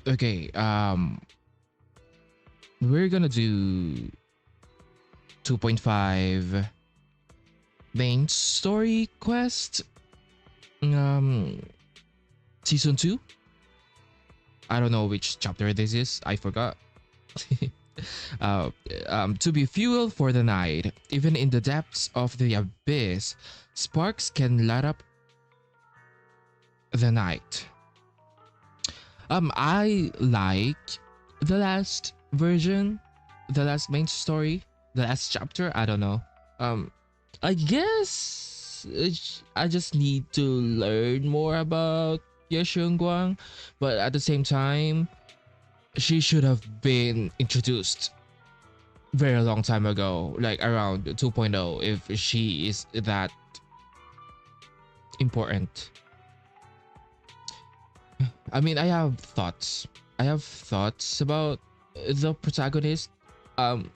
Okay, we're gonna do 2.5 main story quest. Um, season 2. I don't know which chapter this is. I forgot. uh, to be fuel for the night. Even in the depths of the abyss, sparks can light up the night. I like the last version, the last main story, the last chapter. I don't know. Um, I guess I just need to learn more about Ye Shunguang, but at the same time, she should have been introduced very long time ago, like around 2.0, if she is that important. I mean, I have thoughts. I have thoughts about the protagonist. Um,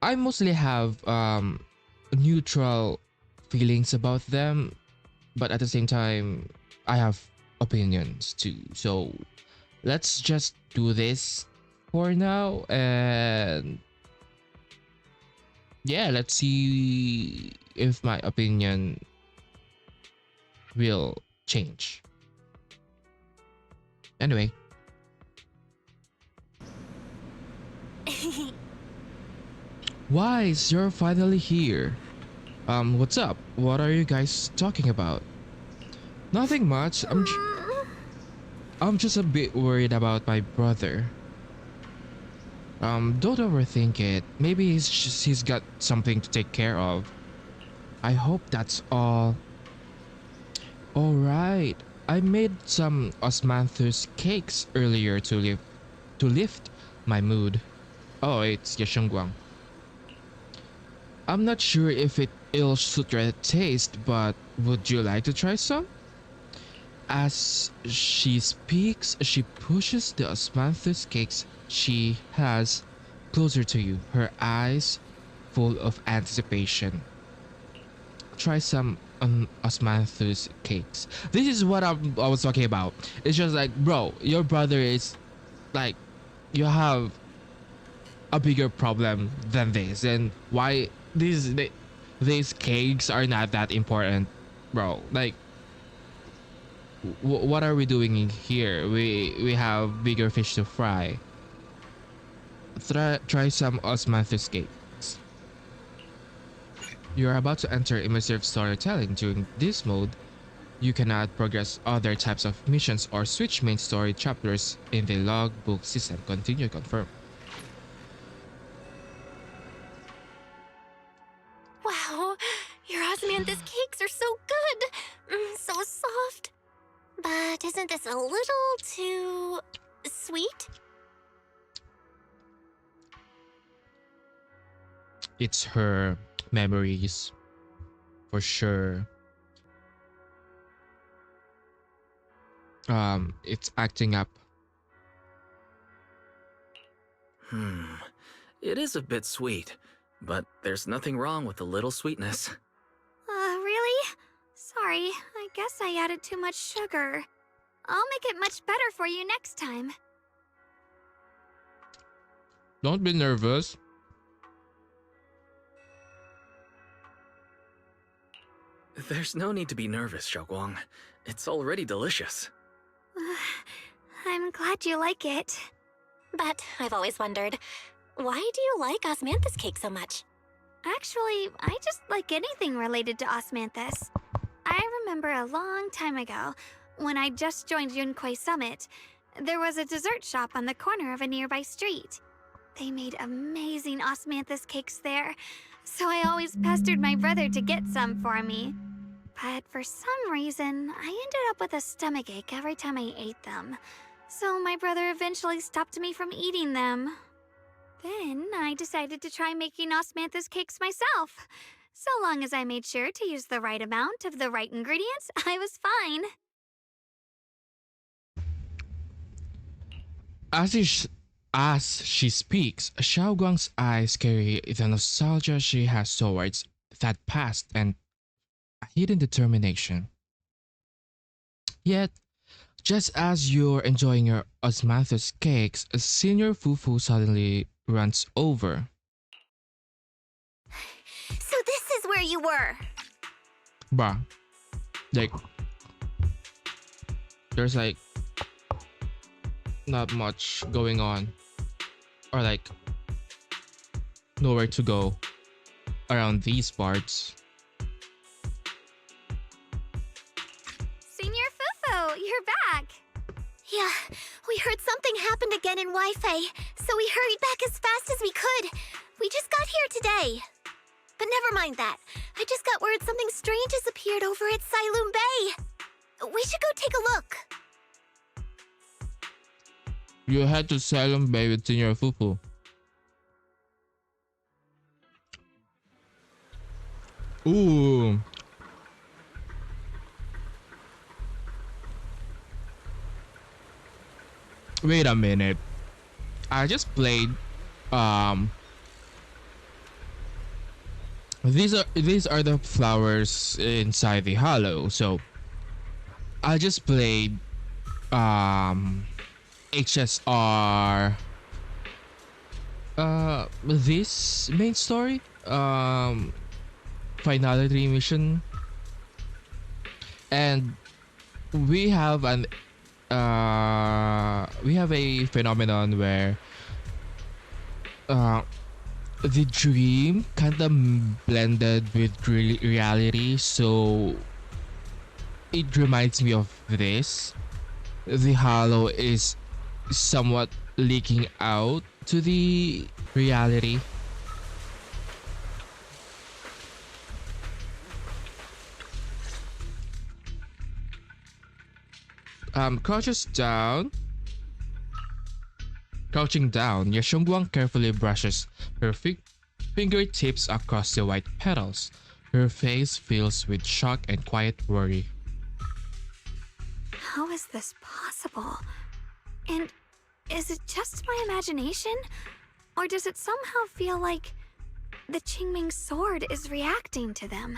I mostly have neutral feelings about them, but at the same time, I have opinions too. So let's just do this for now, and yeah, let's see if my opinion will change. Anyway, Wise, you're finally here. What's up? What are you guys talking about? Nothing much. I'm just a bit worried about my brother. Don't overthink it. Maybe he's got something to take care of. I hope that's all. All right. I made some osmanthus cakes earlier to lift my mood. Oh, it's Ye Shunguang. I'm not sure if it'll suit your taste, but would you like to try some? As she speaks, she pushes the osmanthus cakes she has closer to you, her eyes full of anticipation. Try some osmanthus cakes. This is what I was talking about. It's just like, bro, your brother is like, you have a bigger problem than this, and why these cakes are not that important, bro. Like, what are we doing in here? We have bigger fish to fry. Try some osmanthus cakes. You are about to enter immersive storytelling. During this mode, you cannot progress other types of missions or switch main story chapters in the logbook system. Continue, confirm. Wow, your osmanthus cakes are so good. So soft. But isn't this a little too sweet? It's her memories, for sure. It's acting up. It is a bit sweet, but there's nothing wrong with a little sweetness. Really? Sorry, I guess I added too much sugar. I'll make it much better for you next time. Don't be nervous. There's no need to be nervous, Xiaoguang. It's already delicious. I'm glad you like it. But I've always wondered, why do you like osmanthus cake so much? Actually, I just like anything related to osmanthus. I remember a long time ago, when I just joined Yunquai Summit, there was a dessert shop on the corner of a nearby street. They made amazing osmanthus cakes there, so I always pestered my brother to get some for me. But for some reason, I ended up with a stomachache every time I ate them. So my brother eventually stopped me from eating them. Then I decided to try making osmanthus cakes myself. So long as I made sure to use the right amount of the right ingredients, I was fine. As she speaks, Xiaoguang's eyes carry the nostalgia she has towards that past and a hidden determination. Yet, Just as you're enjoying your osmanthus cakes, Senior Fufu suddenly runs over. So this is where you were. Bruh, like, there's like not much going on, or like nowhere to go around these parts. Senior Fufu, you're back. Yeah, we heard something happened again in Wi-Fi, so we hurried back as fast as we could. We just got here today. But never mind that. I just got word something strange has appeared over at Siloom Bay. We should go take a look. You head to Salem Bay with Senior Fufu. Ooh. Wait a minute. I just played these are the flowers inside the hollow. So I just played HSR this main story finality mission, and we have a phenomenon where the dream kind of blended with reality, so it reminds me of this. The hollow is somewhat leaking out to the reality. Crouches down. Crouching down, Ye Shunguang carefully brushes her fingertips across the white petals. Her face fills with shock and quiet worry. How is this possible? And is it just my imagination? Or does it somehow feel like the Qingming sword is reacting to them?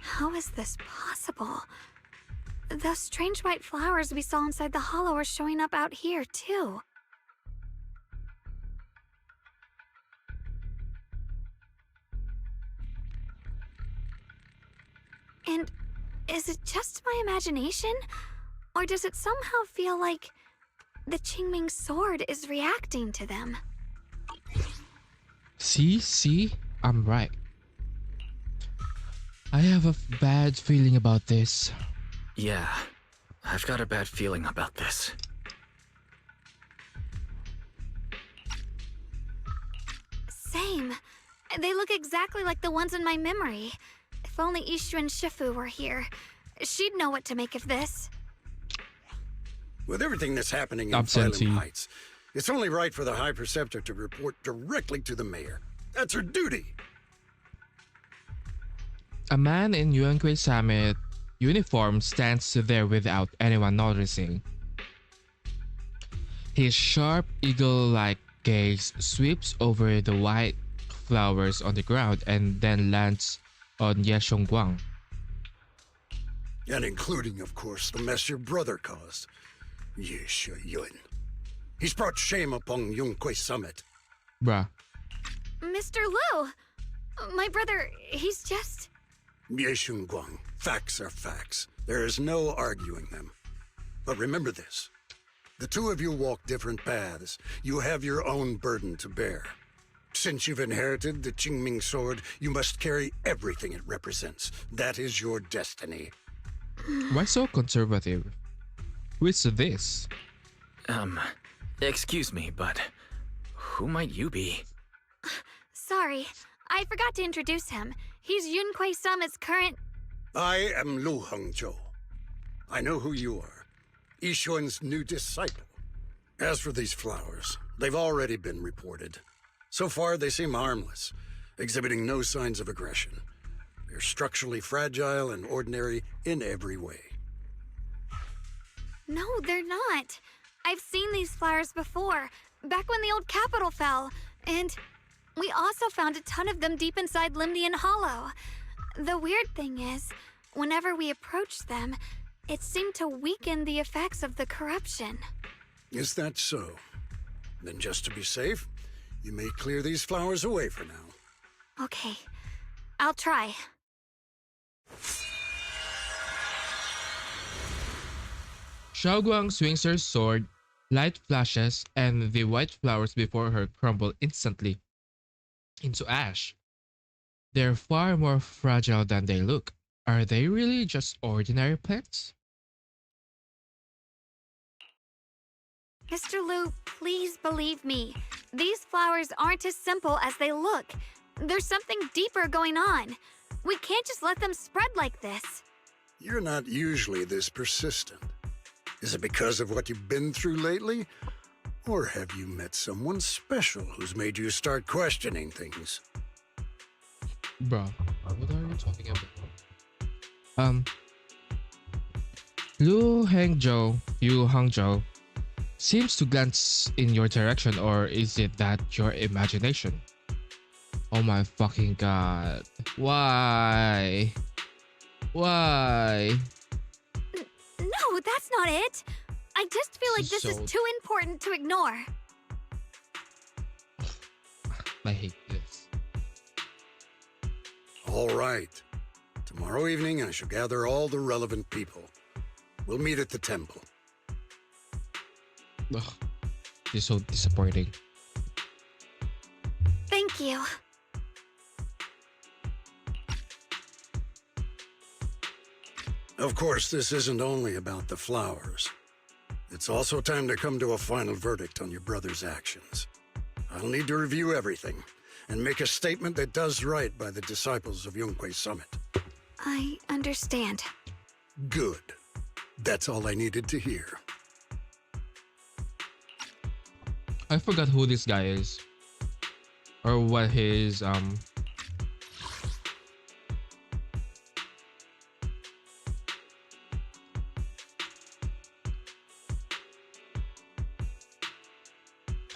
How is this possible? Those strange white flowers we saw inside the hollow are showing up out here, too. And is it just my imagination? Or does it somehow feel like the Qingming sword is reacting to them? See, I'm right. I have a bad feeling about this. Yeah, I've got a bad feeling about this. Same. They look exactly like the ones in my memory. If only Ishu and Shifu were here, she'd know what to make of this. With everything that's happening in Absentee. Phylum Heights, it's only right for the High Preceptor to report directly to the mayor. That's her duty. A man in Yuankui Summit uniform stands there without anyone noticing. His sharp eagle-like gaze sweeps over the white flowers on the ground and then lands on Ye Shunguang. And including, of course, the mess your brother caused. Ye Shuyun. He's brought shame upon Yunquei Summit. Bruh. Mr. Liu! My brother, he's just... Ye Shunguang, facts are facts. There is no arguing them. But remember this. The two of you walk different paths. You have your own burden to bear. Since you've inherited the Qingming sword, you must carry everything it represents. That is your destiny. Why so conservative? Who is this? Excuse me, but who might you be? Sorry, I forgot to introduce him. He's Yunquei Summit's current... I am Lu Hengzhou. I know who you are. Yixuan's new disciple. As for these flowers, they've already been reported. So far, they seem harmless, exhibiting no signs of aggression. They're structurally fragile and ordinary in every way. No, they're not. I've seen these flowers before, back when the old capital fell, and we also found a ton of them deep inside Limdian Hollow. The weird thing is, Whenever we approached them, it seemed to weaken the effects of the corruption. Is that so? Then just to be safe, you may clear these flowers away for now. Okay, I'll try. Shunguang swings her sword, light flashes, and the white flowers before her crumble instantly into ash. They're far more fragile than they look. Are they really just ordinary plants? Mr. Liu, please believe me. These flowers aren't as simple as they look. There's something deeper going on. We can't just let them spread like this. You're not usually this persistent. Is it because of what you've been through lately? Or have you met someone special who's made you start questioning things? Bro, what are you talking about? Yu Hangzhou seems to glance in your direction, or is it that your imagination? Oh my fucking god. Why? Why? No, that's not it. I just feel like this is too important to ignore. I hate this. All right. Tomorrow evening, I shall gather all the relevant people. We'll meet at the temple. Ugh, this is so disappointing. Thank you. Of course, this isn't only about the flowers. It's also time to come to a final verdict on your brother's actions. I'll need to review everything and make a statement that does right by the disciples of Yunquei Summit. I understand. Good. That's all I needed to hear. I forgot who this guy is. Or what his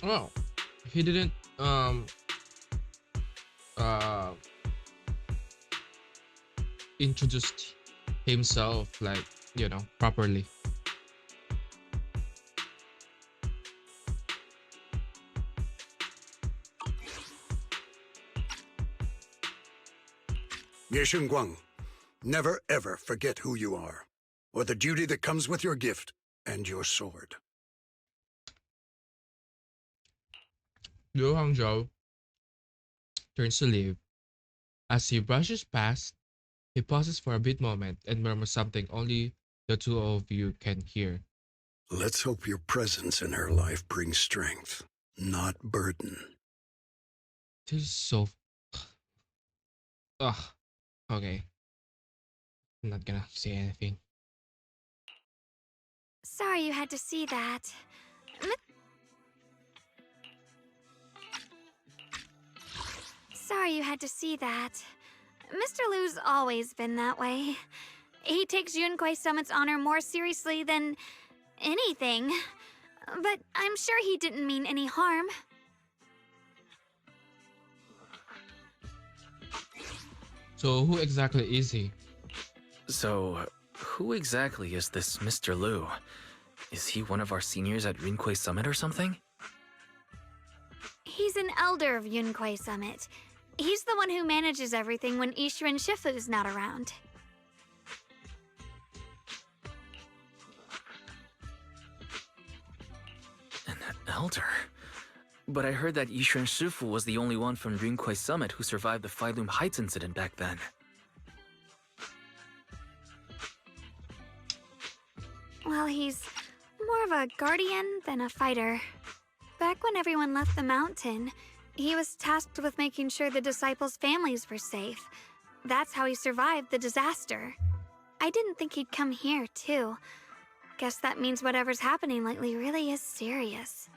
Oh, he didn't introduce himself, like, you know, properly. Ye Shunguang, never ever forget who you are, or the duty that comes with your gift and your sword. Yu Hangzhou turns to leave. As he brushes past, he pauses for a bit moment and murmurs something only the two of you can hear. Let's hope your presence in her life brings strength, not burden. This is so... Ugh. Okay. I'm not gonna say anything. Sorry you had to see that. Sorry you had to see that. Mr. Liu's always been that way. He takes Yunquei Summit's honor more seriously than anything. But I'm sure he didn't mean any harm. So who exactly is he? So, who exactly is this Mr. Liu? Is he one of our seniors at Yunquei Summit or something? He's an elder of Yunquei Summit. He's the one who manages everything when Ishu and Shifu's not around. An elder? But I heard that Ye Shunguang Shifu was the only one from Yunquei Summit who survived the Phyloom Heights incident back then. Well, he's more of a guardian than a fighter. Back when everyone left the mountain, he was tasked with making sure the disciples' families were safe. That's how he survived the disaster. I didn't think he'd come here, too. Guess that means whatever's happening lately really is serious.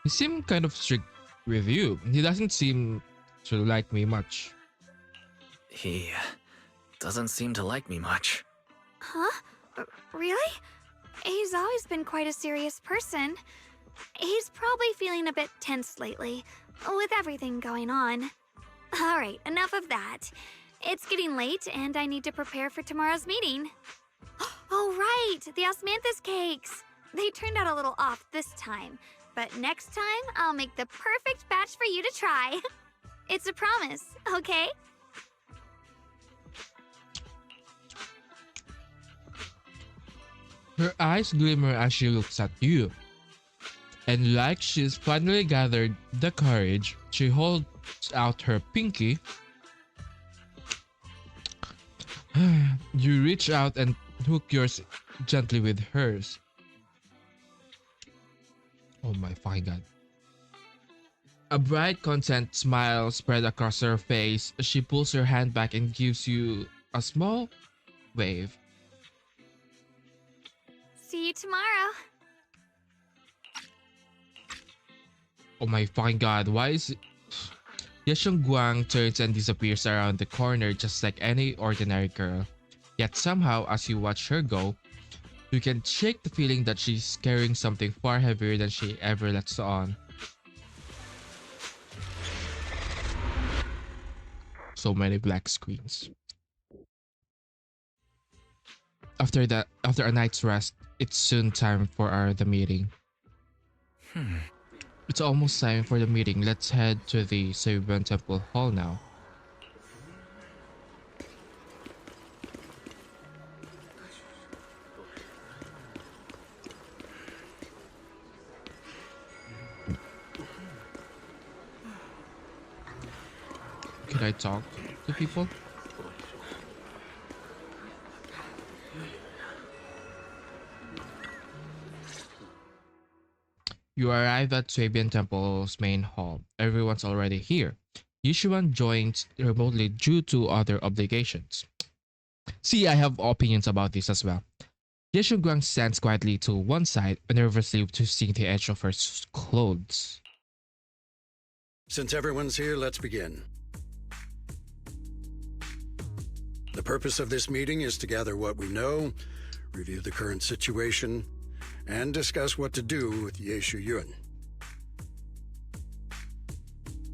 He seemed kind of strict with you. He doesn't seem to like me much. He doesn't seem to like me much. Huh? Really? He's always been quite a serious person. He's probably feeling a bit tense lately, with everything going on. Alright, enough of that. It's getting late, and I need to prepare for tomorrow's meeting. Oh, right! The osmanthus cakes! They turned out a little off this time, but next time I'll make the perfect batch for you to try. It's a promise, okay? Her eyes glimmer as she looks at you. And like she's finally gathered the courage, she holds out her pinky. You reach out and hook yours gently with hers. Oh my fucking god. A bright, content smile spread across her face. She pulls her hand back and gives you a small wave. See you tomorrow. Oh my fucking god, why is it? Ye Shunguang turns and disappears around the corner just like any ordinary girl. Yet somehow, as you watch her go, you can shake the feeling that she's carrying something far heavier than she ever lets on. So many black screens. After a night's rest, it's soon time for the meeting. It's almost time for the meeting. Let's head to the Seiban Temple Hall now. Can I talk to people? You arrive at Swabian Temple's main hall. Everyone's already here. Yishuan joins remotely due to other obligations. See, I have opinions about this as well. Ye Shunguang stands quietly to one side, nervously twisting the edge of her clothes. Since everyone's here, let's begin. The purpose of this meeting is to gather what we know, review the current situation, and discuss what to do with Ye Shunguang.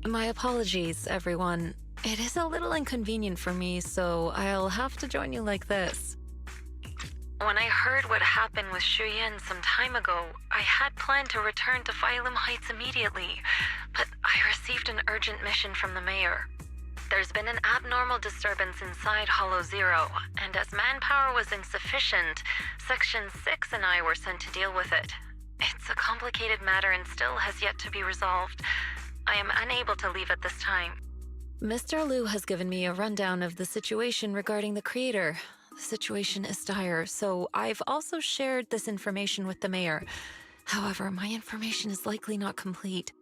My apologies, everyone. It is a little inconvenient for me, so I'll have to join you like this. When I heard what happened with Shuyan some time ago, I had planned to return to Phylum Heights immediately, but I received an urgent mission from the mayor. There's been an abnormal disturbance inside Hollow Zero, and as manpower was insufficient, Section 6 and I were sent to deal with it. It's a complicated matter and still has yet to be resolved. I am unable to leave at this time. Mr. Liu has given me a rundown of the situation regarding the creator. The situation is dire, so I've also shared this information with the mayor. However, my information is likely not complete.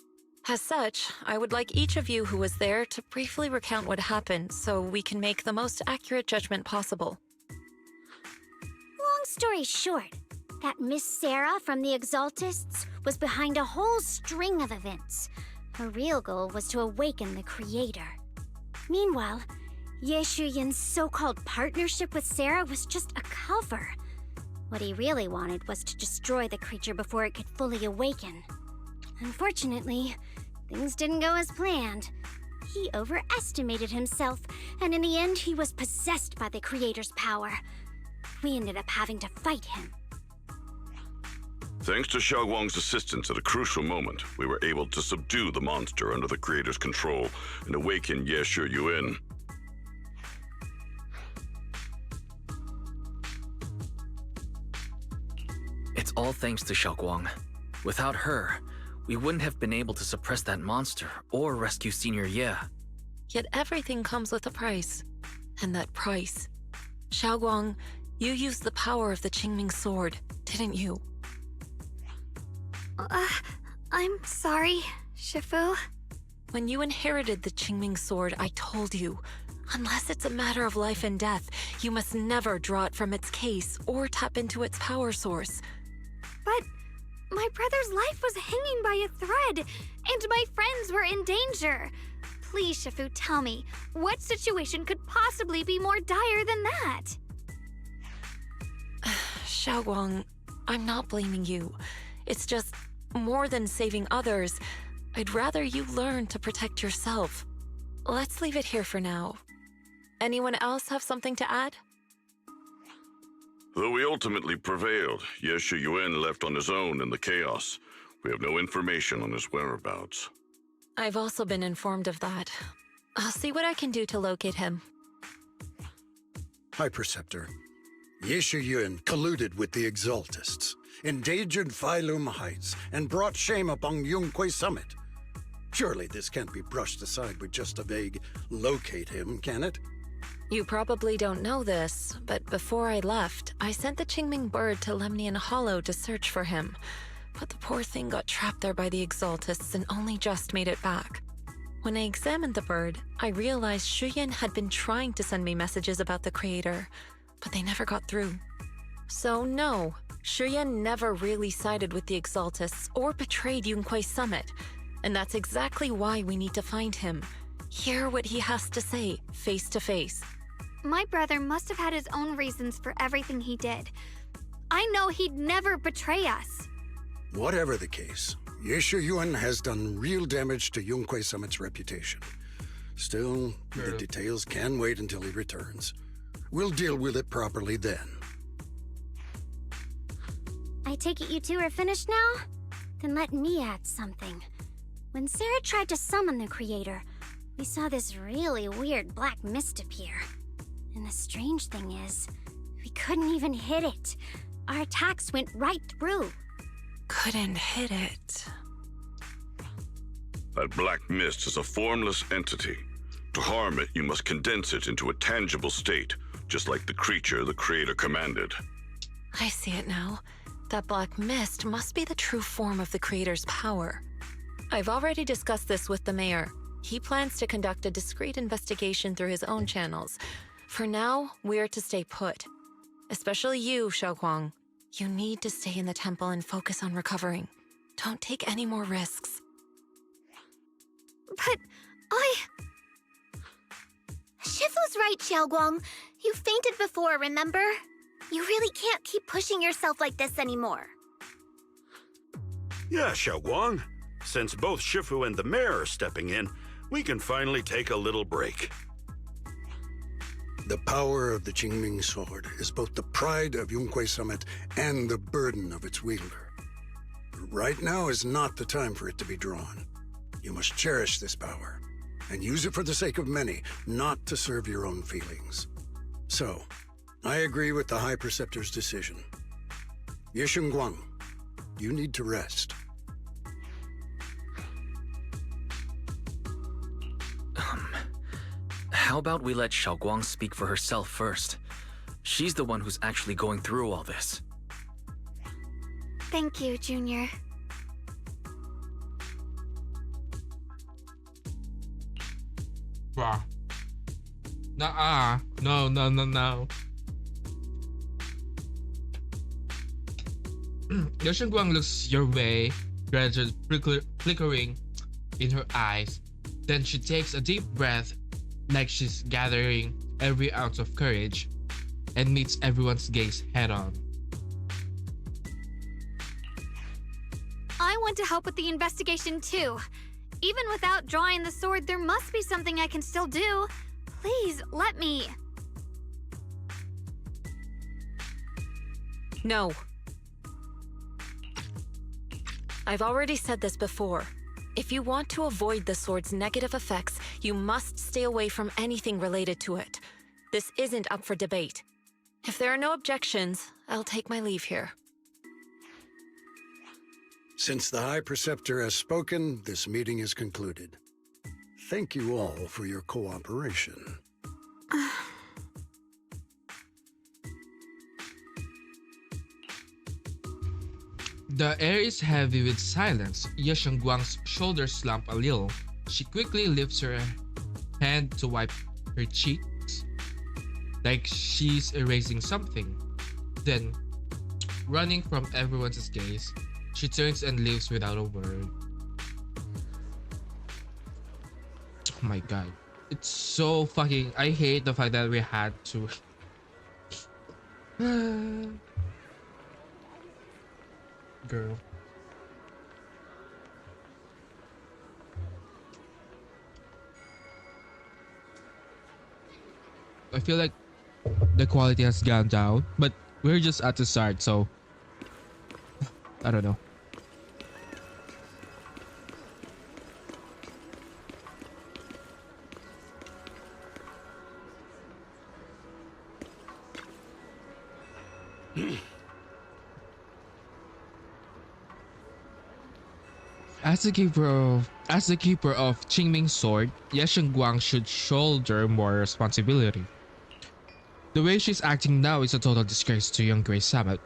As such, I would like each of you who was there to briefly recount what happened so we can make the most accurate judgment possible. Long story short, that Miss Sarah from the Exaltists was behind a whole string of events. Her real goal was to awaken the creator. Meanwhile, Ye Shunguang's so-called partnership with Sarah was just a cover. What he really wanted was to destroy the creature before it could fully awaken. Unfortunately, things didn't go as planned. He overestimated himself, and in the end, he was possessed by the creator's power. We ended up having to fight him. Thanks to Xiaoguang's assistance at a crucial moment, we were able to subdue the monster under the creator's control and awaken Ye Shunguang. It's all thanks to Xiaoguang. Without her, we wouldn't have been able to suppress that monster or rescue Senior Ye. Yet everything comes with a price. And that price... Xiaoguang, you used the power of the Qingming sword, didn't you? I'm sorry, Shifu. When you inherited the Qingming sword, I told you, unless it's a matter of life and death, you must never draw it from its case or tap into its power source. But my brother's life was hanging by a thread, and my friends were in danger. Please, Shifu, tell me, what situation could possibly be more dire than that? Xiaoguang, I'm not blaming you. It's just, more than saving others, I'd rather you learn to protect yourself. Let's leave it here for now. Anyone else have something to add? Though we ultimately prevailed, Ye Shunguang left on his own in the chaos. We have no information on his whereabouts. I've also been informed of that. I'll see what I can do to locate him. High Preceptor, Ye Shunguang colluded with the Exaltists, endangered Phylum Heights, and brought shame upon Yunquay Summit. Surely this can't be brushed aside with just a vague locate him, can it? You probably don't know this, but before I left, I sent the Qingming bird to Lemnian Hollow to search for him. But the poor thing got trapped there by the Exaltists and only just made it back. When I examined the bird, I realized Shuyan had been trying to send me messages about the Creator, but they never got through. So no, Shuyan never really sided with the Exaltists or betrayed Yunquay Summit, and that's exactly why we need to find him. Hear what he has to say, face to face. My brother must have had his own reasons for everything he did. I know he'd never betray us. Whatever the case, Ye Shunguang has done real damage to Yunquay Summit's reputation. Still, the details can wait until he returns. We'll deal with it properly then. I take it you two are finished now? Then let me add something. When Sarah tried to summon the Creator, we saw this really weird black mist appear. And the strange thing is, we couldn't even hit it. Our attacks went right through. Couldn't hit it. That black mist is a formless entity. To harm it, you must condense it into a tangible state, just like the creature the Creator commanded. I see it now. That black mist must be the true form of the Creator's power. I've already discussed this with the mayor. He plans to conduct a discreet investigation through his own channels. For now, we're to stay put. Especially you, Shunguang. You need to stay in the temple and focus on recovering. Don't take any more risks. But Shifu's right, Xiaoguang. You fainted before, remember? You really can't keep pushing yourself like this anymore. Yeah, Shunguang. Since both Shifu and the mayor are stepping in, we can finally take a little break. The power of the Qingming sword is both the pride of Yunquay Summit and the burden of its wielder. Right now is not the time for it to be drawn. You must cherish this power, and use it for the sake of many, not to serve your own feelings. So, I agree with the High Preceptor's decision. Ye Shunguang, you need to rest. How about we let Xiaoguang speak for herself first? She's the one who's actually going through all this. thank you, Junior. Bruh. Nuh-uh. No, no, no, no. Ye Shunguang looks your way, dread flickering in her eyes. Then she takes a deep breath, like she's gathering every ounce of courage, and meets everyone's gaze head-on. I want to help with the investigation too. Even without drawing the sword, there must be something I can still do. Please, let me. No. I've already said this before. If you want to avoid the sword's negative effects, you must stay away from anything related to it. This isn't up for debate. If there are no objections, I'll take my leave here. Since the High Preceptor has spoken, this meeting is concluded. Thank you all for your cooperation. The air is heavy with silence. Ye Shunguang's shoulders slump a little. She quickly lifts her hand to wipe her cheeks, like she's erasing something. Then, running from everyone's gaze, she turns and leaves without a word. Oh my god. It's so fucking... I hate the fact that we had to... Girl. I feel like the quality has gone down, but we're just at the start, so I don't know. As the keeper of Qingming's sword, Ye Shunguang should shoulder more responsibility. The way she's acting now is a total disgrace to young Grace Samet.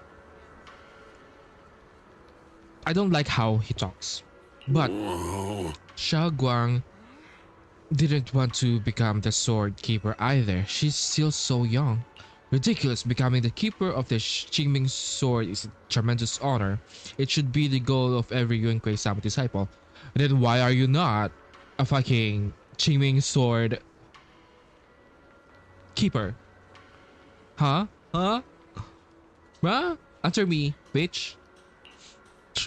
I don't like how he talks. But Xiao Guang didn't want to become the sword keeper either. She's still so young. Ridiculous, becoming the keeper of the Qingming sword is a tremendous honor. It should be the goal of every Yunquei Sama disciple. Then why are you not a fucking Qingming sword keeper? Huh? Huh? Huh? Answer me, bitch.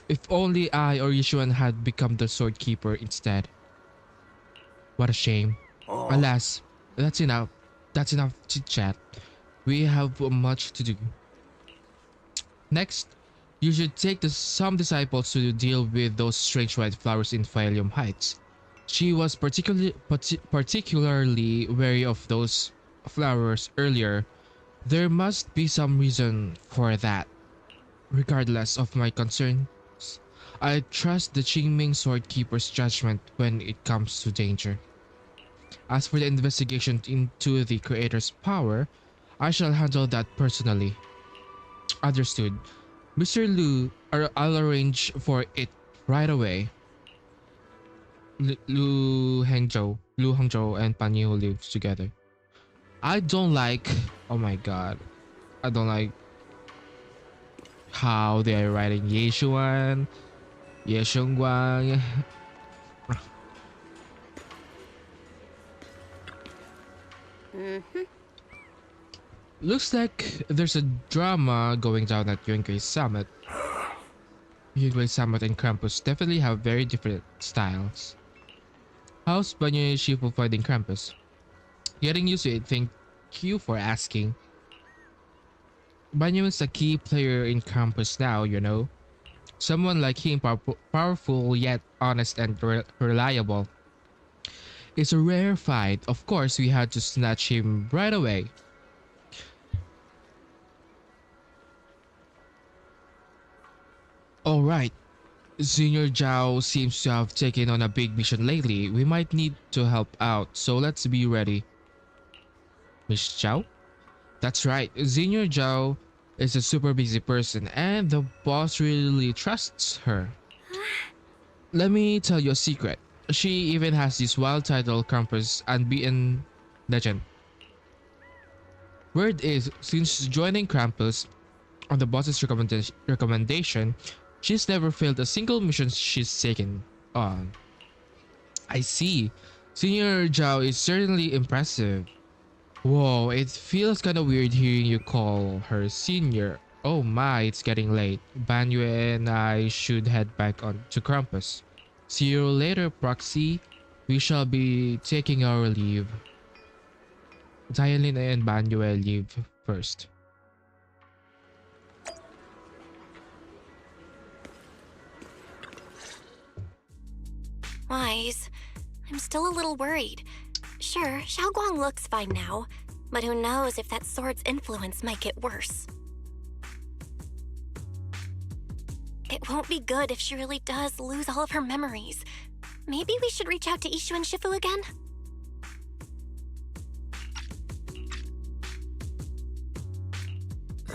If only I or Yishuan had become the sword keeper instead. What a shame. Alas, that's enough. That's enough chit chat. We have much to do. Next, you should take some disciples to deal with those strange white flowers in Phylum Heights. She was particularly wary of those flowers earlier. There must be some reason for that. Regardless of my concerns, I trust the Qingming sword keeper's judgment when it comes to danger. As for the investigation into the creator's power, I shall handle that personally. Understood. Mr. Lu, I'll arrange for it right away. Lu Hangzhou and Pan Yu live together. I don't like, oh my god, I don't like how they are writing Ye Xuan, Ye Shunguang. Looks like there's a drama going down at Yunquei Summit. Yunquei Summit and Krampus definitely have very different styles. How's Banyo Shifu fighting Krampus? Getting used to it, thank you for asking. Banyo is a key player in Krampus now, you know. Someone like him, powerful yet honest and reliable. It's a rare fight. Of course, we had to snatch him right away. Alright, Senior Zhao seems to have taken on a big mission lately. We might need to help out, so let's be ready. Miss Zhao? That's right, Senior Zhao is a super busy person and the boss really trusts her. Let me tell you a secret. She even has this wild title Krampus Unbeaten Legend. Word is, since joining Krampus on the boss's recommendation, she's never failed a single mission she's taken on. I see. Senior Zhao is certainly impressive. Whoa, it feels kinda weird hearing you call her senior. Oh my, it's getting late. Banyu and I should head back on to Krampus. See you later, Proxy. We shall be taking our leave. Dialin and Banyu leave first. Wise, I'm still a little worried. Sure, Xiaoguang looks fine now, but who knows if that sword's influence might get worse. It won't be good if she really does lose all of her memories. Maybe we should reach out to Ishu and Shifu again?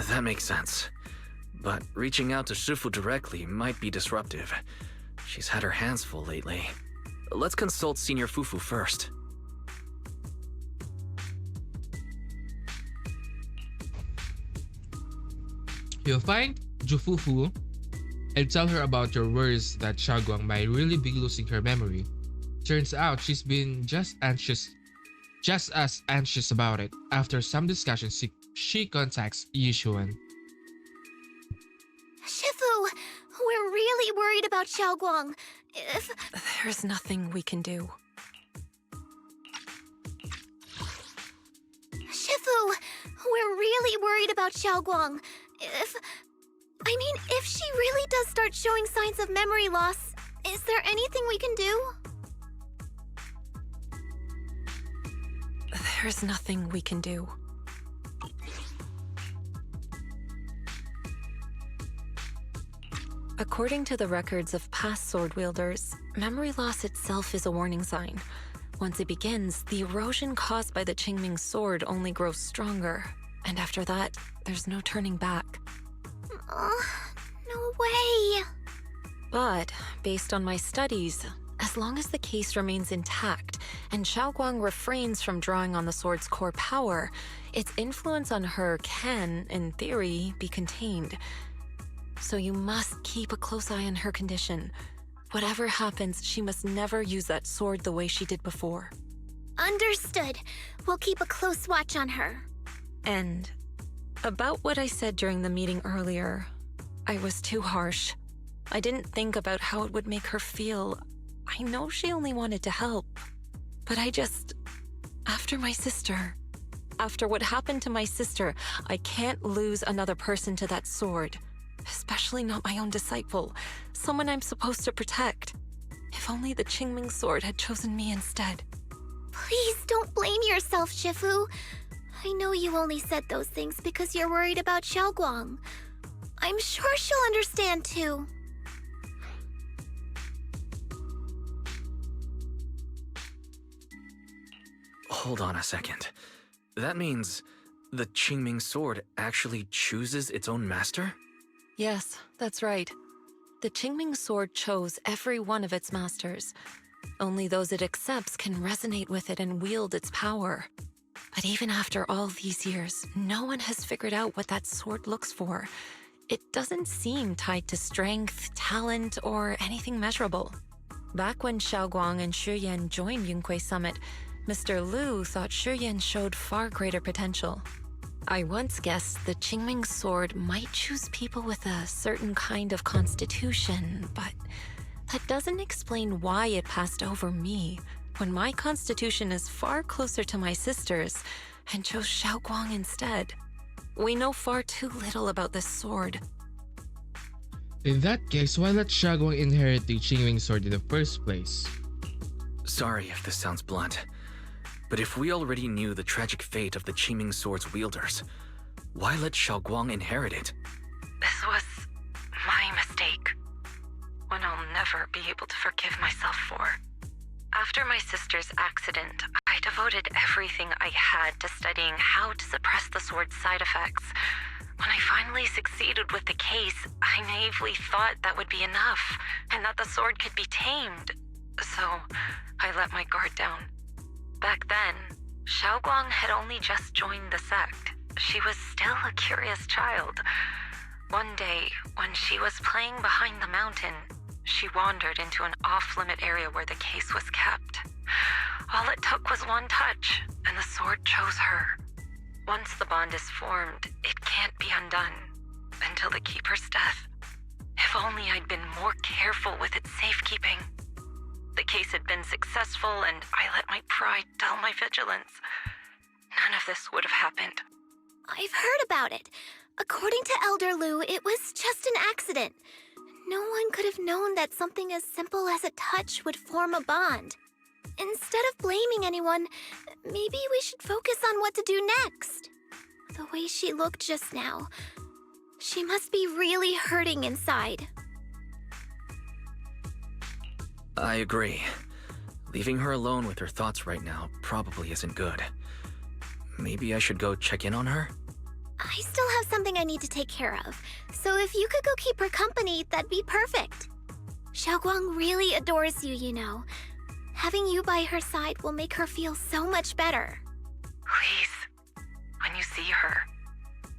That makes sense. But reaching out to Shifu directly might be disruptive. She's had her hands full lately. Let's consult Senior Fufu first. You'll find Jufufu and tell her about your worries that Xiaoguang might really be losing her memory. Turns out she's been just as anxious about it. After some discussion, she contacts Yishuan. Shifu, we're really worried about Xiaoguang. If... There's nothing we can do. Shifu, really worried about Xiaoguang. If she really does start showing signs of memory loss, is there anything we can do? There's nothing we can do. According to the records of past sword wielders, memory loss itself is a warning sign. Once it begins, the erosion caused by the Qingming sword only grows stronger, and after that, there's no turning back. No way. But, based on my studies, as long as the case remains intact and Xiaoguang refrains from drawing on the sword's core power, its influence on her can, in theory, be contained. So you must keep a close eye on her condition. Whatever happens, she must never use that sword the way she did before. Understood. We'll keep a close watch on her. And about what I said during the meeting earlier, I was too harsh. I didn't think about how it would make her feel. I know she only wanted to help. But after what happened to my sister, I can't lose another person to that sword. Especially not my own disciple, someone I'm supposed to protect. If only the Qingming sword had chosen me instead. Please don't blame yourself, Shifu. I know you only said those things because you're worried about Xiaoguang. I'm sure she'll understand too. Hold on a second. That means the Qingming sword actually chooses its own master? Yes, that's right. The Qingming sword chose every one of its masters. Only those it accepts can resonate with it and wield its power. But even after all these years, no one has figured out what that sword looks for. It doesn't seem tied to strength, talent, or anything measurable. Back when Xiaoguang and Shiyan joined Yunquei Summit, Mr. Liu thought Shiyan showed far greater potential. I once guessed the Qingming sword might choose people with a certain kind of constitution, but that doesn't explain why it passed over me, when my constitution is far closer to my sister's, and chose Xiaoguang instead. We know far too little about this sword. In that case, why let Xiaoguang inherit the Qingming sword in the first place? Sorry if this sounds blunt, but if we already knew the tragic fate of the Qingming sword's wielders, why let Xiaoguang inherit it? This was my mistake. One I'll never be able to forgive myself for. After my sister's accident, I devoted everything I had to studying how to suppress the sword's side effects. When I finally succeeded with the case, I naively thought that would be enough, and that the sword could be tamed. So, I let my guard down. Back then, Xiaoguang had only just joined the sect. She was still a curious child. One day, when she was playing behind the mountain, she wandered into an off-limit area where the case was kept. All it took was one touch, and the sword chose her. Once the bond is formed, it can't be undone until the keeper's death. If only I'd been more careful with its safekeeping. The case had been successful, and I let my pride dull my vigilance. None of this would have happened. I've heard about it. According to Elder Liu, it was just an accident. No one could have known that something as simple as a touch would form a bond. Instead of blaming anyone, maybe we should focus on what to do next. The way she looked just now, she must be really hurting inside. I agree. Leaving her alone with her thoughts right now probably isn't good. Maybe I should go check in on her? I still have something I need to take care of, so if you could go keep her company, that'd be perfect. Xiaoguang really adores you, you know. Having you by her side will make her feel so much better. Please, when you see her,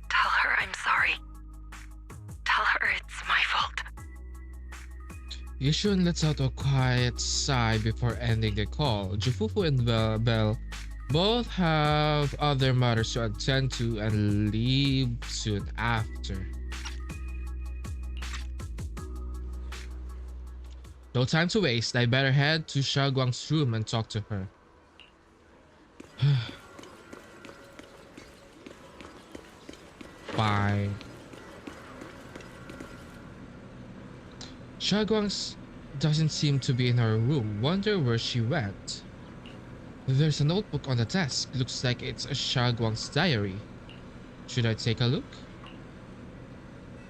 tell her I'm sorry. Tell her it's my fault. Ye Shun lets out a quiet sigh before ending the call. Jufufu and Bell both have other matters to attend to and leave soon after. No time to waste. I better head to Xiaoguang's room and talk to her. Fine. Shunguang doesn't seem to be in her room. Wonder where she went. There's a notebook on the desk. Looks like it's a Shunguang's diary. Should I take a look?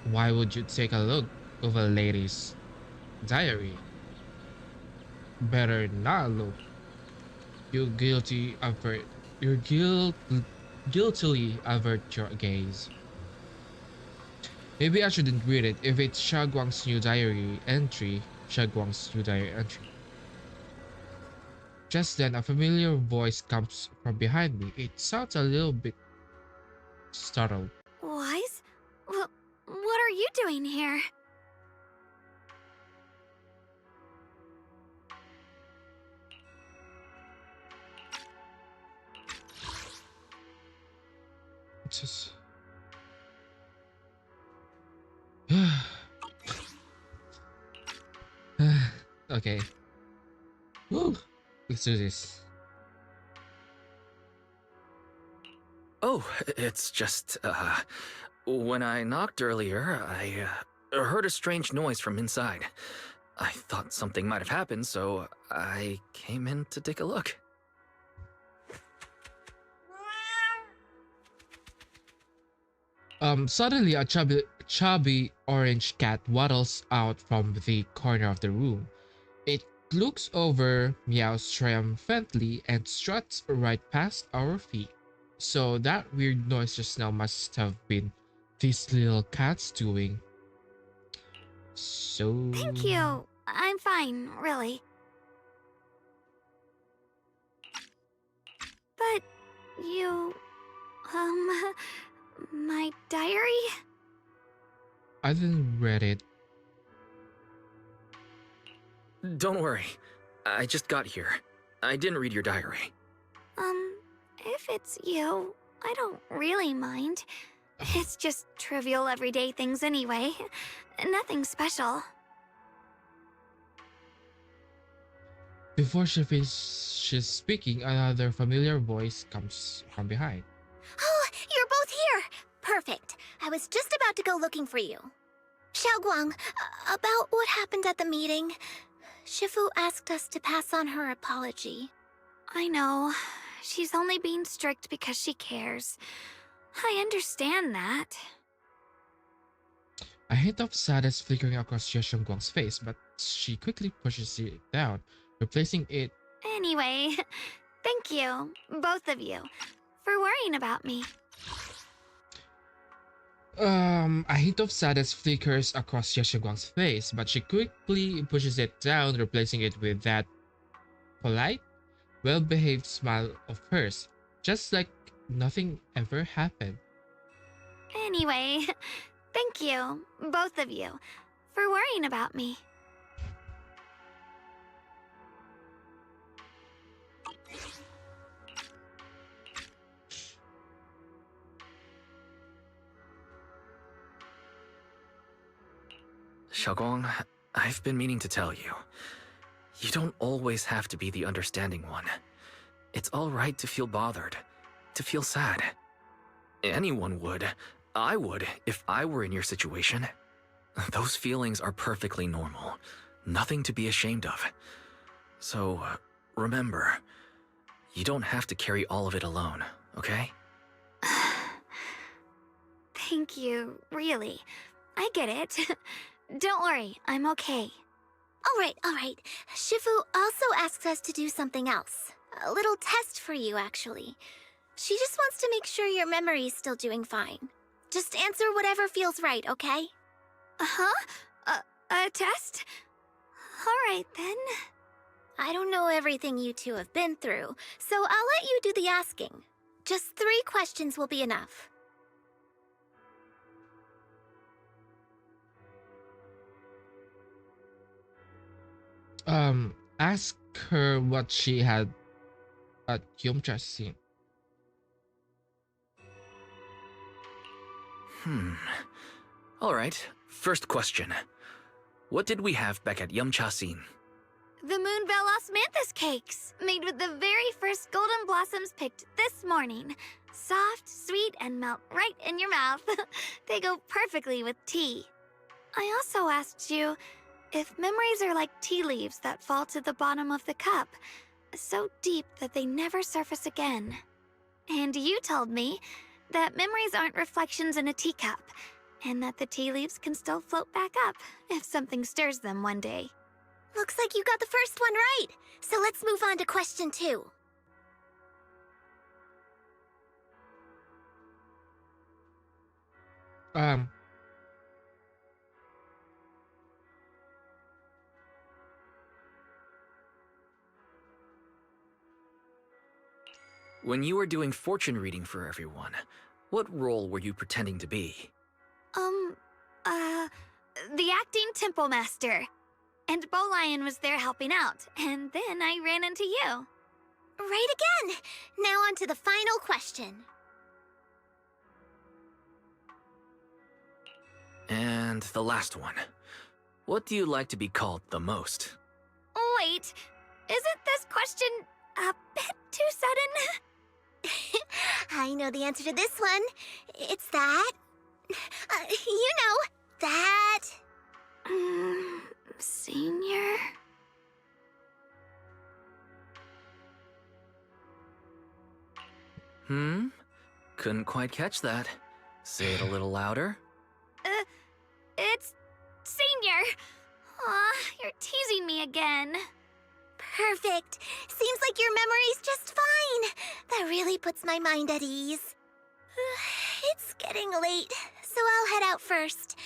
Why would you take a look of a lady's diary? Better not look. You guiltily avert your gaze. Maybe I shouldn't read it if it's Shunguang's new diary entry. Just then, a familiar voice comes from behind me. It sounds a little bit startled. Wise? What are you doing here? Just... okay. Woo. Let's do this. Oh, it's just, when I knocked earlier, I heard a strange noise from inside. I thought something might have happened, so I came in to take a look. Suddenly a chubby orange cat waddles out from the corner of the room. It looks over, meows triumphantly, and struts right past our feet. So that weird noise just now must have been this little cat's doing. So... Thank you. I'm fine, really. But you... my diary? I didn't read it. Don't worry. I just got here. I didn't read your diary. If it's you, I don't really mind. It's just trivial everyday things anyway. Nothing special. Before she finishes speaking, another familiar voice comes from behind. Oh, you're both here! Perfect. I was just about to go looking for you. Shunguang, about what happened at the meeting. Shifu asked us to pass on her apology. I know. She's only being strict because she cares. I understand that. A hint of sadness flickering across Ye Shunguang's face, but she quickly pushes it down, replacing it. Anyway, thank you, both of you, for worrying about me. A hint of sadness flickers across Ye Shunguang's face, but she quickly pushes it down, replacing it with that polite, well-behaved smile of hers, just like nothing ever happened. Anyway, thank you, both of you, for worrying about me. Shunguang, I've been meaning to tell you. You don't always have to be the understanding one. It's all right to feel bothered, to feel sad. Anyone would. I would if I were in your situation. Those feelings are perfectly normal. Nothing to be ashamed of. So, remember, you don't have to carry all of it alone, okay? Thank you, really. I get it. Don't worry, I'm okay. All right. Shifu also asks us to do something else. A little test for you, actually. She just wants to make sure your memory's still doing fine. Just answer whatever feels right, okay? Huh? A test? All right, then. I don't know everything you two have been through, so I'll let you do the asking. Just 3 questions will be enough. Ask her what she had at Yumcha. All right, first question. What did we have back at Yumcha? The Moonbell Osmanthus cakes, made with the very first golden blossoms picked this morning. Soft, sweet, and melt right in your mouth. They go perfectly with tea. I also asked you if memories are like tea leaves that fall to the bottom of the cup, so deep that they never surface again. And you told me that memories aren't reflections in a teacup, and that the tea leaves can still float back up if something stirs them one day. Looks like you got the first one right. So let's move on to question 2. Um, When you were doing fortune reading for everyone, what role were you pretending to be? The acting temple master. And Bowlion was there helping out, and then I ran into you. Right again! Now on to the final question. And the last one. What do you like to be called the most? Wait, isn't this question a bit too sudden? I know the answer to this one. It's that. You know, that. Senior? Couldn't quite catch that. Say it a little louder. It's senior. Aw, you're teasing me again. Perfect. Seems like your memory's just fine. That really puts my mind at ease. It's getting late, so I'll head out first.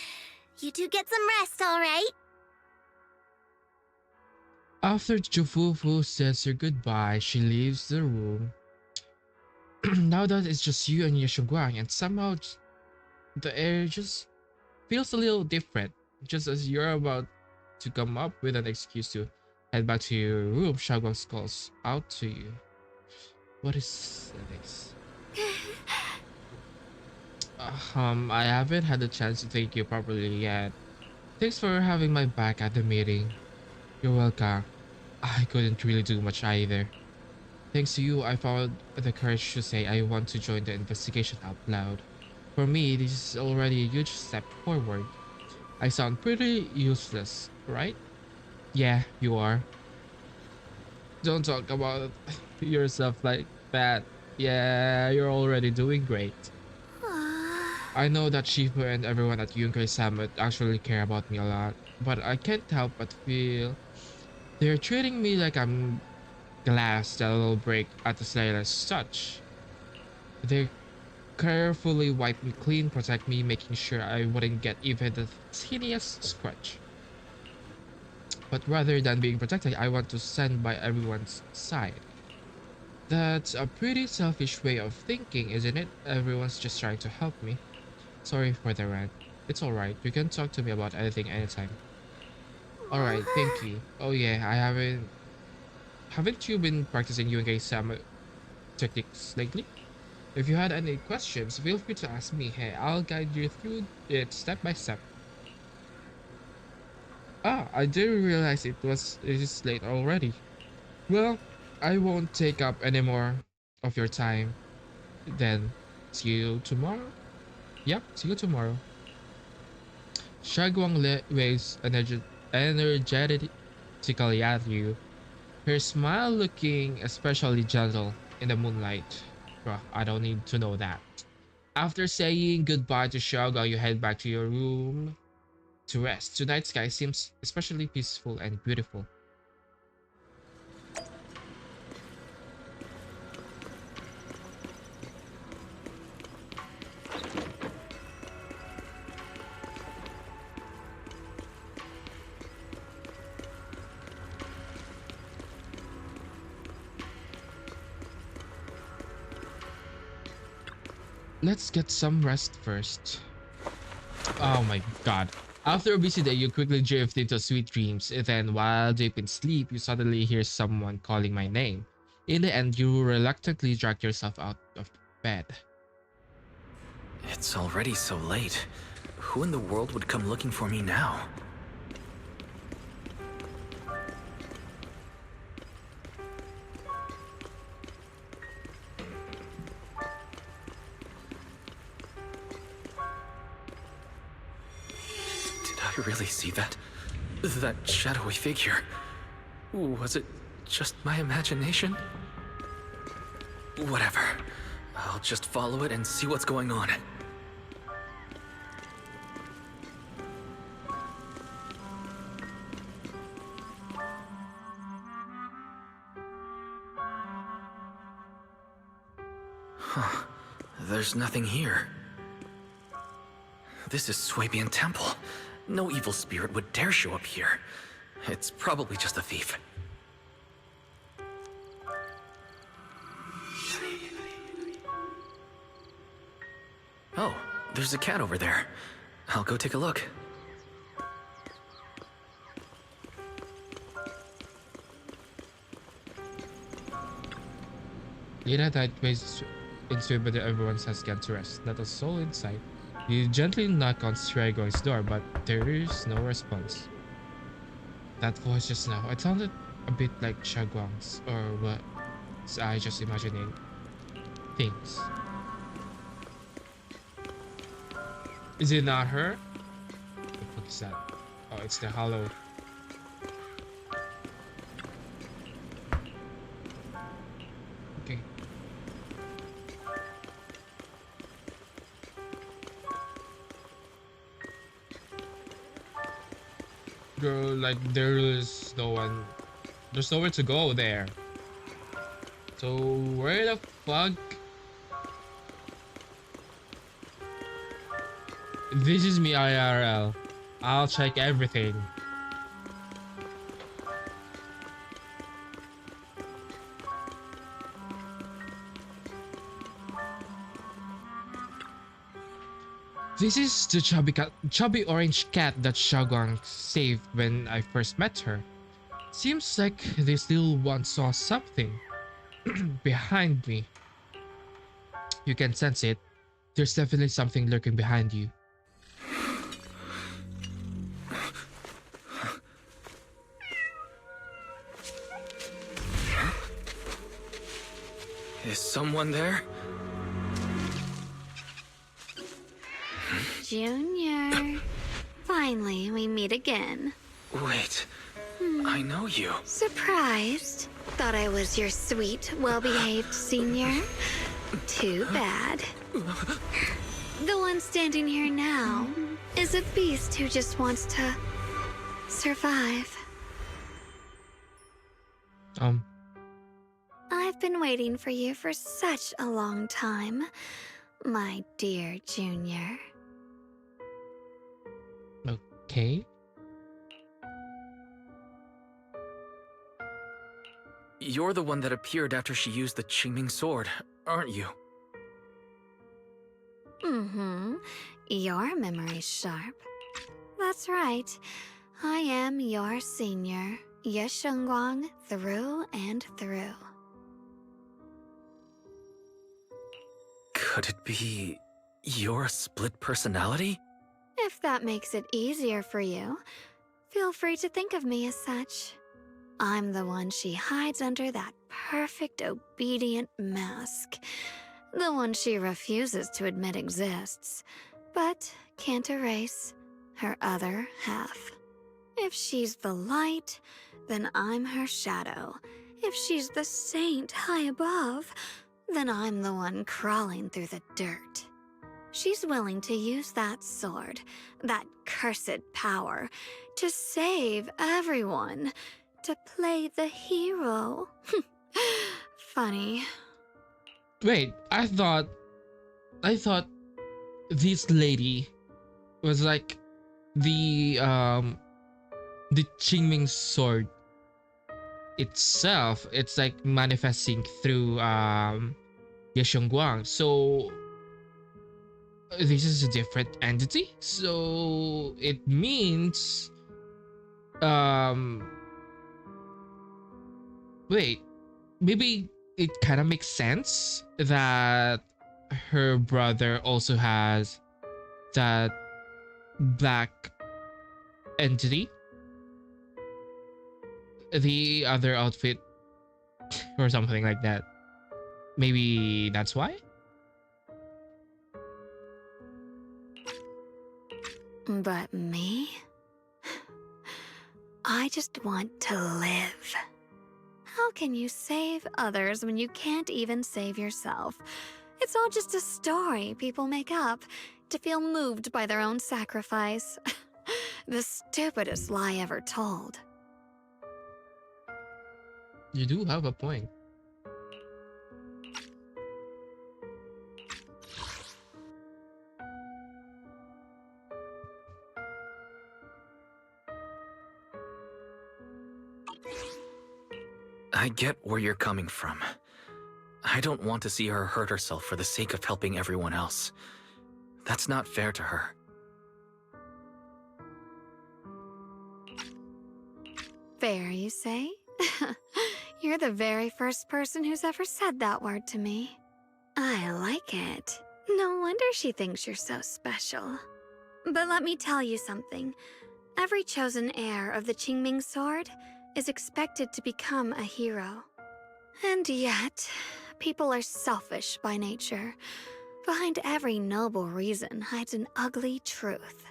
You two get some rest, all right? After Jufufu says her goodbye, she leaves the room. Now that it's just you and Ye Shunguang, and somehow the air just feels a little different. Just as you're about to come up with an excuse to head back to your room, Shunguang calls out to you. What is this? I haven't had the chance to thank you properly yet. Thanks for having my back at the meeting. You're welcome. I couldn't really do much either. Thanks to you, I found the courage to say I want to join the investigation out loud. For me, this is already a huge step forward. I sound pretty useless, right? Yeah, you are. Don't talk about yourself like that. Yeah, you're already doing great. I know that Shifu and everyone at Yunkai Summit actually care about me a lot, but I can't help but feel they're treating me like I'm glass that will break at the slightest touch. They carefully wipe me clean, protect me, making sure I wouldn't get even the teeniest scratch. But rather than being protected, I want to stand by everyone's side. That's a pretty selfish way of thinking, isn't it? Everyone's just trying to help me. Sorry for the rant. It's alright, you can talk to me about anything anytime. Alright, thank you. Oh yeah, haven't you been practicing UNK Sam techniques lately? If you had any questions, feel free to ask me. Hey, I'll guide you through it step by step. Ah, I didn't realize it is late already. Well, I won't take up any more of your time. Then, see you tomorrow? Yep, see you tomorrow. Shagwang waves energetically at you, her smile looking especially gentle in the moonlight. Bruh, I don't need to know that. After saying goodbye to Shagwang, you head back to your room to rest. Tonight's sky seems especially peaceful and beautiful. Let's get some rest first. Oh my god. After a busy day, you quickly drift into sweet dreams. Then, while deep in sleep, you suddenly hear someone calling my name. In the end, you reluctantly drag yourself out of bed. It's already so late. Who in the world would come looking for me now? I really see that? That shadowy figure? Was it just my imagination? Whatever. I'll just follow it and see what's going on. Huh. There's nothing here. This is Swabian Temple. No evil spirit would dare show up here. It's probably just a thief. Oh, there's a cat over there. I'll go take a look. Lena died ways in swim, but everyone has gone to rest. Not a soul in sight. You gently knock on Strigong's door, but there is no response. That voice just now, it sounded a bit like Shunguang's, or was I just imagining things? Is it not her? What is that? Oh, it's the hollow. Okay. Girl, like there's nowhere to go there. So where the fuck? This is me IRL. I'll check everything. This is the chubby orange cat that Shunguang saved when I first met her. Seems like they still once saw something behind me. You can sense it. There's definitely something lurking behind you. Is someone there? Junior. Finally, we meet again. Wait, I know you. Surprised? Thought I was your sweet, well-behaved senior? Too bad. The one standing here now is a beast who just wants to survive. I've been waiting for you for such a long time, my dear Junior. Okay. You're the one that appeared after she used the Qingming sword, aren't you? Mm-hmm. Your memory's sharp. That's right. I am your senior, Ye Shunguang, through and through. Could it be your split personality? If that makes it easier for you, feel free to think of me as such. I'm the one she hides under that perfect obedient mask. The one she refuses to admit exists, but can't erase her other half. If she's the light, then I'm her shadow. If she's the saint high above, then I'm the one crawling through the dirt. She's willing to use that sword, that cursed power, to save everyone, to play the hero. Funny. Wait, I thought this lady was like the Qingming sword itself. It's like manifesting through Ye Shunguang. So this is a different entity. So it means wait, maybe it kind of makes sense that her brother also has that black entity, the other outfit or something like that. Maybe that's why. But me? I just want to live. How can you save others when you can't even save yourself? It's all just a story people make up to feel moved by their own sacrifice. The stupidest lie ever told. You do have a point. I get where you're coming from. I don't want to see her hurt herself for the sake of helping everyone else. That's not fair to her. Fair, you say? You're the very first person who's ever said that word to me. I like it. No wonder she thinks you're so special. But let me tell you something. Every chosen heir of the Qingming sword is expected to become a hero. And yet, people are selfish by nature. Behind every noble reason hides an ugly truth.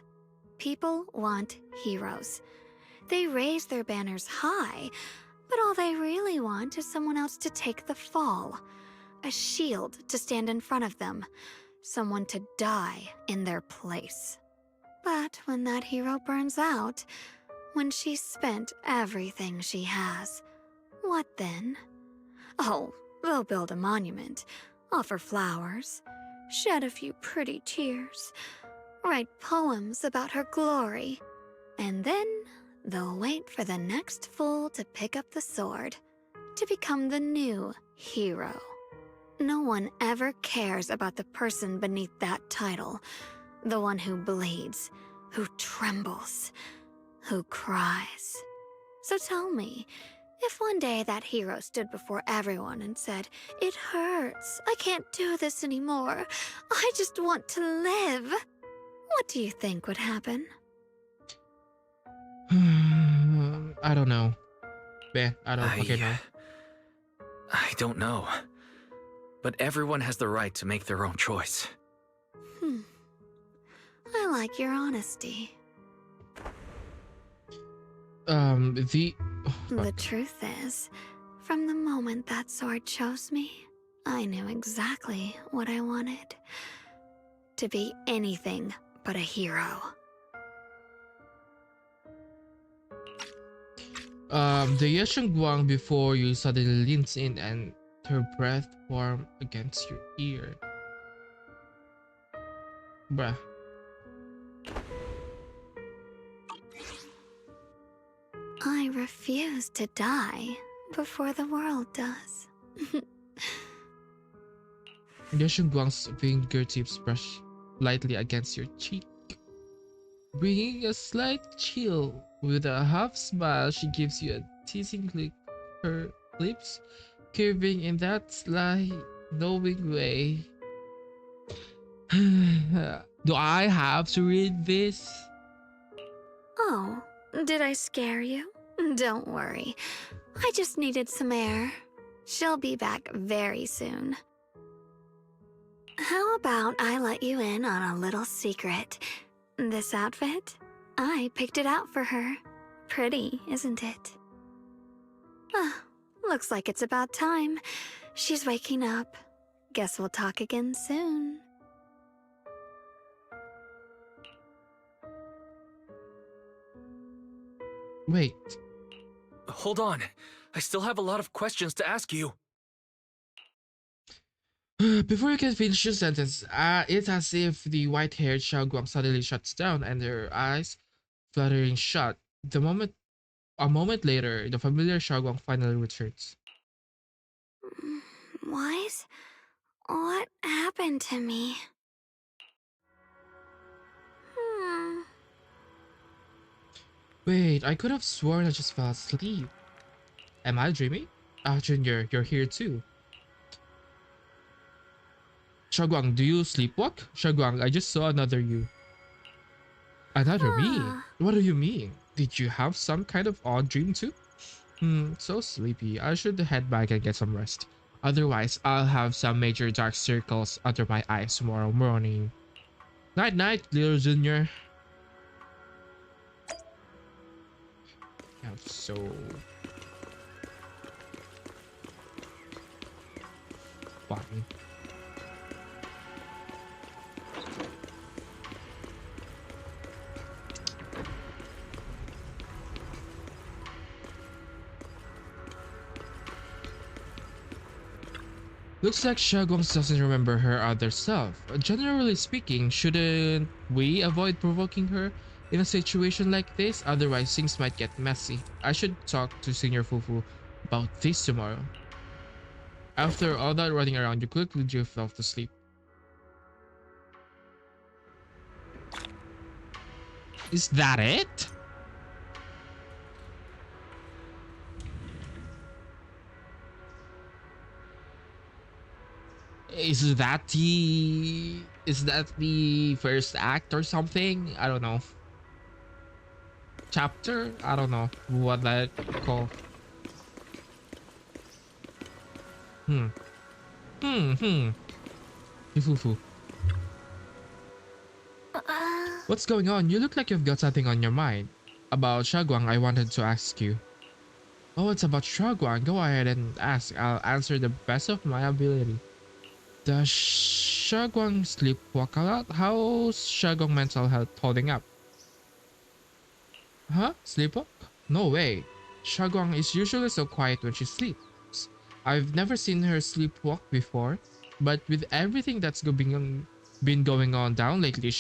People want heroes. They raise their banners high, but all they really want is someone else to take the fall. A shield to stand in front of them. Someone to die in their place. But when that hero burns out, when she's spent everything she has, what then? Oh, they'll build a monument, offer flowers, shed a few pretty tears, write poems about her glory, and then they'll wait for the next fool to pick up the sword, to become the new hero. No one ever cares about the person beneath that title, the one who bleeds, who trembles, who cries. So tell me, if one day that hero stood before everyone and said, "It hurts, I can't do this anymore, I just want to live," what do you think would happen? I don't know. Yeah, I don't fucking know. I don't know. But everyone has the right to make their own choice. I like your honesty. The truth is, from the moment that sword chose me, I knew exactly what I wanted. To be anything but a hero. The Ye Shunguang before you suddenly leans in and her breath warm against your ear. Bruh. I refuse to die before the world does. Ye Shunguang's fingertips brush lightly against your cheek, bringing a slight chill. With a half smile, she gives you a teasing lick, her lips curving in that sly, knowing way. Do I have to read this? Oh, did I scare you? Don't worry. I just needed some air. She'll be back very soon. How about I let you in on a little secret? This outfit? I picked it out for her. Pretty, isn't it? Looks like it's about time. She's waking up. Guess we'll talk again soon. Wait. Hold on. I still have a lot of questions to ask you. Before you can finish your sentence, it's as if the white-haired Xiaoguang suddenly shuts down and her eyes fluttering shut. A moment later, the familiar Xiaoguang finally returns. Wise? What happened to me? Wait, I could have sworn I just fell asleep. Am I dreaming? Junior, you're here too. Xiaoguang, do you sleepwalk? Xiaoguang, I just saw another you. Another me? What do you mean? Did you have some kind of odd dream too? So sleepy. I should head back and get some rest. Otherwise, I'll have some major dark circles under my eyes tomorrow morning. Night night, little junior. Yeah, So fine. Looks like Shagong doesn't remember her other self. Generally speaking, shouldn't we avoid provoking her in a situation like this? Otherwise, things might get messy. I should talk to Senior Fufu about this tomorrow. After all that running around, you quickly drift off to sleep. Is that it? Is that the first act or something? I don't know. Chapter? I don't know what that call. Hmm. Hmm. Fufu. What's going on? You look like you've got something on your mind. About Shagwang, I wanted to ask you. Oh, it's about Shagwang. Go ahead and ask. I'll answer the best of my ability. Does Shagwang sleepwalk a lot? How's Shagwang mental health holding up? Huh? Sleepwalk? No way. Shagwang is usually so quiet when she sleeps. I've never seen her sleepwalk before, but with everything that's been going on down lately,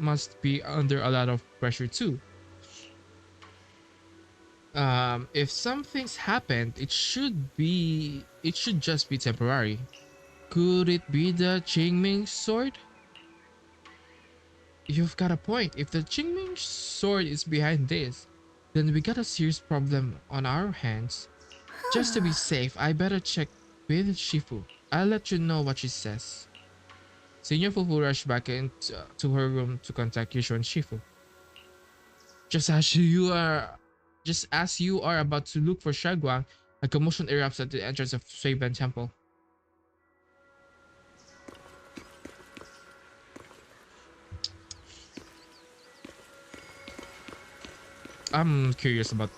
must be under a lot of pressure too. If something's happened, it should just be temporary. Could it be the Qingming sword? You've got a point. If the Qingming sword is behind this, then we got a serious problem on our hands. Just to be safe, I better check with Shifu. I'll let you know what she says. Senior Fufu rushed back into to her room to contact Yushu and Shifu. Just as you are, just as you are about to look for Shagwang, a commotion erupts at the entrance of Suiban Temple. I'm curious about.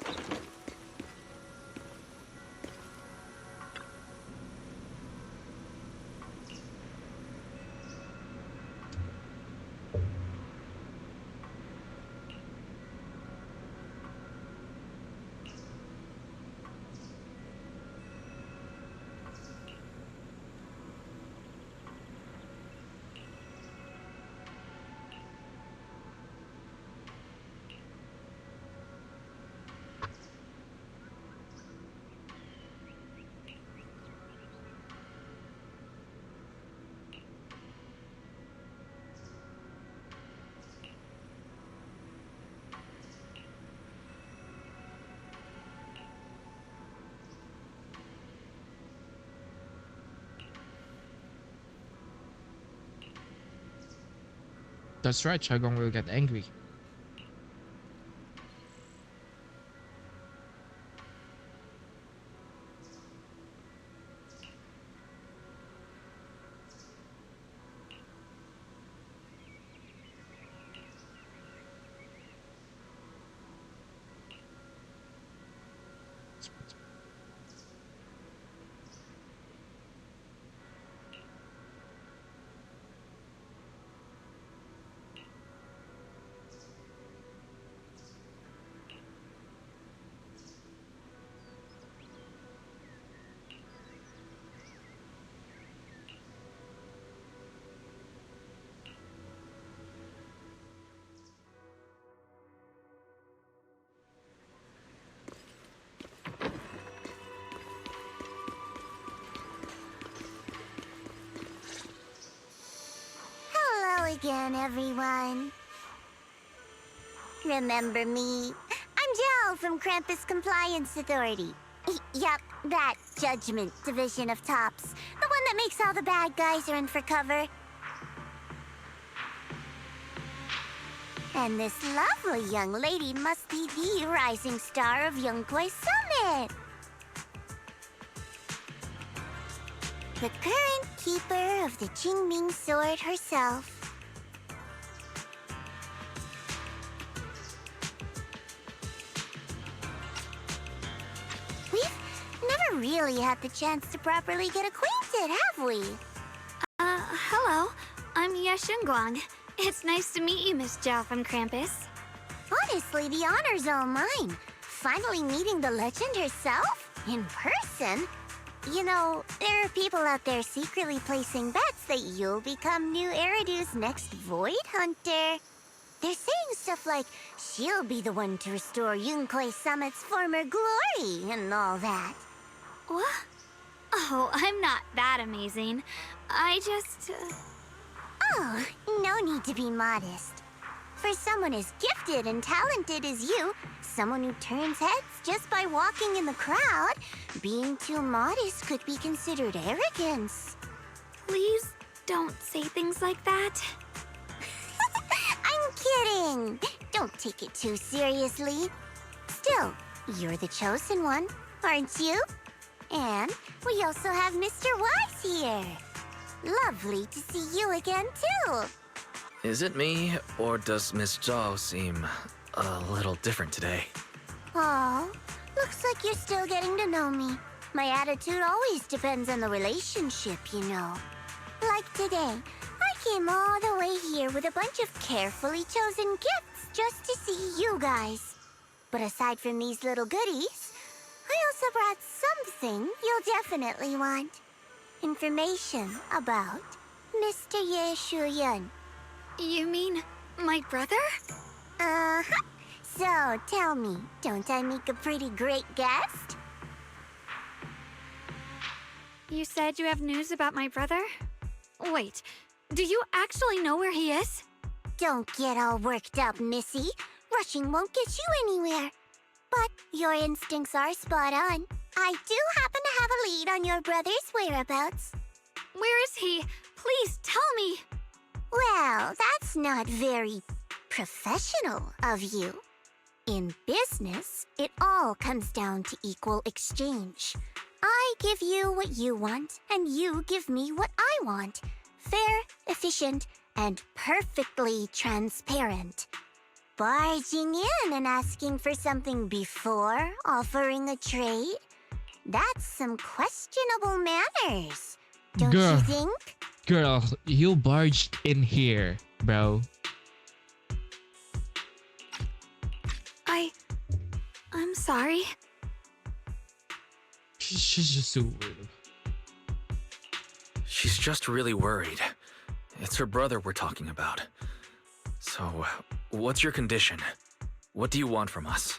That's right, Shagong will get angry. Hello again, everyone. Remember me? I'm Jel from Krampus Compliance Authority. Yup, that Judgment Division of Tops. The one that makes all the bad guys run for cover. And this lovely young lady must be the rising star of Yunkwei Summit. The current keeper of the Qingming sword herself. never really had the chance to properly get acquainted, have we? Hello. I'm Ye Shunguang. It's nice to meet you, Miss Zhao from Krampus. Honestly, the honor's all mine. Finally meeting the legend herself? In person? You know, there are people out there secretly placing bets that you'll become new Eridu's next Void Hunter. They're saying stuff like, she'll be the one to restore Yunquei Summit's former glory and all that. What? Oh, I'm not that amazing. I just... Oh, no need to be modest. For someone as gifted and talented as you, someone who turns heads just by walking in the crowd, being too modest could be considered arrogance. Please don't say things like that. I'm kidding! Don't take it too seriously. Still, you're the chosen one, aren't you? And we also have Mr. Wise here. Lovely to see you again, too. Is it me, or does Miss Zhao seem a little different today? Aw, looks like you're still getting to know me. My attitude always depends on the relationship, you know. Like today, I came all the way here with a bunch of carefully chosen gifts just to see you guys. But aside from these little goodies, I also brought something you'll definitely want. Information about Mr. Ye Shuyun. You mean my brother? Uh-huh. So, tell me, don't I make a pretty great guest? You said you have news about my brother? Wait, do you actually know where he is? Don't get all worked up, Missy. Rushing won't get you anywhere. But your instincts are spot on. I do happen to have a lead on your brother's whereabouts. Where is he? Please tell me. Well, that's not very professional of you. In business, it all comes down to equal exchange. I give you what you want, and you give me what I want. Fair, efficient, and perfectly transparent. Barging in and asking for something before offering a trade? That's some questionable manners, don't Girl. you think? Girl, you barged in here, bro. I'm sorry. She's just so weird. She's just really worried. It's her brother we're talking about. So, what's your condition? What do you want from us?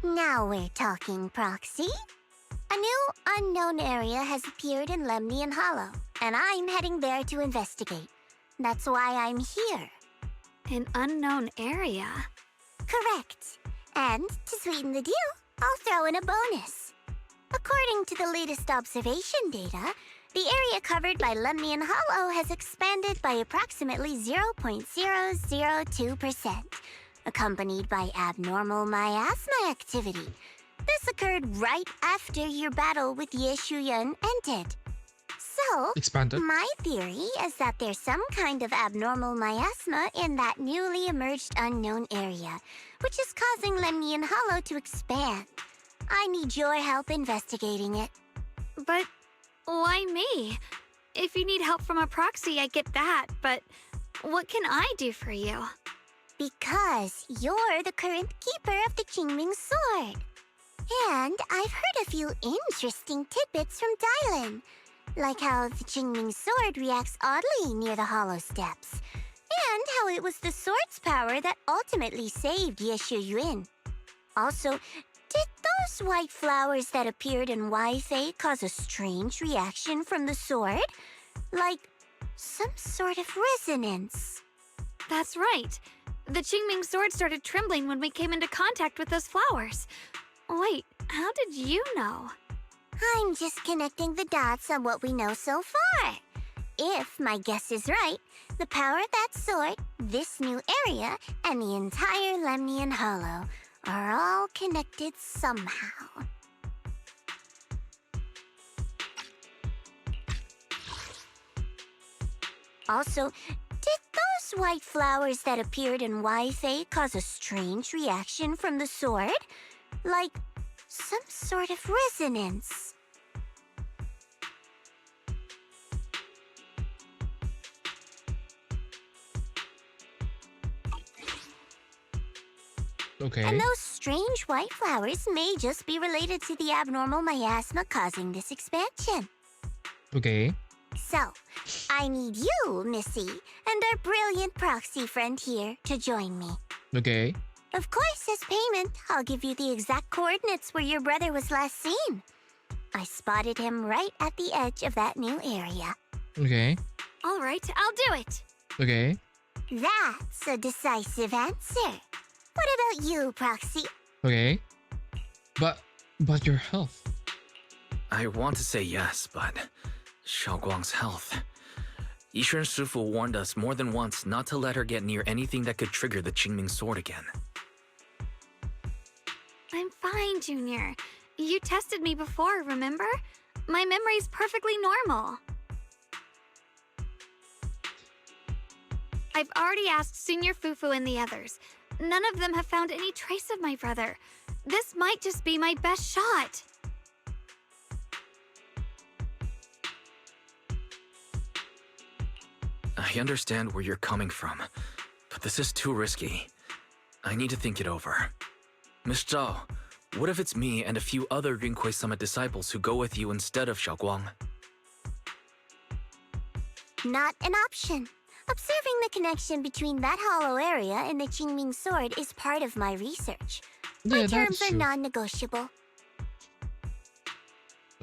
Now we're talking, Proxy. A new unknown area has appeared in Lemnian Hollow, and I'm heading there to investigate. That's why I'm here. An unknown area? Correct. And to sweeten the deal, I'll throw in a bonus. According to the latest observation data, the area covered by Lemnian Hollow has expanded by approximately 0.002%, accompanied by abnormal miasma activity. This occurred right after your battle with Ye Shuyun ended. So, Expanded. my theory is that there's some kind of abnormal miasma in that newly emerged unknown area, which is causing Lemnian Hollow to expand. I need your help investigating it. But why me? If you need help from a proxy, I get that, but what can I do for you? Because you're the current keeper of the Qingming Sword. And I've heard a few interesting tidbits from Dylan, like how the Qingming Sword reacts oddly near the Hollow Steps, and how it was the sword's power that ultimately saved Ye Shuyun. Also, did those white flowers that appeared in Wi-Fi cause a strange reaction from the sword? Like some sort of resonance? That's right. The Qingming sword started trembling when we came into contact with those flowers. Wait, how did you know? I'm just connecting the dots on what we know so far. If my guess is right, the power of that sword, this new area, and the entire Lemnian Hollow are all connected somehow. Also, did those white flowers that appeared in Wi-Fi cause a strange reaction from the sword? Like some sort of resonance? Okay. And those strange white flowers may just be related to the abnormal miasma causing this expansion. Okay. So, I need you, Missy, and our brilliant proxy friend here to join me. Okay. Of course, as payment, I'll give you the exact coordinates where your brother was last seen. I spotted him right at the edge of that new area. Okay. All right, I'll do it. Okay. That's a decisive answer. What about you, Proxy? Okay. But your health. I want to say yes, but Xiaoguang's health. Yishun Shifu warned us more than once not to let her get near anything that could trigger the Qingming sword again. I'm fine, Junior. You tested me before, remember? My memory's perfectly normal. I've already asked Senior Fufu and the others. None of them have found any trace of my brother. This might just be my best shot. I understand where you're coming from, but this is too risky. I need to think it over. Miss Zhao, what if it's me and a few other Yunquei Summit disciples who go with you instead of Xiaoguang? Not an option. Observing the connection between that hollow area and the Qingming sword is part of my research. My Yeah, terms that's are true. non-negotiable.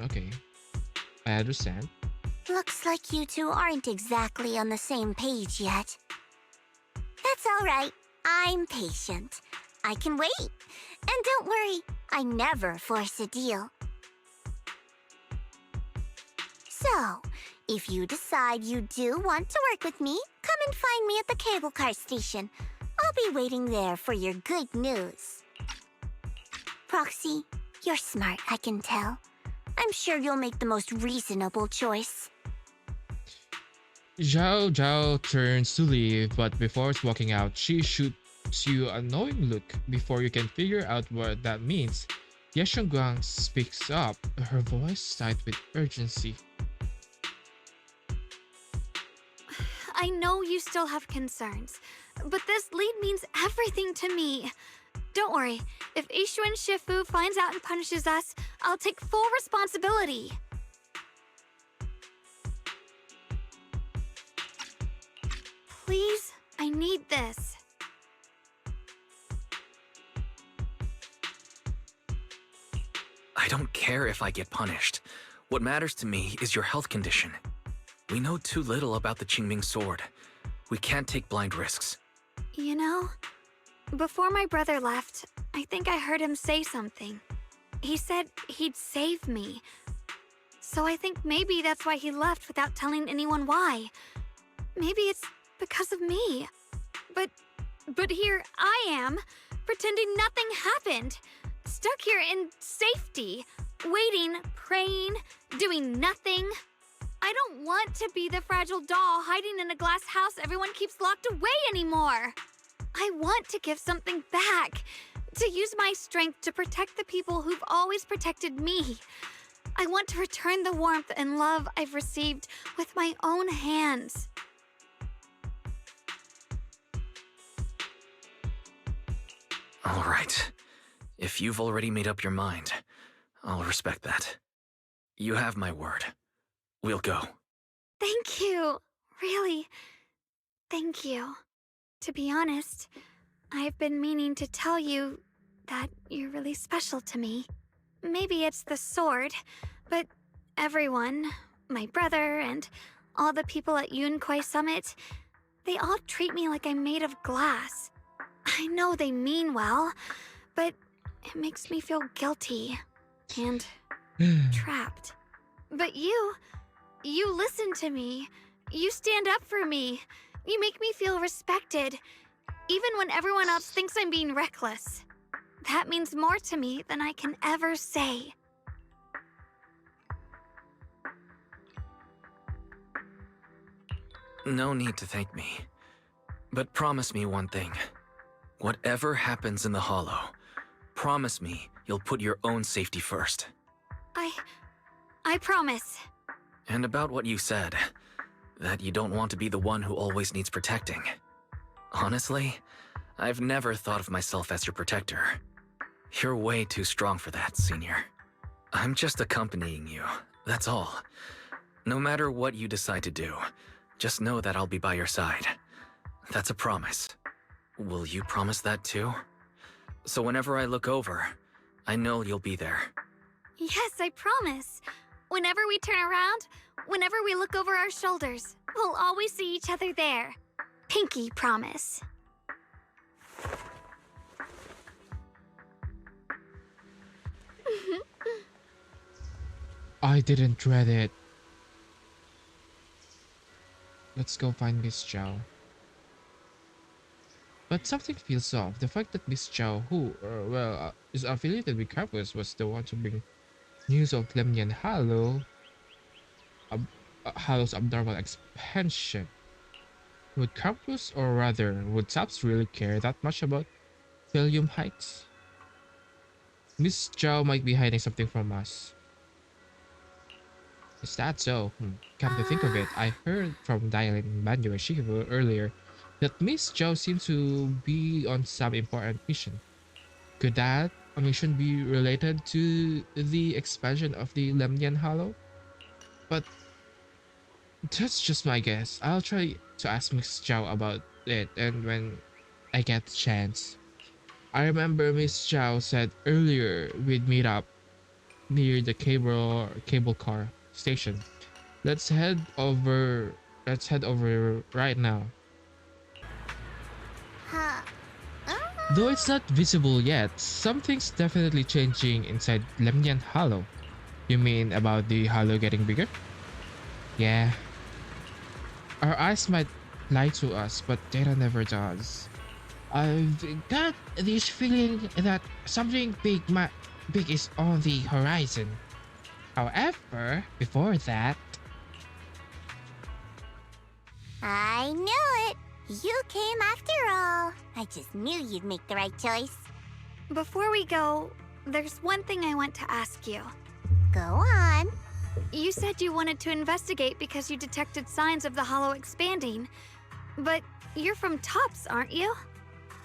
Okay. I understand. Looks like you two aren't exactly on the same page yet. That's all right. I'm patient. I can wait. And don't worry, I never force a deal. So, if you decide you do want to work with me, come and find me at the cable car station. I'll be waiting there for your good news. Proxy, you're smart, I can tell. I'm sure you'll make the most reasonable choice. Zhao Zhao turns to leave, but before walking out, she shoots you a knowing look. Before you can figure out what that means, Ye Shunguang speaks up, her voice tight with urgency. I know you still have concerns, but this lead means everything to me. Don't worry, if Yishun Shifu finds out and punishes us, I'll take full responsibility. Please, I need this. I don't care if I get punished. What matters to me is your health condition. We know too little about the Qingming sword. We can't take blind risks. You know, before my brother left, I think I heard him say something. He said he'd save me. So I think maybe that's why he left without telling anyone why. Maybe it's because of me. But here I am, pretending nothing happened. Stuck here in safety, waiting, praying, doing nothing. I don't want to be the fragile doll hiding in a glass house everyone keeps locked away anymore. I want to give something back, to use my strength to protect the people who've always protected me. I want to return the warmth and love I've received with my own hands. All right. If you've already made up your mind, I'll respect that. You have my word. We'll go. Thank you. Really, thank you. To be honest, I've been meaning to tell you that you're really special to me. Maybe it's the sword, but everyone, my brother and all the people at Yunquei Summit, they all treat me like I'm made of glass. I know they mean well, but it makes me feel guilty and trapped. But you listen to me. You stand up for me. You make me feel respected, even when everyone else thinks I'm being reckless. That means more to me than I can ever say. No need to thank me. But promise me one thing. Whatever happens in the Hollow, promise me you'll put your own safety first. I promise. And about what you said, that you don't want to be the one who always needs protecting. Honestly, I've never thought of myself as your protector. You're way too strong for that, Senior. I'm just accompanying you, that's all. No matter what you decide to do, just know that I'll be by your side. That's a promise. Will you promise that too? So whenever I look over, I know you'll be there. Yes, I promise. Whenever we turn around, whenever we look over our shoulders, we'll always see each other there. Pinky promise. I didn't read it. Let's go find Miss Chow. But something feels off. The fact that Miss Chow, who, is affiliated with Campus, was the one to bring news of Lemnian Hallow's abnormal expansion. Would Campus, or rather, would Taps really care that much about Philium Heights? Miss Chow might be hiding something from us. Is that so? Come to think of it, I heard from Dylan and Banjo and Shikibu earlier that Miss Chow seems to be on some important mission. Could that mission be related to the expansion of the Lemnian Hollow? But that's just my guess. I'll try to ask Miss Chow about it and when I get the chance. I remember Miss Chow said earlier we'd meet up near the cable car station. Let's head over right now. Huh. Though it's not visible yet, something's definitely changing inside Lemnian Hollow. You mean about the hollow getting bigger? Yeah. Our eyes might lie to us, but data never does. I've got this feeling that something big is on the horizon. However, before that... I knew it! You came after all. I just knew you'd make the right choice. Before we go, there's one thing I want to ask you. Go on. You said you wanted to investigate because you detected signs of the hollow expanding. But you're from Tops, aren't you?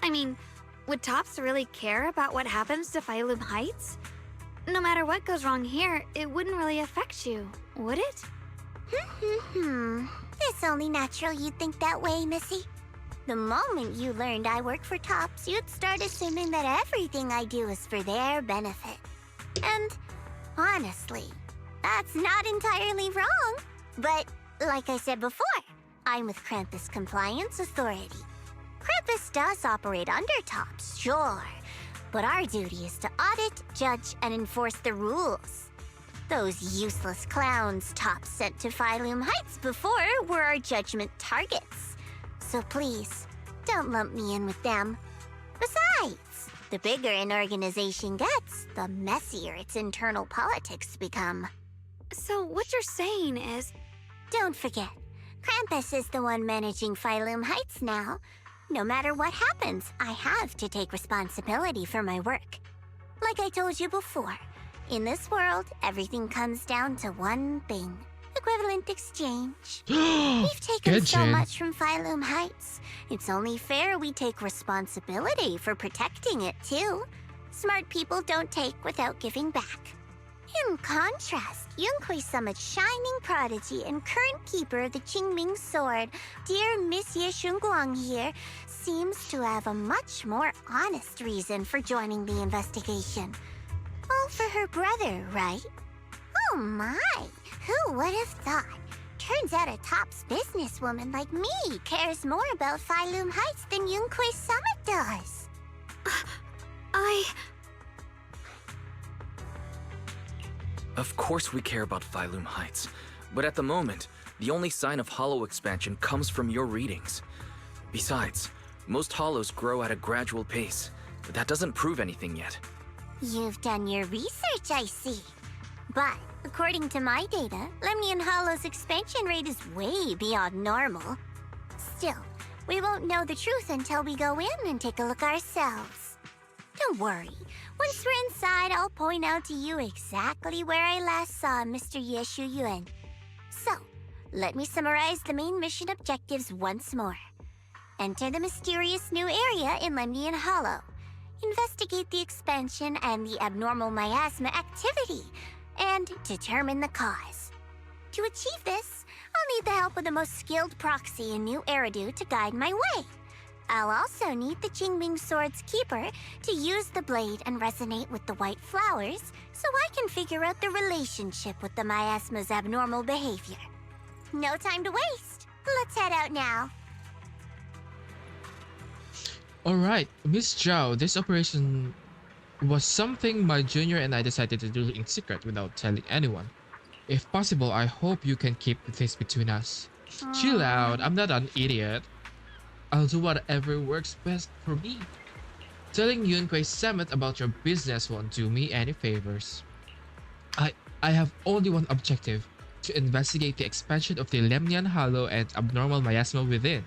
I mean, would Tops really care about what happens to Phylum Heights? No matter what goes wrong here, it wouldn't really affect you, would it? It's only natural you'd think that way, Missy. The moment you learned I work for Tops, you'd start assuming that everything I do is for their benefit. And honestly, that's not entirely wrong. But like I said before, I'm with Krampus Compliance Authority. Krampus does operate under Tops, sure, but our duty is to audit, judge, and enforce the rules. Those useless clowns Tops sent to Phylum Heights before were our judgment targets. So please, don't lump me in with them. Besides, the bigger an organization gets, the messier its internal politics become. So what you're saying is... Don't forget, Krampus is the one managing Phylum Heights now. No matter what happens, I have to take responsibility for my work. Like I told you before, in this world, everything comes down to one thing. Equivalent exchange. We've taken so much from Phylum Heights. It's only fair we take responsibility for protecting it, too. Smart people don't take without giving back. In contrast, Yunhui Summit's shining prodigy and current keeper of the Qingming Sword, dear Miss Ye Shunguang here, seems to have a much more honest reason for joining the investigation. All for her brother, right? Oh my, who would have thought? Turns out a Tops businesswoman like me cares more about Phylum Heights than Yunhui Summit does. Of course we care about Phylum Heights, but at the moment, the only sign of hollow expansion comes from your readings. Besides, most hollows grow at a gradual pace. That doesn't prove anything yet. You've done your research, I see. But according to my data, Lemnian Hollow's expansion rate is way beyond normal. Still, we won't know the truth until we go in and take a look ourselves. Don't worry. Once we're inside, I'll point out to you exactly where I last saw Mr. Ye Shunguang. So, let me summarize the main mission objectives once more. Enter the mysterious new area in Lemnian Hollow. Investigate the expansion and the abnormal miasma activity, and determine the cause. To achieve this, I'll need the help of the most skilled proxy in New Eridu to guide my way. I'll also need the Qingming Sword's keeper to use the blade and resonate with the white flowers so I can figure out the relationship with the miasma's abnormal behavior. No time to waste. Let's head out now. Alright, Miss Zhao, this operation was something my junior and I decided to do in secret without telling anyone. If possible, I hope you can keep this between us. Chill out, I'm not an idiot. I'll do whatever works best for me. Telling Yunquei Summit about your business won't do me any favors. I have only one objective, to investigate the expansion of the Lemnian Hollow and abnormal miasma within.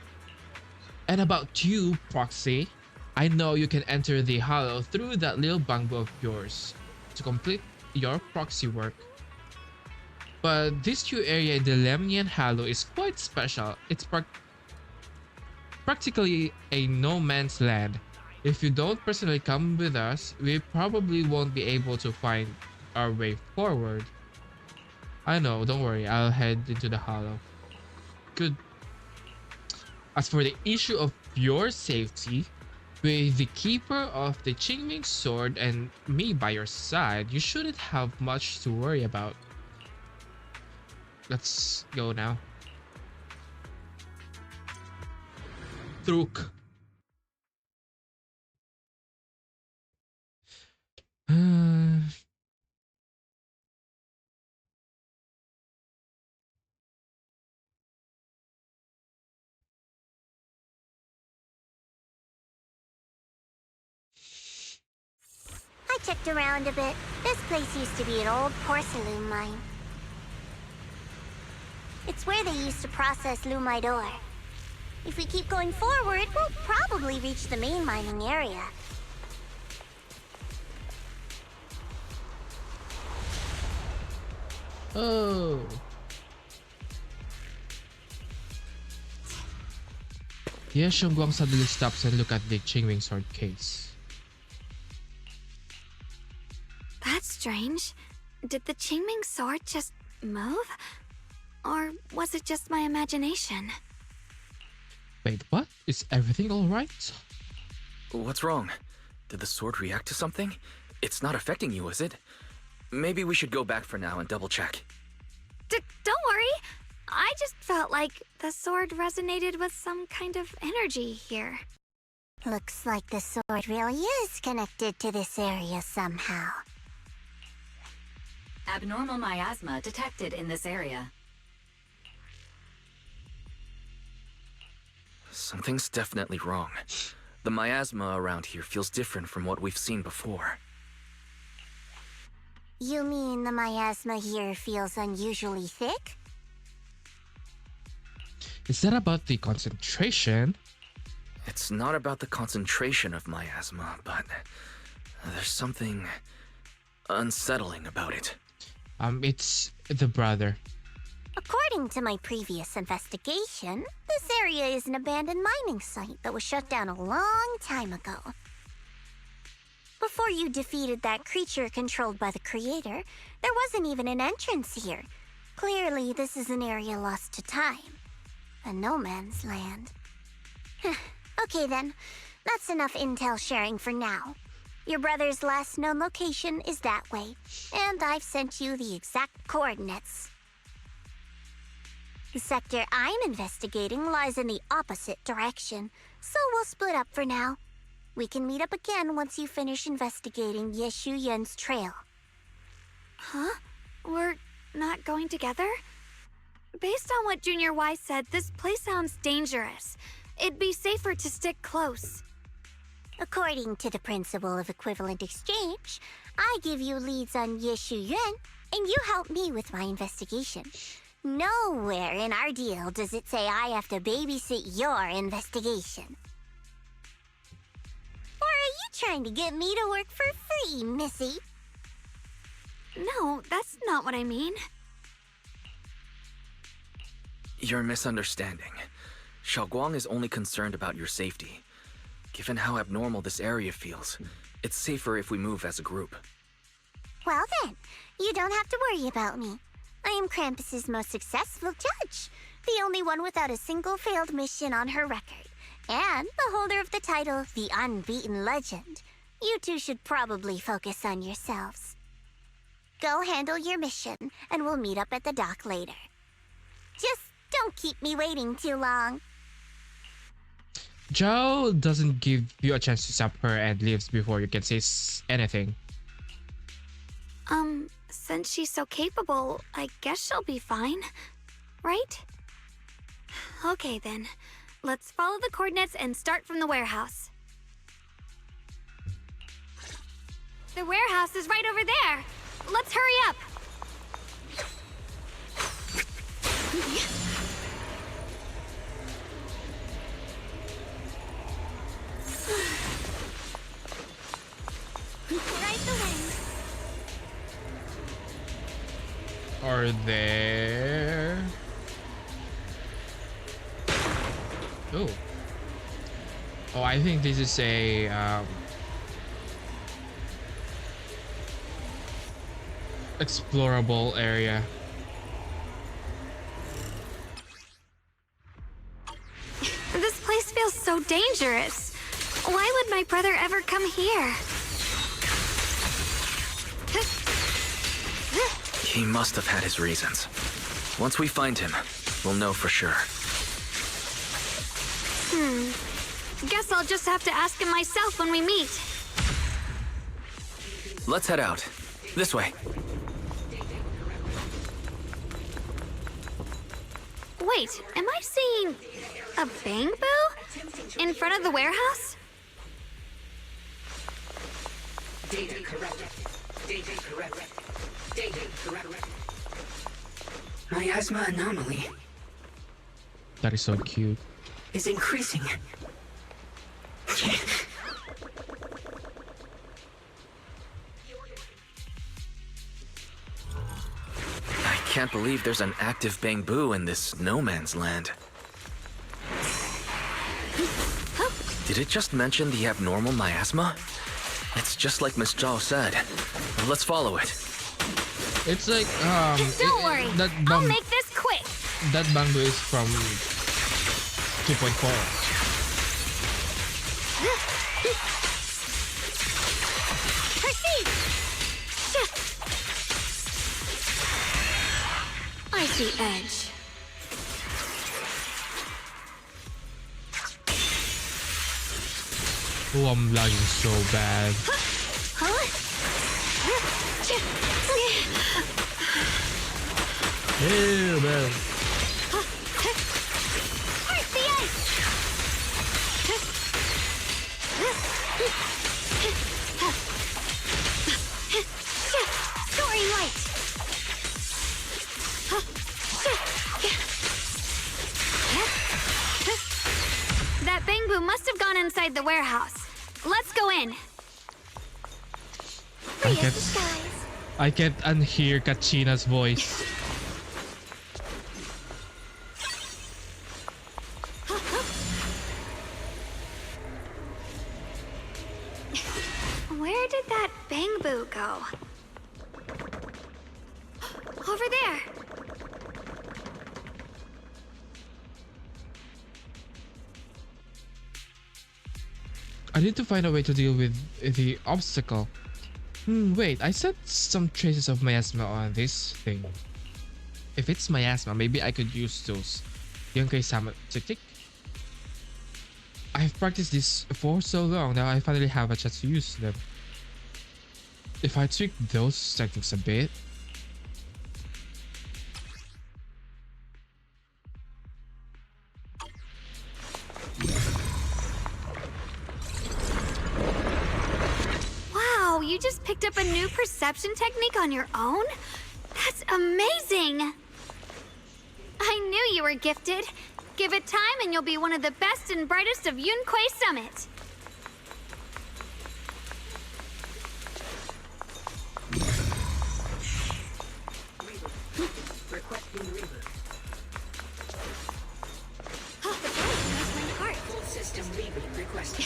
And about you, Proxy, I know you can enter the Hollow through that little bamboo of yours to complete your proxy work. But this new area in the Lemnian Hollow is quite special. It's practically a no man's land. If you don't personally come with us, we probably won't be able to find our way forward. I know, don't worry, I'll head into the Hollow. Good. As for the issue of your safety, with the keeper of the Qingming Sword and me by your side, you shouldn't have much to worry about. Let's go now. Truk. I checked around a bit. This place used to be an old porcelain mine. It's where they used to process lumite ore. If we keep going forward, we'll probably reach the main mining area. Oh. Ye Shunguang suddenly stops and look at the Qingming Sword case. That's strange. Did the Qingming Sword just move? Or was it just my imagination? Wait, what? Is everything alright? What's wrong? Did the sword react to something? It's not affecting you, is it? Maybe we should go back for now and double check. Don't worry. I just felt like the sword resonated with some kind of energy here. Looks like the sword really is connected to this area somehow. Abnormal miasma detected in this area. Something's definitely wrong. The miasma around here feels different from what we've seen before. You mean the miasma here feels unusually thick? Is that about the concentration? It's not about the concentration of miasma, but there's something unsettling about it. It's the brother. According to my previous investigation, this area is an abandoned mining site that was shut down a long time ago. Before you defeated that creature controlled by the creator, there wasn't even an entrance here. Clearly, this is an area lost to time. A no man's land. Okay then, that's enough intel sharing for now. Your brother's last known location is that way, and I've sent you the exact coordinates. The sector I'm investigating lies in the opposite direction, so we'll split up for now. We can meet up again once you finish investigating Ye Shunguang's trail. Huh? We're not going together? Based on what Junior Y said, this place sounds dangerous. It'd be safer to stick close. According to the principle of equivalent exchange, I give you leads on Ye Shunguang, and you help me with my investigation. Nowhere in our deal does it say I have to babysit your investigation. Or are you trying to get me to work for free, Missy? No, that's not what I mean. You're misunderstanding. Xiaoguang is only concerned about your safety. Given how abnormal this area feels, it's safer if we move as a group. Well then, you don't have to worry about me. I am Krampus's most successful judge, the only one without a single failed mission on her record, and the holder of the title, the Unbeaten Legend. You two should probably focus on yourselves. Go handle your mission, and we'll meet up at the dock later. Just don't keep me waiting too long. Zhao doesn't give you a chance to stop her and leaves before you can say anything. Since she's so capable, I guess she'll be fine, right? Okay then, let's follow the coordinates and start from the warehouse. The warehouse is right over there. Let's hurry up. Right away. Are there? Oh. Oh, I think this is a explorable area. This place feels so dangerous. Why would my brother ever come here? He must have had his reasons. Once we find him, we'll know for sure. Guess I'll just have to ask him myself when we meet. Let's head out. This way. Wait, am I seeing a bamboo in front of the warehouse? Data corrected. Data corrected. Data corrected. Miasma anomaly That is so cute. is increasing. I can't believe there's an active bamboo in this no man's land. Did it just mention the abnormal miasma? It's just like Miss Zhao said. Let's follow it. It's like Don't worry, I'll make this quick. that bamboo is from 2.4. Proceed. I see edge. Oh, I'm lagging so bad. Ew, man. Where's the ice? Story light. That bamboo must have gone inside the warehouse. Let's go in. I Free can't, as the skies. I can't unhear Kachina's voice. Where did that bamboo go? Over there. I need to find a way to deal with the obstacle. Wait, I set some traces of miasma on this thing. If it's miasma, maybe I could use those Yunkai-sama technique. I've practiced this for so long, now I finally have a chance to use them. If I tweak those techniques a bit... Wow, you just picked up a new perception technique on your own? That's amazing! I knew you were gifted. Give it time and you'll be one of the best and brightest of Yunquei Summit. Requesting reboot. requested.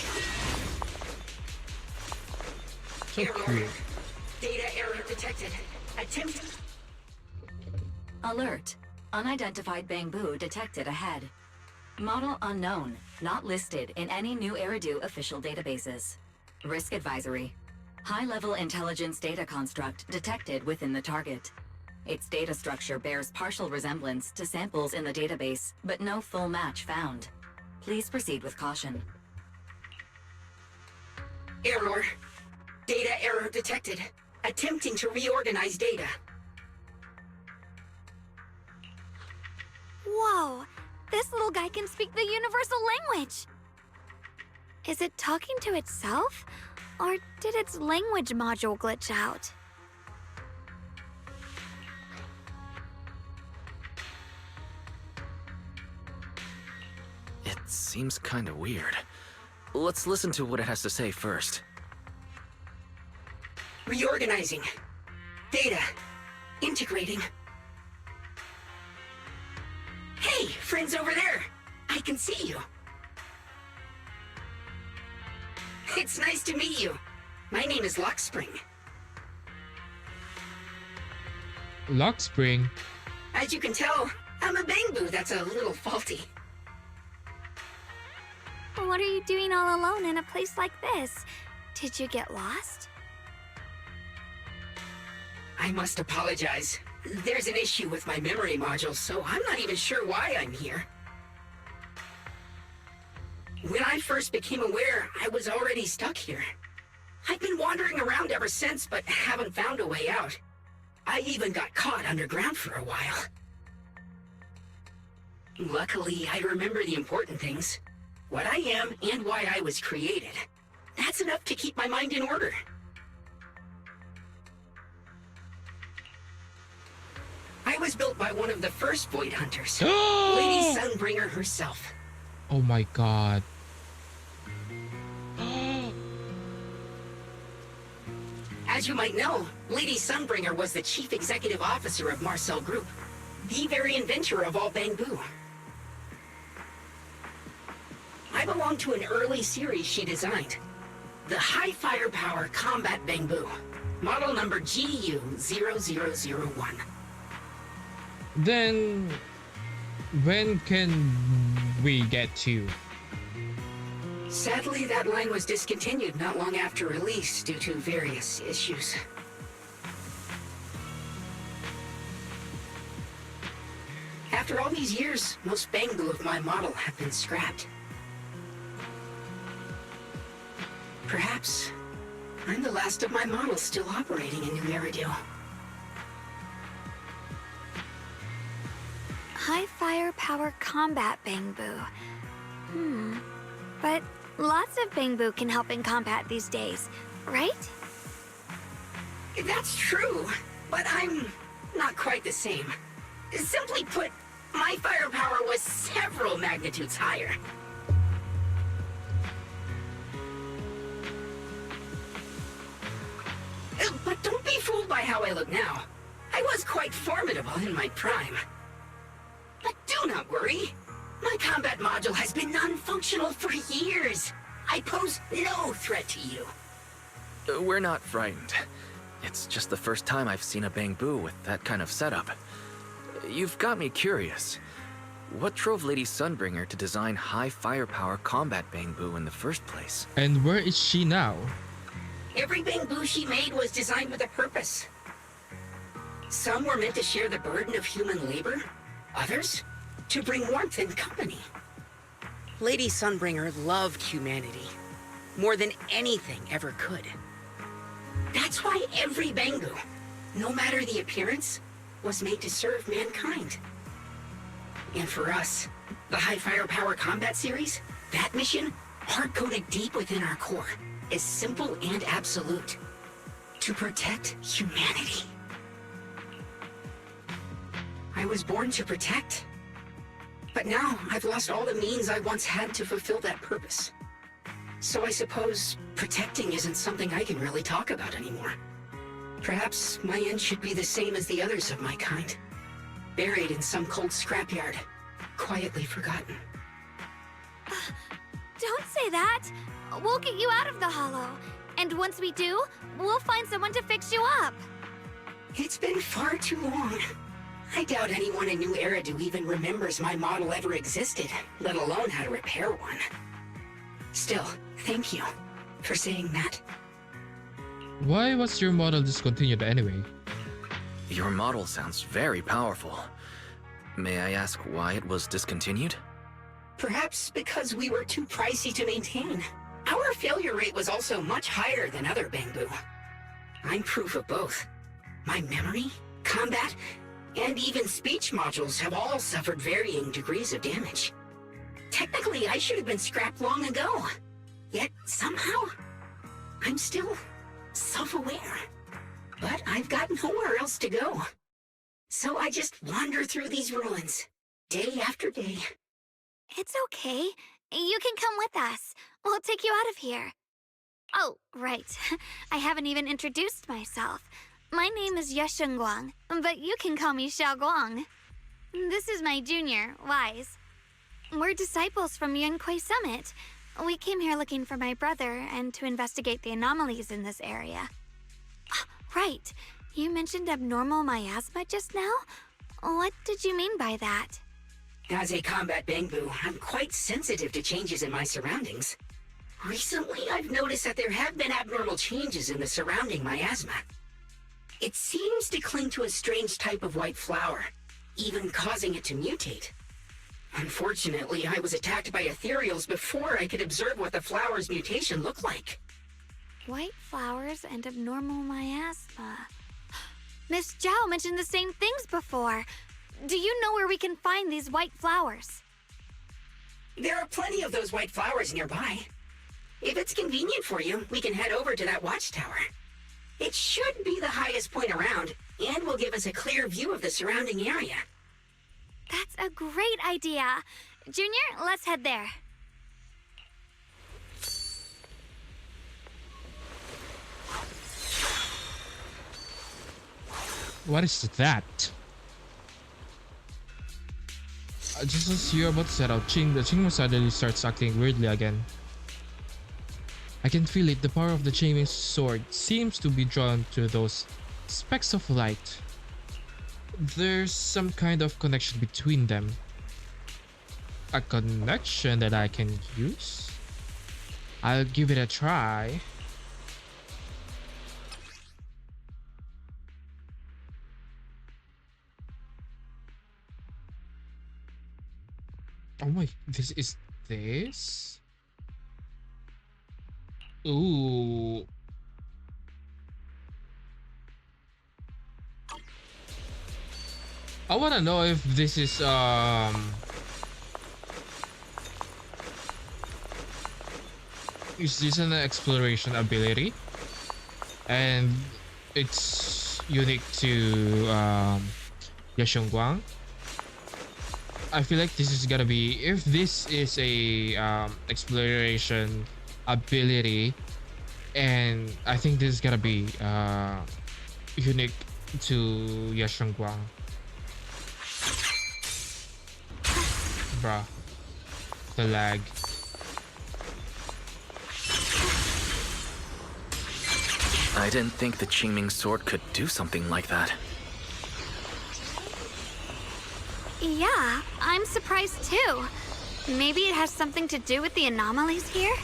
So Error. cute. Data error detected. Attempt. Alert. Unidentified bamboo detected ahead. Model unknown, not listed in any new Eridu official databases. Risk advisory. High-level intelligence data construct detected within the target. Its data structure bears partial resemblance to samples in the database, but no full match found. Please proceed with caution. Error. Data error detected. Attempting to reorganize data. Whoa! This little guy can speak the universal language! Is it talking to itself? Or did its language module glitch out? It seems kinda weird. Let's listen to what it has to say first. Reorganizing. Data. Integrating. Hey, friends over there! I can see you. It's nice to meet you. My name is Lockspring. Lockspring? As you can tell, I'm a bamboo that's a little faulty. What are you doing all alone in a place like this? Did you get lost? I must apologize. There's an issue with my memory module, so I'm not even sure why I'm here. When I first became aware, I was already stuck here. I've been wandering around ever since, but haven't found a way out. I even got caught underground for a while. Luckily, I remember the important things. What I am and why I was created. That's enough to keep my mind in order. I was built by one of the first Void Hunters, Lady Sunbringer herself. Oh my god. As you might know, Lady Sunbringer was the chief executive officer of Marcel Group, the very inventor of all bamboo. I belong to an early series she designed, the High Firepower Combat Bamboo, model number GU0001. Then when can we get to? Sadly, that line was discontinued not long after release due to various issues. After all these years, most bamboo of my model have been scrapped. Perhaps I'm the last of my models still operating in New Eridu. High firepower combat bamboo. But lots of bamboo can help in combat these days, right? That's true, but I'm not quite the same. Simply put, my firepower was several magnitudes higher. But don't be fooled by how I look now. I was quite formidable in my prime. But do not worry. My combat module has been non-functional for years. I pose no threat to you. We're not frightened. It's just the first time I've seen a bamboo with that kind of setup. You've got me curious. What drove Lady Sunbringer to design high firepower combat bamboo in the first place? And where is she now? Every bamboo she made was designed with a purpose. Some were meant to share the burden of human labor. Others, to bring warmth and company. Lady Sunbringer loved humanity, more than anything ever could. That's why every bamboo, no matter the appearance, was made to serve mankind. And for us, the High Firepower Combat Series, that mission, hard-coded deep within our core, is simple and absolute. To protect humanity. I was born to protect. But now, I've lost all the means I once had to fulfill that purpose. So I suppose protecting isn't something I can really talk about anymore. Perhaps my end should be the same as the others of my kind. Buried in some cold scrapyard, quietly forgotten. Don't say that. We'll get you out of the hollow. And once we do, we'll find someone to fix you up. It's been far too long. I doubt anyone in New Eridu even remembers my model ever existed, let alone how to repair one. Still, thank you for saying that. Why was your model discontinued anyway? Your model sounds very powerful. May I ask why it was discontinued? Perhaps because we were too pricey to maintain. Our failure rate was also much higher than other Bangbu. I'm proof of both. My memory, combat, and even speech modules have all suffered varying degrees of damage. Technically, I should have been scrapped long ago. Yet, somehow, I'm still self-aware. But I've got nowhere else to go. So I just wander through these ruins, day after day. It's okay. You can come with us. We'll take you out of here. Oh, right. I haven't even introduced myself. My name is Ye Shunguang, but you can call me Xiaoguang. This is my junior, Wise. We're disciples from Yunquei Summit. We came here looking for my brother and to investigate the anomalies in this area. Right. You mentioned abnormal miasma just now? What did you mean by that? As a combat Bangbu, I'm quite sensitive to changes in my surroundings. Recently, I've noticed that there have been abnormal changes in the surrounding miasma. It seems to cling to a strange type of white flower, even causing it to mutate. Unfortunately, I was attacked by ethereals before I could observe what the flower's mutation looked like. White flowers and abnormal miasma. Miss Zhao mentioned the same things before. Do you know where we can find these white flowers? There are plenty of those white flowers nearby. If it's convenient for you, we can head over to that watchtower. It should be the highest point around, and will give us a clear view of the surrounding area. That's a great idea. Junior, let's head there. What is that? Just as you're about to set out, the Qingming suddenly starts acting weirdly again. I can feel it. The power of the Qingming sword seems to be drawn to those specks of light. There's some kind of connection between them. A connection that I can use? I'll give it a try. Oh my, this is this? Ooh. I wanna know if this is this an exploration ability? And it's unique to Ye Shunguang. I feel like this is gonna be, if this is a exploration ability, and I think this is gonna be unique to Ye Shunguang. Bruh, the lag. I didn't think the Qingming sword could do something like that. Yeah, I'm surprised too. Maybe it has something to do with the anomalies here?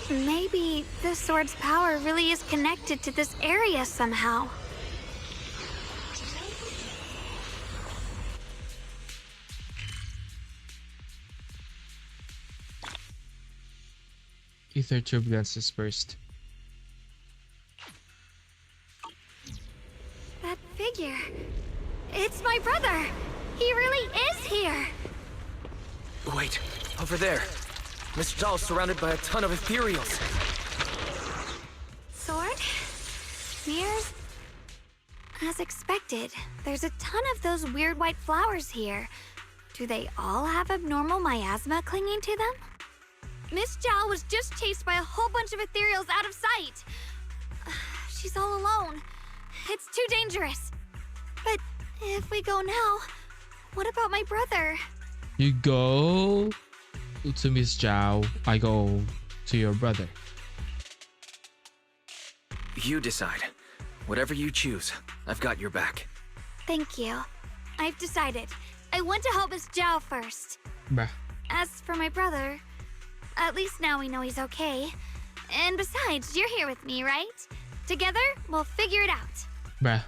Maybe the sword's power really is connected to this area somehow. Ether turbulence burst. That figure. It's my brother. He really is here. Wait, over there. Miss Zhao's surrounded by a ton of ethereals. Sword? Mirrors? As expected, there's a ton of those weird white flowers here. Do they all have abnormal miasma clinging to them? Miss Zhao was just chased by a whole bunch of ethereals out of sight. She's all alone. It's too dangerous. But if we go now, what about my brother? You go? to Miss Zhao, I go to your brother. You decide. Whatever you choose, I've got your back. Thank you. I've decided. I want to help Miss Zhao first. Bruh. As for my brother, at least now we know he's okay. And besides, you're here with me, right? Together, we'll figure it out. Bruh.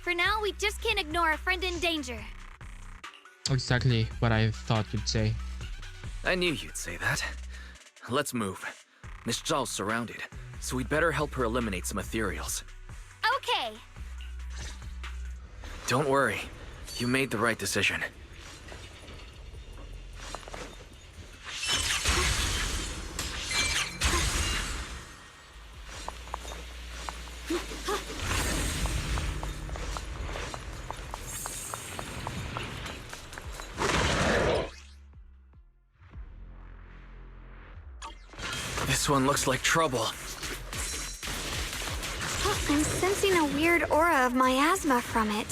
For now, we just can't ignore a friend in danger. Exactly what I thought you'd say. I knew you'd say that. Let's move. Miss Zhao's surrounded, so we'd better help her eliminate some ethereals. Okay. Don't worry. You made the right decision. This one looks like trouble. I'm sensing a weird aura of miasma from it.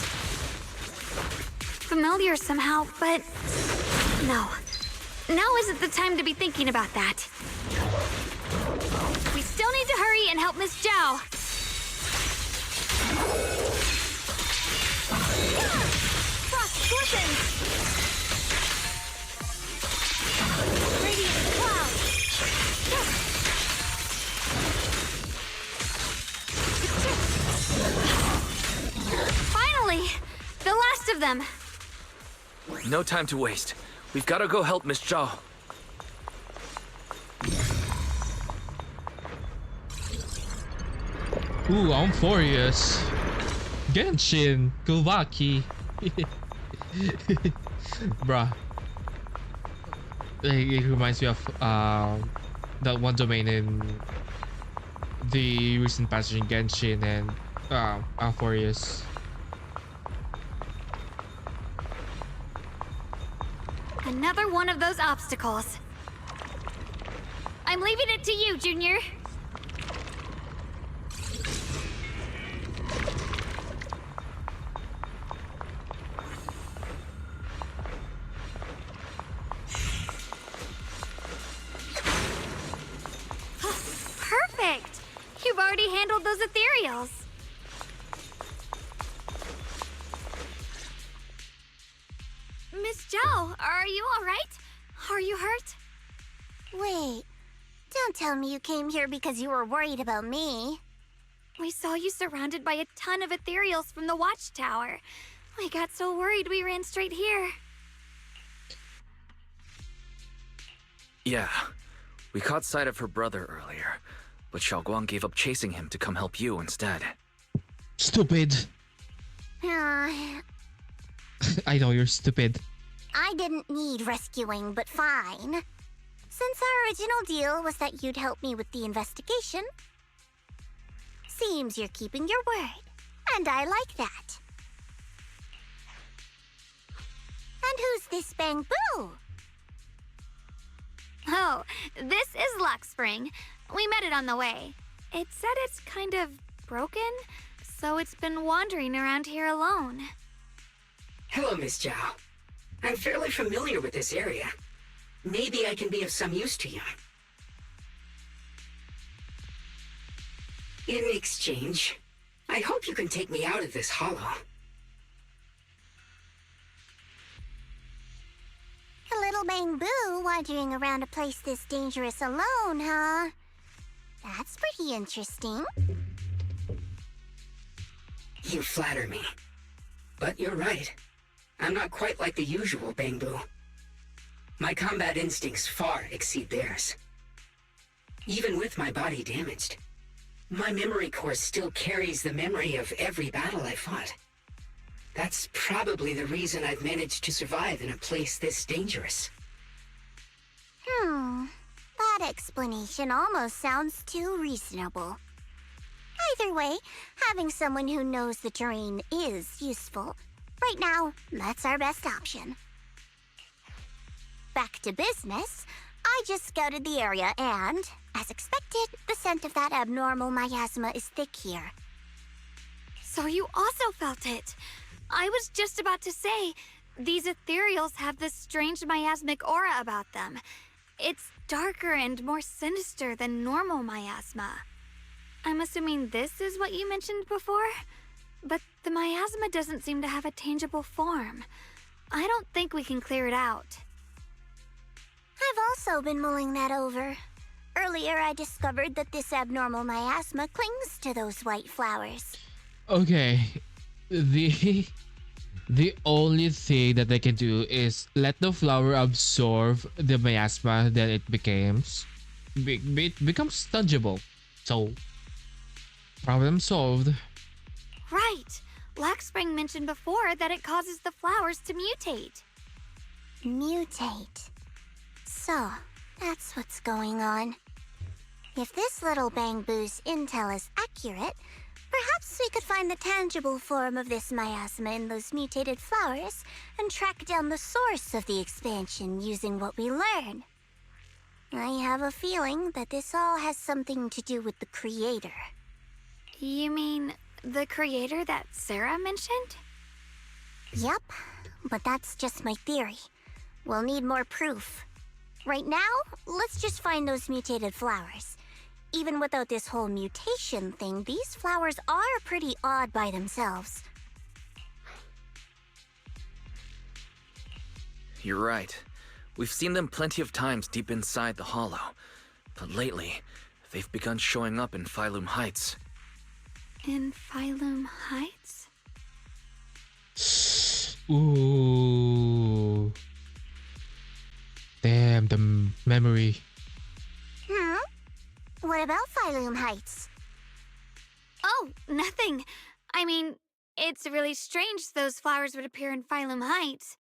Familiar somehow, but no. Now isn't the time to be thinking about that. We still need to hurry and help Miss Zhao. Frost glistens! Radiant cloud! Finally! The last of them! No time to waste. We've got to go help Miss Zhao. Ooh, I'm furious. Genshin, Gubaki. Bruh. It reminds me of that one domain in the recent passage in Genshin, and I'm furious. Another one of those obstacles. I'm leaving it to you, Junior. Perfect! You've already handled those ethereals. Miss Zhao, are you all right? Are you hurt? Wait, don't tell me you came here because you were worried about me. We saw you surrounded by a ton of ethereals from the watchtower. We got so worried we ran straight here. Yeah, we caught sight of her brother earlier, but Xiaoguang gave up chasing him to come help you instead. Stupid. Uh, I know you're stupid. I didn't need rescuing, but fine. Since our original deal was that you'd help me with the investigation, seems you're keeping your word, and I like that. And who's this Bang Boo? Oh, this is Luck Spring. We met it on the way. It said it's kind of broken, so it's been wandering around here alone. Hello, Miss Zhao. I'm fairly familiar with this area. Maybe I can be of some use to you. In exchange, I hope you can take me out of this hollow. A little Bang Boo wandering around a place this dangerous alone, huh? That's pretty interesting. You flatter me. But you're right. I'm not quite like the usual Bang Boo. My combat instincts far exceed theirs. Even with my body damaged, my memory core still carries the memory of every battle I fought. That's probably the reason I've managed to survive in a place this dangerous. That explanation almost sounds too reasonable. Either way, having someone who knows the terrain is useful. Right now, that's our best option. Back to business, I just scouted the area and, as expected, the scent of that abnormal miasma is thick here. So you also felt it. I was just about to say, these ethereals have this strange miasmic aura about them. It's darker and more sinister than normal miasma. I'm assuming this is what you mentioned before? But the miasma doesn't seem to have a tangible form. I don't think we can clear it out. I've also been mulling that over. Earlier, I discovered that this abnormal miasma clings to those white flowers. Okay, the only thing that they can do is let the flower absorb the miasma, then it becomes tangible. So, problem solved. Right. Blackspring mentioned before that it causes the flowers to mutate. Mutate. So, that's what's going on. If this little Bangbu's intel is accurate, perhaps we could find the tangible form of this miasma in those mutated flowers and track down the source of the expansion using what we learn. I have a feeling that this all has something to do with the creator. You mean the creator that Sarah mentioned? Yep, but that's just my theory. We'll need more proof. Right now, let's just find those mutated flowers. Even without this whole mutation thing, these flowers are pretty odd by themselves. You're right. We've seen them plenty of times deep inside the hollow. But lately, they've begun showing up in Phylum Heights. In Phylum Heights? Ooh. Damn, the memory. What about Phylum Heights? Oh, nothing. I mean, it's really strange those flowers would appear in Phylum Heights.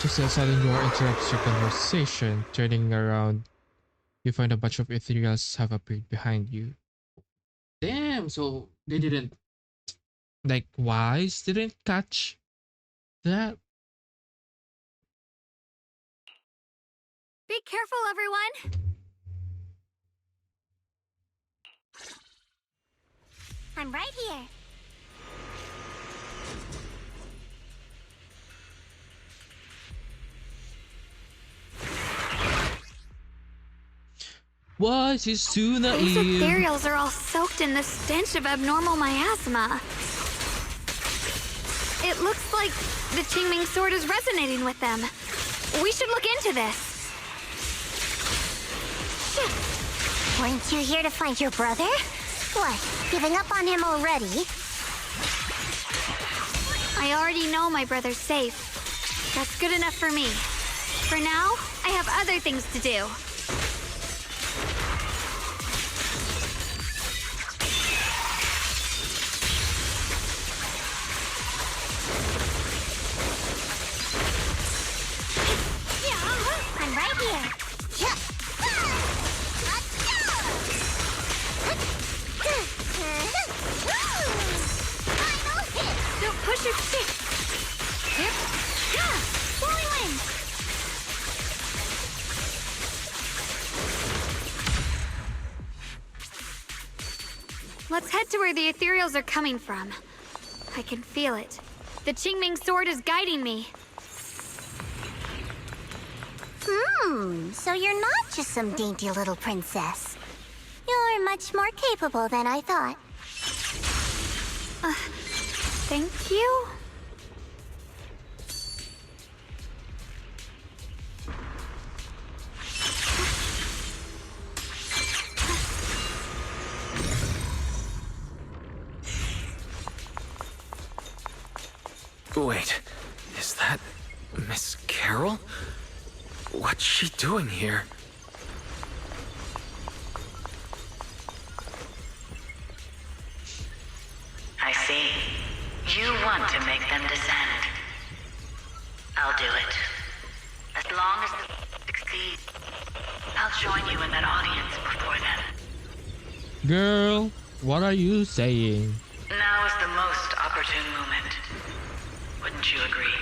Just as sudden door interrupts your conversation. Turning around, you find a bunch of ethereals have appeared behind you. Damn, so they didn't, like, Wise didn't catch that? Be careful, everyone! I'm right here. Wise is too These naive. ethereals are all soaked in the stench of abnormal miasma. It looks like the Qingming sword is resonating with them. We should look into this. Weren't you here to find your brother? What, giving up on him already? I already know my brother's safe. That's good enough for me. For now, I have other things to do. I'm right here. Final hit! Don't push your stick. Yep. Yeah. Flowing wind. Let's head to where the ethereals are coming from. I can feel it. The Qingming sword is guiding me. So you're not just some dainty little princess. You're much more capable than I thought. Thank you. Wait, is that Miss Carol? What's she doing here? I see. You want to make them descend. I'll do it. As long as they succeed, I'll join you in that audience before then. Girl, what are you saying? Now is the most opportune moment. Wouldn't you agree?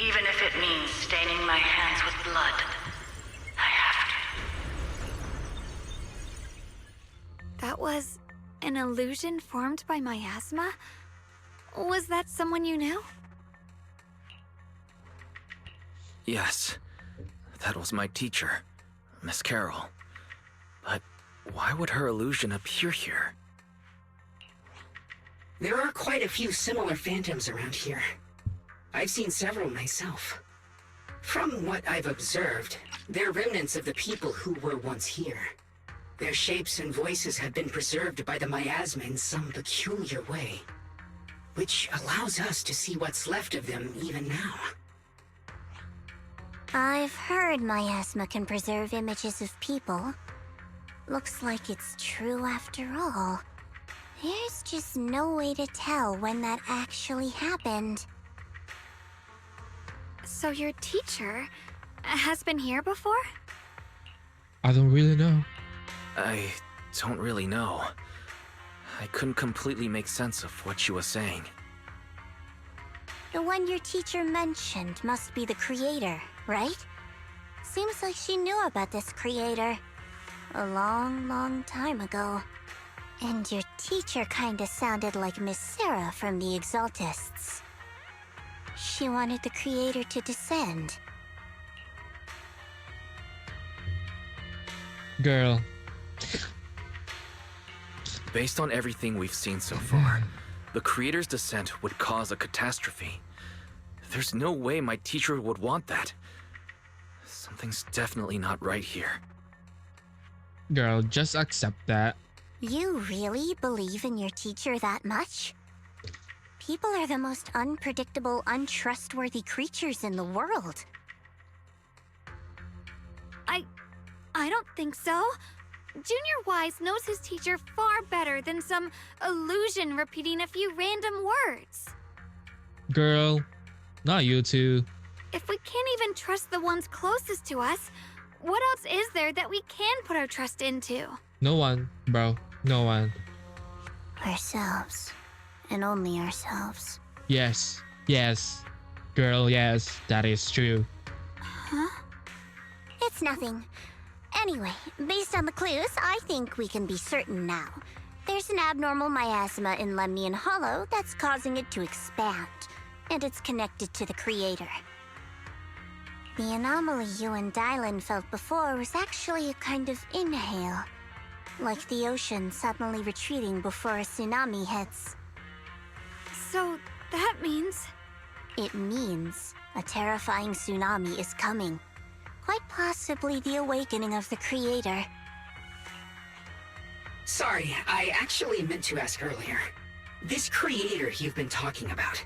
Even if it means staining my hands with blood, I have to. That was an illusion formed by miasma? Was that someone you knew? Yes. That was my teacher, Miss Carroll. But why would her illusion appear here? There are quite a few similar phantoms around here. I've seen several myself. From what I've observed, they're remnants of the people who were once here. Their shapes and voices have been preserved by the miasma in some peculiar way, which allows us to see what's left of them even now. I've heard miasma can preserve images of people. Looks like it's true after all. There's just no way to tell when that actually happened. So your teacher has been here before? I don't really know. I don't really know. I couldn't completely make sense of what she was saying. The one your teacher mentioned must be the creator, right? Seems like she knew about this creator a long time ago. And your teacher kinda sounded like Miss Sarah from the Exaltists. She wanted the creator to descend. Girl. Based on everything we've seen so far, the creator's descent would cause a catastrophe. There's no way my teacher would want that. Something's definitely not right here. Girl, just accept that. You really believe in your teacher that much? People are the most unpredictable, untrustworthy creatures in the world. I don't think so. Junior Wise knows his teacher far better than some illusion repeating a few random words. Girl, not you two. If we can't even trust the ones closest to us, what else is there that we can put our trust into? No one, bro. No one. Ourselves. And only ourselves. Yes. Yes. Girl, yes. That is true. Huh? It's nothing. Anyway, based on the clues, I think we can be certain now. There's an abnormal miasma in Lemnian Hollow that's causing it to expand, and it's connected to the creator. The anomaly you and Dylan felt before was actually a kind of inhale, like the ocean suddenly retreating before a tsunami hits. So that means... It means a terrifying tsunami is coming. Quite possibly the awakening of the creator. Sorry, I actually meant to ask earlier. This creator you've been talking about,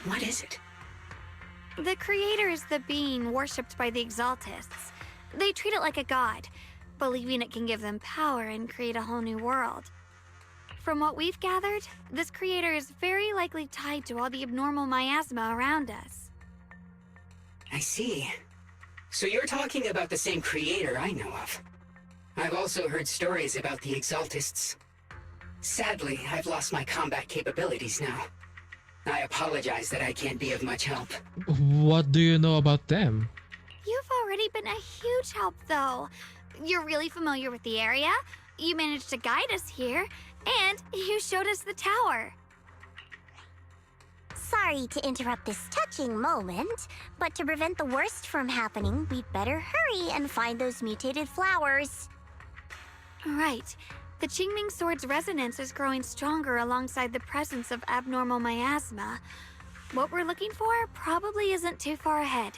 what is it? The creator is the being worshipped by the Exaltists. They treat it like a god, believing it can give them power and create a whole new world. From what we've gathered, this creator is very likely tied to all the abnormal miasma around us. I see. So you're talking about the same creator I know of. I've also heard stories about the Exaltists. Sadly, I've lost my combat capabilities now. I apologize that I can't be of much help. What do you know about them? You've already been a huge help, though. You're really familiar with the area, you managed to guide us here, and you showed us the tower. Sorry to interrupt this touching moment, but to prevent the worst from happening, we'd better hurry and find those mutated flowers. Right. The Qingming Sword's resonance is growing stronger alongside the presence of abnormal miasma. What we're looking for probably isn't too far ahead.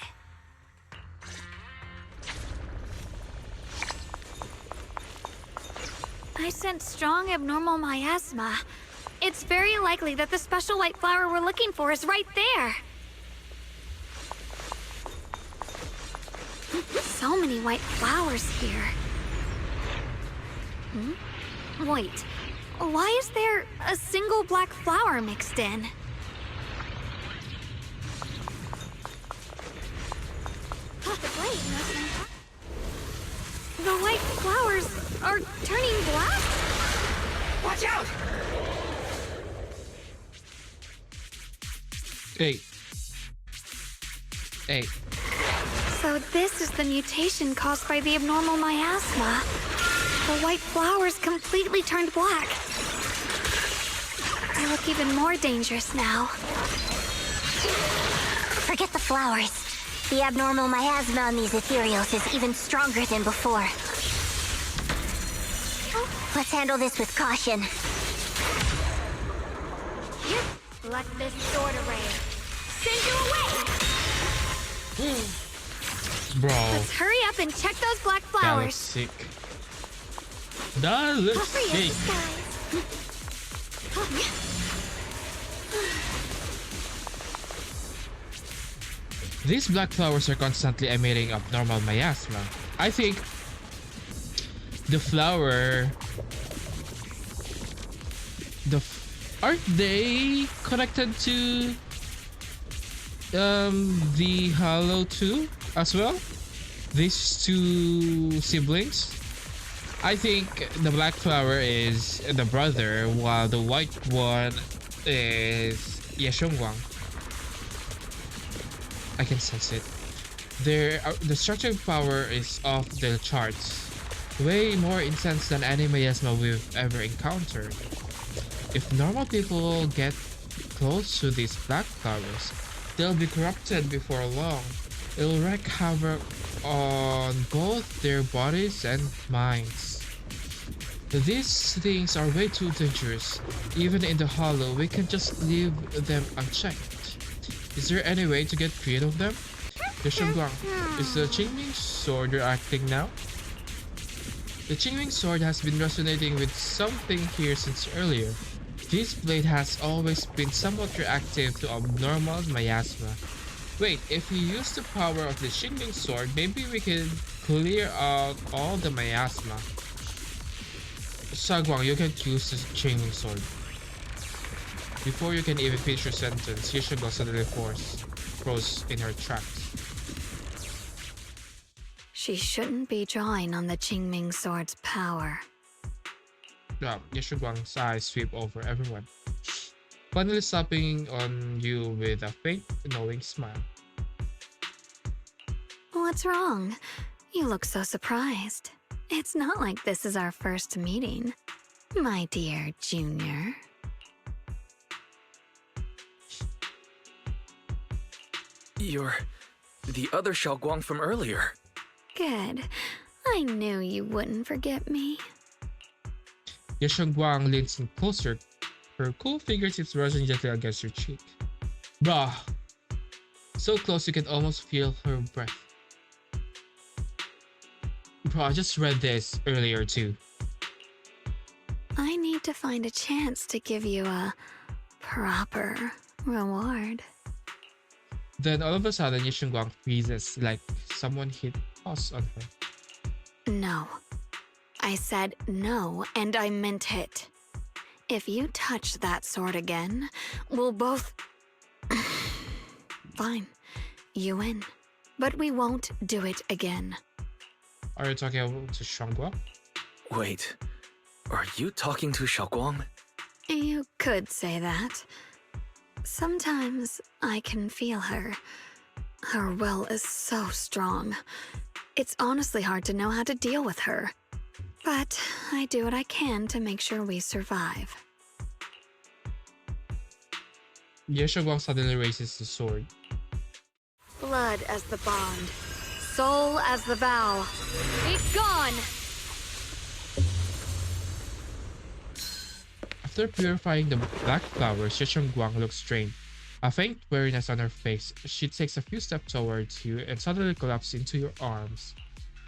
I sense strong abnormal miasma. It's very likely that the special white flower we're looking for is right there. So many white flowers here. Wait, why is there a single black flower mixed in? The white flowers are turning black? Watch out! Hey. So this is the mutation caused by the abnormal miasma. The white flowers completely turned black. They look even more dangerous now. Forget the flowers. The abnormal miasma on these ethereals is even stronger than before. Let's handle this with caution. Let this sword array send you away! Bro, Let's hurry up and check those black that looks flowers. sick. That looks Hurry up, sick. guys. These black flowers are constantly emitting abnormal miasma. I think the flower, aren't they connected to the Hollow too as well? These two siblings. I think the black flower is the brother, while the white one is Ye Shunguang. I can sense it. The destructive power is off the charts. Way more intense than any miasma we've ever encountered. If normal people get close to these black flowers, they'll be corrupted before long. It'll wreak havoc on both their bodies and minds. These things are way too dangerous. Even in the Hollow, we can just leave them unchecked. Is there any way to get rid of them? Ye Shunguang, is the Qingming sword reacting now? The Qingming sword has been resonating with something here since earlier. This blade has always been somewhat reactive to abnormal miasma. Wait, if we use the power of the Qingming sword, maybe we can clear out all the miasma. Shunguang, you can use the Qingming sword. Before you can even finish your sentence, Ye Shunguang suddenly froze in her tracks. She shouldn't be drawing on the Qingming sword's power. Ye Shunguang's eyes sweep over everyone, finally stopping on you with a faint, knowing smile. What's wrong? You look so surprised. It's not like this is our first meeting, my dear Junior. You're the other Xiaoguang from earlier. Good. I knew you wouldn't forget me. Ye Shunguang leans in closer. Her cool fingertips brushing gently against your cheek. Bruh. So close you can almost feel her breath. Bro, I just read this earlier too. I need to find a chance to give you a proper reward. Then all of a sudden, Ye Shunguang freezes like someone hit pause on her. No. I said no, and I meant it. If you touch that sword again, we'll both... Fine. You win. But we won't do it again. Are you talking about to Shunguang? Wait, are you talking to Xiaoguang? You could say that. Sometimes I can feel her. Her will is so strong. It's honestly hard to know how to deal with her. But I do what I can to make sure we survive. Ye Shunguang suddenly raises the sword. Blood as the bond. Soul as the vow. Be gone! After purifying the black flowers, Ye Shunguang looks strained. A faint weariness on her face. She takes a few steps towards you and suddenly collapses into your arms.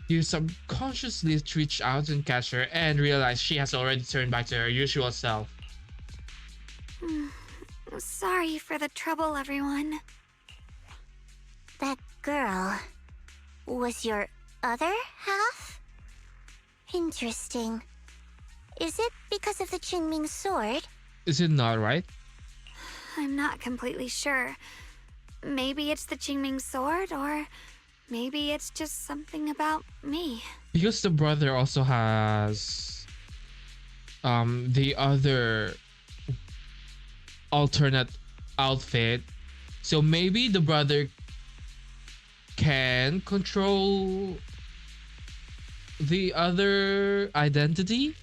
You subconsciously reach out and catch her and realize she has already turned back to her usual self. Sorry for the trouble, everyone. That girl was your other half? Interesting. Is it because of the Qingming sword? Is it not right? I'm not completely sure. Maybe it's the Qingming sword, or maybe it's just something about me. Because the brother also has the other alternate outfit, so maybe the brother can control the other identity.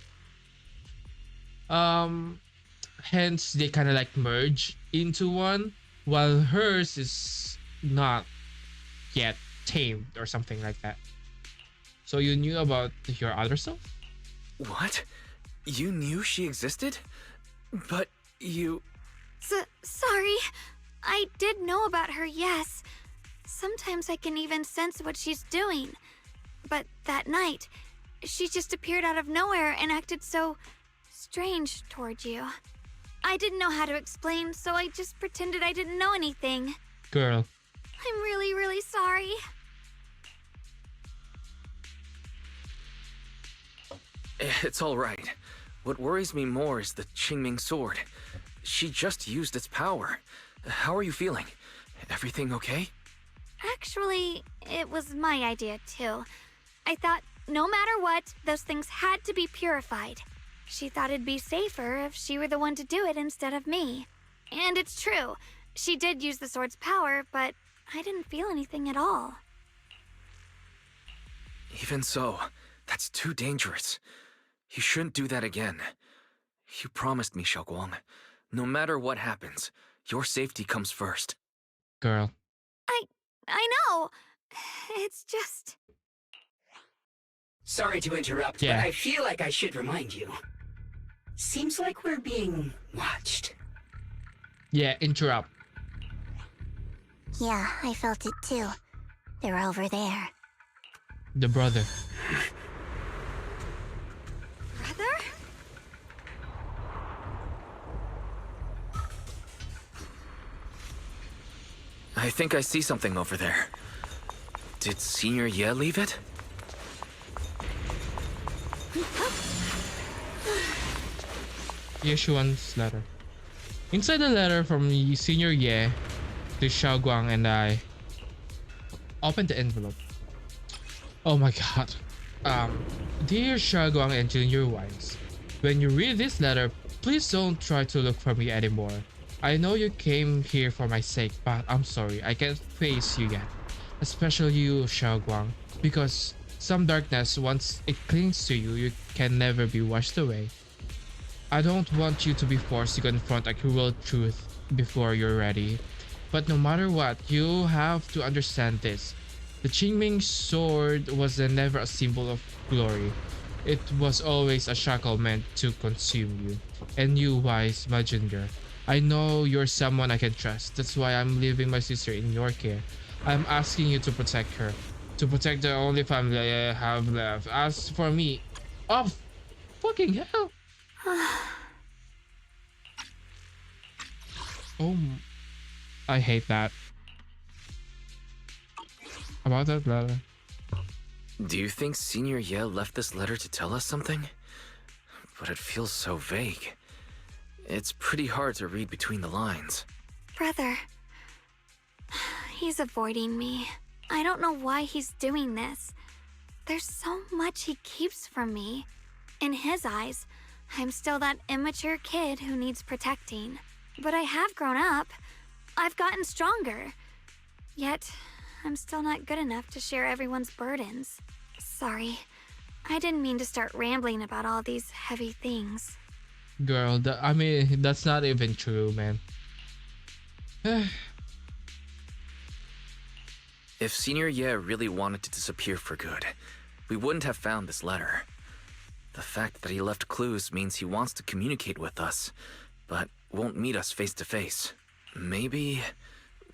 Hence they kind of like merge into one, while hers is not yet tamed or something like that. So you knew about your other self? What? You knew she existed? But you... Sorry. I did know about her, yes. Sometimes I can even sense what she's doing. But that night, she just appeared out of nowhere and acted so strange toward you. I didn't know how to explain, so I just pretended I didn't know anything. Girl. I'm really, really sorry. It's all right. What worries me more is the Qingming sword. She just used its power. How are you feeling? Everything okay? Actually, it was my idea too. I thought no matter what, those things had to be purified. She thought it'd be safer if she were the one to do it instead of me. And it's true. She did use the sword's power, but I didn't feel anything at all. Even so, that's too dangerous. You shouldn't do that again. You promised me, Shunguang. No matter what happens, your safety comes first. Girl. I know. It's just... Sorry to interrupt, Yeah. but I feel like I should remind you. Seems like we're being watched. Yeah, interrupt. Yeah, I felt it too. They're over there. The brother. Brother? I think I see something over there. Did Senior Ye leave it? Ye Shunguang's letter. Inside the letter from Senior Ye to Xiaoguang and I opened the envelope. Oh my god. Dear Xiaoguang and Junior Wise, when you read this letter, please don't try to look for me anymore. I know you came here for my sake, but I'm sorry, I can't face you yet. Especially you, Xiaoguang, because some darkness, once it clings to you, you can never be washed away. I don't want you to be forced to confront a cruel truth before you're ready. But no matter what, you have to understand this. The Qingming sword was never a symbol of glory. It was always a shackle meant to consume you. And you, Wise, my junior, I know you're someone I can trust. That's why I'm leaving my sister in your care. I'm asking you to protect her. To protect the only family I have left. As for me... Oh, fucking hell! Oh, I hate that. About that letter. Do you think Senior Ye left this letter to tell us something? But it feels so vague. It's pretty hard to read between the lines. Brother. He's avoiding me. I don't know why he's doing this. There's so much he keeps from me. In his eyes, I'm still that immature kid who needs protecting. But I have grown up. I've gotten stronger. Yet, I'm still not good enough to share everyone's burdens. Sorry. I didn't mean to start rambling about all these heavy things. Girl, that's not even true, man. If Senior Ye really wanted to disappear for good, we wouldn't have found this letter. The fact that he left clues means he wants to communicate with us, but won't meet us face to face. Maybe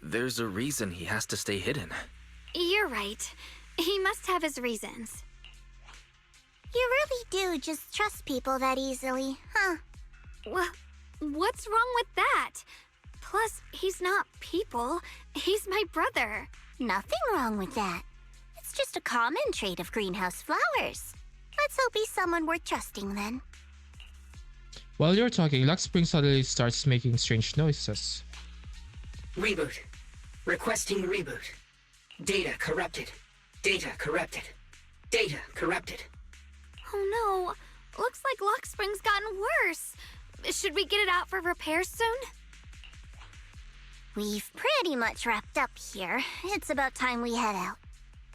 there's a reason he has to stay hidden. You're right. He must have his reasons. You really do just trust people that easily, huh? Well, what's wrong with that? Plus, he's not people. He's my brother. Nothing wrong with that. It's just a common trait of greenhouse flowers. Let's hope he's someone worth trusting then. While you're talking, Lux Spring suddenly starts making strange noises. Reboot. Requesting reboot. Data corrupted. Data corrupted. Data corrupted. Oh no. Looks like Lock Spring's gotten worse. Should we get it out for repairs soon? We've pretty much wrapped up here. It's about time we head out.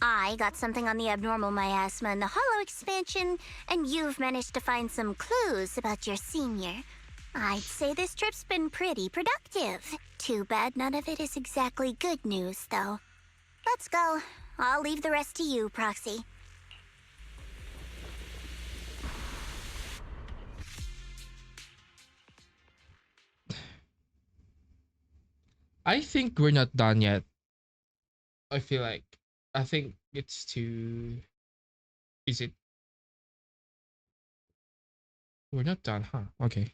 I got something on the abnormal miasma and the hollow expansion, and you've managed to find some clues about your senior. I'd say this trip's been pretty productive. Too bad none of it is exactly good news, though. Let's go. I'll leave the rest to you, Proxy. I think we're not done yet. I feel like I think it's too. Is it? We're not done, huh? Okay.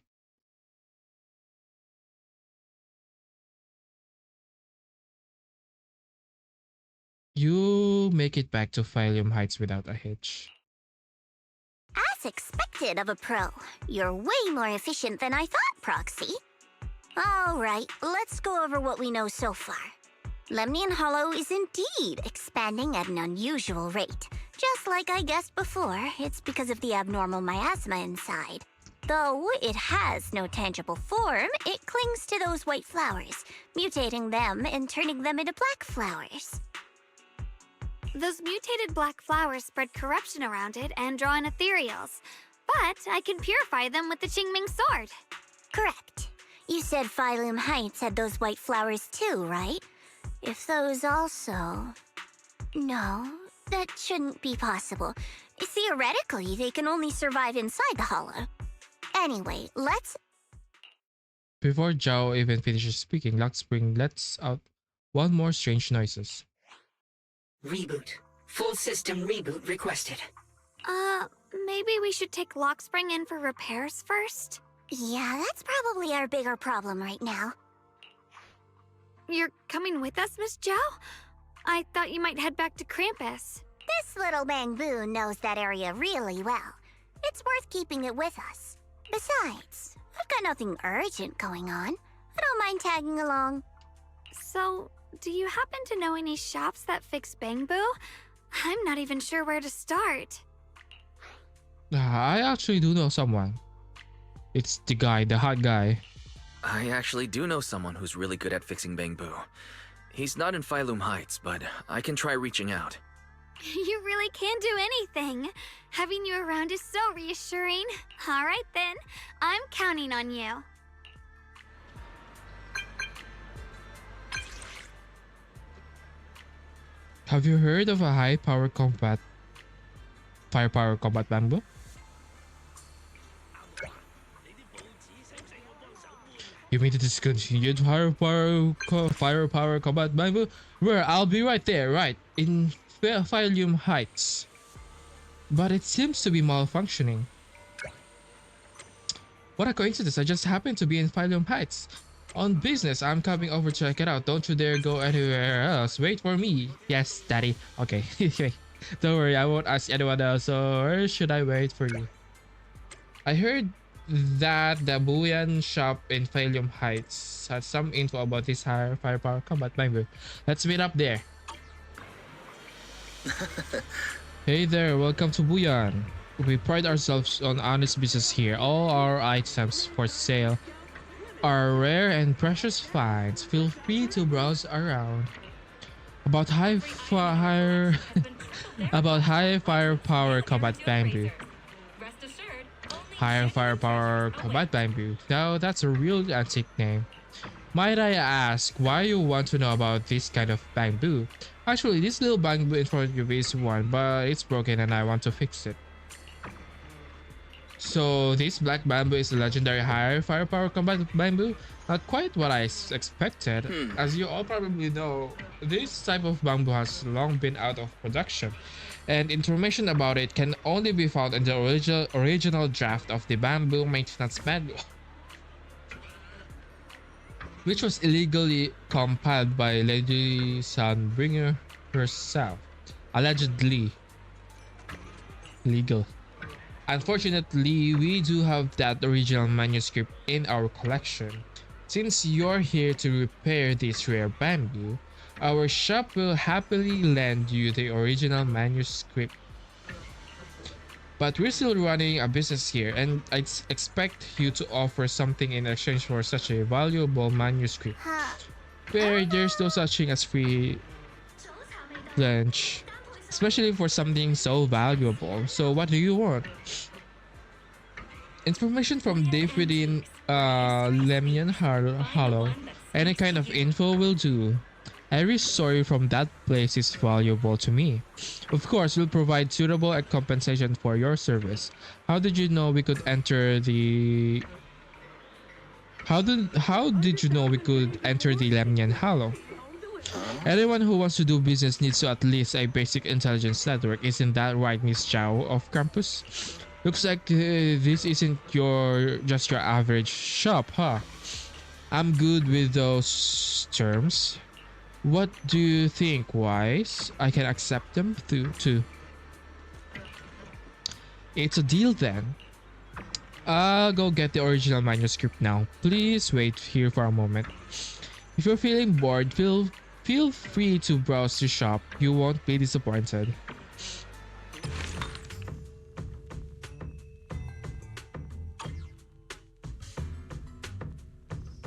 You make it back to Phylum Heights without a hitch. As expected of a pro, you're way more efficient than I thought, Proxy. Alright, let's go over what we know so far. Lemnian Hollow is indeed expanding at an unusual rate. Just like I guessed before, it's because of the abnormal miasma inside. Though it has no tangible form, it clings to those white flowers, mutating them and turning them into black flowers. Those mutated black flowers spread corruption around it and draw in ethereals. But I can purify them with the Qingming sword. Correct. You said Phylum Heights had those white flowers too, right? If those also... No, that shouldn't be possible. Theoretically, they can only survive inside the hollow. Anyway, let's... Before Zhao even finishes speaking, Lux Spring lets out one more strange noises. Reboot. Full system reboot requested. Maybe we should take Lockspring in for repairs first? Yeah, that's probably our bigger problem right now. You're coming with us, Miss Zhao? I thought you might head back to Krampus. This little Bangboon knows that area really well. It's worth keeping it with us. Besides, I've got nothing urgent going on. I don't mind tagging along. So, do you happen to know any shops that fix Bangbu? I'm not even sure where to start. I actually do know someone. It's the guy, the hot guy. I actually do know someone who's really good at fixing Bangbu. He's not in Phylum Heights, but I can try reaching out. You really can do anything. Having you around is so reassuring. All right then, I'm counting on you. Have you heard of a firepower combat bamboo? You mean the discontinued firepower combat bamboo? Where I'll be right there, right in Phylum Heights. But it seems to be malfunctioning. What a coincidence! I just happened to be in Phylum Heights. On business, I'm coming over to check it out. Don't you dare go anywhere else. Wait for me. Yes, Daddy. Okay. Don't worry, I won't ask anyone else. Or should I wait for you? I heard that the Buyan shop in Phylum Heights has some info about this higher firepower combat bamboo. Let's meet up there. Hey there, welcome to Buyan. We pride ourselves on honest business here. All our items for sale are rare and precious finds. Feel free to browse around. About high firepower combat bamboo. Higher firepower combat bamboo. Now that's a real antique name. Might I ask why you want to know about this kind of bamboo? Actually, this little bamboo in front of you is one, but it's broken and I want to fix it. So this black bamboo is a legendary higher firepower combat bamboo? Not quite what I expected. As you all probably know, this type of bamboo has long been out of production, and information about it can only be found in the original draft of the Bamboo Maintenance Manual, which was illegally compiled by Lady Sunbringer herself. Allegedly legal. Unfortunately, we do have that original manuscript in our collection. Since you're here to repair this rare bamboo, our shop will happily lend you the original manuscript. But we're still running a business here, and I expect you to offer something in exchange for such a valuable manuscript. Where there's no such thing as free lunch, especially for something so valuable. So what do you want? Information from deep within Lemnian Hollow. Any kind of info will do. Every story from that place is valuable to me. Of course, we'll provide suitable compensation for your service. How did you know we could enter the how did you know we could enter the Lemnian Hollow? Anyone who wants to do business needs to at least a basic intelligence network. Isn't that right, Miss Chow of campus? Looks like this isn't just your average shop, huh? I'm good with those terms. What do you think, Wise? I can accept them too. It's a deal then. I'll go get the original manuscript now. Please wait here for a moment. If you're feeling bored, feel free to browse the shop. You won't be disappointed.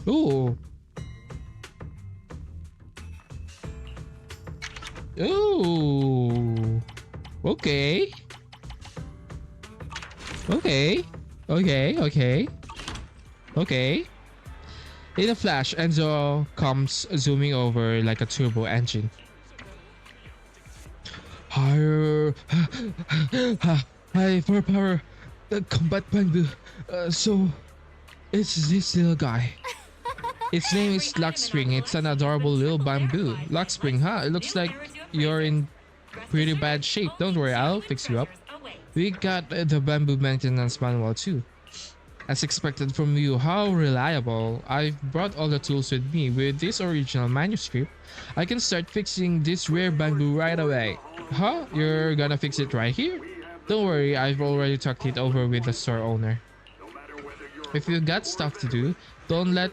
Ooh. Ooh. Okay. Okay. Okay. In a flash, Enzo comes zooming over like a turbo engine. Higher. High for power. Combat bamboo. So, it's this little guy. Its name is Luxspring. It's an adorable little bamboo. Luxspring, huh? It looks like you're in pretty bad shape. Don't worry, I'll fix you up. We got the bamboo maintenance manual too. As expected from you, how reliable. I've brought all the tools with me. With this original manuscript, I can start fixing this rare bamboo right away. Huh? You're gonna fix it right here? Don't worry, I've already talked it over with the store owner. If you got stuff to do, don't let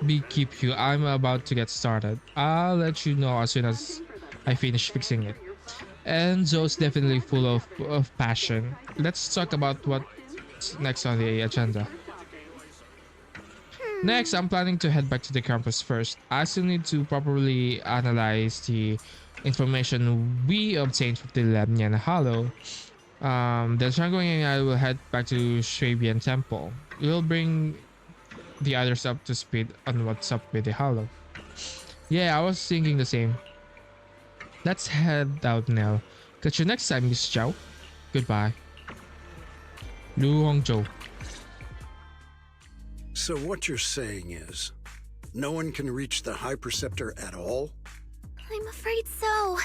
me keep you. I'm about to get started. I'll let you know as soon as I finish fixing it. Enzo's definitely full of passion. Let's talk about what's next on the agenda. Next, I'm planning to head back to the campus first. I still need to properly analyze the information we obtained from the Lemnian Hollow. Then Shunguang and I will head back to Swabian Temple. We'll bring the others up to speed on what's up with the Hollow. Yeah, I was thinking the same. Let's head out now. Catch you next time, Miss Zhao. Goodbye. Lu Hongzhou. So what you're saying is, no one can reach the High Preceptor at all? I'm afraid so.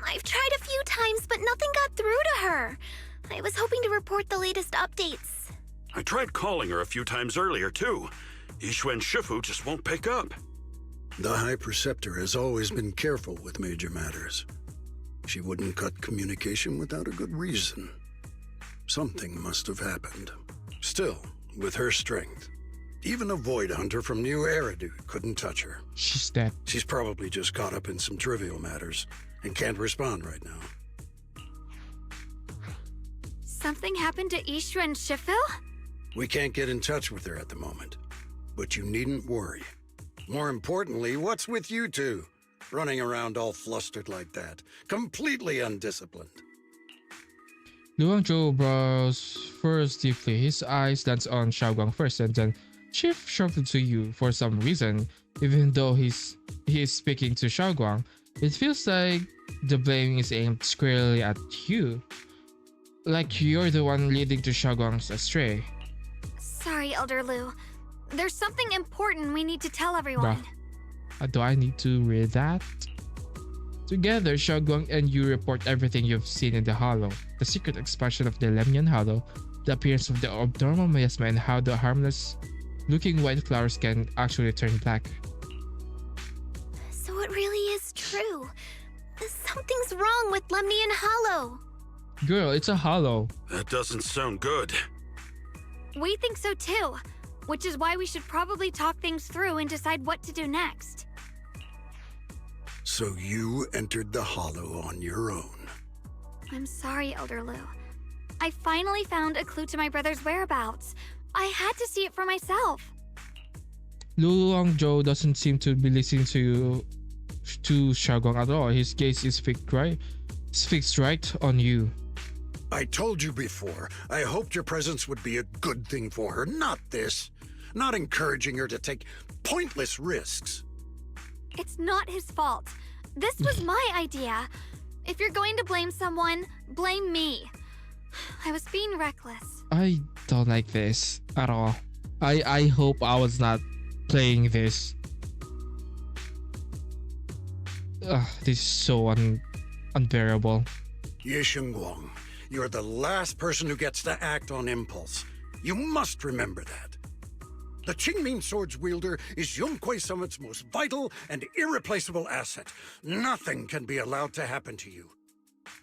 I've tried a few times, but nothing got through to her. I was hoping to report the latest updates. I tried calling her a few times earlier, too. Yixuan Shifu just won't pick up. The High Preceptor has always been careful with major matters. She wouldn't cut communication without a good reason. Something must have happened. Still, with her strength, even a Void Hunter from New Eridu couldn't touch her. She's dead. She's probably just caught up in some trivial matters and can't respond right now. Something happened to Ishu and Shifu? We can't get in touch with her at the moment, but you needn't worry. More importantly, what's with you two? Running around all flustered like that, completely undisciplined. Lu Hongzhou browsed first deeply. His eyes danced on Xiaoguang first and then shifted to you for some reason. Even though he is speaking to Xiaoguang, it feels like the blame is aimed squarely at you. Like you're the one leading to Xiaoguang's astray. Sorry, Elder Lu. There's something important we need to tell everyone. Do I need to read that? Together, Xiaoguang and you report everything you've seen in the Hollow. The secret expansion of the Lemnian Hollow, the appearance of the abnormal miasma, and how the harmless-looking white flowers can actually turn black. So it really is true. Something's wrong with Lemnian Hollow. Girl, it's a hollow. That doesn't sound good. We think so too, which is why we should probably talk things through and decide what to do next. So you entered the Hollow on your own. I'm sorry, Elder Lu. I finally found a clue to my brother's whereabouts. I had to see it for myself. Lu Hongzhou doesn't seem to be listening to Xiaoguang at all. His gaze is fixed right on you. I told you before, I hoped your presence would be a good thing for her, not this. Not encouraging her to take pointless risks. It's not his fault. This was my idea. If you're going to blame someone, blame me. I was being reckless. I don't like this at all. I hope I was not playing this. This is so unbearable. Ye Shunguang, you're the last person who gets to act on impulse. You must remember that. The Qingming Sword's wielder is Yunquei Summit's most vital and irreplaceable asset. Nothing can be allowed to happen to you.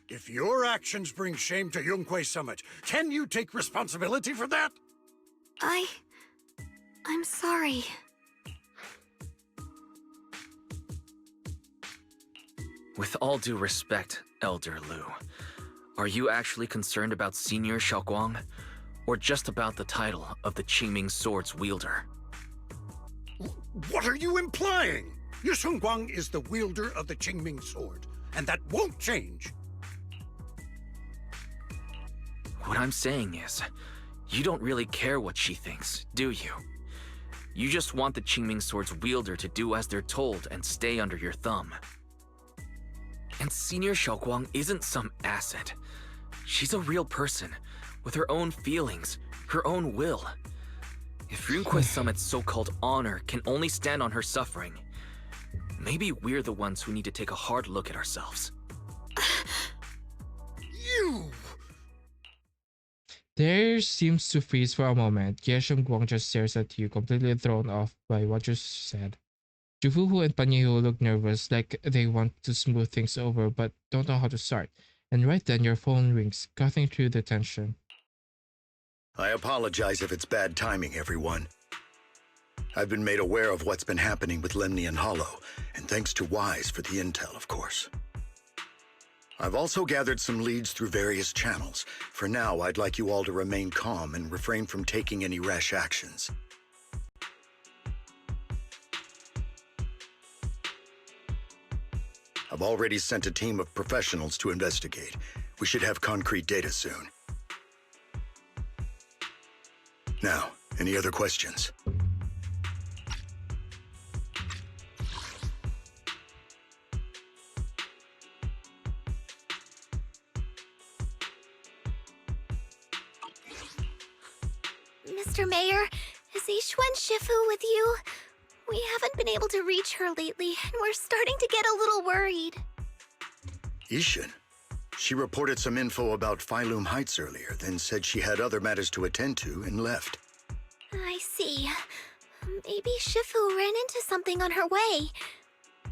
If your actions bring shame to Yunquei Summit, can you take responsibility for that? I'm sorry. With all due respect, Elder Lu, are you actually concerned about Senior Shunguang, or just about the title of the Qingming Sword's wielder? What are you implying? Ye Shunguang is the wielder of the Qingming Sword, and that won't change. What I'm saying is, you don't really care what she thinks, do you? You just want the Qingming Sword's wielder to do as they're told and stay under your thumb. And Senior Shunguang isn't some asset. She's a real person, with her own feelings, her own will. If Yunquei Summit's so-called honor can only stand on her suffering, maybe we're the ones who need to take a hard look at ourselves. You! There seems to freeze for a moment. Ye Shunguang just stares at you, completely thrown off by what you said. Jufufu and Panyehu look nervous, like they want to smooth things over but don't know how to start. And right then your phone rings, cutting through the tension. I apologize if it's bad timing, everyone. I've been made aware of what's been happening with Lemnian Hollow, and thanks to Wise for the intel, of course. I've also gathered some leads through various channels. For now, I'd like you all to remain calm and refrain from taking any rash actions. I've already sent a team of professionals to investigate. We should have concrete data soon. Now, any other questions? Mr. Mayor, is Yishuan Shifu with you? We haven't been able to reach her lately, and we're starting to get a little worried. Ishin? She reported some info about Phylum Heights earlier, then said she had other matters to attend to and left. I see. Maybe Shifu ran into something on her way.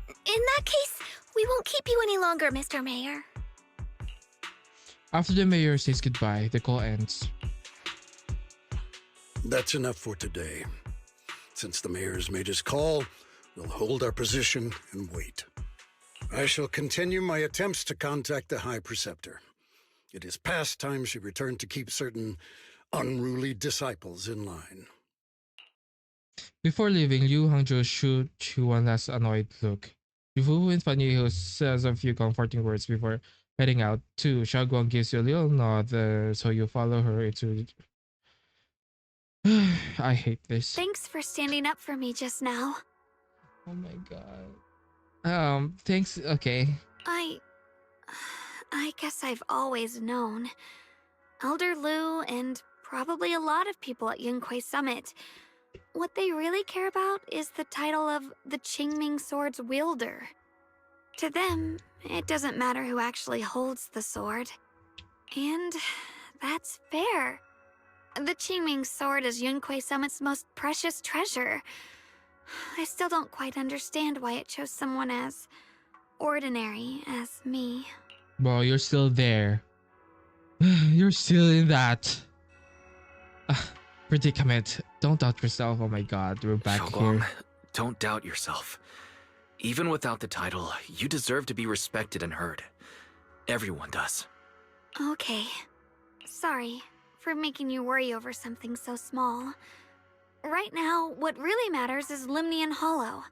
In that case, we won't keep you any longer, Mr. Mayor. After the mayor says goodbye, the call ends. That's enough for today. Since the mayor's made his call, we'll hold our position and wait. I shall continue my attempts to contact the High Preceptor. It is past time she returned to keep certain unruly disciples in line. Before leaving, Liu Hangzhou shoots you one last annoyed look. Yufu and Fanyehu says a few comforting words before heading out too. Shaguang gives you a little nod, so you follow her into... I hate this. Thanks for standing up for me just now. Oh my god. Thanks, okay. I guess I've always known. Elder Lu and probably a lot of people at Yunquei Summit, what they really care about is the title of the Qingming Sword's wielder. To them, it doesn't matter who actually holds the sword. And that's fair. The Qingming Sword is Yunquei Summit's most precious treasure. I still don't quite understand why it chose someone as ordinary as me. Bro, you're still there. You're still in that predicament. Don't doubt yourself. Oh my god, we're back Shunguang, here. don't doubt yourself. Even without the title, you deserve to be respected and heard. Everyone does. Okay. Sorry for making you worry over something so small. Right now, what really matters is Lemnian Hollow.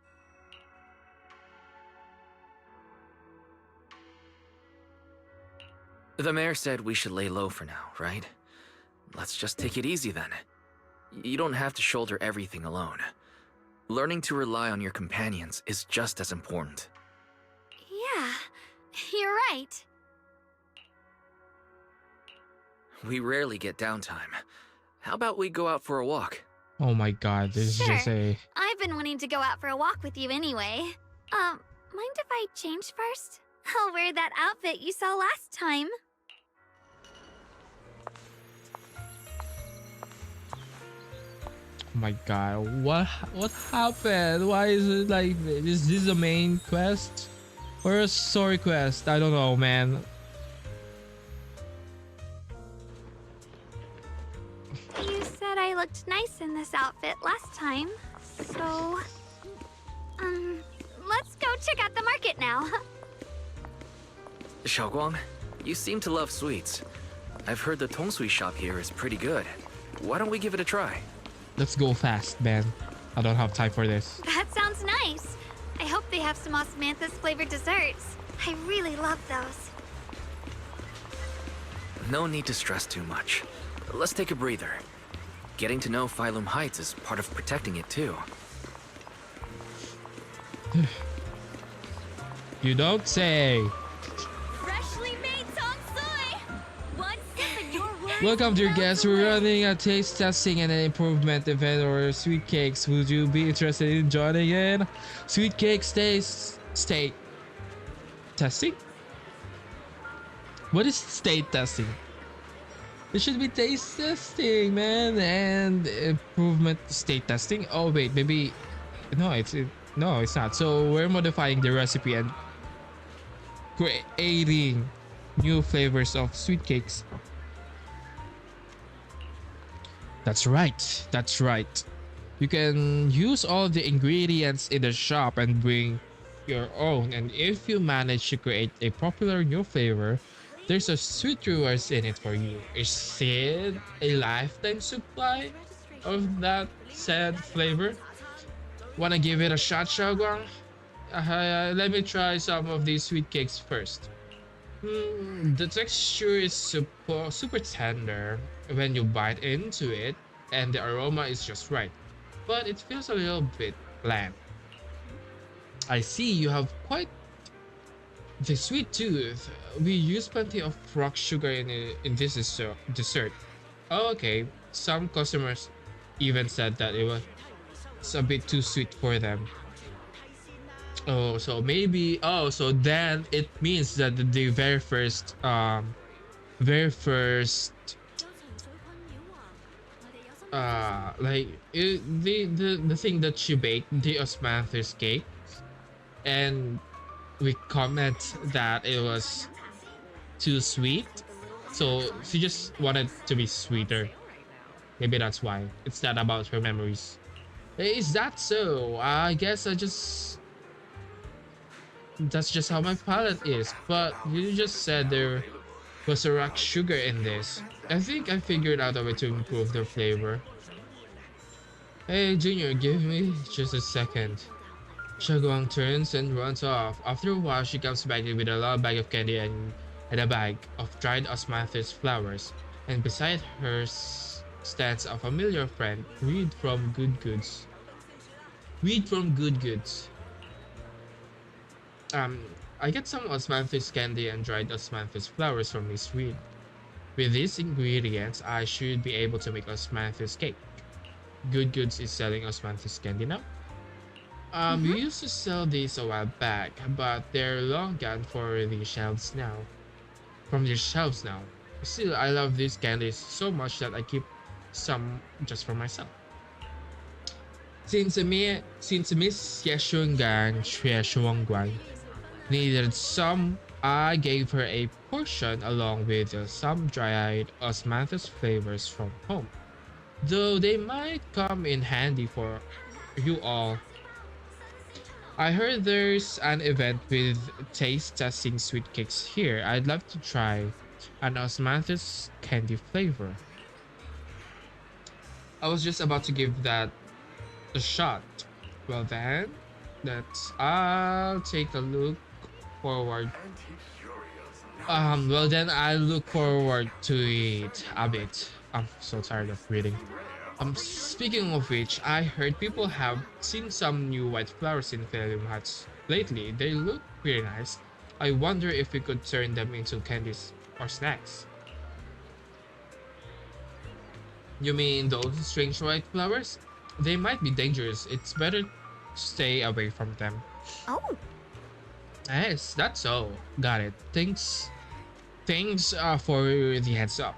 The mayor said we should lay low for now, right? Let's just take it easy then. You don't have to shoulder everything alone. Learning to rely on your companions is just as important. Yeah, you're right. We rarely get downtime. How about we go out for a walk? Oh my god, this is Sure. just a... I've been wanting to go out for a walk with you anyway. Mind if I change first? I'll wear that outfit you saw last time. Oh my god, what happened? Why is it like this? Is this the main quest? Or a story quest? I don't know, man. You said I looked nice in this outfit last time, so... let's go check out the market now. Shunguang, you seem to love sweets. I've heard the tongsui shop here is pretty good. Why don't we give it a try? Let's go fast, man. I don't have time for this. That sounds nice. I hope they have some osmanthus flavored desserts. I really love those. No need to stress too much. Let's take a breather. Getting to know Phylum Heights is part of protecting it too. You don't say. Freshly made tongsui! One sip and your words Welcome, dear melt guests. away. We're running a taste testing and an improvement event or sweet cakes. Would you be interested in joining in? Sweet cakes taste state testing? What is state testing? It should be taste testing, man, and improvement state testing. Oh wait, maybe no, no, it's not. So we're modifying the recipe and creating new flavors of sweet cakes. That's right. That's right. You can use all the ingredients in the shop and bring your own. And if you manage to create a popular new flavor, there's a sweet rewards in it for you. Is it a lifetime supply of that said flavor? Wanna give it a shot, Xiaoguang? Let me try some of these sweet cakes first. The texture is super tender when you bite into it, and the aroma is just right, but it feels a little bit bland. I see you have quite the sweet tooth. We use plenty of rock sugar in this dessert. Oh, okay. Some customers even said that it was a bit too sweet for them. Oh, so maybe, oh, so then it means that the very first like the thing that she baked, the osmanthus cake, and we comment that it was too sweet, so she just wanted to be sweeter. Maybe that's why. It's not about her memories. Is that so? I guess that's just how my palate is. But you just said there was a rock sugar in this. I think I figured out a way to improve the flavor. Hey Junior, give me just a second. Shaguang turns and runs off. After a while, she comes back with a large bag of candy and a bag of dried osmanthus flowers. And beside her stands a familiar friend, Reed from Good Goods. Reed from Good Goods. I get some osmanthus candy and dried osmanthus flowers from Miss Reed. With these ingredients, I should be able to make osmanthus cake. Good Goods is selling osmanthus candy now. We used to sell these a while back, but they're long gone for the shelves now. From the shelves now. Still, I love these candies so much that I keep some just for myself. Since Miss Ye Shunguang needed some, I gave her a portion along with some dried osmanthus flavors from home. Though they might come in handy for you all. I heard there's an event with taste testing sweet cakes here. I'd love to try an osmanthus candy flavor. I was just about to give that a shot. Well then, I'll take a look forward. Well then I look forward to it a bit. I'm so tired of reading. Speaking of which, I heard people have seen some new white flowers in Philium huts lately. They look pretty nice. I wonder if we could turn them into candies or snacks. You mean those strange white flowers? They might be dangerous. It's better to stay away from them. Oh, Yes, that's so. Got it. Thanks for the heads up.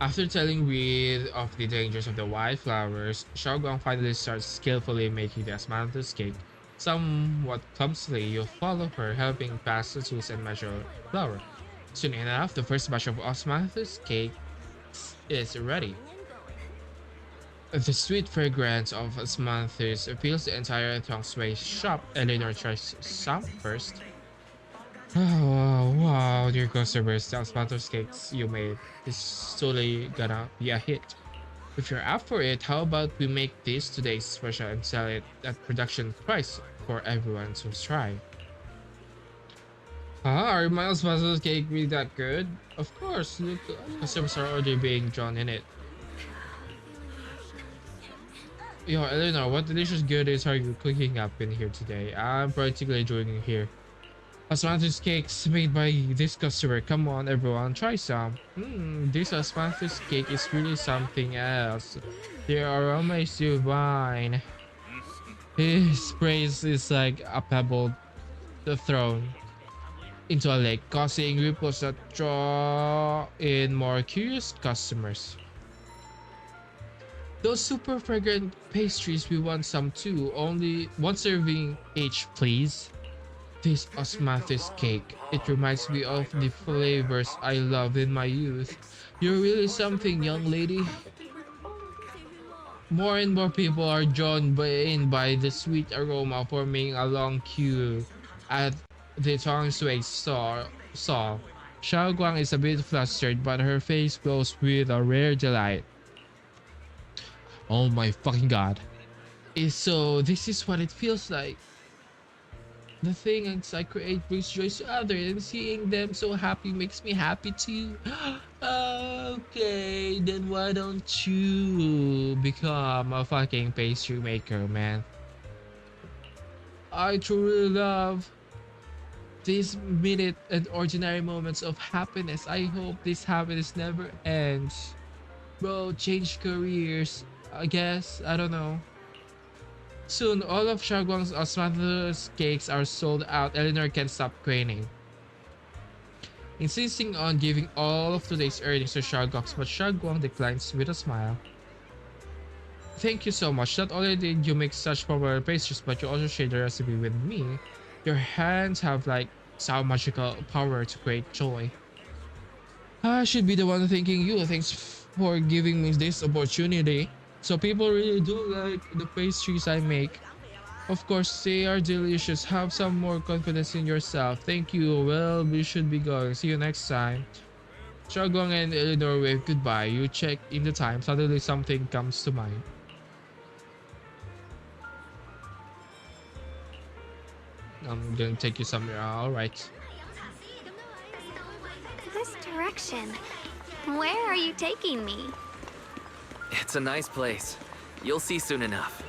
After telling Reed of the dangers of the wildflowers, Xiaoguang finally starts skillfully making the osmanthus cake. Somewhat clumsily, you follow her, helping pass the tools and measure flour. Soon enough, the first batch of osmanthus cake is ready. The sweet fragrance of osmanthus fills the entire Tongsway shop. Eleanor tries some first. Oh, wow, dear customers, the osmanthus cakes you made is totally gonna be a hit. If you're up for it, how about we make this today's special and sell it at production price for everyone to try? Are my osmanthus cake really that good? Of course, look, customers are already being drawn in it. Yo, Eleanor, what delicious goodies are you cooking up in here today? I'm particularly enjoying it here. Osmanthus cakes made by this customer. Come on, everyone, try some. This osmanthus cake is really something else. The aroma is divine. His praise is like a pebble thrown into a lake, causing ripples that draw in more curious customers. Those super fragrant pastries, we want some too. Only one serving each, please. This osmanthus cake, it reminds me of the flavors I loved in my youth. You're really something, young lady. More and more people are drawn in by the sweet aroma, forming a long queue at the Tongsway stall. Xiaoguang is a bit flustered, but her face glows with a rare delight. Oh my fucking god. So this is what it feels like. The things I create brings joy to others, and seeing them so happy makes me happy too. Okay, then why don't you become a fucking pastry maker, man? I truly love these minute and ordinary moments of happiness. I hope this happiness never ends. Bro, change careers. I guess. I don't know. Soon, all of Xiaoguang's osmanthus cakes are sold out. Eleanor can't stop grinning, insisting on giving all of today's earnings to Xiaoguang, but Xiaoguang declines with a smile. Thank you so much. Not only did you make such popular pastries, but you also shared the recipe with me. Your hands have like some magical power to create joy. I should be the one thanking you. Thanks for giving me this opportunity. So people really do like the pastries I make. Of course, they are delicious. Have some more confidence in yourself. Thank you. Well, we should be going. See you next time. Xiaoguang and Eleanor wave goodbye. You check in the time. Suddenly something comes to mind. I'm gonna take you somewhere. Alright. this direction. Where are you taking me? It's a nice place. You'll see soon enough.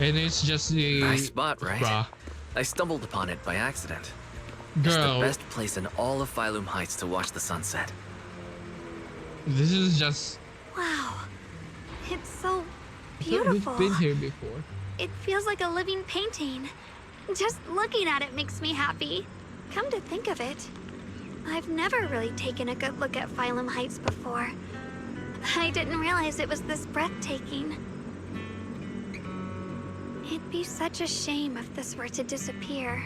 And it's just the Nice spot, right? Bruh. I stumbled upon it by accident. It's the Girl, best place in all of Phylum Heights to watch the sunset. this is just Wow. It's so I thought beautiful. we've been here before. It feels like a living painting. Just looking at it makes me happy. Come to think of it, I've never really taken a good look at Phylum Heights before. I didn't realize it was this breathtaking. It'd be such a shame if this were to disappear.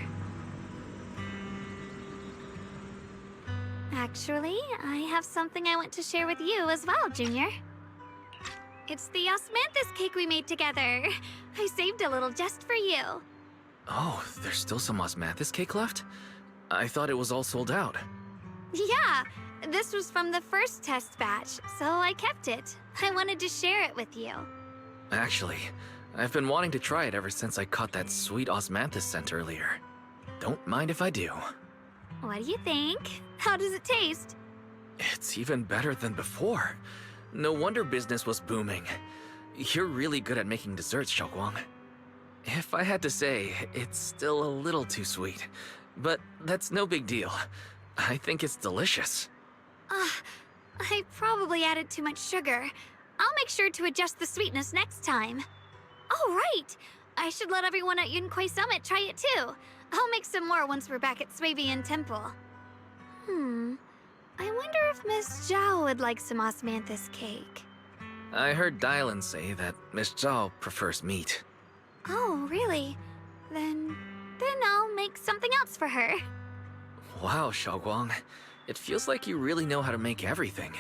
Actually, I have something I want to share with you as well, Junior. It's the osmanthus cake we made together. I saved a little just for you. Oh, there's still some osmanthus cake left? I thought it was all sold out. Yeah, this was from the first test batch, so I kept it. I wanted to share it with you. Actually, I've been wanting to try it ever since I caught that sweet osmanthus scent earlier. Don't mind if I do. What do you think? How does it taste? It's even better than before. No wonder business was booming. You're really good at making desserts, Shunguang. If I had to say, it's still a little too sweet. But that's no big deal. I think it's delicious. I probably added too much sugar. I'll make sure to adjust the sweetness next time. Oh, right! I should let everyone at Yunquay Summit try it too. I'll make some more once we're back at Swabian Temple. I wonder if Miss Zhao would like some osmanthus cake. I heard Dylan say that Miss Zhao prefers meat. Oh, really? Then I'll make something else for her. Wow, Shunguang. It feels like you really know how to make everything.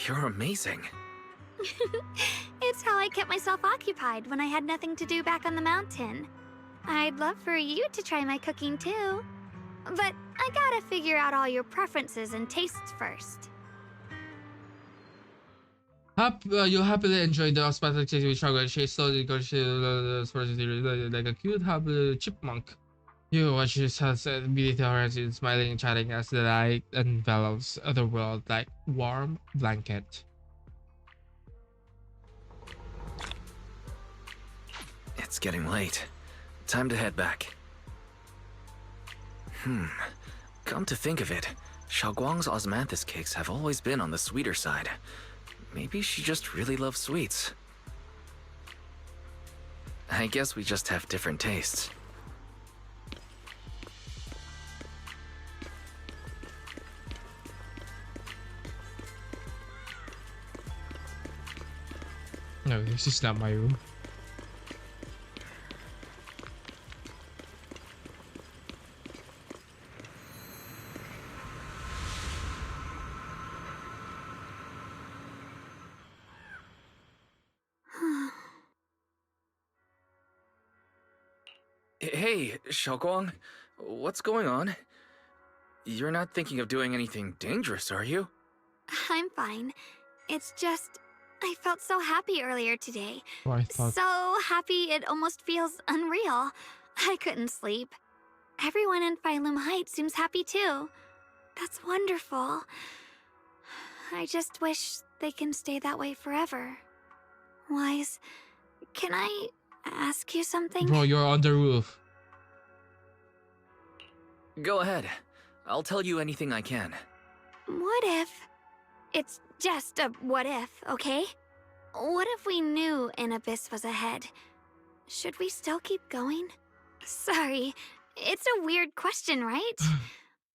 You're amazing. It's how I kept myself occupied when I had nothing to do back on the mountain. I'd love for you to try my cooking too. But I gotta figure out all your preferences and tastes first. You'll happily enjoy the osmotic taste with sugar. She slowly goes like a cute happy chipmunk. You watch his sunset beneath the horizon, smiling and chatting as the light envelops the world like warm blanket. It's getting late. Time to head back. Come to think of it, Shunguang's osmanthus cakes have always been on the sweeter side. Maybe she just really loves sweets. I guess we just have different tastes. No, this is not my room. Hey, Shunguang, what's going on? You're not thinking of doing anything dangerous, are you? I'm fine. It's just, I felt so happy earlier today. Oh, I thought... So happy it almost feels unreal. I couldn't sleep. Everyone in Phylum Heights seems happy too. That's wonderful. I just wish they can stay that way forever. Wise, can I ask you something? Bro, you're on the roof. Go ahead. I'll tell you anything I can. What if... It's just a what if, okay? What if we knew an abyss was ahead? Should we still keep going? Sorry, it's a weird question, right?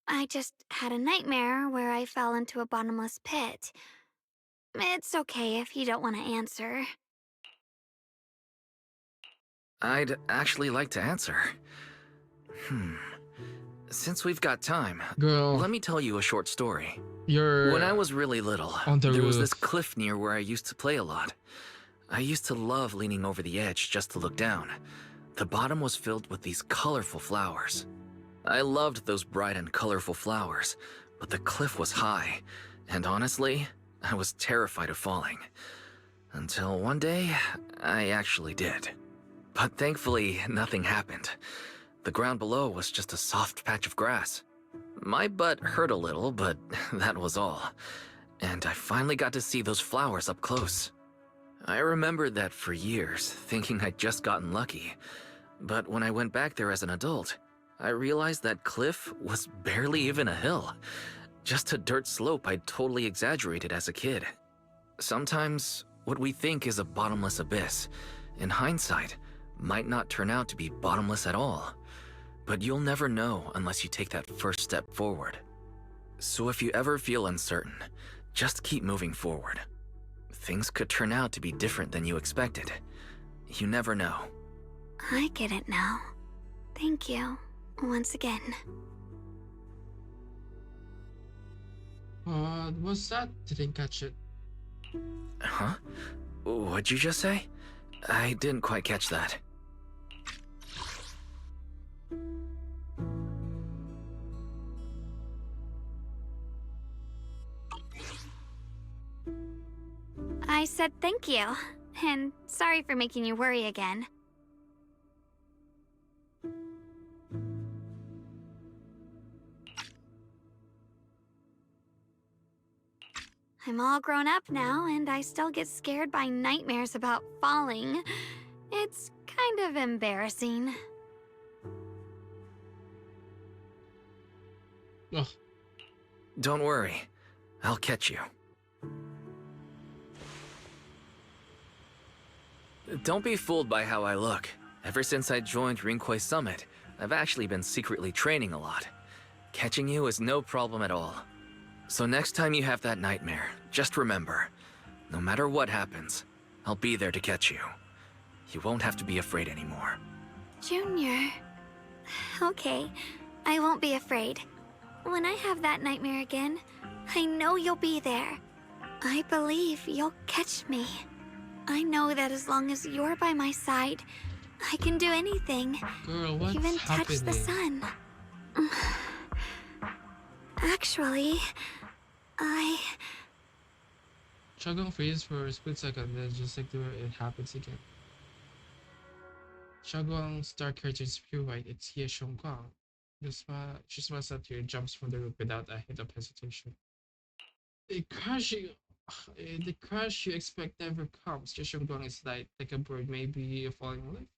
I just had a nightmare where I fell into a bottomless pit. It's okay if you don't want to answer. I'd actually like to answer. Since we've got time, Girl, let me tell you a short story. you're When I was really little, on the there was roof. this cliff near where I used to play a lot. I used to love leaning over the edge just to look down. The bottom was filled with these colorful flowers. I loved those bright and colorful flowers, but the cliff was high, and honestly, I was terrified of falling. Until one day, I actually did. But thankfully, nothing happened. The ground below was just a soft patch of grass. My butt hurt a little, but that was all. And I finally got to see those flowers up close. I remembered that for years, thinking I'd just gotten lucky. But when I went back there as an adult, I realized that cliff was barely even a hill. Just a dirt slope I'd totally exaggerated as a kid. Sometimes, what we think is a bottomless abyss, in hindsight, might not turn out to be bottomless at all. But you'll never know unless you take that first step forward. So if you ever feel uncertain, just keep moving forward. Things could turn out to be different than you expected. You never know. I get it now. Thank you, once again. What's that? Didn't catch it. Huh? What'd you just say? I didn't quite catch that. I said thank you, and sorry for making you worry again. I'm all grown up now, and I still get scared by nightmares about falling. It's kind of embarrassing. Ugh. Don't worry. I'll catch you. Don't be fooled by how I look. Ever since I joined Rinkwei Summit, I've actually been secretly training a lot. Catching you is no problem at all. So next time you have that nightmare, just remember, no matter what happens, I'll be there to catch you. You won't have to be afraid anymore. Junior. Okay, I won't be afraid. When I have that nightmare again, I know you'll be there. I believe you'll catch me. I know that as long as you're by my side, I can do anything. Girl, what's even touch the happening? sun. Actually, Shunguang freezes for a split second, then just like it happens again. Shunguang's dark hair turns pure white. It's Ye Shunguang. She smiles at you and jumps from the roof without a hint of hesitation. The crash you expect never comes. Ye Shunguang is light, like a bird, maybe a falling leaf.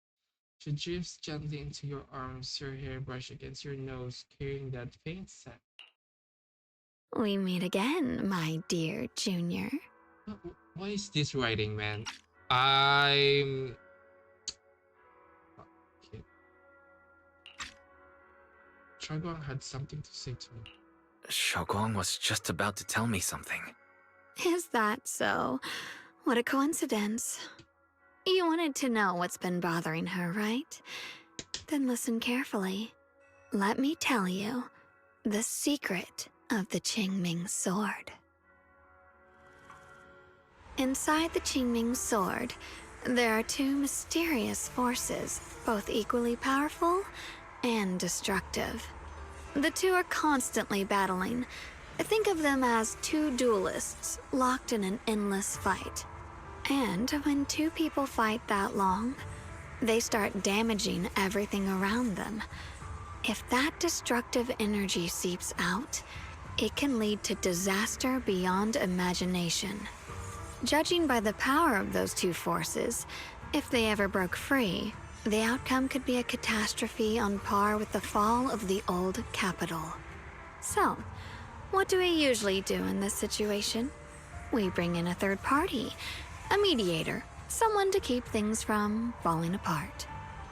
She drifts gently into your arms, her hair brushed against your nose, carrying that faint scent. we meet again, my dear Junior. What is this writing, man? I'm... Okay. Shunguang had something to say to me. Shouguang was just about to tell me something. Is that so? What a coincidence. You wanted to know what's been bothering her, right? Then listen carefully. Let me tell you the secret of the Qingming sword. Inside the Qingming sword, there are two mysterious forces, both equally powerful and destructive. The two are constantly battling. Think of them as two duelists locked in an endless fight. And when two people fight that long, they start damaging everything around them. If that destructive energy seeps out, it can lead to disaster beyond imagination. Judging by the power of those two forces, if they ever broke free, the outcome could be a catastrophe on par with the fall of the old capital. So, what do we usually do in this situation? We bring in a third party, a mediator, someone to keep things from falling apart.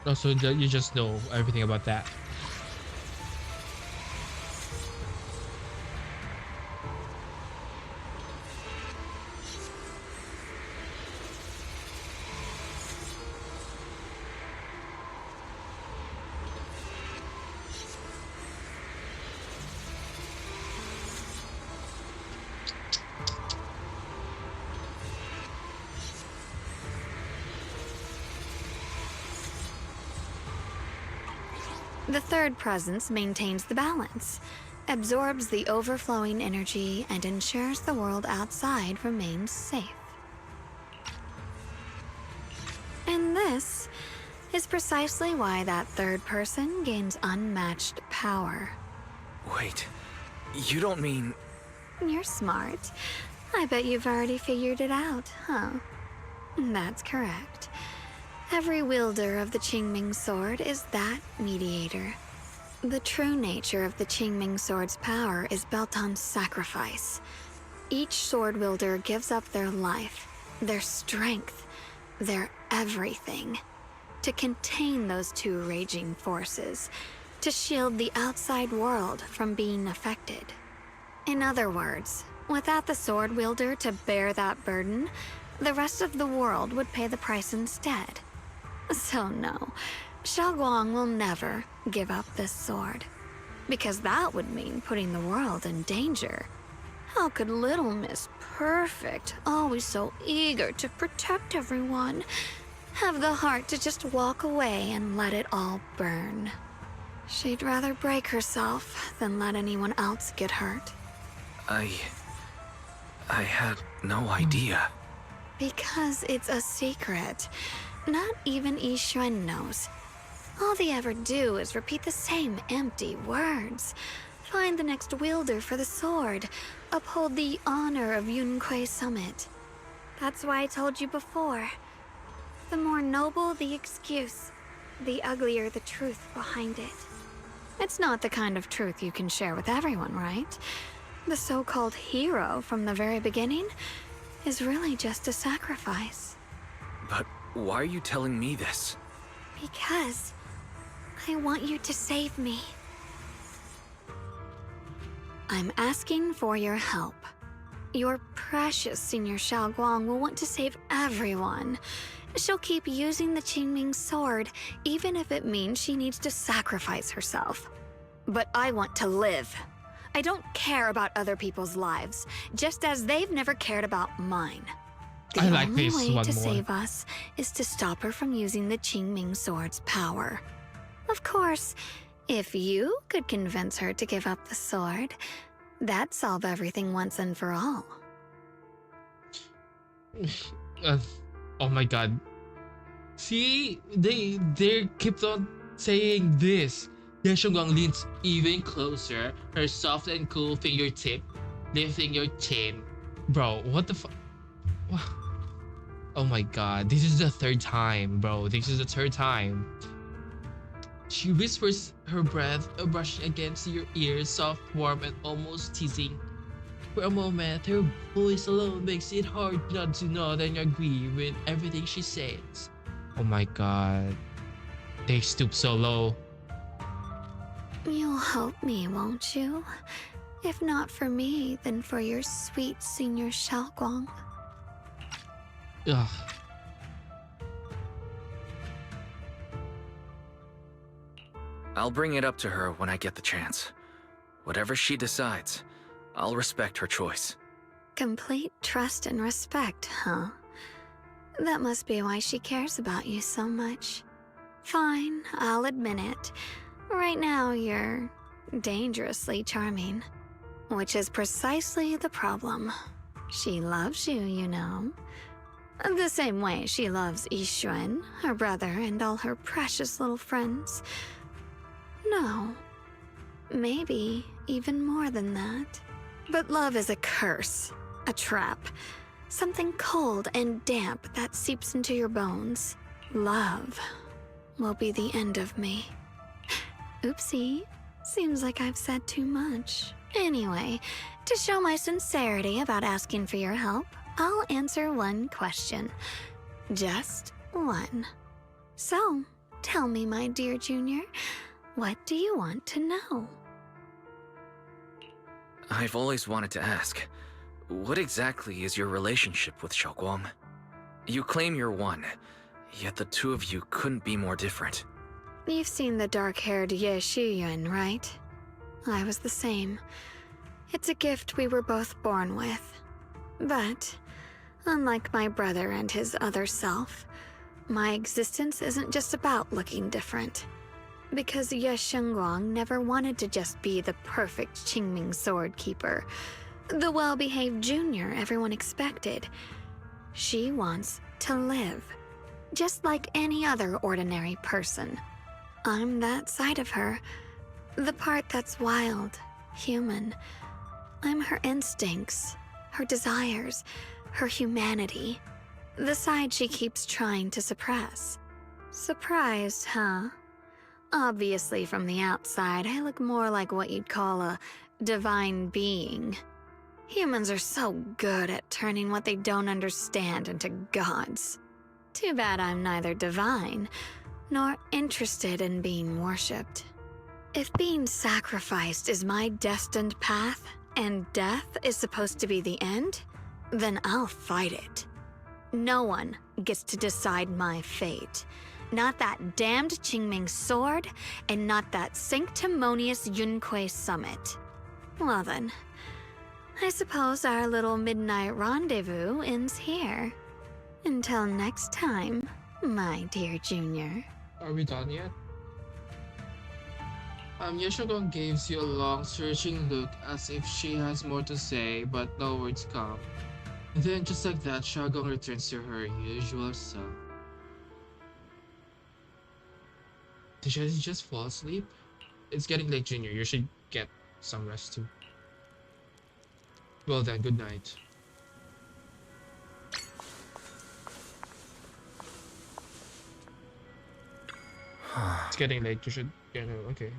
Also, you just know everything about that. The third presence maintains the balance, absorbs the overflowing energy, and ensures the world outside remains safe. And this is precisely why that third person gains unmatched power. Wait, you don't mean... You're smart. I bet you've already figured it out, huh? That's correct. Every wielder of the Qingming sword is that mediator. The true nature of the Qingming sword's power is built on sacrifice. Each sword wielder gives up their life, their strength, their everything, to contain those two raging forces, to shield the outside world from being affected. In other words, without the sword wielder to bear that burden, the rest of the world would pay the price instead. So no, Shouguang will never give up this sword, because that would mean putting the world in danger. How could little Miss Perfect, always so eager to protect everyone, have the heart to just walk away and let it all burn? She'd rather break herself than let anyone else get hurt. I had no idea. Because it's a secret. Not even Ye Shun knows. All they ever do is repeat the same empty words. Find the next wielder for the sword. Uphold the honor of Yunquei Summit. That's why I told you before. The more noble the excuse, the uglier the truth behind it. It's not the kind of truth you can share with everyone, right? The so-called hero from the very beginning is really just a sacrifice. But why are you telling me this? Because I want you to save me. I'm asking for your help. Your precious Senior Xiaoguang will want to save everyone. She'll keep using the Qingming sword, even if it means she needs to sacrifice herself. But I want to live. I don't care about other people's lives, just as they've never cared about mine. The I like only this way one to more. save us is to stop her from using the Qingming sword's power. Of course, if you could convince her to give up the sword, that'd solve everything once and for all. Oh my god. See, they kept on saying this. Ye Shunguang leans even closer, her soft and cool fingertip lifting your chin. Bro, what the fuck? Oh my god, this is the third time, bro. This is the third time. She whispers, her breath brushing against your ears, soft, warm, and almost teasing. For a moment, her voice alone makes it hard not to nod and agree with everything she says. Oh my god. They stoop so low. You'll help me, won't you? If not for me, then for your sweet Senior Xiaoguang. Ugh. I'll bring it up to her when I get the chance. Whatever she decides, I'll respect her choice. Complete trust and respect, huh? That must be why she cares about you so much. Fine, I'll admit it. Right now, you're dangerously charming. Which is precisely the problem. She loves you, you know. The same way she loves Yixuan, her brother, and all her precious little friends. No. Maybe even more than that. But love is a curse. A trap. Something cold and damp that seeps into your bones. Love will be the end of me. Oopsie. Seems like I've said too much. Anyway, to show my sincerity about asking for your help, I'll answer one question. Just one. So, tell me, my dear Junior, what do you want to know? I've always wanted to ask, what exactly is your relationship with Xiaoguang? You claim you're one, yet the two of you couldn't be more different. You've seen the dark-haired Ye Shuyuan, right? I was the same. It's a gift we were both born with. But, unlike my brother and his other self, my existence isn't just about looking different. Because Ye Shunguang never wanted to just be the perfect Qingming sword keeper, the well-behaved junior everyone expected. She wants to live, just like any other ordinary person. I'm that side of her, the part that's wild, human. I'm her instincts, her desires, her humanity, the side she keeps trying to suppress. Surprised, huh? Obviously, from the outside, I look more like what you'd call a divine being. Humans are so good at turning what they don't understand into gods. Too bad I'm neither divine, nor interested in being worshipped. If being sacrificed is my destined path, and death is supposed to be the end, then I'll fight it. No one gets to decide my fate. Not that damned Qingming sword, and not that sanctimonious Yunquei Summit. Well then, I suppose our little midnight rendezvous ends here. Until next time, my dear Junior. Are we done yet? Ye Shunguang gives you a long, searching look as if she has more to say, but no words come. And then, just like that, Xiaoguang returns to her usual self. Did she just fall asleep? It's getting late, Junior. You should get some rest too. Well then, good night. It's getting late. You should get out. Okay.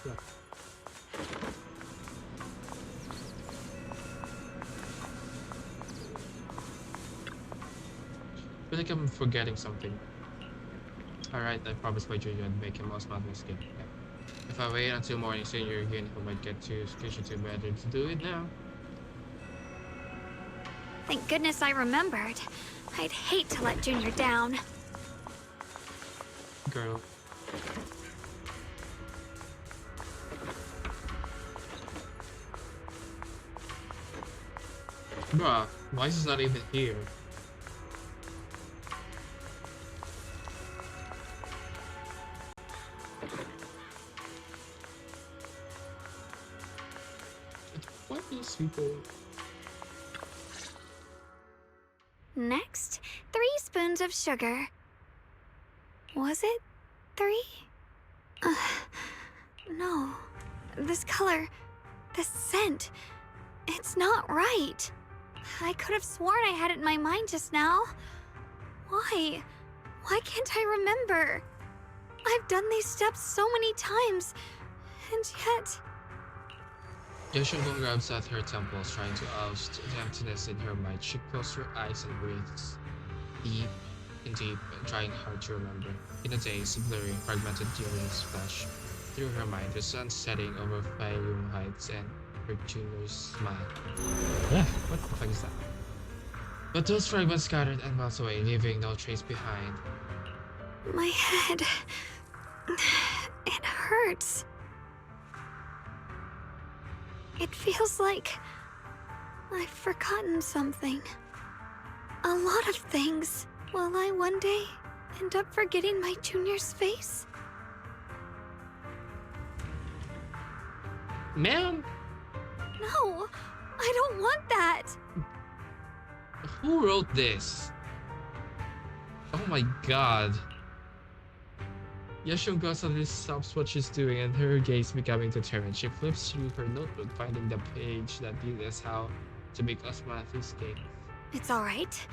Yeah. I feel like I'm forgetting something. Alright, I promised my junior I'd make him most madness game. Yeah. If I wait until morning senior again, he might get too skitchy too better to do it now. Thank goodness I remembered. I'd hate to let Junior down. Girl. Bruh, why is he not even here? What these people? Next, 3 spoons of sugar. Was it 3? No. This color, this scent, it's not right. I could have sworn I had it in my mind just now. Why? Why can't I remember? I've done these steps so many times, and yet... Ye Shunguang grabs at her temples, trying to oust the emptiness in her mind. She closes her eyes and breathes deep and deep, trying hard to remember. In a daze, blurring, fragmented Julian's flesh. Through her mind, the sun setting over Faiyum Heights and her junior's smile. What the fuck is that? But those fragments scattered and melts away, leaving no trace behind. My head... it hurts. It feels like I've forgotten something. A lot of things. Will I one day end up forgetting my junior's face? Ma'am? No, I don't want that. Who wrote this? Oh my god. Ye Shunguang suddenly stops what she's doing and her gaze becoming determined. She flips through her notebook, finding the page that details how to make osmosis cake. It's alright.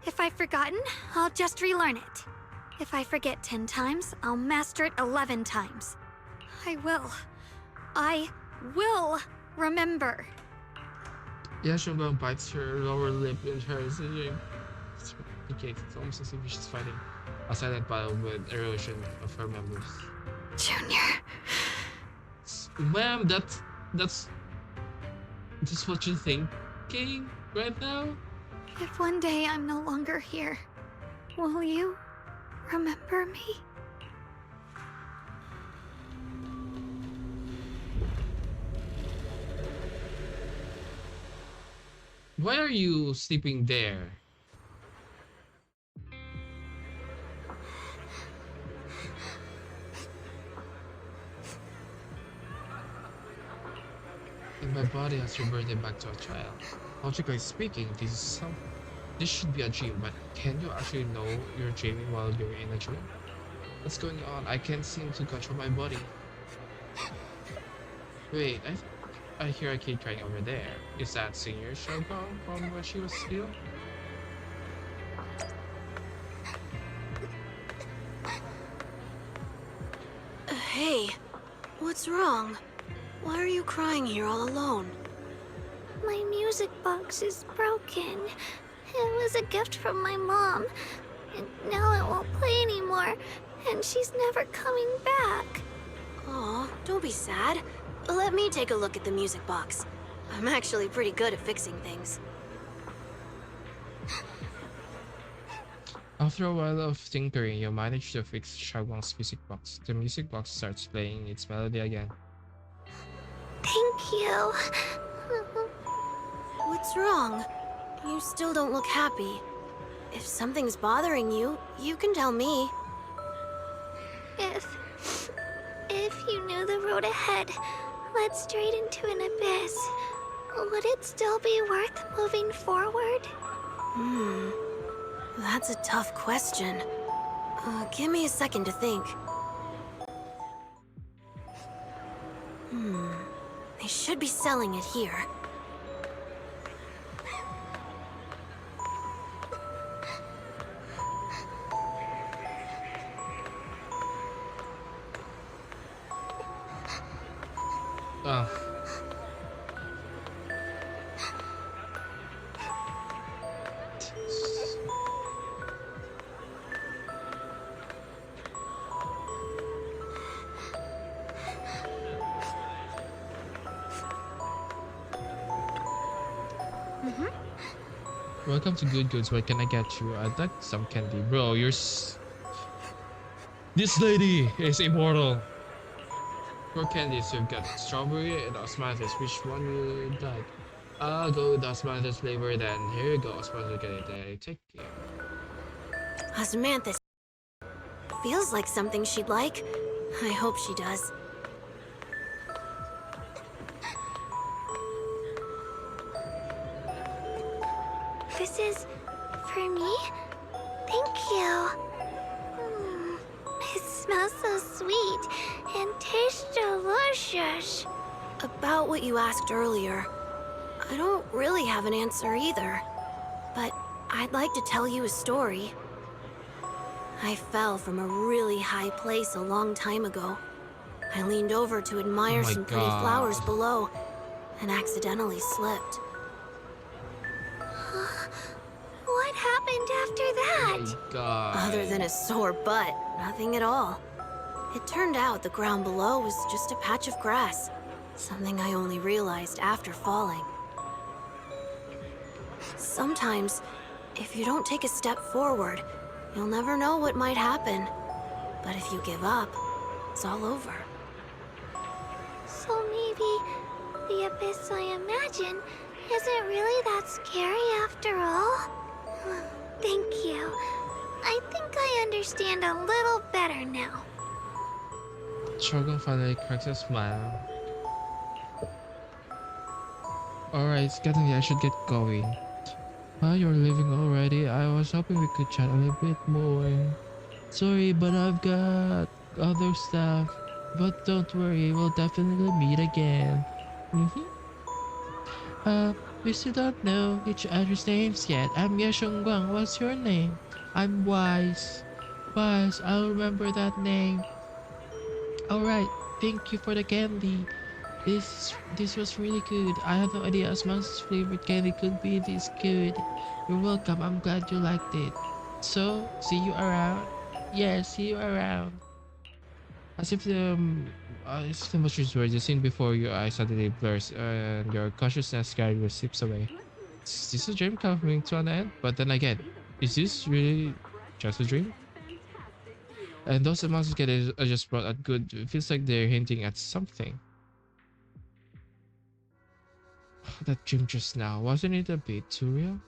If I've forgotten, I'll just relearn it. If I forget 10 times, I'll master it 11 times. I will remember. Ye Shunguang bites her lower lip in hers. It's almost as if she's fighting a silent battle with erosion of her memories. Junior. Ma'am, that's what you're thinking right now? If one day I'm no longer here, will you remember me? Why are you sleeping there? And my body has reverted back to a child. Logically speaking, this should be a dream, but can you actually know you're dreaming while you're in a dream? What's going on? I can't seem to control my body. Wait, I hear a kid crying over there. Is that Senior Shunguang from when she was ill? Hey, what's wrong? Why are you crying here all alone? My music box is broken. It was a gift from my mom. And now it won't play anymore. And she's never coming back. Aw, don't be sad. Let me take a look at the music box. I'm actually pretty good at fixing things. After a while of tinkering, you manage to fix Shunguang's music box. The music box starts playing its melody again. Thank you. What's wrong? You still don't look happy. If something's bothering you, you can tell me. If you knew the road ahead led straight into an abyss, would it still be worth moving forward? That's a tough question. Give me a second to think. They should be selling it here. Oh. Welcome to Good Goods. What can I get you? I'd like some candy. Bro, this lady is immortal. For candies, you've got strawberry and osmanthus. Which one would you like? I'll go with the osmanthus flavor then. Here you go, osmanthus candy. Take care. Osmanthus. Feels like something she'd like. I hope she does. This is for me? Thank you. It smells so sweet and tastes delicious. About what you asked earlier, I don't really have an answer either. But I'd like to tell you a story. I fell from a really high place a long time ago. I leaned over to admire some pretty flowers below and accidentally slipped. What happened after that? Oh my God. Other than a sore butt, nothing at all. It turned out the ground below was just a patch of grass, something I only realized after falling. Sometimes, if you don't take a step forward, you'll never know what might happen. But if you give up, it's all over. So maybe the abyss I imagine isn't really that scary after all? Thank you. I think I understand a little better now. Shunguang finally cracks a smile. Alright, it's getting late. I should get going. While you're leaving already, I was hoping we could chat a little bit more. Sorry, but I've got other stuff. But don't worry, we'll definitely meet again. We still don't know each other's names yet. I'm Ye Shunguang. What's your name? I'm Wise. Wise, I'll remember that name. Alright, thank you for the candy. This was really good. I had no idea Osmanthus flavored candy could be this good. You're welcome. I'm glad you liked it. So, see you around? Yeah, see you around. As if the motions were the scene before your eyes suddenly blurs and your consciousness gradually slips away. Is this a dream coming to an end? But then again, is this really just a dream? And those amounts get are just brought at good. It feels like they're hinting at something. That dream just now, wasn't it a bit too real?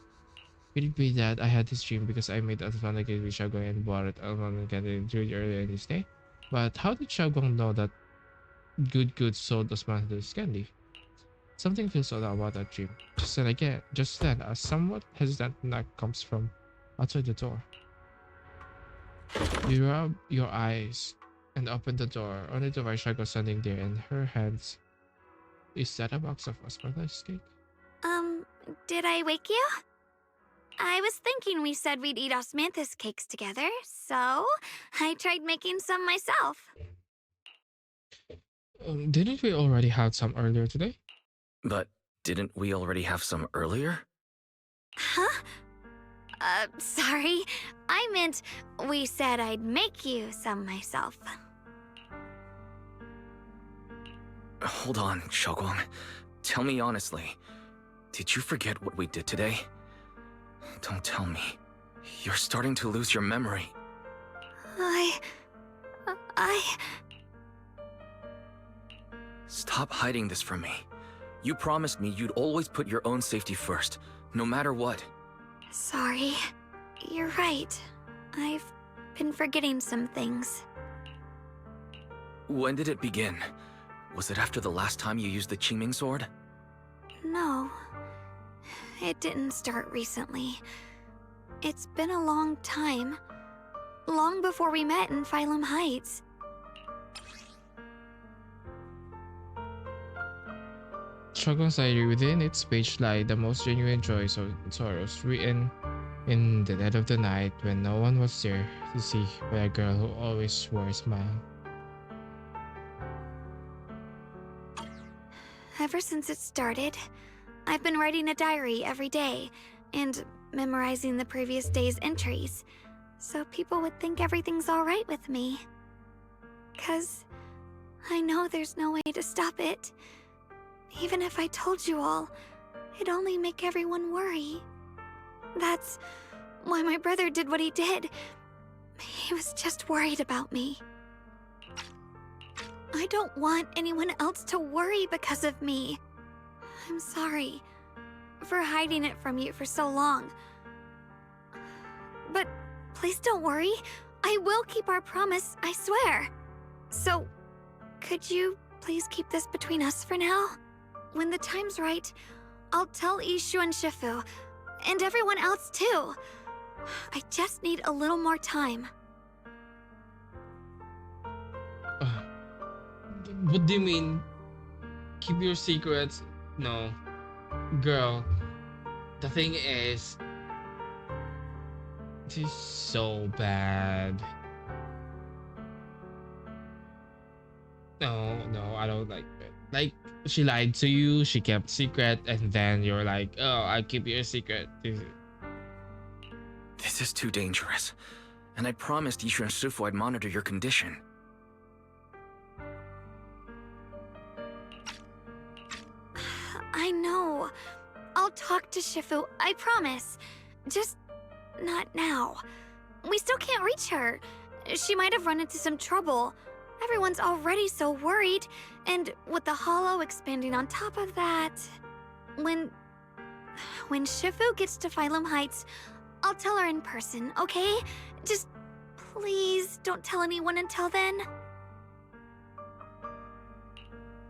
Could it be that I had this dream because I made Atlantic with Xiaoguang and bought it Atlantic earlier in this day? But how did Xiaoguang know that Good sold Osmanthus candy? Something feels odd about that dream. Just then, a somewhat hesitant knock comes from outside the door. You rub your eyes and open the door, only to find Xiaoguang standing there in her hands. Is that a box of Osmanthus cake? Did I wake you? I was thinking we said we'd eat osmanthus cakes together, so I tried making some myself. Didn't we already have some earlier today? But didn't we already have some earlier? Huh? Sorry. I meant we said I'd make you some myself. Hold on, Xiaoguang. Tell me honestly, did you forget what we did today? Don't tell me. You're starting to lose your memory. Stop hiding this from me. You promised me you'd always put your own safety first, no matter what. Sorry. You're right. I've been forgetting some things. When did it begin? Was it after the last time you used the Qingming sword? No. It didn't start recently. It's been a long time. Long before we met in Phylum Heights. Shogun's diary within its page lie the most genuine joys and sorrows written in the dead of the night when no one was there to see by a girl who always wore a smile. Ever since it started, I've been writing a diary every day and memorizing the previous day's entries, so people would think everything's alright with me. 'Cause I know there's no way to stop it. Even if I told you all, it'd only make everyone worry. That's why my brother did what he did. He was just worried about me. I don't want anyone else to worry because of me. I'm sorry for hiding it from you for so long. But please don't worry. I will keep our promise, I swear. So, could you please keep this between us for now? When the time's right, I'll tell Ishu and Shifu, and everyone else too. I just need a little more time. What do you mean? Keep your secrets? No. Girl, the thing is, this is so bad. No, I don't like it. Like, she lied to you, she kept secret, and then you're like, oh, I keep your secret. This is too dangerous. And I promised Ishu and Shifu I'd monitor your condition. I know. I'll talk to Shifu, I promise. Just not now. We still can't reach her. She might have run into some trouble. Everyone's already so worried, and with the hollow expanding on top of that... When Shifu gets to Phylum Heights, I'll tell her in person, okay? Just please don't tell anyone until then.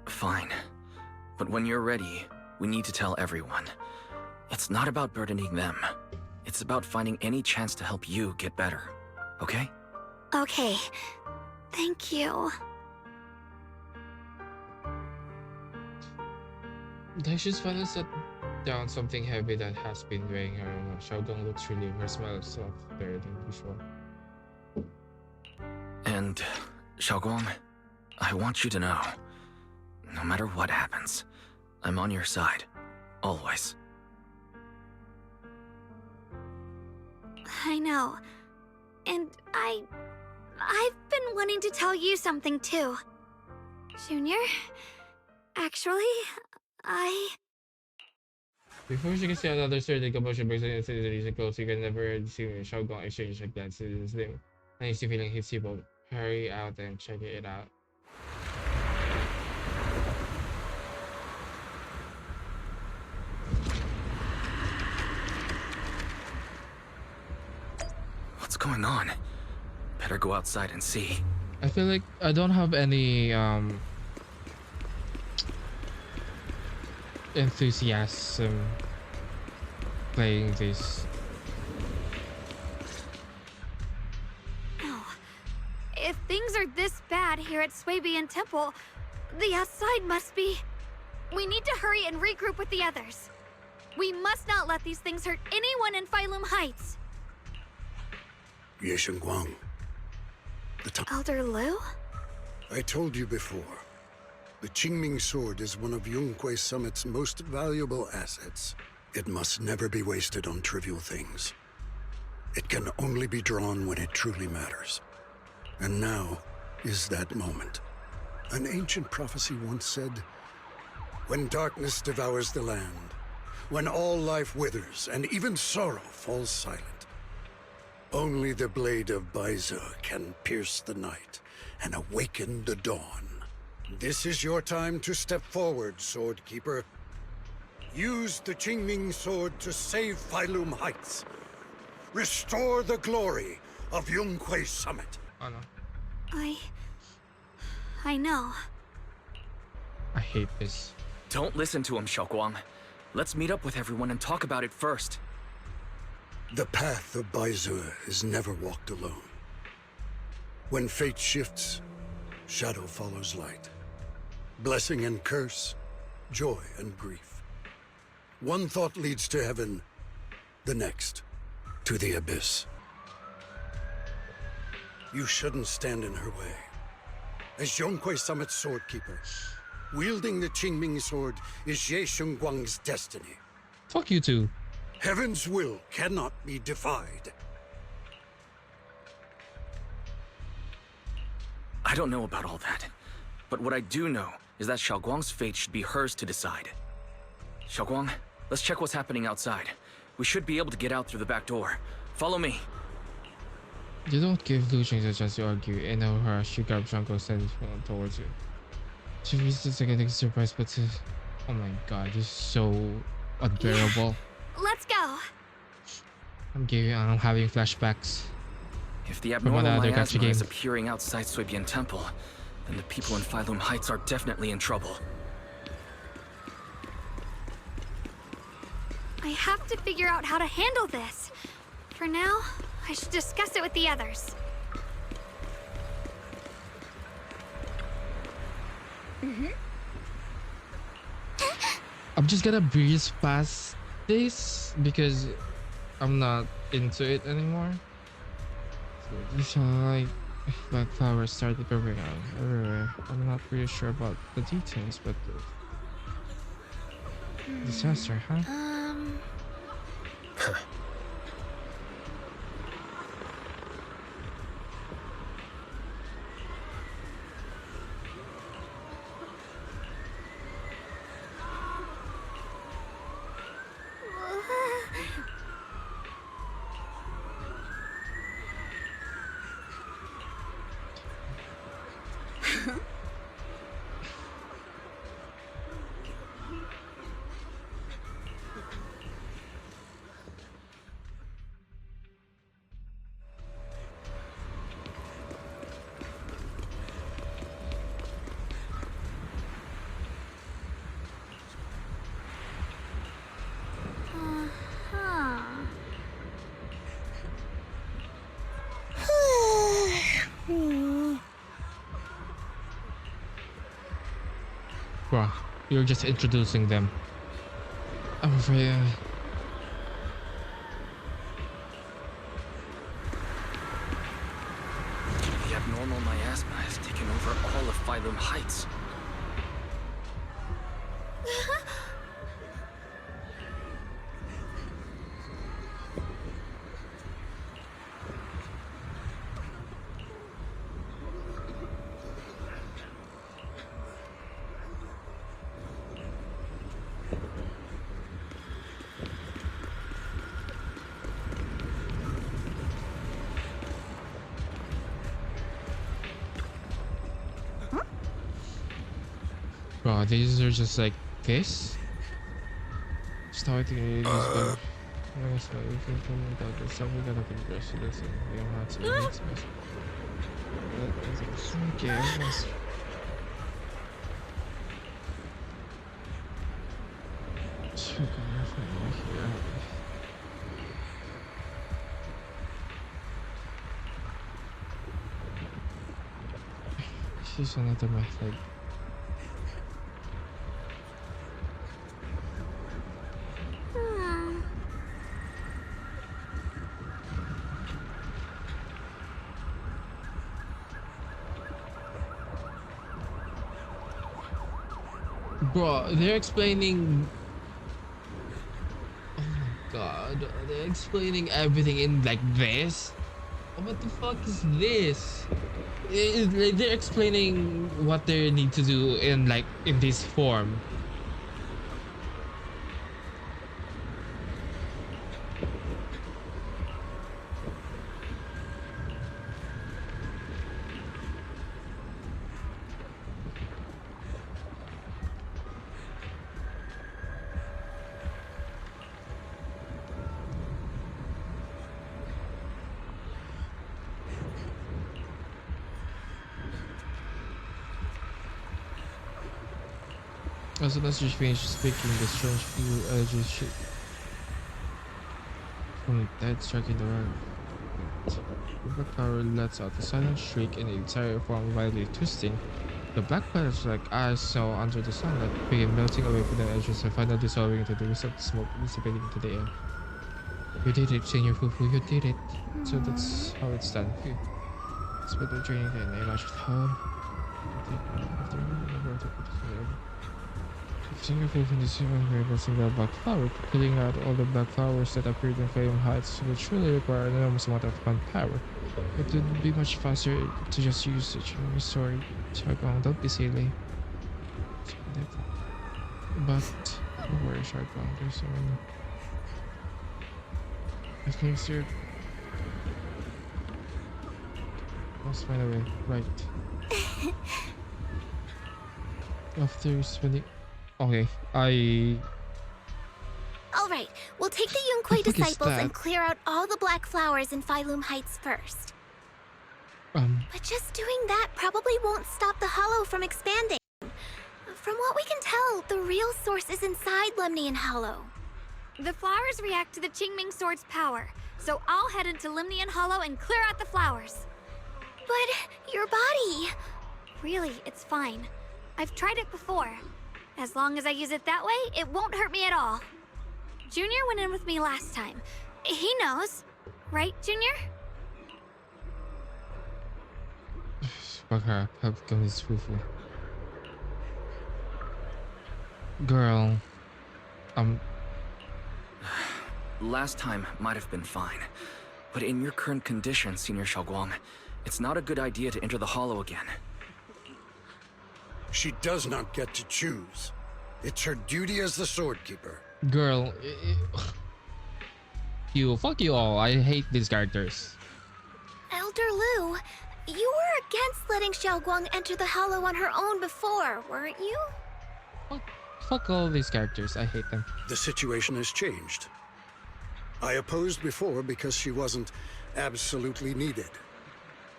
Fine. But when you're ready, we need to tell everyone. It's not about burdening them. It's about finding any chance to help you get better. Okay? Okay. Thank you. Daishi's finally set down something heavy that has been weighing her. Shogun looks relieved. Her smile is softer than usual. And, Xiaoguang, I want you to know, no matter what happens, I'm on your side. Always. I know. And I've been wanting to tell you something too. Junior, actually, Before she can say another certain commotion breaks in the reason close, you can never see Shogun exchange a glance with his name. And you see feeling hits you both. Hurry out and check it out. What's going on? Better go outside and see. I feel like I don't have any enthusiasm playing this. Oh, if things are this bad here at Swabian Temple, the outside must be... We need to hurry and regroup with the others. We must not let these things hurt anyone in Phylum Heights. Ye Shunguang. Elder Liu? I told you before. The Qingming sword is one of Yunquay Summit's most valuable assets. It must never be wasted on trivial things. It can only be drawn when it truly matters. And now is that moment. An ancient prophecy once said, when darkness devours the land, when all life withers and even sorrow falls silent, only the blade of Baize can pierce the night and awaken the dawn. This is your time to step forward, Swordkeeper. Use the Qingming sword to save Phylum Heights. Restore the glory of Yunquay Summit. Oh no. I know. I hate this. Don't listen to him, Xiaoguang. Let's meet up with everyone and talk about it first. The path of Baize is never walked alone. When fate shifts, shadow follows light. Blessing and curse, joy and grief. One thought leads to heaven, the next to the abyss. You shouldn't stand in her way. As Zhonghui Summit's swordkeeper, wielding the Qingming sword is Ye Shunguang's destiny. Fuck you too. Heaven's will cannot be defied. I don't know about all that, but what I do know is that Xiaoguang's fate should be hers to decide. Xiaoguang, let's check what's happening outside. We should be able to get out through the back door. Follow me. You don't give Lu Xing a chance to argue, and now her she grabs Junko standing towards you. She reaches to getting surprised, but oh my god, this is so unbearable. Let's go. I'm having flashbacks. If the From abnormal another gacha miasma game. is appearing outside Suibian Temple, then the people in Phylum Heights are definitely in trouble. I have to figure out how to handle this. For now, I should discuss it with the others. I'm just gonna breeze past this because I'm not into it anymore. So these are like flowers started appearing out everywhere. I'm not really sure about the details, but disaster, huh? Bruh, you're just introducing them. I'm afraid. The abnormal miasma has taken over all of Phylum Heights. Bro, these are just like this. Starting it is good. Yes, but if you come without this stuff, we gotta progress to this and we don't have to make space. Okay, yes. She's another method. Bro, they're explaining. Oh my god, they're explaining everything in like this. What the fuck is this? They're explaining what they need to do in like in this form. As soon as you finish speaking, the strange few energies shoot from the dead, striking the road. The black power lets out a silent shriek and the entire form violently twisting. The black patches like ice snow under the sunlight begin melting away from the edges and finally dissolving into the mist of smoke dissipating into the air. You did it, Senior Fufu, you did it. So that's how it's done. Okay. Split the training and I matched home. Senior Fufu is a single black flower, killing out all the black flowers that appeared in Flame Heights will truly require an enormous amount of manpower. It would be much faster to just use it. Sorry, Shunguang, don't be silly. But don't worry, Shunguang, there's so many. I think sir. Let's find a way. Right. After spending. Okay, Alright, we'll take the Yunquei fuck is disciples and that? clear out all the black flowers in Phylum Heights first. But just doing that probably won't stop the hollow from expanding. From what we can tell, the real source is inside Lemnian Hollow. The flowers react to the Qingming Sword's power, so I'll head into Limnian Hollow and clear out the flowers. But your body... Really, it's fine. I've tried it before. As long as I use it that way, it won't hurt me at all. Junior went in with me last time. He knows. Right, Junior? Fuck her, help come this fufu. Girl. Last time might have been fine, but in your current condition, Senior Shunguang, it's not a good idea to enter the hollow again. She does not get to choose. It's her duty as the sword keeper. Girl. Fuck you all. I hate these characters. Elder Lu, you were against letting Xiaoguang enter the hollow on her own before, weren't you? Fuck all these characters. I hate them. The situation has changed. I opposed before because she wasn't absolutely needed.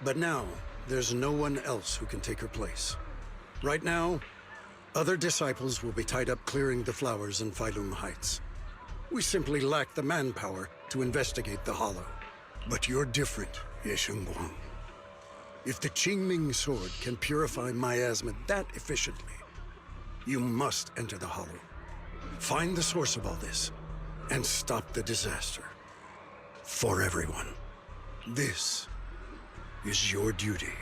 But now, there's no one else who can take her place. Right now, other disciples will be tied up clearing the flowers in Phylum Heights. We simply lack the manpower to investigate the hollow. But you're different, Ye Shunguang. If the Qingming sword can purify miasma that efficiently, you must enter the hollow. Find the source of all this, and stop the disaster. For everyone. This is your duty.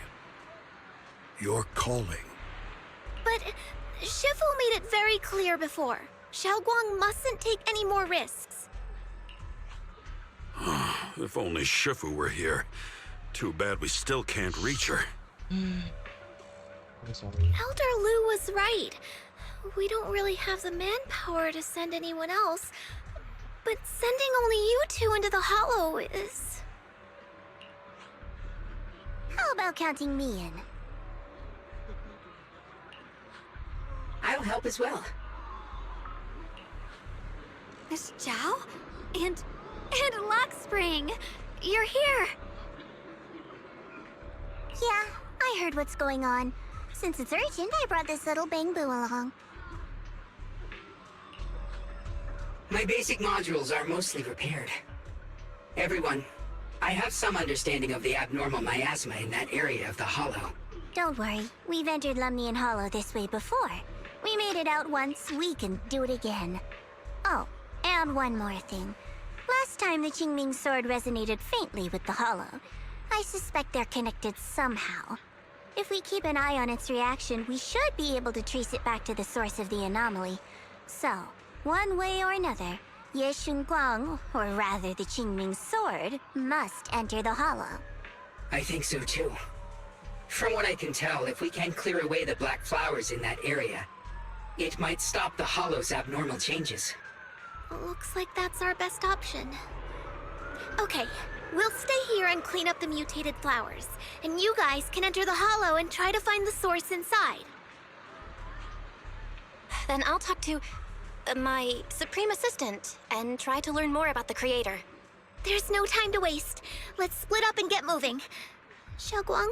Your calling. But Shifu made it very clear before. Xiaoguang mustn't take any more risks. If only Shifu were here. Too bad we still can't reach her. Elder Lu was right. We don't really have the manpower to send anyone else. But sending only you two into the hollow is... How about counting me in? I'll help as well. Miss Zhao? And Luxspring! You're here! Yeah, I heard what's going on. Since it's urgent, I brought this little Bangbu along. My basic modules are mostly repaired. Everyone, I have some understanding of the abnormal miasma in that area of the hollow. Don't worry, we've entered Lemnian Hollow this way before. We made it out once, we can do it again. Oh, and one more thing. Last time the Qingming sword resonated faintly with the hollow. I suspect they're connected somehow. If we keep an eye on its reaction, we should be able to trace it back to the source of the anomaly. So, one way or another, Ye Shunguang, or rather the Qingming sword, must enter the hollow. I think so too. From what I can tell, if we can clear away the black flowers in that area, it might stop the hollow's abnormal changes. Looks like that's our best option. Okay, we'll stay here and clean up the mutated flowers, and you guys can enter the hollow and try to find the source inside. Then I'll talk to my Supreme Assistant and try to learn more about the creator. There's no time to waste. Let's split up and get moving. Xiaoguang,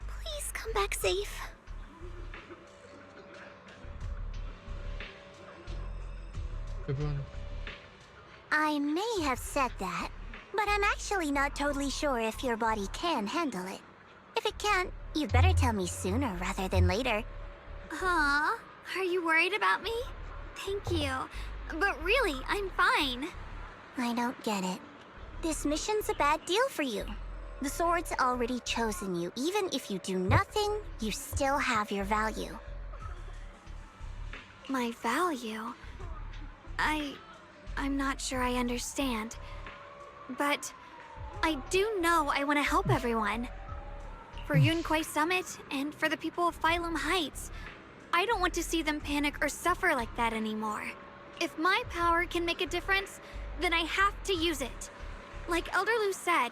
please come back safe. Everyone. I may have said that, but I'm actually not totally sure if your body can handle it. If it can't, you'd better tell me sooner rather than later. Aw, are you worried about me? Thank you. But really, I'm fine. I don't get it. This mission's a bad deal for you. The sword's already chosen you. Even if you do nothing, you still have your value. My value? I'm not sure I understand. But I do know I want to help everyone. For Yunquay Summit and for the people of Phylum Heights. I don't want to see them panic or suffer like that anymore. If my power can make a difference, then I have to use it. Like Elder Lu said,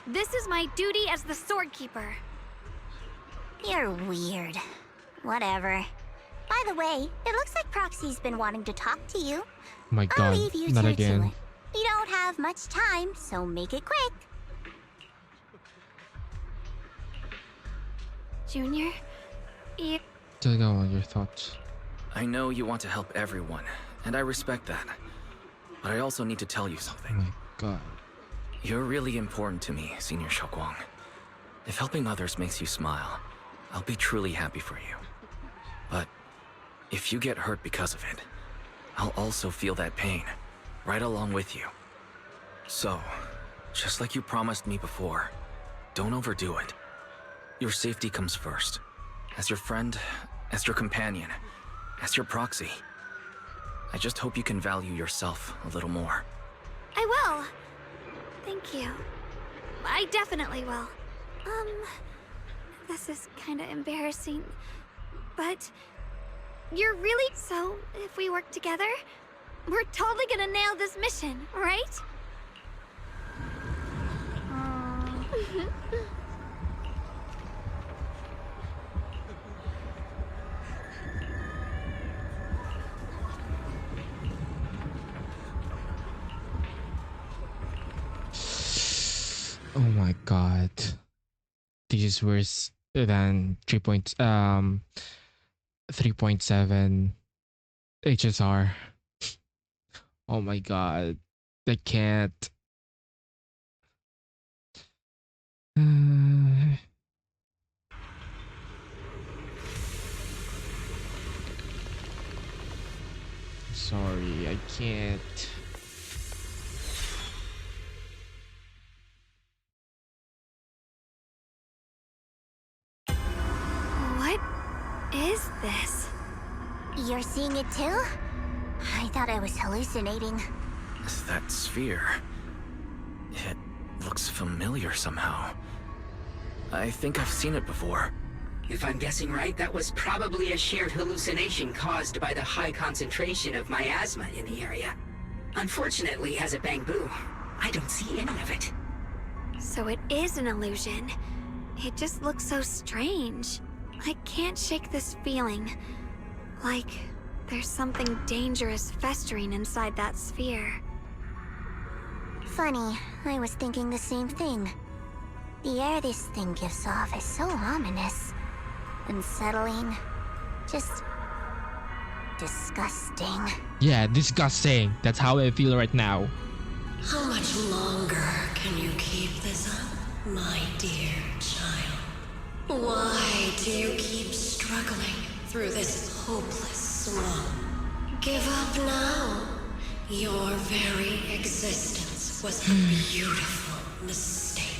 this is my duty as the Sword Keeper. You're weird. Whatever. By the way, it looks like Proxy's been wanting to talk to you. Oh my god, I'll leave you not two again. to it. You don't have much time, so make it quick. Junior, you... Just go on your thoughts. I know you want to help everyone, and I respect that. But I also need to tell you Oh something. my god. You're really important to me, Senior Shunguang. If helping others makes you smile, I'll be truly happy for you. But if you get hurt because of it, I'll also feel that pain, right along with you. So, just like you promised me before, don't overdo it. Your safety comes first. As your friend, as your companion, as your proxy. I just hope you can value yourself a little more. I will. Thank you. I definitely will. This is kinda embarrassing, but you're really... So, if we work together, we're totally gonna nail this mission, right? Oh my god. This is worse than 3.7 HSR. Oh my god. I can't. Sorry, I can't. What is this? You're seeing it too? I thought I was hallucinating. That sphere... it looks familiar somehow. I think I've seen it before. If I'm guessing right, that was probably a shared hallucination caused by the high concentration of miasma in the area. Unfortunately, as a Bangbu, I don't see any of it. So it is an illusion. It just looks so strange. I can't shake this feeling. Like there's something dangerous festering inside that sphere. Funny, I was thinking the same thing. The air this thing gives off is so ominous. Unsettling. Just... disgusting. Yeah, disgusting. That's how I feel right now. How much longer can you keep this up, my dear child? Why do you keep struggling through this hopeless swamp? Give up now. Your very existence was a beautiful mistake.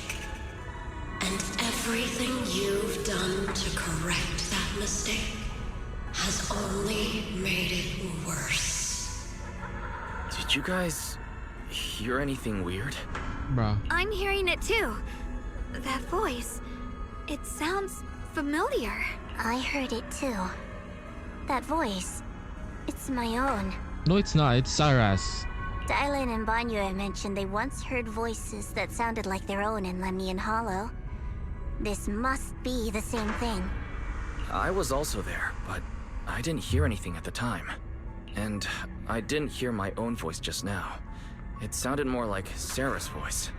And everything you've done to correct that mistake has only made it worse. Did you guys hear anything weird? Bruh. I'm hearing it too. That voice. It sounds familiar. I heard it too. That voice. It's my own. No, it's not. It's Sarah's. Dylan and Banyu mentioned they once heard voices that sounded like their own in Lemnian Hollow. This must be the same thing. I was also there, but I didn't hear anything at the time. And I didn't hear my own voice just now. It sounded more like Sarah's voice.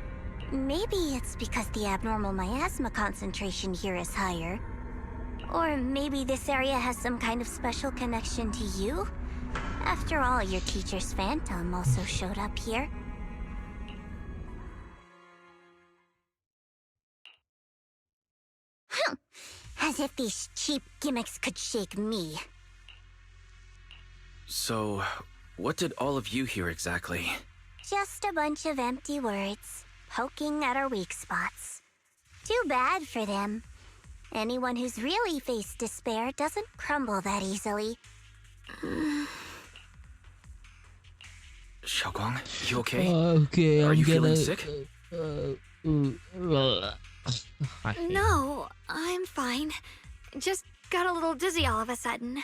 Maybe it's because the abnormal miasma concentration here is higher. Or maybe this area has some kind of special connection to you? After all, your teacher's phantom also showed up here. As if these cheap gimmicks could shake me. So, what did all of you hear exactly? Just a bunch of empty words, poking at our weak spots. Too bad for them. Anyone who's really faced despair doesn't crumble that easily. Shunguang, you okay? Okay, Are I'm you gonna... feeling sick? No, I'm fine. Just got a little dizzy all of a sudden.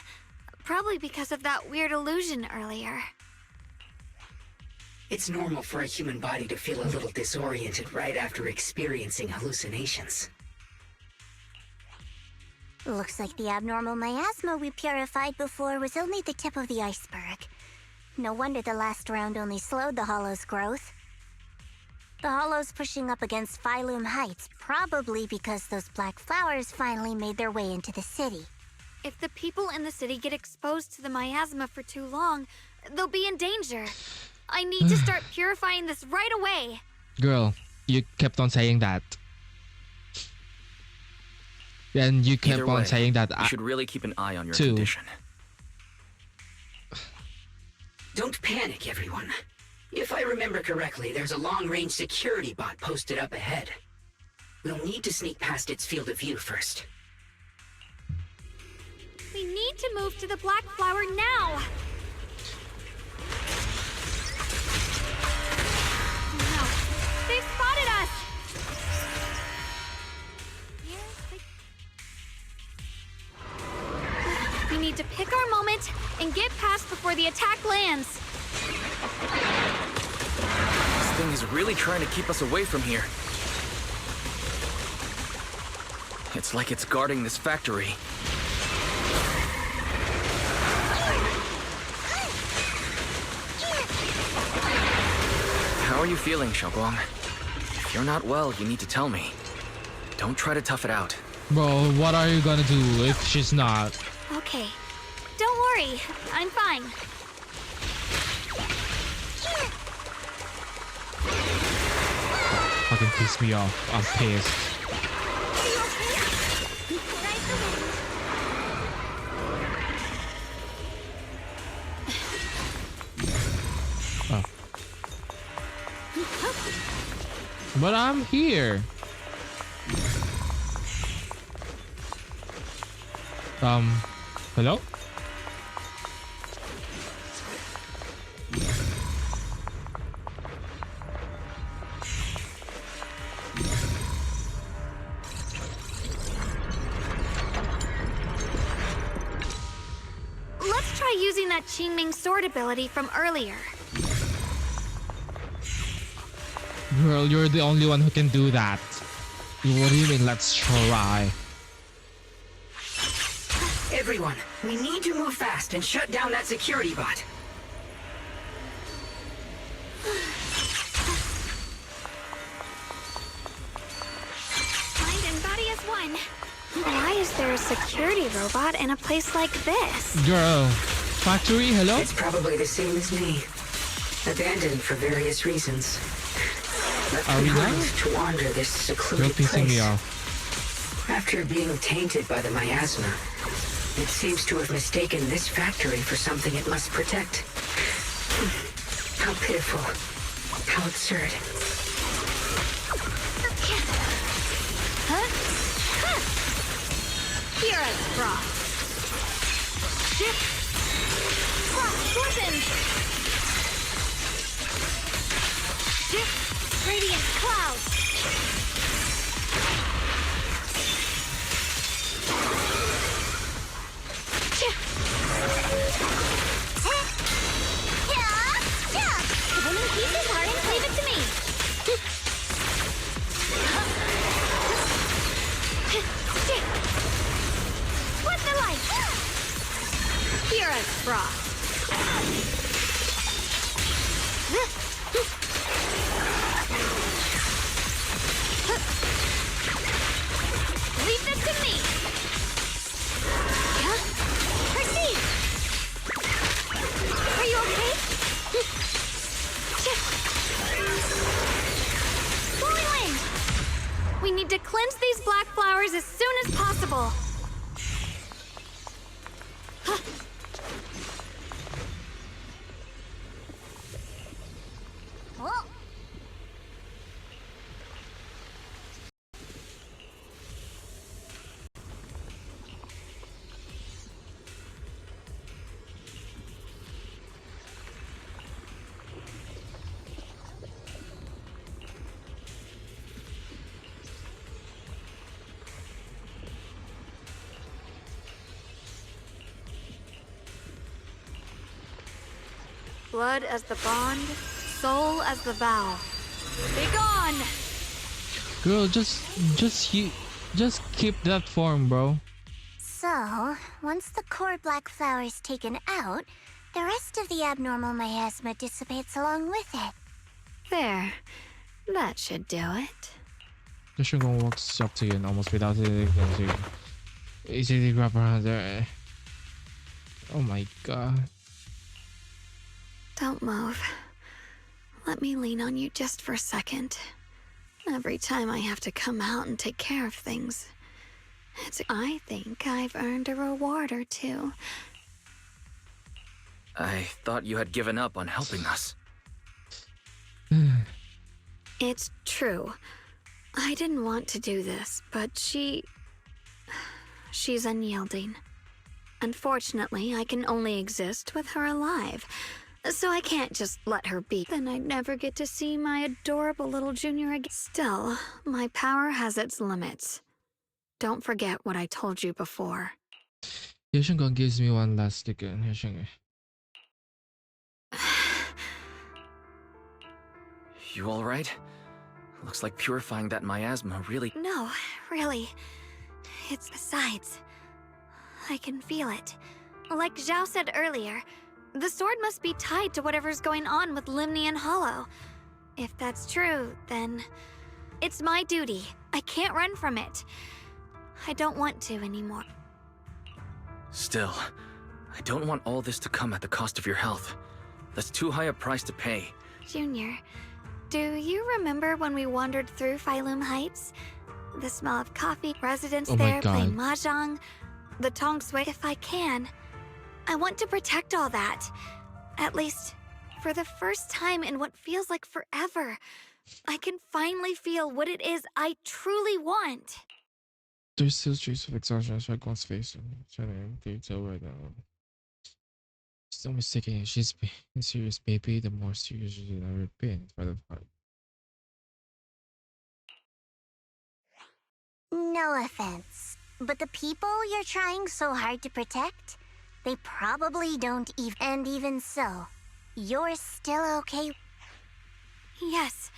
Probably because of that weird illusion earlier. It's normal for a human body to feel a little disoriented right after experiencing hallucinations. Looks like the abnormal miasma we purified before was only the tip of the iceberg. No wonder the last round only slowed the Hollow's growth. The Hollow's pushing up against Phylum Heights, probably because those black flowers finally made their way into the city. If the people in the city get exposed to the miasma for too long, they'll be in danger. I need to start purifying this right away. Girl, you kept on saying that. And you kept Either on way, saying that you should really keep an eye on your too. condition. Don't panic, everyone. If I remember correctly, there's a long-range security bot posted up ahead. We'll need to sneak past its field of view first. We need to move to the black flower now. No, they've spotted us. We need to pick our moment and get past before the attack lands. This thing is really trying to keep us away from here. It's like it's guarding this factory. How are you feeling, Shunguang? If you're not well, you need to tell me. Don't try to tough it out. Bro, what are you gonna do if she's not? Okay, don't worry, I'm fine. Fucking piss me off. I'm pissed. Oh. But I'm here. Hello? Let's try using that Qingming sword ability from earlier. Girl, you're the only one who can do that. What do you mean, let's try? Everyone, we need to move fast and shut down that security bot. Mind and body as one. Why is there a security robot in a place like this? Girl, factory, hello? It's probably the same as me. Abandoned for various reasons. Left Are we behind done? to wander this You're secluded pissing me place. off. After being tainted by the miasma, it seems to have mistaken this factory for something it must protect. How pitiful. How absurd. Huh? Huh. Here us, Frost. Shift. Frost weapons. Shift. Radiant clouds. Winning pieces aren't. Leave it to me. Split the light. Here us, Frost. Leave this to me. Proceed. Are you okay? Blowing wind. We need to cleanse these black flowers as soon as possible. blood as the bond, soul as the vow. Be gone! Girl, just keep that form, bro. So, once the core black flower is taken out, the rest of the abnormal miasma dissipates along with it. There. That should do it. Ye Shunguang walks up to you and almost without hesitation, easily grab her hand there. Oh my god. Don't move. Let me lean on you just for a second. Every time I have to come out and take care of things, I think I've earned a reward or two. I thought you had given up on helping us. It's true. I didn't want to do this, but she's unyielding. Unfortunately, I can only exist with her alive, so I can't just let her be. Then I'd never get to see my adorable little junior again. Still, my power has its limits. Don't forget what I told you before. Ye Shunguang gives me one last sticker. Ye Shunguang. You alright? Looks like purifying that miasma really... No, really. It's besides. I can feel it. Like Zhao said earlier, the sword must be tied to whatever's going on with Limnian Hollow. If that's true, then it's my duty. I can't run from it. I don't want to anymore. Still, I don't want all this to come at the cost of your health. That's too high a price to pay. Junior, do you remember when we wandered through Phylum Heights? The smell of coffee, residents there playing mahjong, the tong sui. If I can, I want to protect all that. At least, for the first time in what feels like forever, I can finally feel what it is I truly want. There's still traces of exhaustion on Shunguang's face. I'm trying to tell right now. Still mistaken. She's been serious, baby. The more serious she's ever been for the part. No offense, but the people you're trying so hard to protect, they probably don't even... And even so, you're still okay? Yes,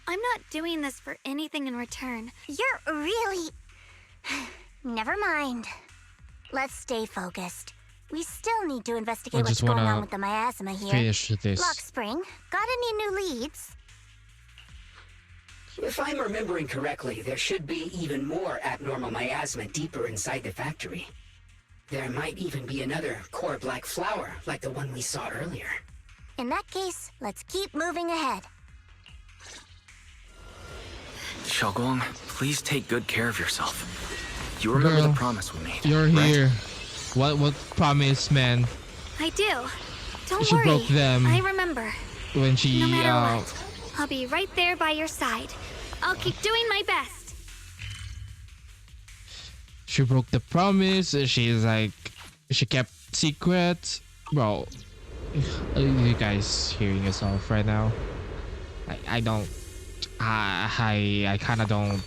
I'm not doing this for anything in return. You're really... Never mind. Let's stay focused. We still need to investigate what's going on with the miasma here. Finish this. Lock Spring, got any new leads? If I'm remembering correctly, there should be even more abnormal miasma deeper inside the factory. There might even be another core black flower, like the one we saw earlier. In that case, let's keep moving ahead. Shunguang, please take good care of yourself. You remember the promise we made. You're right? here. What promise, man? I do. Don't she worry. Broke them I remember. When she no matter what, I'll be right there by your side. I'll keep doing my best. She broke the promise. She's like, she kept secret. Bro, you guys hearing yourself right now? I don't. I kind of don't.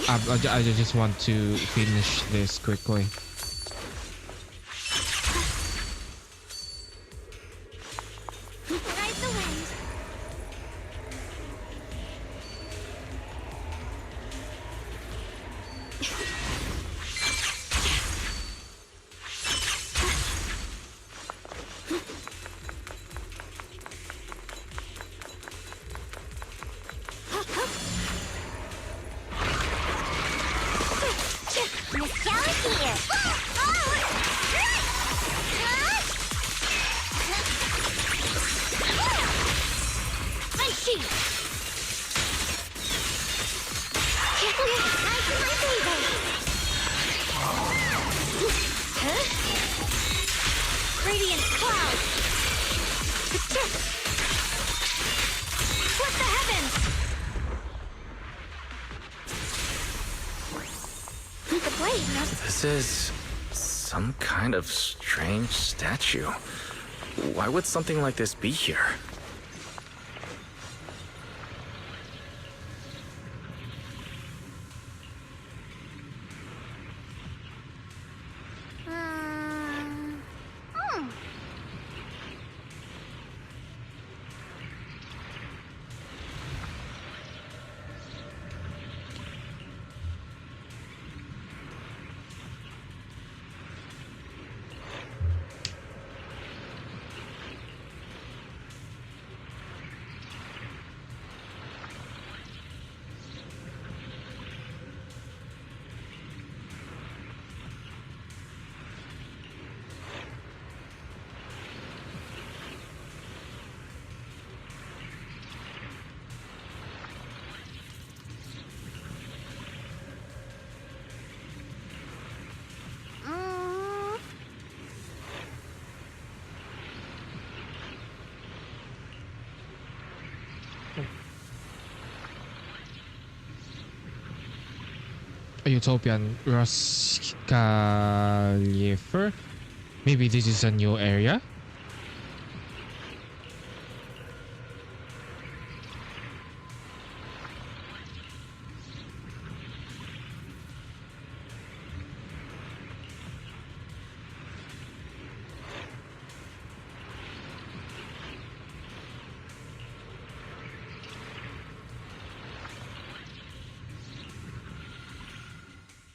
I just want to finish this quickly. Ride the wind. Radiant cloud! Split the heavens! The blade knows. This is some kind of strange statue. Why would something like this be here? utopian Roskalifer. Maybe this is a new area.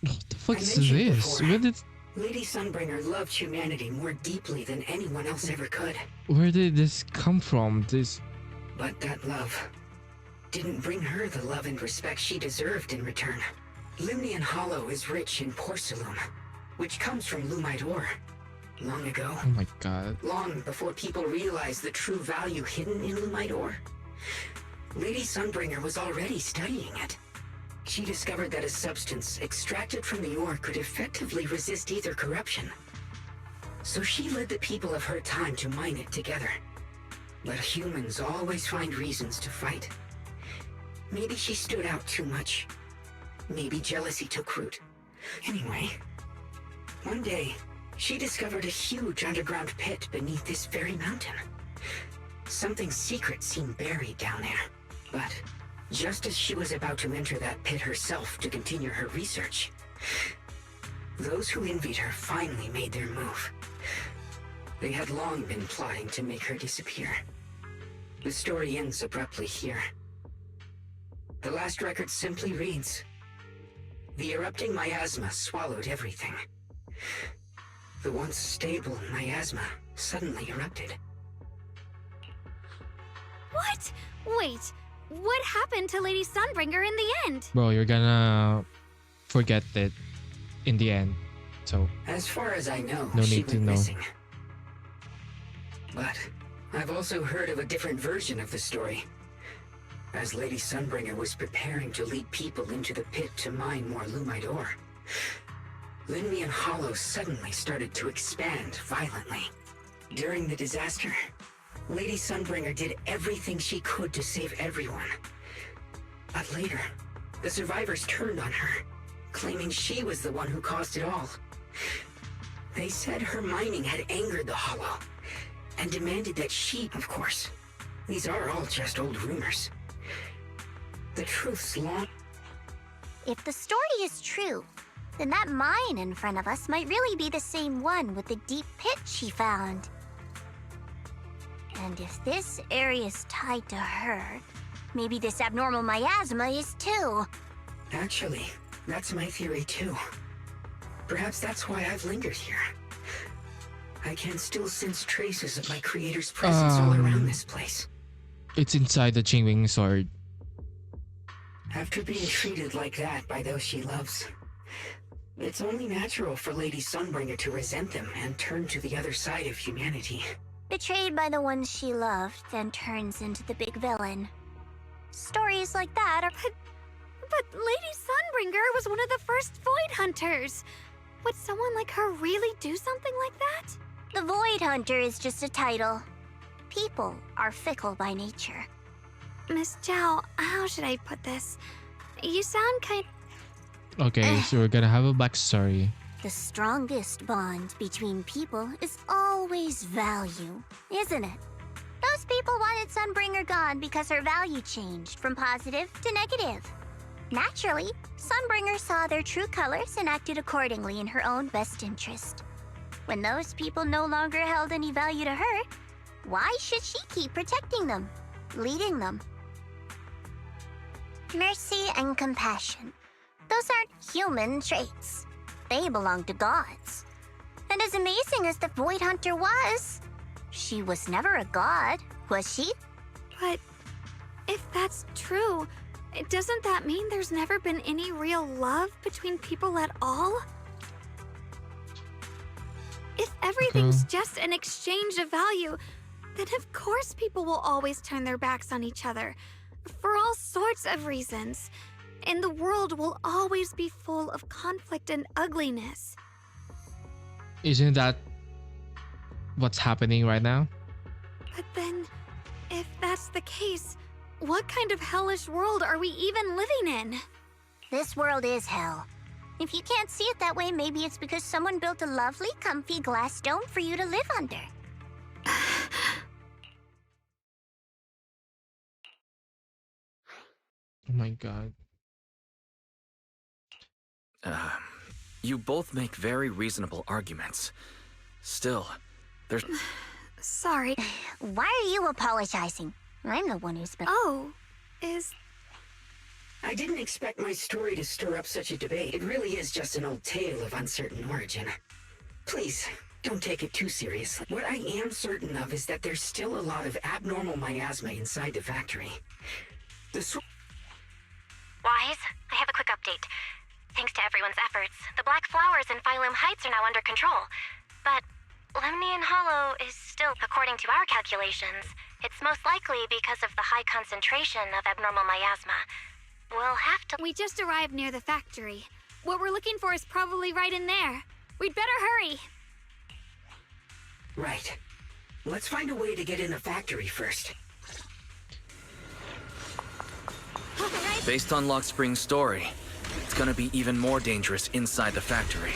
What the fuck is mentioned this? before, Lady Sunbringer loved humanity more deeply than anyone else ever could. Where did this come from? But that love didn't bring her the love and respect she deserved in return. Limnian Hollow is rich in porcelain, which comes from Lumite ore. Long ago, Oh my god. long before people realized the true value hidden in Lumite ore, Lady Sunbringer was already studying it. She discovered that a substance extracted from the ore could effectively resist ether corruption. So she led the people of her time to mine it together. But humans always find reasons to fight. Maybe she stood out too much. Maybe jealousy took root. Anyway, one day, she discovered a huge underground pit beneath this very mountain. Something secret seemed buried down there. But just as she was about to enter that pit herself to continue her research, those who envied her finally made their move. They had long been plotting to make her disappear. The story ends abruptly here. The last record simply reads, "The erupting miasma swallowed everything. The once stable miasma suddenly erupted." What? Wait, what happened to Lady Sunbringer in the end? Bro, you're gonna forget it in the end. So As far as I know, No she need to went know. missing. But I've also heard of a different version of the story. As Lady Sunbringer was preparing to lead people into the pit to mine more Lumite ore, Limnian Hollow suddenly started to expand violently. During the disaster, Lady Sunbringer did everything she could to save everyone. But later, the survivors turned on her, claiming she was the one who caused it all. They said her mining had angered the Hollow, and demanded that she, of course. These are all just old rumors. The truth's long... If the story is true, then that mine in front of us might really be the same one with the deep pit she found. And if this area is tied to her, maybe this abnormal miasma is too. Actually, that's my theory too. Perhaps that's why I've lingered here. I can still sense traces of my creator's presence all around this place. it's inside the Qingwing sword. After being treated like that by those she loves, it's only natural for Lady Sunbringer to resent them and turn to the other side of humanity. Betrayed by the ones she loved, then turns into the big villain. Stories like that are... But Lady Sunbringer was one of the first Void Hunters. Would someone like her really do something like that? The Void Hunter is just a title. People are fickle by nature. Miss Zhao, how should I put this? You sound kind... Okay, so we're gonna have a backstory. The strongest bond between people is always value, isn't it? Those people wanted Sunbringer gone because her value changed from positive to negative. Naturally, Sunbringer saw their true colors and acted accordingly in her own best interest. When those people no longer held any value to her, why should she keep protecting them, leading them? Mercy and compassion. Those aren't human traits. They belong to gods. And as amazing as the Void Hunter was, she was never a god, was she? But if that's true, doesn't that mean there's never been any real love between people at all? If everything's just an exchange of value, then of course people will always turn their backs on each other, for all sorts of reasons. And the world will always be full of conflict and ugliness. Isn't that what's happening right now? But then, if that's the case, what kind of hellish world are we even living in? This world is hell. If you can't see it that way, maybe it's because someone built a lovely, comfy glass dome for you to live under. Oh my god. You both make very reasonable arguments. Still, there's... Sorry. Why are you apologizing? I'm the one who's been... Oh, I didn't expect my story to stir up such a debate. It really is just an old tale of uncertain origin. Please, don't take it too seriously. What I am certain of is that there's still a lot of abnormal miasma inside the factory. Wise, I have a quick update. Thanks to everyone's efforts, the Black Flowers in Phylum Heights are now under control. But Lemnian Hollow is still, according to our calculations, it's most likely because of the high concentration of abnormal miasma. We'll have to... We just arrived near the factory. What we're looking for is probably right in there. We'd better hurry. Right. Let's find a way to get in the factory first. Based on Lock Spring's story, it's gonna be even more dangerous inside the factory.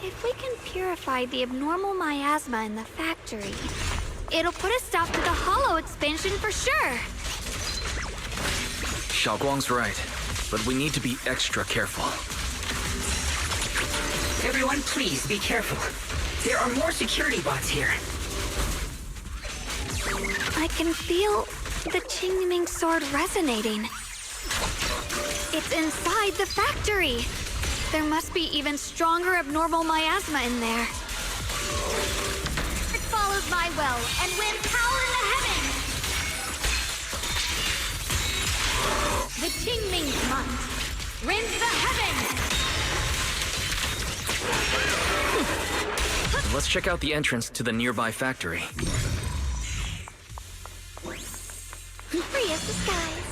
If we can purify the abnormal miasma in the factory, it'll put a stop to the hollow expansion for sure. Xiaoguang's right, but we need to be extra careful. Everyone, please be careful. There are more security bots here. I can feel the Qingming sword resonating. It's inside the factory. There must be even stronger abnormal miasma in there. It follows my will and wins power in the heavens. The Qingming month rends the heavens. Let's check out the entrance to the nearby factory. Free as the skies.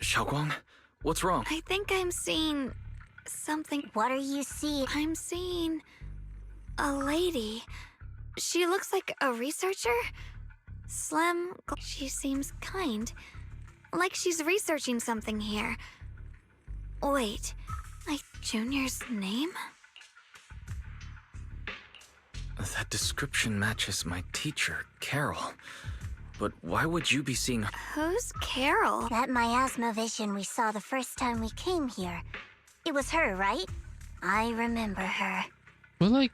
Xiaoguang, what's wrong? I think I'm seeing something. What are you seeing? I'm seeing a lady. She looks like a researcher. Slim. She seems kind. Like she's researching something here. Wait, my junior's name? That description matches my teacher, Carol. But why would you be seeing her? Who's Carol? That miasma vision we saw the first time we came here. It was her, right? I remember her. Well, like,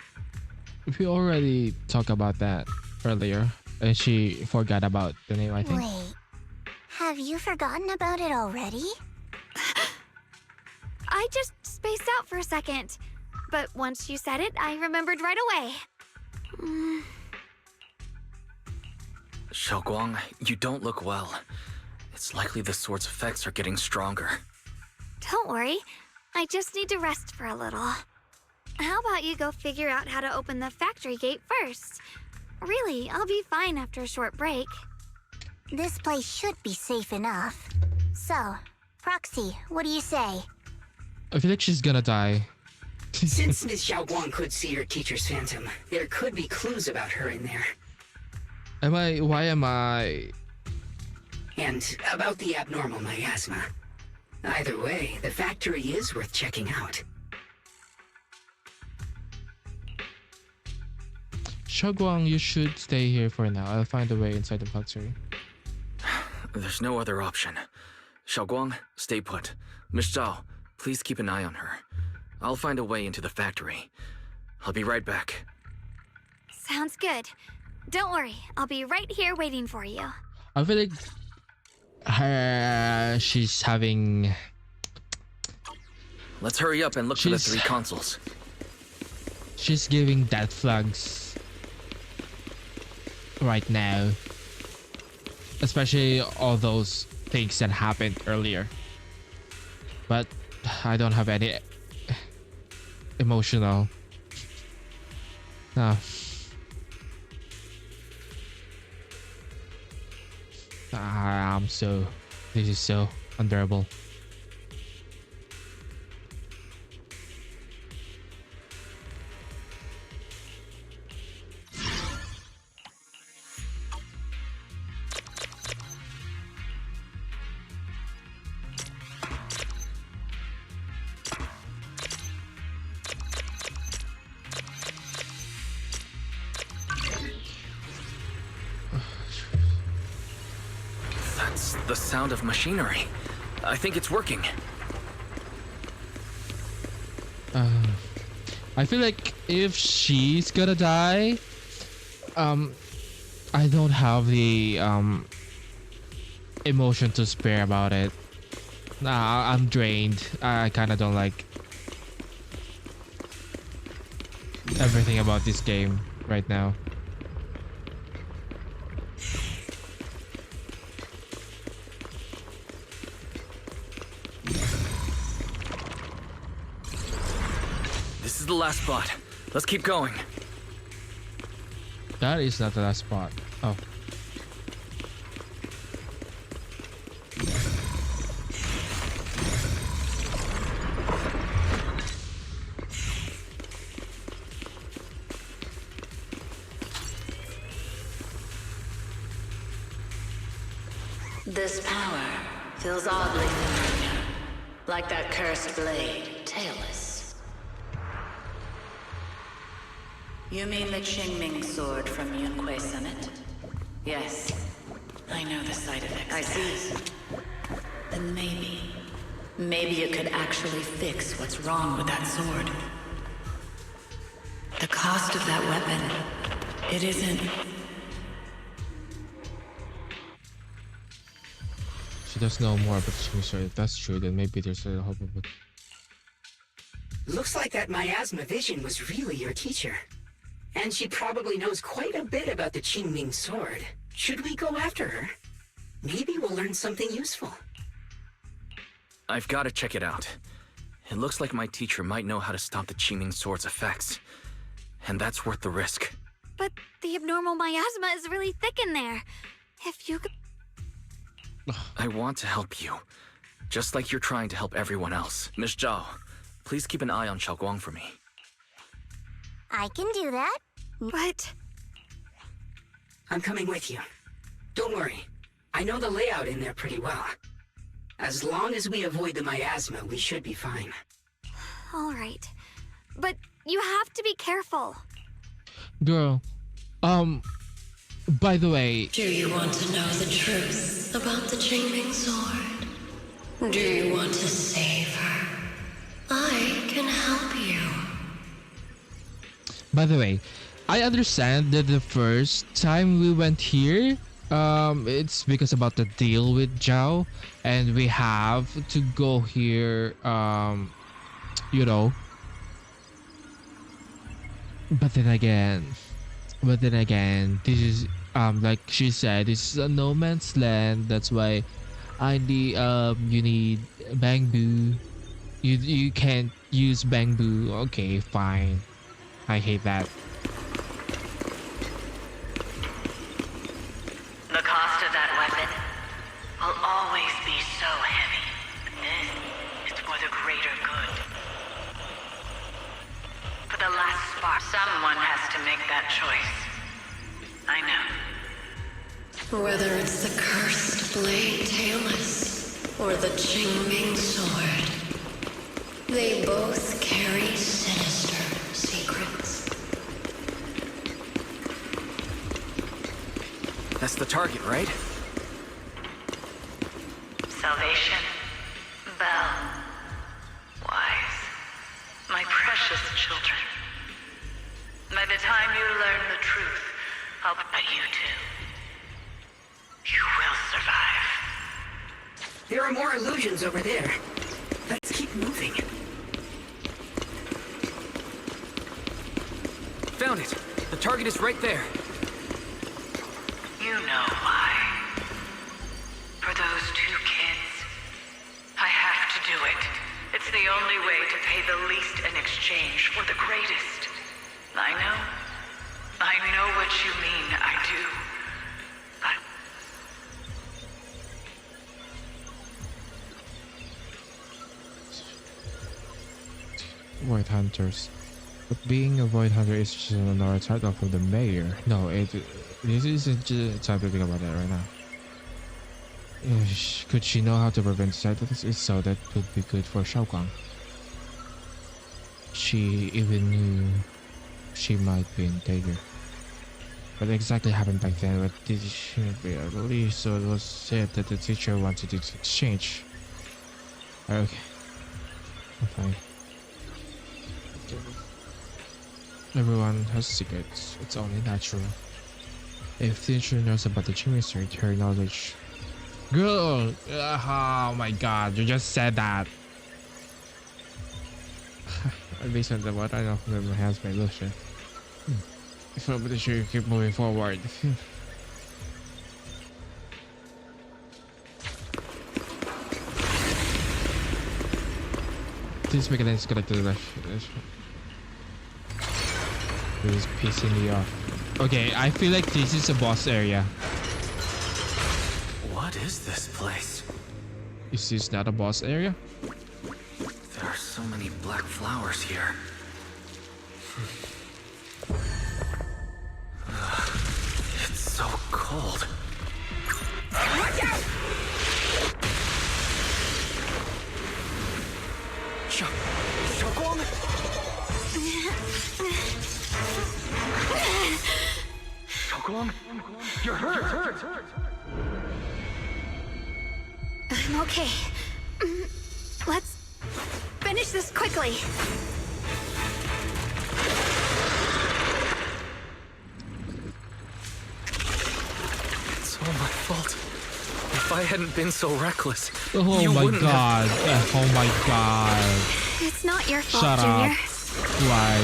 we already talked about that earlier, and she forgot about the name, I think. Wait, have you forgotten about it already? I just spaced out for a second. But once you said it, I remembered right away. Xiaoguang, you don't look well. It's likely the sword's effects are getting stronger. Don't worry. I just need to rest for a little. How about you go figure out how to open the factory gate first? Really, I'll be fine after a short break. This place should be safe enough. So, Proxy, what do you say? I feel like she's gonna die. Since Ms. Xiaoguang could see her teacher's phantom, there could be clues about her in there. Why am I... And about the abnormal miasma. Either way, the factory is worth checking out. Shunguang, you should stay here for now. I'll find a way inside the factory. There's no other option. Xiaoguang, stay put. Miss Zhao, please keep an eye on her. I'll find a way into the factory. I'll be right back. Sounds good. Don't worry, I'll be right here waiting for you. I feel like she's having... Let's hurry up and look for the 3 consoles. She's giving death flags right now. Especially all those things that happened earlier. But I don't have any emotional. No. This is so unbearable. The sound of machinery. I think it's working. I feel like if she's gonna die, I don't have the emotion to spare about it. Nah, I'm drained. I kind of don't like everything about this game right now. This is the last spot. Let's keep going. That is not the last spot. Oh. This power feels oddly familiar, like that cursed blade, tailless. You mean the Qingming sword from Yunquei Summit? Yes, I know the side effects. I see. Then maybe it could actually fix what's wrong with that sword. The cost of that weapon, it isn't... She does know more about the Qingming sword. If that's true, then maybe there's a hope of it. Looks like that miasma vision was really your teacher. And she probably knows quite a bit about the Qingming sword. Should we go after her? Maybe we'll learn something useful. I've got to check it out. It looks like my teacher might know how to stop the Qingming sword's effects. And that's worth the risk. But the abnormal miasma is really thick in there. If you could... I want to help you. Just like you're trying to help everyone else. Miss Zhao, please keep an eye on Xiaoguang for me. I can do that. But... I'm coming with you. Don't worry. I know the layout in there pretty well. As long as we avoid the miasma, we should be fine. All right. But you have to be careful. Girl, by the way... Do you want to know the truth about the Qingming sword? Do you want to save her? I can help you. By the way, I understand that the first time we went here, it's because about the deal with Zhao, and we have to go here, you know. But then again, this is, like she said, this is a no man's land. That's why I need, you need bamboo. You can't use bamboo. Okay, fine. I hate that. The cost of that weapon will always be so heavy. This is for the greater good. For the last spark, someone has to make that choice. I know. Whether it's the cursed blade tailless or the Qingming sword, they both carry sinister secrets. That's the target, right? Salvation, Belle, Wise, my precious children. By the time you learn the truth, I'll bet you too. You will survive. There are more illusions over there. Let's keep moving. Found it! The target is right there. You know why. For those two kids, I have to do it. It's the only way to pay the least in exchange for the greatest. I know what you mean, I do. But... Void Hunters. But being a Void Hunter is just another title from the mayor. No, this isn't just time to think about that right now. Could she know how to prevent side effects? If so, that would be good for Xiaoguang. She even knew she might be in danger. what exactly happened back then, but did shouldn't be, I believe. So it was said that the teacher wanted to exchange. Okay, I'm fine. Everyone has secrets. It's only natural. If the teacher knows about the chemistry, her knowledge. Girl! Oh my god, you just said that. Based on the what I know from my hands may lotion. If I'm pretty sure you keep moving forward. This mechanism is connected to the left. This is pissing me off. Okay, I feel like this is a boss area. What is this place? Is this not a boss area? There are so many black flowers here. It's so cold. Watch out! Shunguang? Shunguang? You're hurt! I'm okay. Let's finish this quickly. It's all my fault. If I hadn't been so reckless, oh you my wouldn't god. have... Oh my god. It's not your fault, Shut Junior. up. Why?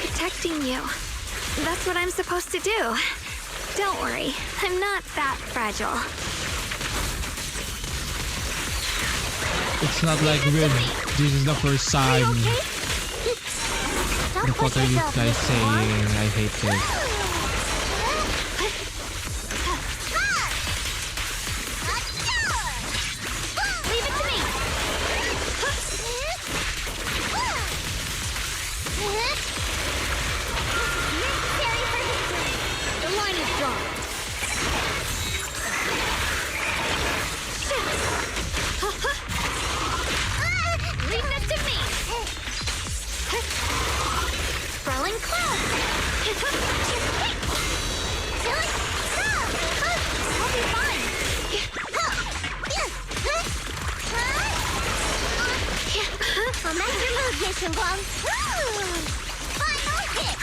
Protecting you. That's what I'm supposed to do. Don't worry, I'm not that fragile. It's not like this is the first time. What are you guys saying? I hate this. Leave it to me. Necessary for history. The line is drawn. Leave this to me. Sprawling cloud. I'll be fine. I'll match your move, Ye Shunguang. Final hit.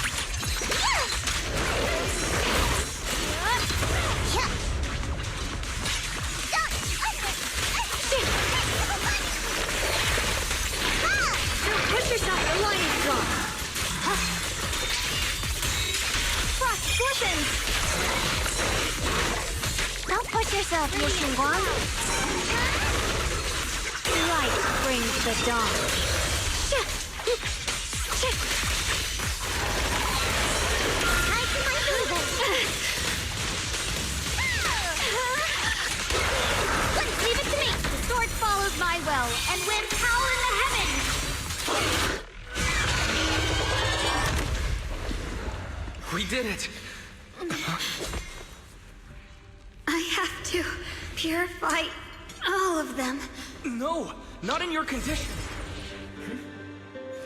Push yourself, the line is drawn. Frost portions. Don't push yourself, Ye Shunguang. Light brings the dawn. I can move it. Leave it to me. The sword follows my will and wins power in the heavens. We did it! I have to purify all of them. No, not in your condition.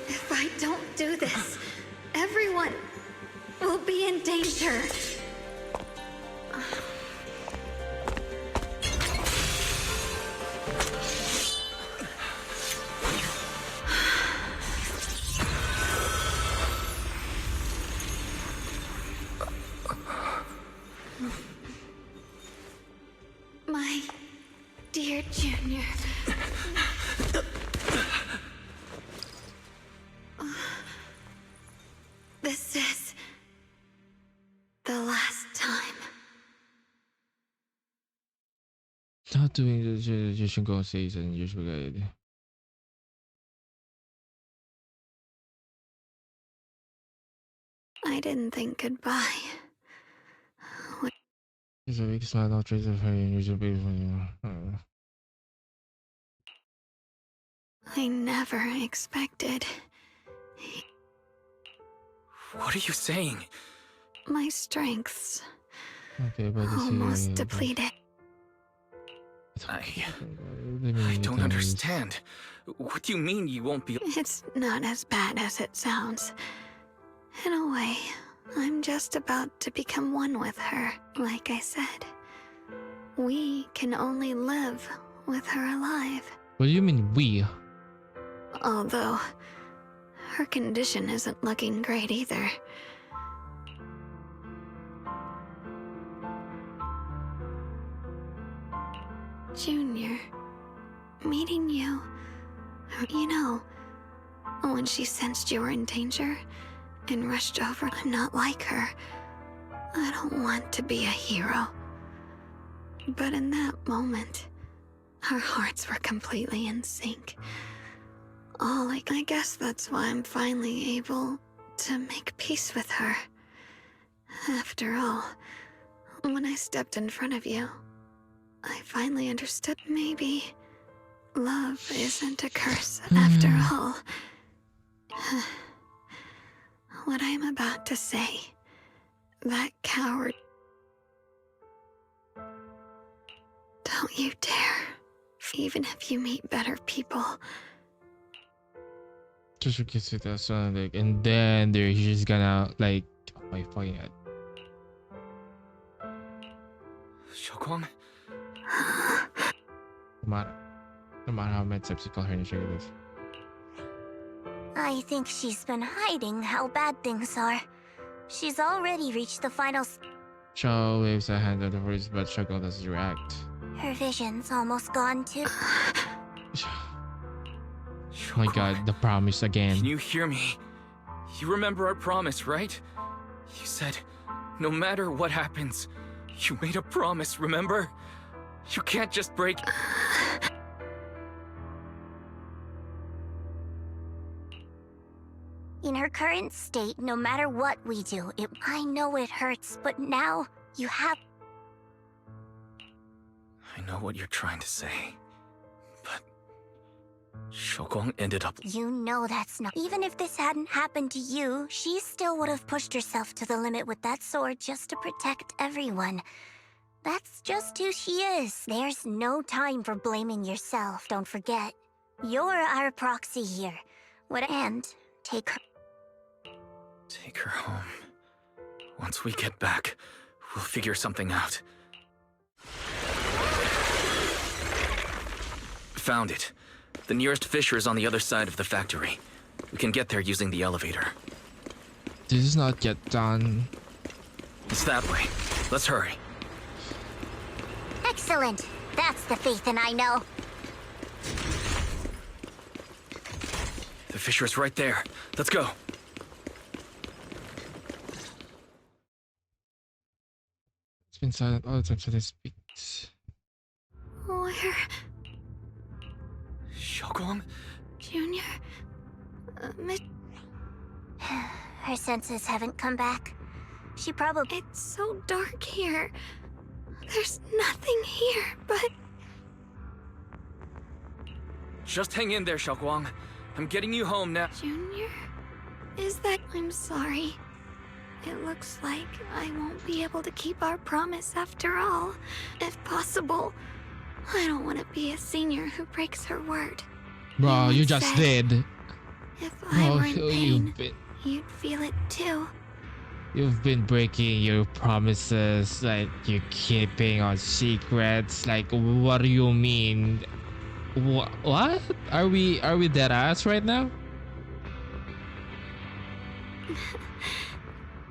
If I don't do this, everyone will be in danger. My dear Junior. This is the last time. Not doing the Ye Shunguang season usually. I didn't think goodbye. It's a big smile, no trace of her unusual beautiful. I never expected What are you saying? my strengths Okay, but this almost depleted. I don't understand. What do you mean you won't be... It's not as bad as it sounds. In a way, I'm I'm just about to become one with her. Like I said, we can only live with her alive. What do you mean we? Although, her condition isn't looking great either. Junior, meeting you, when she sensed you were in danger and rushed over, I'm not like her. I don't want to be a hero. But in that moment, our hearts were completely in sync. I guess that's why I'm finally able to make peace with her. After all, when I stepped in front of you, I finally understood maybe love isn't a curse after all. What I'm about to say, that coward. Don't you dare. Even if you meet better people. Just gets it as like, and then he's just gonna like, oh my fucking god. Shunguang? No matter how many times you call her initiative. I think she's been hiding how bad things are. She's already reached the final. Shao waves a hand at the words, but Shunguang doesn't react. Her vision's almost gone too. Oh my god, the promise again. Can you hear me? You remember our promise, right? You said, no matter what happens, you made a promise, remember? You can't just break. In her current state, no matter what we do, I know it hurts, but now you have. I know what you're trying to say, but Shunguang ended up. You know that's not. Even if this hadn't happened to you, she still would have pushed herself to the limit with that sword just to protect everyone. That's just who she is. There's no time for blaming yourself. Don't forget, you're our proxy here. And take her. Take her home. Once we get back, we'll figure something out. Found it. The nearest fissure is on the other side of the factory. We can get there using the elevator. This is not yet done. It's that way. Let's hurry. Excellent. That's the Phaethon I know. The fissure is right there. Let's go. It's been silent all the time so they speak. Where? Shunguang? Junior? Her senses haven't come back. She probably. It's so dark here. There's nothing here, but. Just hang in there, Shunguang. I'm getting you home now. Junior? Is that. I'm sorry. It looks like I won't be able to keep our promise after all. If possible, I don't want to be a senior who breaks her word. Bro, you just did. If I were in pain, you'd feel it too. You've been breaking your promises, like you're keeping on secrets. Like, what do you mean? What? Are we dead ass right now?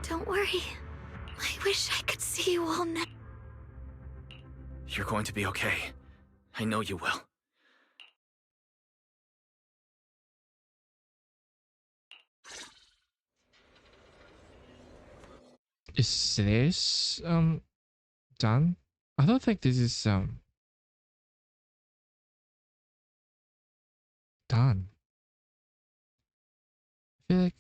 Don't worry. I wish I could see you all now. You're going to be okay. I know you will. Is this done? I don't think this is done. I feel like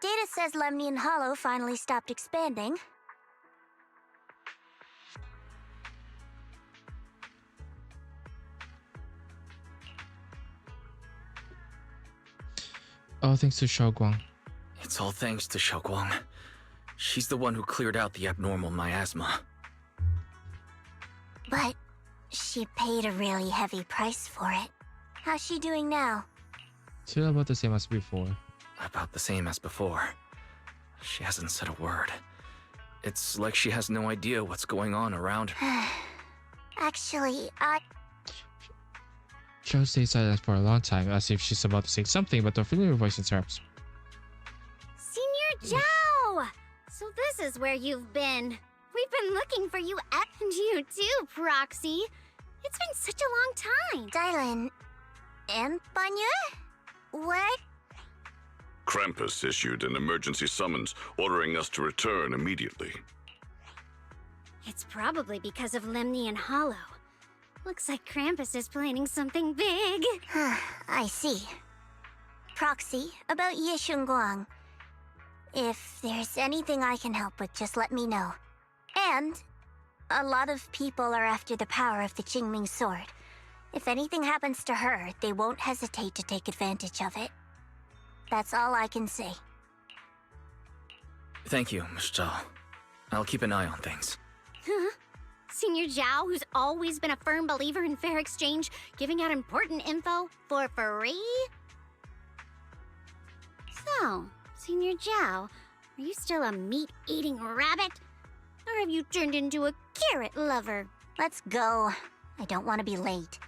Data says Lemnian Hollow finally stopped expanding. Oh, thanks to Shouguang. It's all thanks to Shouguang. She's the one who cleared out the abnormal miasma. But she paid a really heavy price for it. How's she doing now? Still about the same as before. About the same as before. She hasn't said a word. It's like she has no idea what's going on around her. Actually, Cho stays silent for a long time, as if she's about to say something, but the familiar voice interrupts. Senior Zhao! So this is where you've been. We've been looking for you and you too, Proxy. It's been such a long time. Dylan, Empanya? Where? Krampus issued an emergency summons ordering us to return immediately. It's probably because of Lemnian Hollow. Looks like Krampus is planning something big. I see. Proxy, about Ye Shunguang. If there's anything I can help with, just let me know. And a lot of people are after the power of the Qingming sword. If anything happens to her, they won't hesitate to take advantage of it. That's all I can say. Thank you, Miss Zhao. I'll keep an eye on things. Huh? Senior Zhao, who's always been a firm believer in fair exchange, giving out important info for free? So, Senior Zhao, are you still a meat-eating rabbit? Or have you turned into a carrot lover? Let's go. I don't want to be late.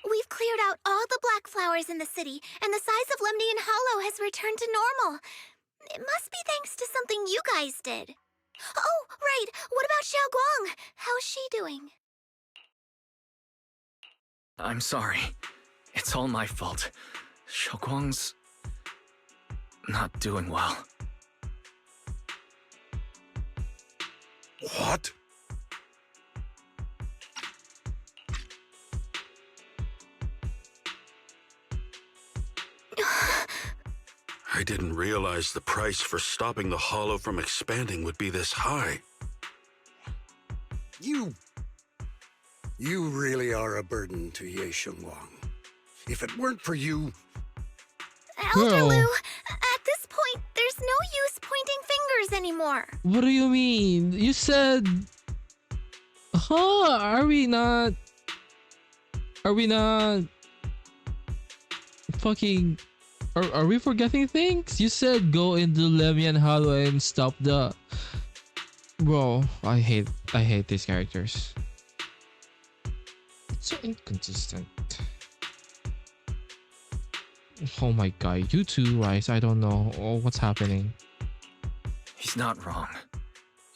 We've cleared out all the black flowers in the city, and the size of Lemnian Hollow has returned to normal. It must be thanks to something you guys did. Oh, right. What about Xiaoguang? How's she doing? I'm sorry. It's all my fault. Xiaoguang's not doing well. What? I didn't realize the price for stopping the Hollow from expanding would be this high. You really are a burden to Ye Shunguang. If it weren't for you... Elder Lu, at this point, there's no use pointing fingers anymore. What do you mean? You said... Huh? Are we not... Fucking... Are we forgetting things? You said go into Lemnian Hollow and stop the... Bro, I hate these characters. It's so inconsistent. Oh my god, you too, Rice. I don't know what's happening. He's not wrong.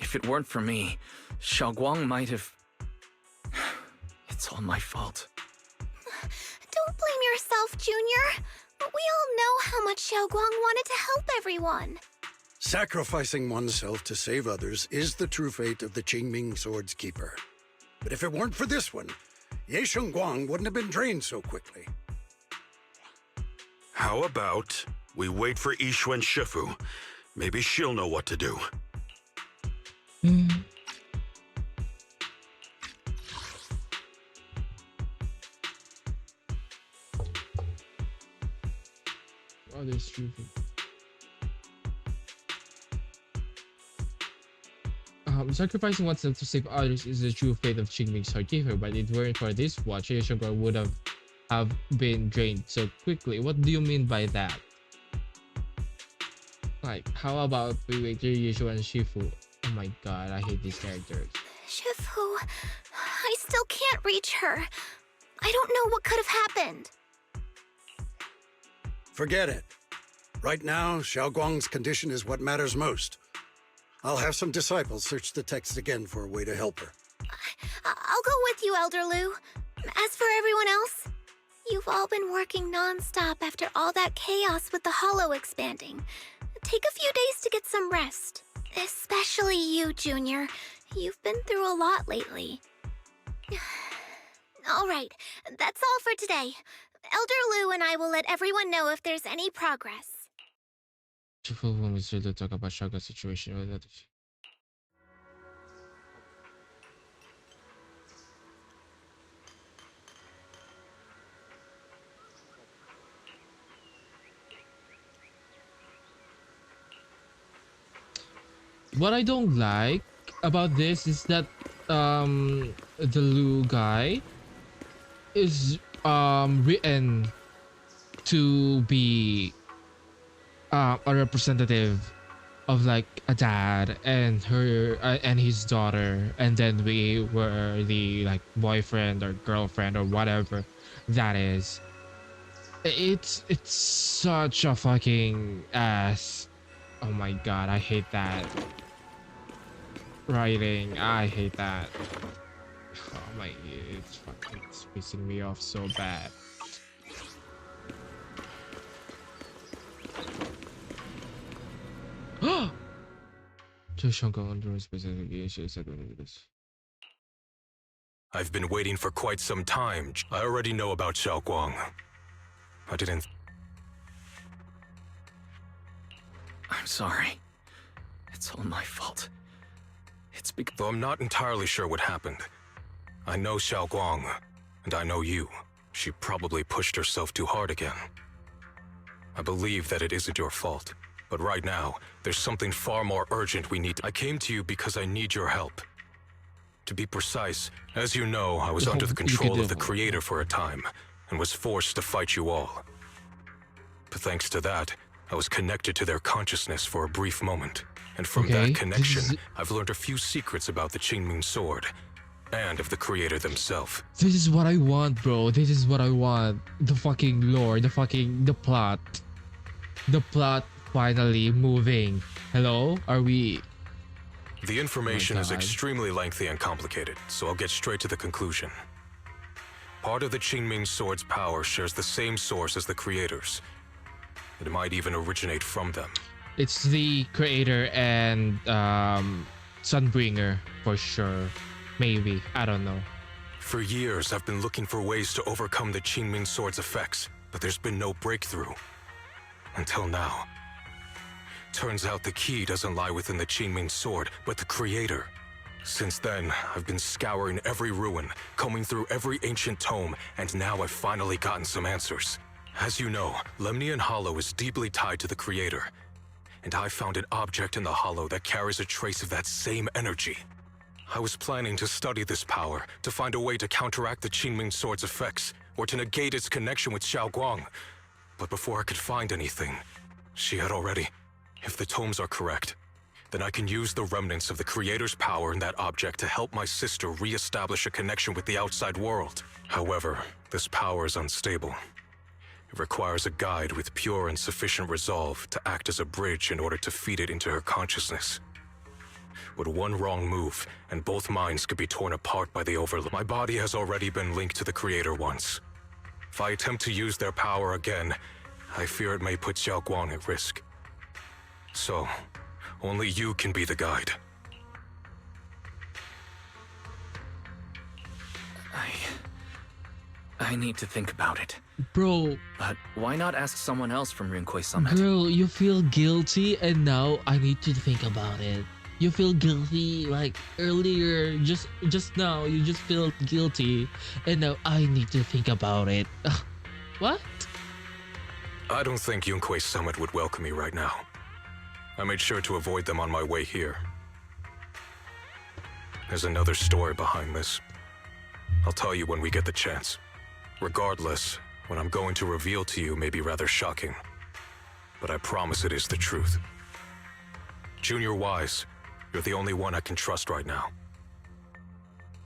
If it weren't for me, Xiaoguang might have... It's all my fault. Don't blame yourself, Junior. We all know how much Xiaoguang wanted to help everyone. Sacrificing oneself to save others is the true fate of the Qingming Sword's Keeper. But if it weren't for this one, Ye Shunguang wouldn't have been drained so quickly. How about we wait for Yixuan Shifu? Maybe she'll know what to do. Oh, there's Shifu. sacrificing oneself to save others is the true fate of Qingming's heartkeeper, but if it weren't for this watch, Ye Shunguang would have been drained so quickly. What do you mean by that? Like, how about we wait till Yushu and Shifu? Oh my god, I hate these characters. Shifu, I still can't reach her. I don't know what could have happened. Forget it. Right now, Xiaoguang's condition is what matters most. I'll have some disciples search the text again for a way to help her. I'll go with you, Elder Lu. As for everyone else, you've all been working non-stop after all that chaos with the Hollow expanding. Take a few days to get some rest. Especially you, Junior. You've been through a lot lately. All right, that's all for today. Elder Lu and I will let everyone know if there's any progress. Shifu wants to talk about Shaga's situation with others. What I don't like about this is that the Lu guy is written to be a representative of like a dad and her and his daughter, and then we were the like boyfriend or girlfriend or whatever that is. It's such a fucking ass. Oh my god, I hate that writing. I hate that. Oh my, it's pissing me off so bad. I've been waiting for quite some time. I already know about Xiaoguang. I didn't... I'm sorry. It's all my fault. It's because... Though I'm not entirely sure what happened. I know Xiaoguang, and I know you. She probably pushed herself too hard again. I believe that it isn't your fault. But right now, there's something far more urgent we need. I came to you because I need your help. To be precise, as you know, I was under the control of the Creator for a time, and was forced to fight you all. But thanks to that, I was connected to their consciousness for a brief moment. And from that connection, I've learned a few secrets about the Qingming Sword, and of the Creator themselves. This is what I want, bro. This is what I want. The fucking lore, the plot. The plot finally moving. Hello? Are we... The information is extremely lengthy and complicated, so I'll get straight to the conclusion. Part of the Qingming Sword's power shares the same source as the Creator's. It might even originate from them. It's the Creator and Sunbringer for sure. Maybe. I don't know. For years, I've been looking for ways to overcome the Qingming Sword's effects, but there's been no breakthrough. Until now. Turns out the key doesn't lie within the Qingming Sword, but the Creator. Since then, I've been scouring every ruin, combing through every ancient tome, and now I've finally gotten some answers. As you know, Lemnian Hollow is deeply tied to the Creator, and I found an object in the Hollow that carries a trace of that same energy. I was planning to study this power, to find a way to counteract the Qingming Sword's effects, or to negate its connection with Xiaoguang. But before I could find anything, she had already... If the tomes are correct, then I can use the remnants of the Creator's power in that object to help my sister re-establish a connection with the outside world. However, this power is unstable. It requires a guide with pure and sufficient resolve to act as a bridge in order to feed it into her consciousness. With one wrong move, and both minds could be torn apart by the overload. My body has already been linked to the Creator once. If I attempt to use their power again, I fear it may put Xiaoguang at risk. So, only you can be the guide. I need to think about it. Bro. But why not ask someone else from Rinkwei Summit? Girl, you feel guilty and now I need to think about it. You feel guilty like earlier, just now, you just feel guilty and now I need to think about it. What? I don't think Rinkwei Summit would welcome me right now. I made sure to avoid them on my way here. There's another story behind this. I'll tell you when we get the chance. Regardless, what I'm going to reveal to you may be rather shocking, but I promise it is the truth. Junior Wise, you're the only one I can trust right now.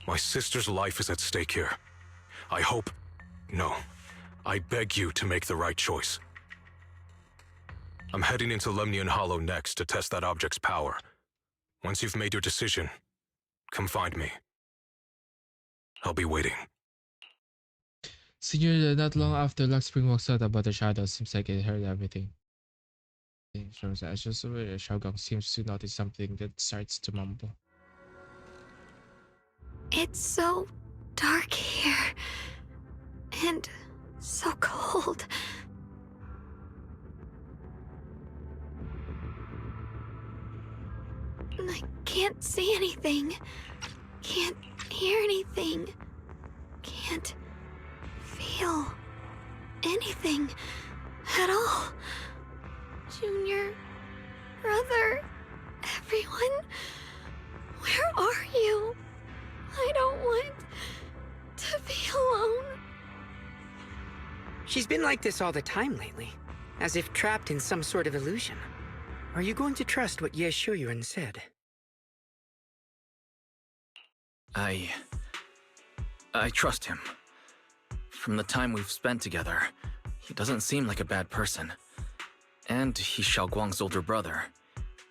My sister's life is at stake here. I hope... No. I beg you to make the right choice. I'm heading into Lemnian Hollow next to test that object's power. Once you've made your decision, come find me. I'll be waiting. Senior, not long after Lux Spring walks out about the shadow, seems like it heard everything. Shows as just Shunguang seems to notice something that starts to mumble. It's so dark here. And so cold. I can't see anything. Can't hear anything. Can't feel anything at all. Junior, brother, everyone, where are you? I don't want to be alone. She's been like this all the time lately, as if trapped in some sort of illusion. Are you going to trust what Ye Shunguang said? I trust him. From the time we've spent together, he doesn't seem like a bad person. And he's Xiaoguang's older brother.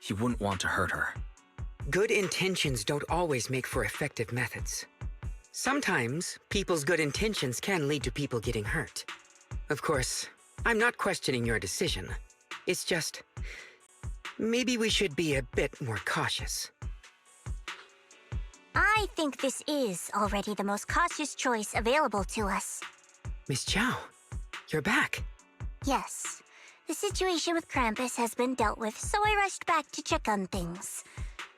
He wouldn't want to hurt her. Good intentions don't always make for effective methods. Sometimes, people's good intentions can lead to people getting hurt. Of course, I'm not questioning your decision. It's just... maybe we should be a bit more cautious. I think this is already the most cautious choice available to us. Miss Chow, you're back. Yes. The situation with Krampus has been dealt with, so I rushed back to check on things.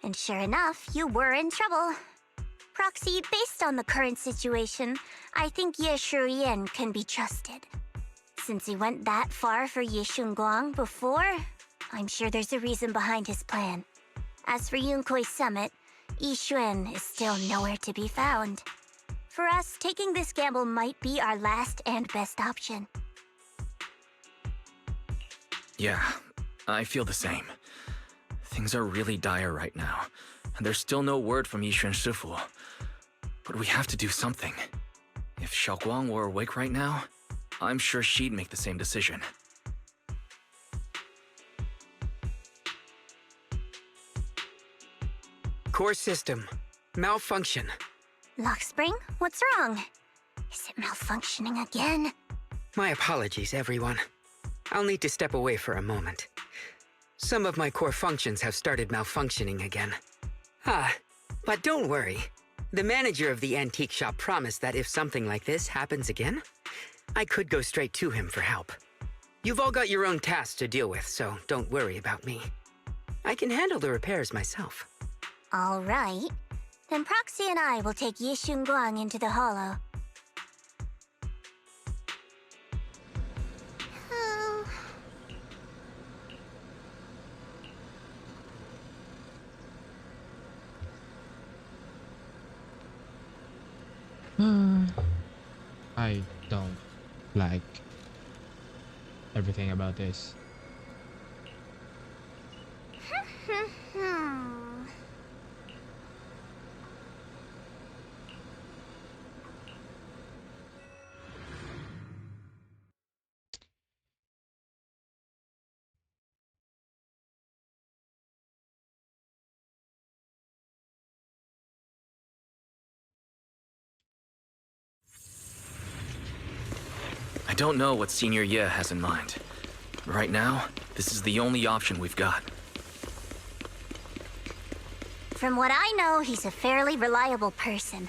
And sure enough, you were in trouble. Proxy, based on the current situation, I think Ye Shunguang can be trusted. Since he went that far for Ye Shunguang before, I'm sure there's a reason behind his plan. As for Yunkwei Summit, Ye Shunguang is still nowhere to be found. For us, taking this gamble might be our last and best option. Yeah, I feel the same. Things are really dire right now, and there's still no word from Yishuan Shifu. But we have to do something. If Xiaoguang were awake right now, I'm sure she'd make the same decision. Core system. Malfunction. Lockspring, what's wrong? Is it malfunctioning again? My apologies, everyone. I'll need to step away for a moment. Some of my core functions have started malfunctioning again. But don't worry. The manager of the antique shop promised that if something like this happens again, I could go straight to him for help. You've all got your own tasks to deal with, so don't worry about me. I can handle the repairs myself. All right. Then Proxy and I will take Ye Shunguang into the hollow. I don't like everything about this. I don't know what Senior Ye has in mind. Right now, this is the only option we've got. From what I know, he's a fairly reliable person.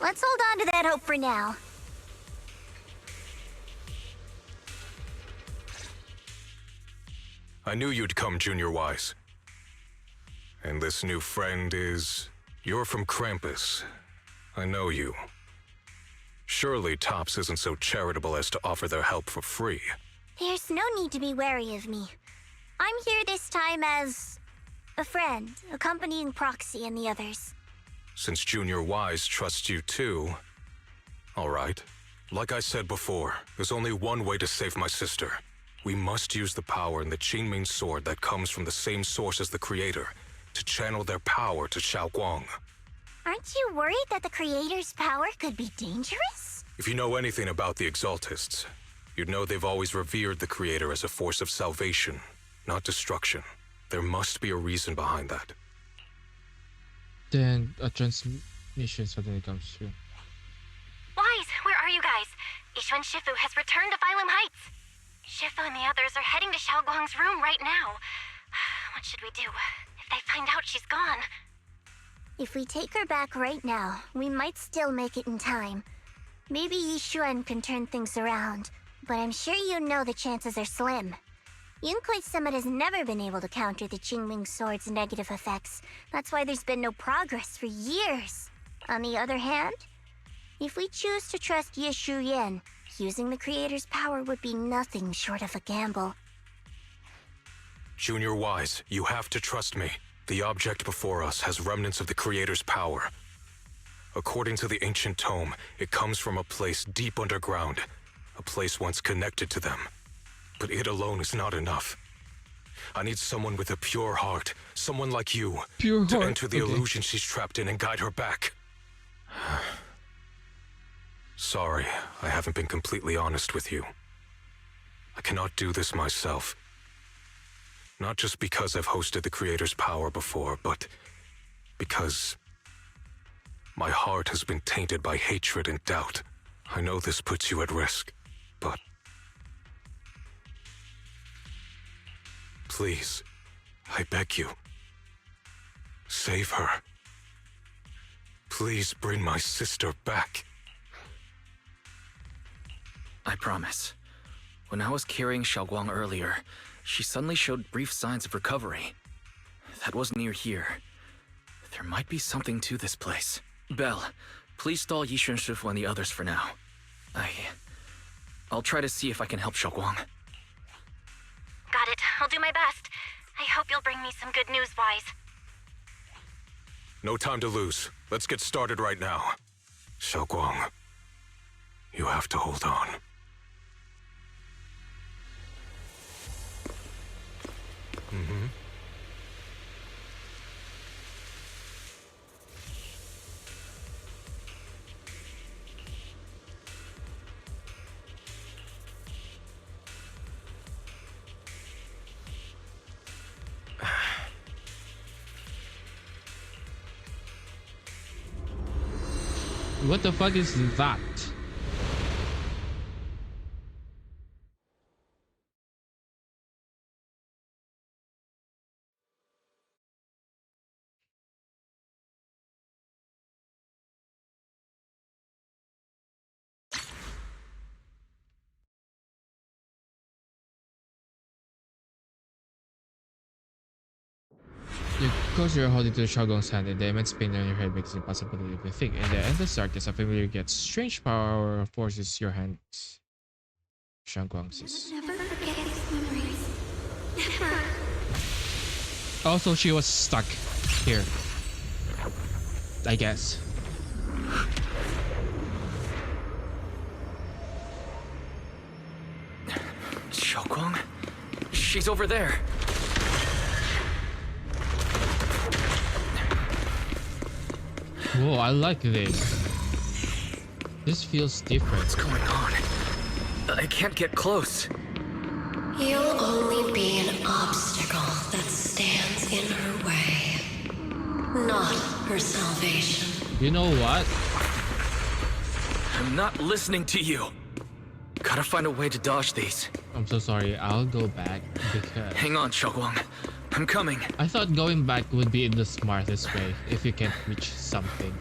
Let's hold on to that hope for now. I knew you'd come, Junior Wise. And this new friend is... You're from Krampus. I know you. Surely Tops isn't so charitable as to offer their help for free. There's no need to be wary of me. I'm here this time as... a friend, accompanying Proxy and the others. since Junior Wise trusts you too. All right. Like I said before, there's only one way to save my sister. We must use the power in the Qingming sword that comes from the same source as the creator to channel their power to Shunguang. Aren't you worried that the creator's power could be dangerous? If you know anything about the Exaltists, you'd know they've always revered the creator as a force of salvation, not destruction. There must be a reason behind that. Then a transmission suddenly comes through. Wise, where are you guys? Ishu and Shifu has returned to Phylum Heights. Shifu and the others are heading to Xiaoguang's room right now. What should we do? If they find out she's gone... If we take her back right now, we might still make it in time. Maybe Yishuan can turn things around, but I'm sure you know the chances are slim. Yunkuei Summit has never been able to counter the Qingming Sword's negative effects. That's why there's been no progress for years. On the other hand, if we choose to trust Ye Shunguang, using the creator's power would be nothing short of a gamble. Junior Wise, you have to trust me. The object before us has remnants of the creator's power. According to the ancient tome, it comes from a place deep underground, a place once connected to them. But it alone is not enough. I need someone with a pure heart, someone like you, to enter the illusion she's trapped in and guide her back. Sorry, I haven't been completely honest with you. I cannot do this myself. Not just because I've hosted the creator's power before, but because my heart has been tainted by hatred and doubt. I know this puts you at risk, but please, I beg you, save her. Please bring my sister back. I promise. When I was carrying Xiaoguang earlier, she suddenly showed brief signs of recovery. That was near here. There might be something to this place. Belle, please stall Yishu and Shifu and the others for now. I'll try to see if I can help Xiaoguang. Got it. I'll do my best. I hope you'll bring me some good news, Wise. No time to lose. Let's get started right now. Xiaoguang, you have to hold on. What the fuck is that? You close your holding to the Shogun's hand, and the immense pain on your head makes it impossible to even think. In the endless darkness, a familiar yet strange power forces your hands. Shunguang says. Never forget these memories. Never. Also, she was stuck here, I guess. Xiaoguang? She's over there. Whoa, I like this. This feels different. What's going on? I can't get close. You'll only be an obstacle that stands in her way, not her salvation. You know what? I'm not listening to you. Gotta find a way to dodge these. I'm so sorry. I'll go back because... Hang on, Xiaoguang. I'm coming. I thought going back would be the smartest way if you can't reach something.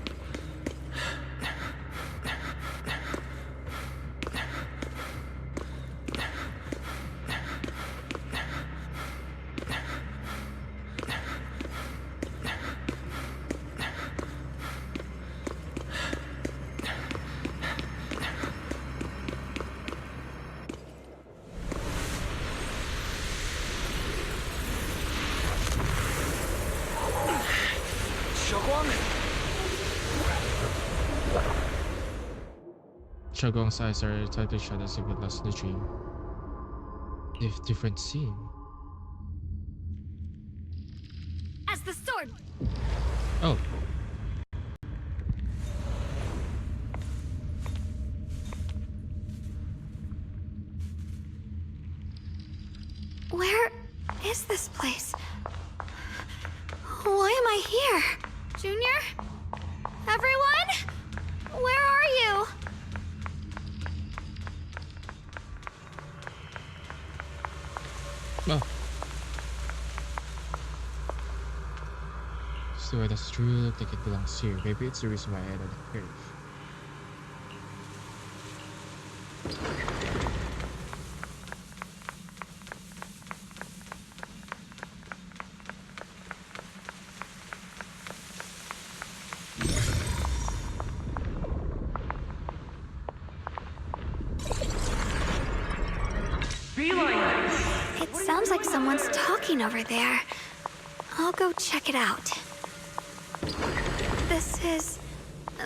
Shogong's eyes are tightly shut as if he lost in the dream. If different scene. As the sword. Oh. Where is this place? Why am I here? Junior? Everyone? Where are you? Oh. So it does truly look like it belongs here. Maybe it's the reason why I ended up here. It sounds like someone's talking over there. I'll go check it out. This is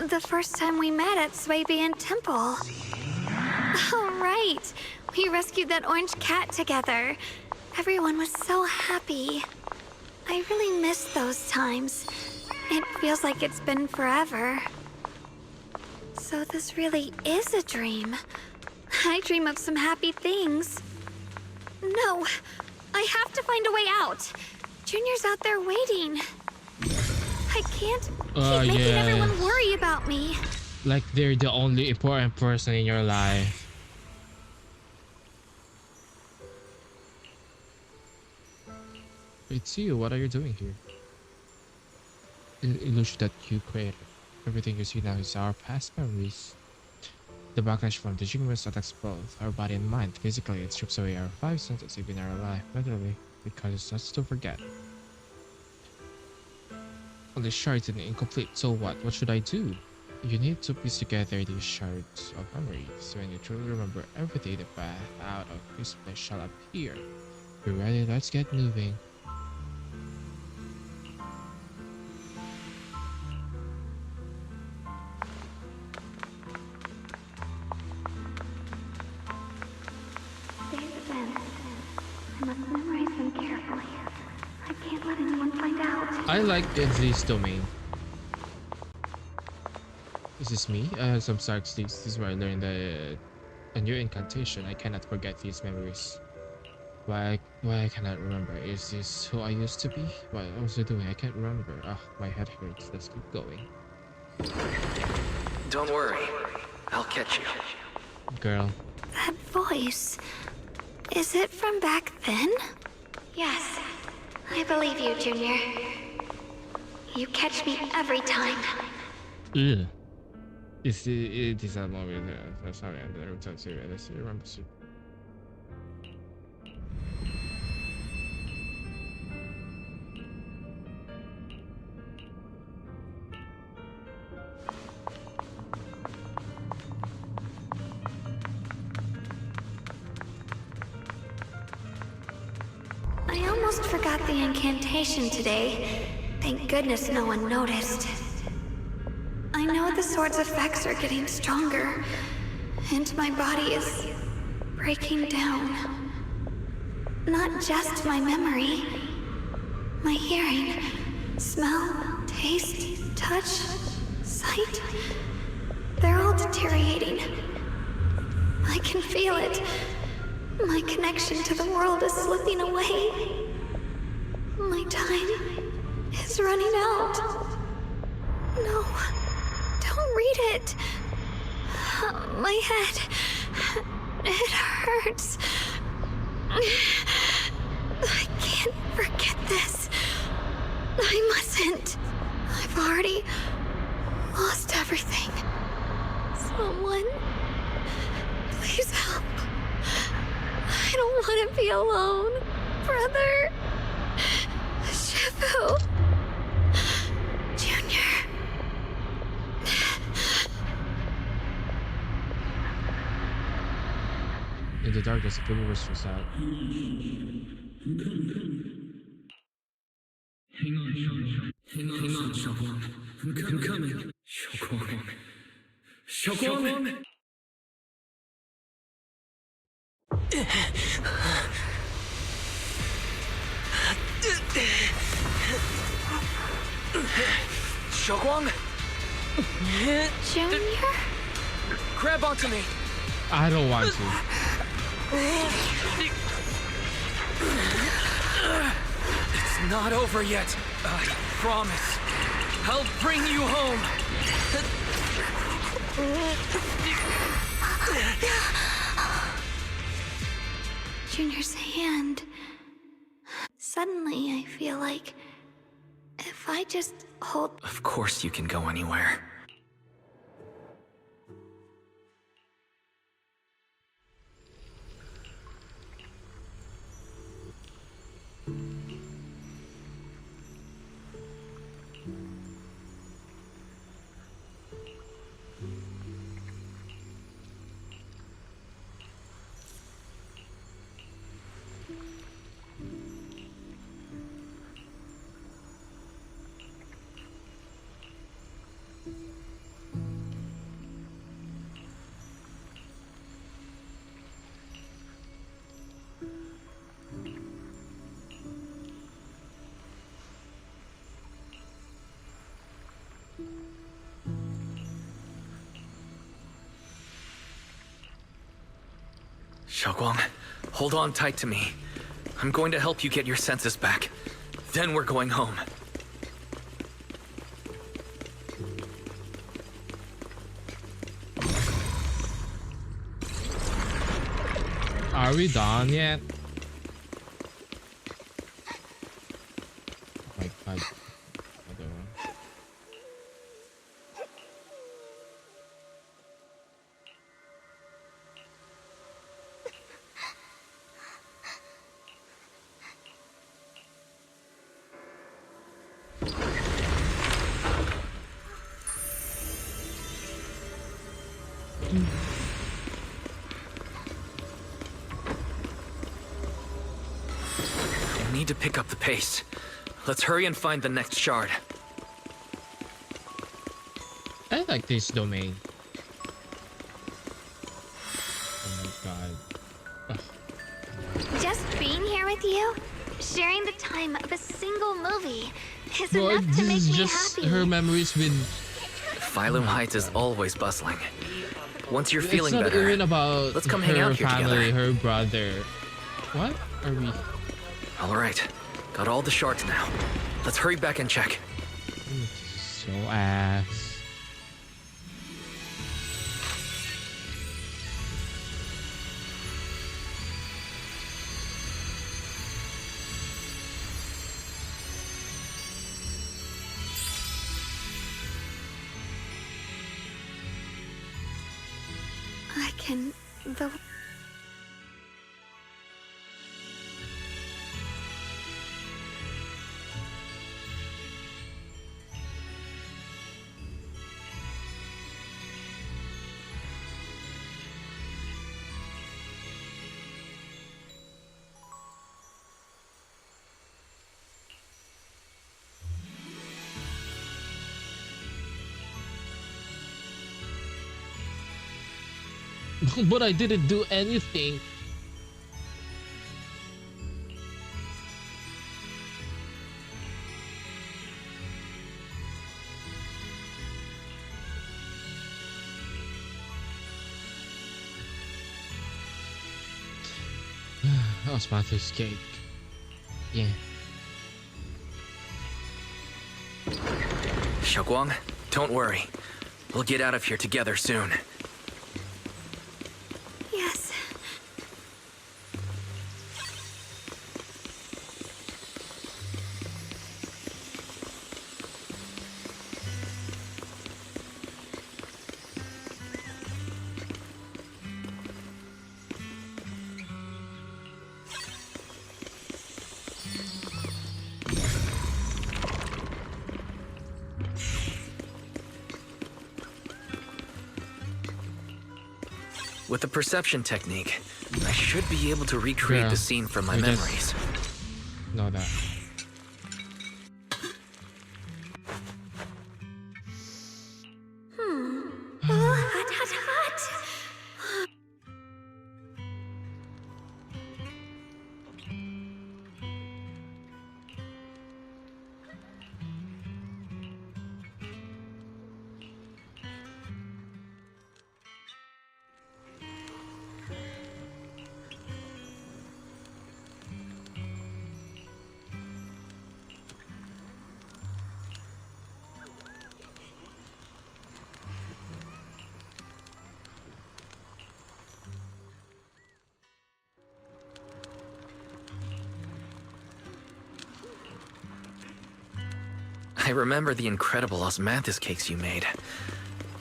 the first time we met at Swabian Temple. Oh, right. We rescued that orange cat together. Everyone was so happy. I really miss those times. It feels like it's been forever. So this really is a dream. I dream of some happy things. No, I have to find a way out. Junior's out there waiting. I can't keep making everyone worry about me. Like they're the only important person in your life. It's you. What are you doing here? Illusion that you created. Everything you see now is our past memories. The backlash from the Jingless attacks both our body and mind. Physically, it strips away our five senses, even our life. Mentally, it causes us to forget. All the shards and incomplete. So what? What should I do? You need to piece together these shards of memories. When you truly remember everything, the path out of this place shall appear. You ready? Let's get moving. I must memorize them carefully. I can't let anyone find out. I like this domain. Is this me? Some sucks. This is where I learned a new incantation. I cannot forget these memories. Why I cannot remember? Is this who I used to be? What was I doing? I can't remember. Ah, my head hurts. Let's keep going. Don't worry. I'll catch you. Girl. That voice. Is it from back then? Yes, I believe you, Junior. You catch me every time. Ugh. It is a moment. Sorry, I don't remember. I almost forgot the incantation today. Thank goodness no one noticed. I know the sword's effects are getting stronger, and my body is breaking down. Not just my memory, my hearing, smell, taste, touch, sight. They're all deteriorating. I can feel it. My connection to the world is slipping away. My time is running out. No, don't read it. My head, it hurts. I can't forget this. I mustn't. I've already lost everything. Someone, please help. I don't want to be alone, brother. Shifu. Junior. In the darkness, a little whisper was out. Hang on, Shunguang. I'm coming. Shunguang. Shunguang? Junior? Grab onto me. I don't want to. It's not over yet. I promise. I'll bring you home. Junior's hand. Suddenly, I feel like if I just hold. Of course you can go anywhere. Shunguang, hold on tight to me. I'm going to help you get your senses back. Then we're going home. Are we done yet? Oh my god. I don't know. We need to pick up the pace. Let's hurry and find the next shard. I like this domain. Oh my god. Just being here with you, sharing the time of a single movie, is Well, enough to this make is me just happy. her memories with. Phylum Heights is always bustling. Once you're feeling it's not better, even about let's come her hang out here family, together. her brother. What are we? All right, got all the shards now. Let's hurry back and check. So ass. I can. But I didn't do anything. Osmanthus cake. Yeah. Shunguang, don't worry. We'll get out of here together soon. Yes. With the perception technique, I should be able to recreate Yeah, the scene from my I guess- memories. Know that. Hot, hot, hot. I remember the incredible osmanthus cakes you made.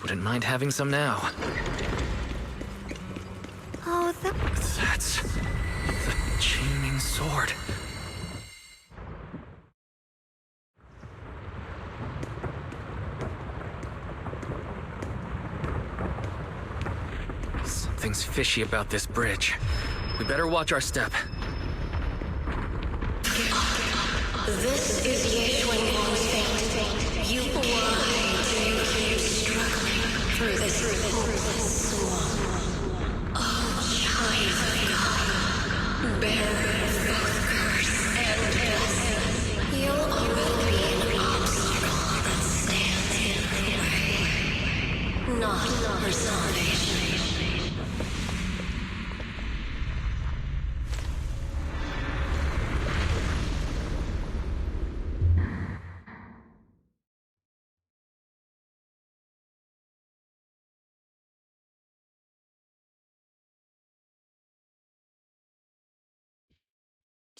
Wouldn't mind having some now. Oh, That's the Qingming sword. Something's fishy about this bridge. We better watch our step. This is Ye Shunguang's fate. You why do you keep struggling through this hopeless swamp? Oh, child of God, bearer of both curse and blessing, you'll always be an obstacle that stands in her way, not her salvation.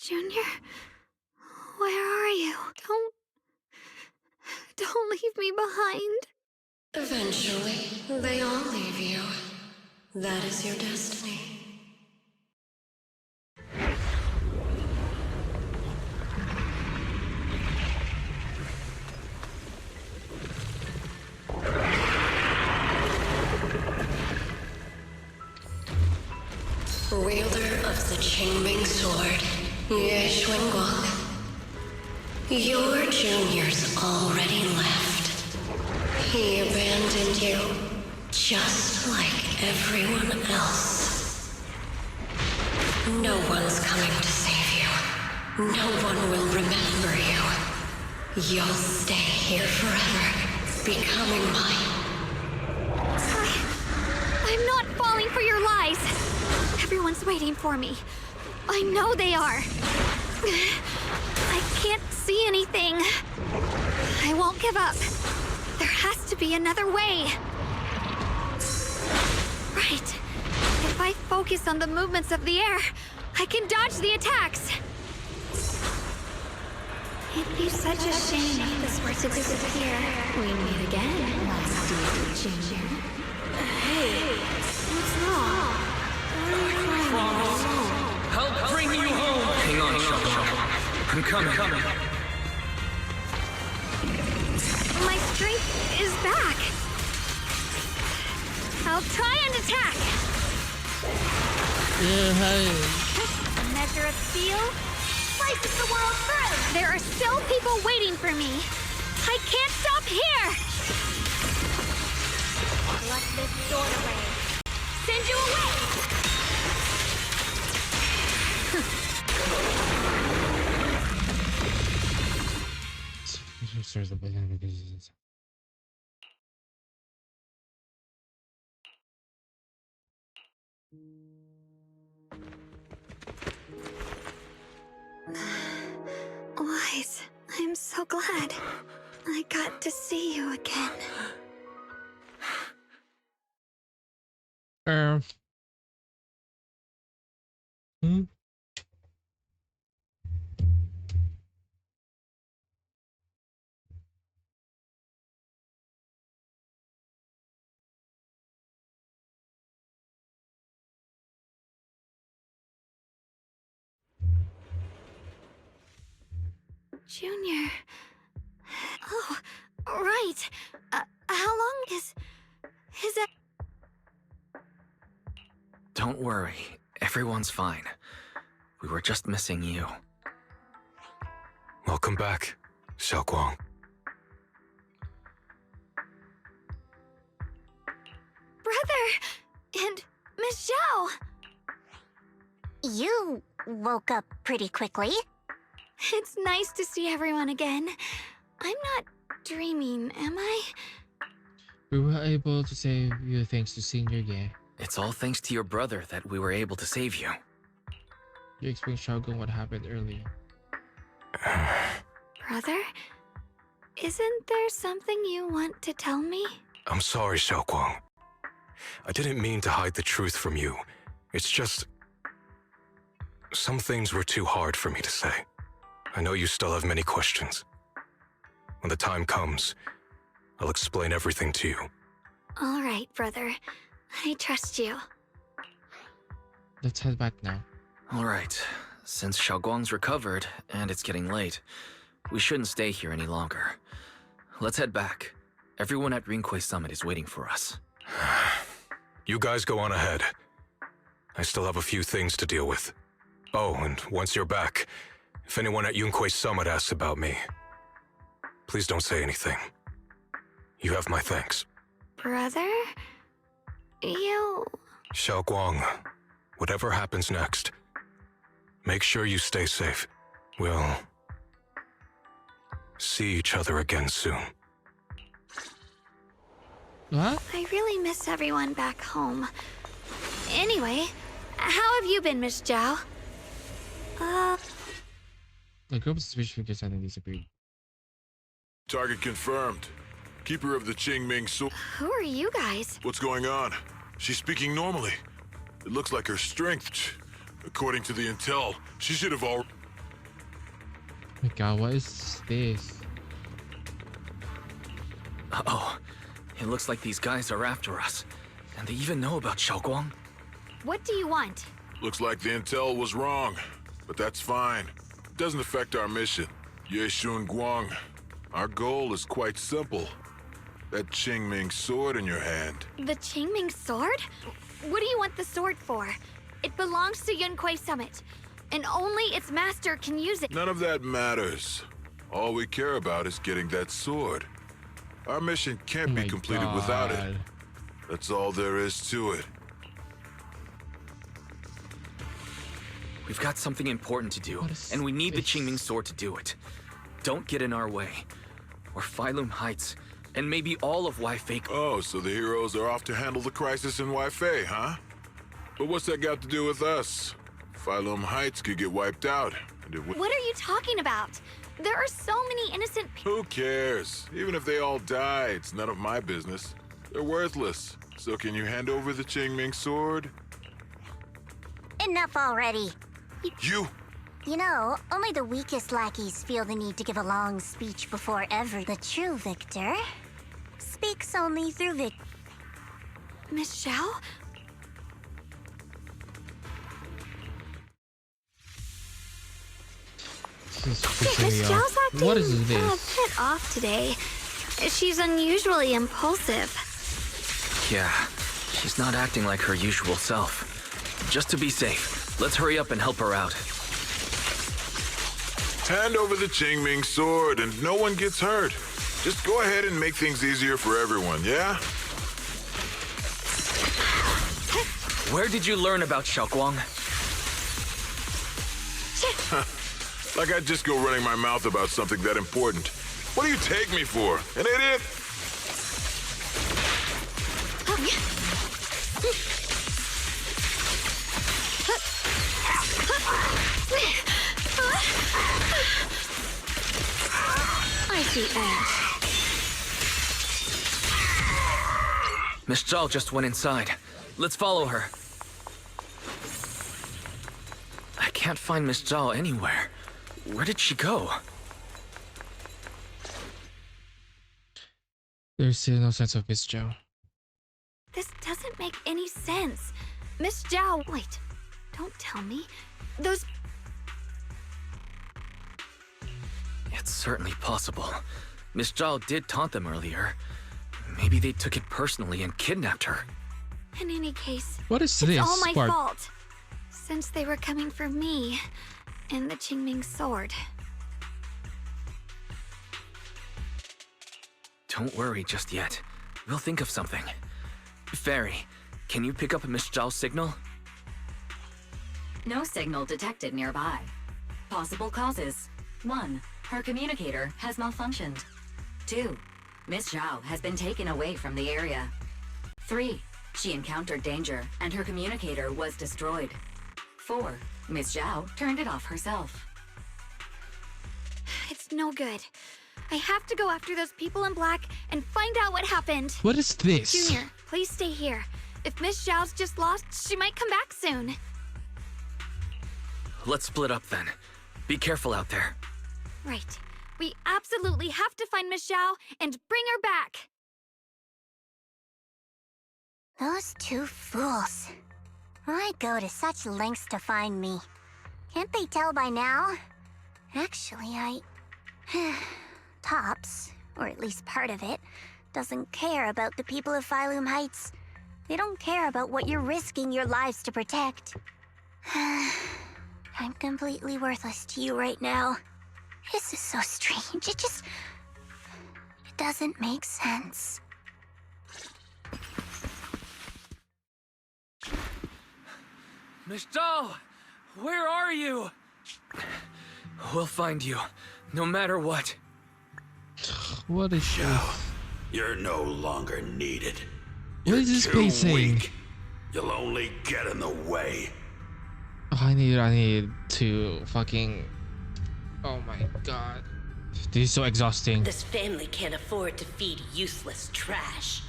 Junior, where are you? Don't leave me behind. Eventually, they all leave you. That is your destiny. Wielder of the Qingming sword, Ye Shunguang. Your junior's already left. He abandoned you, just like everyone else. No one's coming to save you. No one will remember you. You'll stay here forever, becoming mine. I'm not falling for your lies. Everyone's waiting for me. I know they are. I can't see anything. I won't give up. There has to be another way. Right. If I focus on the movements of the air, I can dodge the attacks. It'd be such a shame if this were to disappear. We meet again, last dear Junior. Hey, what's wrong? Why are you crying? Help bring you home! Hang on, Shunguang. I'm coming. My strength is back. I'll try and attack. A measure of steel slices the world through. There are still people waiting for me. I can't stop here. Let this sword away. Send you away. Wise, I'm so glad I got to see you again. Junior. Oh, right. How long is it? Don't worry. Everyone's fine. We were just missing you. Welcome back, Xiaoguang. Brother! And Miss Zhao! You woke up pretty quickly. It's nice to see everyone again. I'm not dreaming, am I? We were able to save you thanks to Senior Ye. It's all thanks to your brother that we were able to save you. You explained Shogun what happened earlier. Brother? Isn't there something you want to tell me? I'm sorry, Xiaoguang. I didn't mean to hide the truth from you. It's just... some things were too hard for me to say. I know you still have many questions. When the time comes, I'll explain everything to you. All right, brother. I trust you. Let's head back now. All right. Since Shunguang's recovered and it's getting late, we shouldn't stay here any longer. Let's head back. Everyone at Rinkway Summit is waiting for us. You guys go on ahead. I still have a few things to deal with. Oh, and once you're back, if anyone at Yunkway Summit asks about me, please don't say anything. You have my thanks. Brother? You... Shunguang, whatever happens next, make sure you stay safe. We'll see each other again soon. What? I really miss everyone back home. Anyway, how have you been, Miss Zhao? The group of suspicious figures hadn't disappeared. Target confirmed. Keeper of the Qingming Sword. Who are you guys? What's going on? She's speaking normally. It looks like her strength. According to the intel, she should have all. My god, what is this? Uh-oh. It looks like these guys are after us. And they even know about Shunguang. What do you want? Looks like the intel was wrong, but that's fine. It doesn't affect our mission. Ye Shunguang. Our goal is quite simple. That Qingming sword in your hand. The Qingming sword? What do you want the sword for? It belongs to Yunkway Summit, and only its master can use it. None of that matters. All we care about is getting that sword. Our mission can't be completed without it. That's all there is to it. We've got something important to do, and we need the Qingming sword to do it. Don't get in our way. Or Phylum Heights, and maybe all of Weifei. Oh, so the heroes are off to handle the crisis in Weifei, huh? But what's that got to do with us? Phylum Heights could get wiped out. And it would... What are you talking about? There are so many innocent people. Who cares? Even if they all die, it's none of my business. They're worthless. So can you hand over the Qingming sword? Enough already. You! You know, only the weakest lackeys feel the need to give a long speech before the true victor speaks only through Miss Zhao? This is pissing me off. Acting What is a this? bit off today. She's unusually impulsive. Yeah, she's not acting like her usual self. Just to be safe, let's hurry up and help her out. Hand over the Qingming sword and no one gets hurt. Just go ahead and make things easier for everyone, yeah? Where did you learn about Shunguang? Like I'd just go running my mouth about something that important. What do you take me for? An idiot? I see Ash. Miss Zhao just went inside. Let's follow her. I can't find Miss Zhao anywhere. Where did she go? There's still no sense of Miss Zhao. This doesn't make any sense. Miss Zhao, wait. Don't tell me. Those... It's certainly possible. Miss Zhao did taunt them earlier. Maybe they took it personally and kidnapped her. In any case, what is it's this all my part? fault. Since they were coming for me and the Qingming sword. Don't worry just yet. We'll think of something. Fairy, can you pick up Miss Zhao's signal? No signal detected nearby. Possible causes. 1. Her communicator has malfunctioned. 2. Miss Zhao has been taken away from the area. 3. She encountered danger and her communicator was destroyed. 4. Miss Zhao turned it off herself. It's no good. I have to go after those people in black and find out what happened. What is this? Junior, please stay here. If Miss Zhao's just lost, she might come back soon. Let's split up then. Be careful out there. Right. We absolutely have to find Miss Zhao and bring her back! Those two fools. Why go to such lengths to find me? Can't they tell by now? Actually, Tops, or at least part of it, doesn't care about the people of Phylum Heights. They don't care about what you're risking your lives to protect. I'm completely worthless to you right now. This is so strange. It doesn't make sense. Miss Zhao! Where are you? We'll find you, no matter what. What is Zhao, you're no longer needed. What is this Too pacing? weak. You'll only get in the way. I need to fucking... Oh my god. This is so exhausting. This family can't afford to feed useless trash.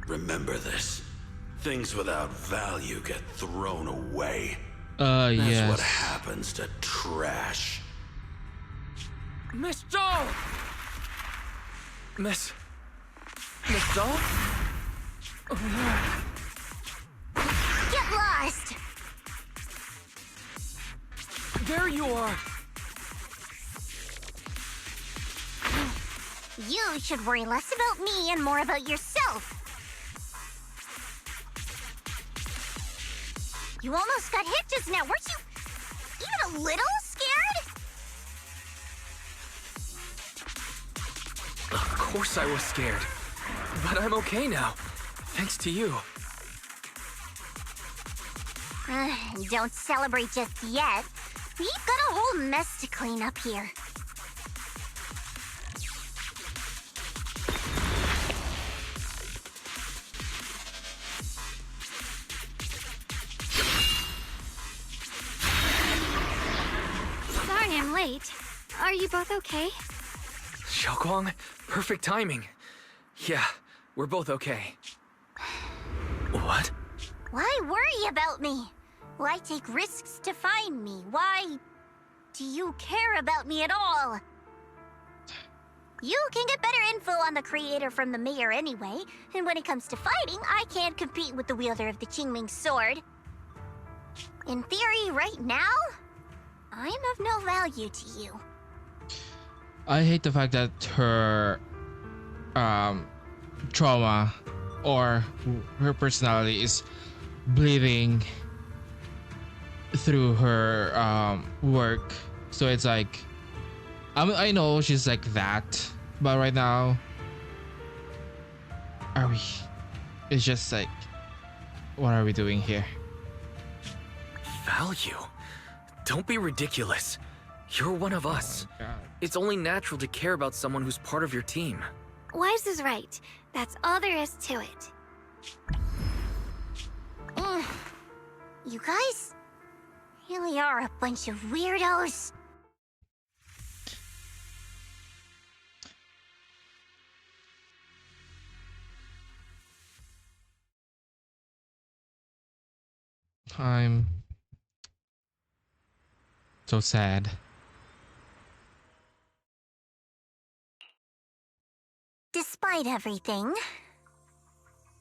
Remember this. Things without value get thrown away. Yes. That's what happens to trash. Miss Zhao! Miss Zhao? Oh no. Get lost! There you are! You should worry less about me and more about yourself. You almost got hit just now. Weren't you even a little scared? Of course I was scared. But I'm okay now. Thanks to you. Don't celebrate just yet. We've got a whole mess to clean up here. Sorry I'm late. Are you both okay? Shunguang, perfect timing. Yeah, we're both okay. What? Why worry about me? Why take risks to find me? Why do you care about me at all? You can get better info on the creator from the mayor anyway, and when it comes to fighting, I can't compete with the wielder of the Qingming sword. In theory, right now, I'm of no value to you. I hate the fact that her trauma or her personality is bleeding through her work. So it's like, I know she's like that, but right now, it's just like, what are we doing here? Value? Don't be ridiculous. You're one of us. Oh It's only natural to care about someone who's part of your team. Wise is right. That's all there is to it. You guys really are a bunch of weirdos. I'm so sad. Despite everything,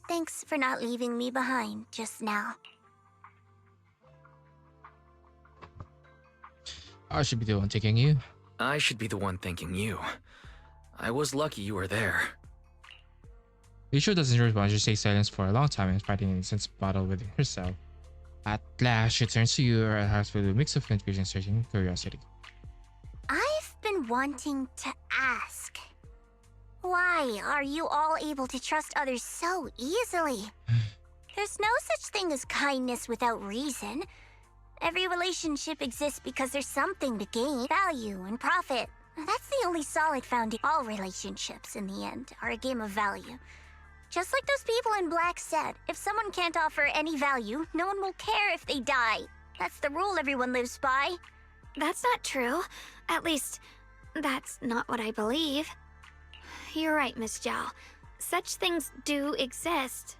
thanks for not leaving me behind just now. I should be the one taking you. I should be the one thanking you. I was lucky you were there. Ye Shunguang doesn't respond. She stays silent for a long time and fighting an intense battle within herself. At last, she turns to you, her heart filled with a mix of confusion, searching, curiosity. I've been wanting to ask. Why are you all able to trust others so easily? There's no such thing as kindness without reason. Every relationship exists because there's something to gain, value, and profit. That's the only solid foundation. All relationships, in the end, are a game of value. Just like those people in Black said, if someone can't offer any value, no one will care if they die. That's the rule everyone lives by. That's not true. At least, that's not what I believe. You're right, Miss Zhao. Such things do exist.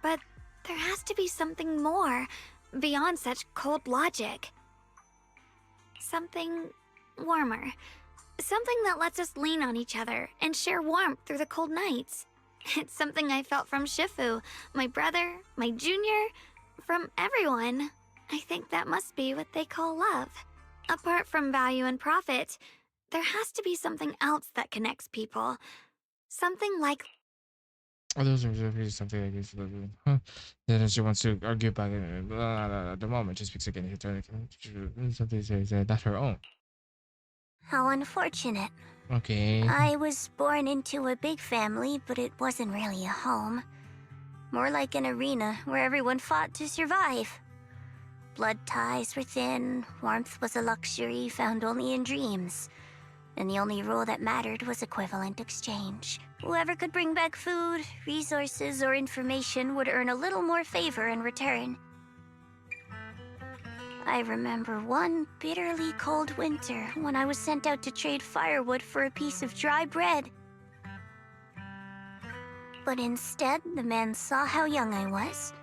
But there has to be something more, beyond such cold logic. Something warmer, Something that lets us lean on each other and share warmth through the cold nights. It's something I felt from Shifu, my brother, my junior, from everyone. I think that must be what they call love. Apart from value and profit, there has to be something else that connects people. Something like... Oh, those are something like this. Huh. Then she wants to argue about it. At the moment, she speaks again. Something says not her own. How unfortunate. Okay. I was born into a big family, but it wasn't really a home. More like an arena where everyone fought to survive. Blood ties were thin, warmth was a luxury found only in dreams. And the only rule that mattered was equivalent exchange. Whoever could bring back food, resources, or information would earn a little more favor in return. I remember one bitterly cold winter when I was sent out to trade firewood for a piece of dry bread. But instead, the man saw how young I was,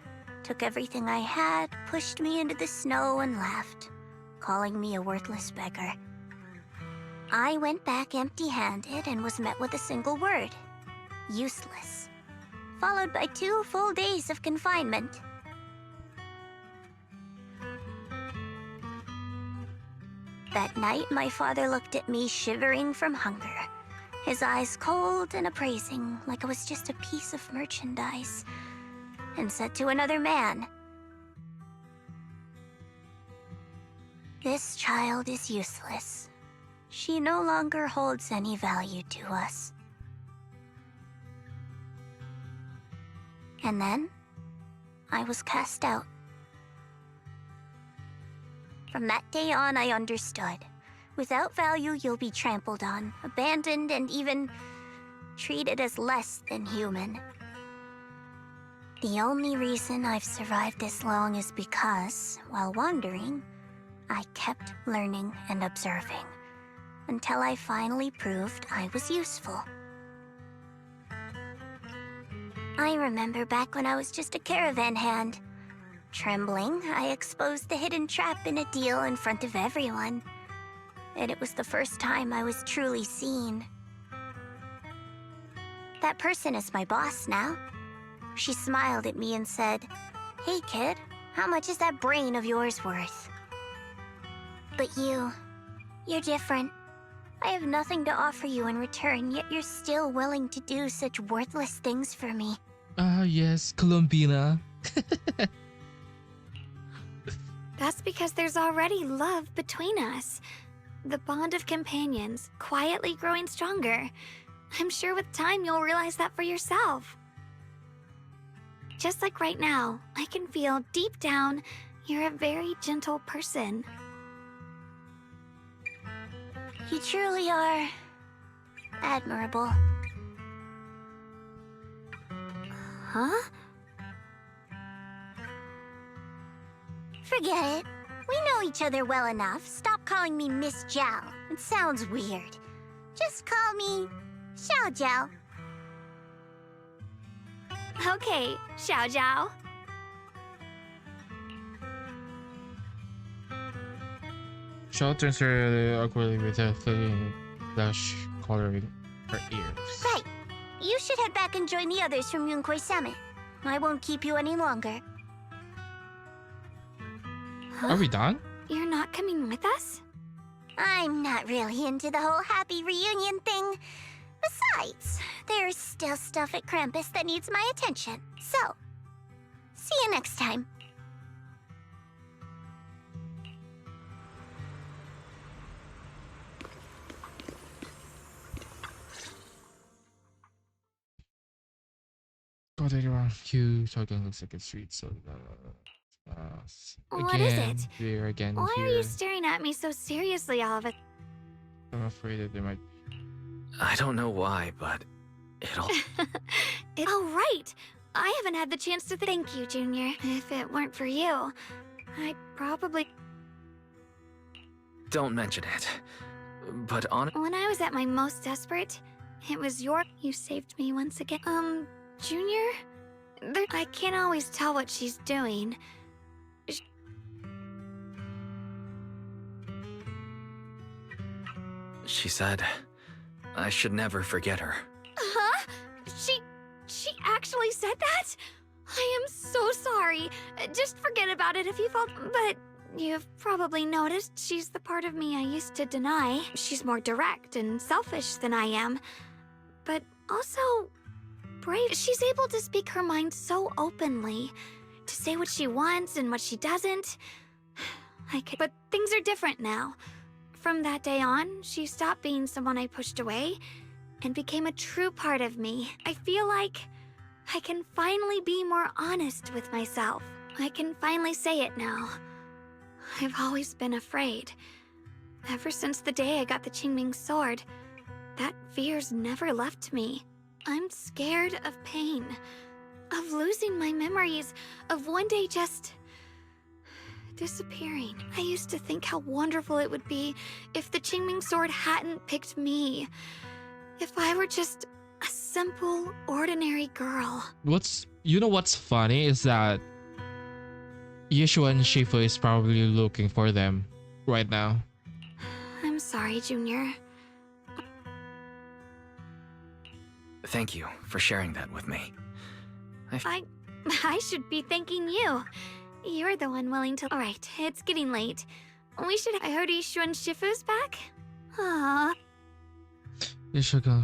took everything I had, pushed me into the snow, and left, calling me a worthless beggar. I went back empty-handed and was met with a single word: useless, followed by 2 full days of confinement. That night, my father looked at me shivering from hunger, his eyes cold and appraising like I was just a piece of merchandise, and said to another man, "This child is useless. She no longer holds any value to us." And then, I was cast out. From that day on, I understood. Without value, you'll be trampled on, abandoned, and even treated as less than human. The only reason I've survived this long is because, while wandering, I kept learning and observing, until I finally proved I was useful. I remember back when I was just a caravan hand. Trembling, I exposed the hidden trap in a deal in front of everyone. And it was the first time I was truly seen. That person is my boss now. She smiled at me and said, "Hey kid, how much is that brain of yours worth?" But you're different. I have nothing to offer you in return, yet you're still willing to do such worthless things for me. Ah, yes, Columbina. That's because there's already love between us. The bond of companions, quietly growing stronger. I'm sure with time you'll realize that for yourself. Just like right now, I can feel deep down you're a very gentle person. You truly are admirable. Huh? Forget it. We know each other well enough. Stop calling me Miss Jiao. It sounds weird. Just call me Xiao Jiao. Okay, Xiao Jiao. Shaw turns her awkwardly with a fleeting blush coloring her ears. Right. You should head back and join the others from Yunquay Summit. I won't keep you any longer. Huh? Are we done? You're not coming with us? I'm not really into the whole happy reunion thing. Besides, there's still stuff at Krampus that needs my attention. So, see you next time. Got it wrong. Q talking looks like a street, so What is again, it? we're again Why here. are you staring at me so seriously all of it? I'm afraid that they might. I don't know why, but it'll... Oh, right! I haven't had the chance to thank you, Junior. If it weren't for you, I'd probably... Don't mention it. But on... When I was at my most desperate, it was you saved me once again. Junior? I can't always tell what she's doing. She said I should never forget her. Huh? She actually said that? I am so sorry. Just forget about it if you felt... But you've probably noticed she's the part of me I used to deny. She's more direct and selfish than I am. But also brave. She's able to speak her mind so openly. To say what she wants and what she doesn't. But things are different now. From that day on, she stopped being someone I pushed away and became a true part of me. I feel like I can finally be more honest with myself. I can finally say it now. I've always been afraid. Ever since the day I got the Qingming sword, that fear's never left me. I'm scared of pain, of losing my memories, of one day just disappearing. I used to think how wonderful it would be if the Qingming sword hadn't picked me. If I were just a simple, ordinary girl. You know what's funny is that Yeshua and Shifu is probably looking for them right now. I'm sorry, Junior. Thank you for sharing that with me. I should be thanking you. You're the one willing to... Alright, it's getting late. I heard Ishu and Shifu's back? Aww. You should go.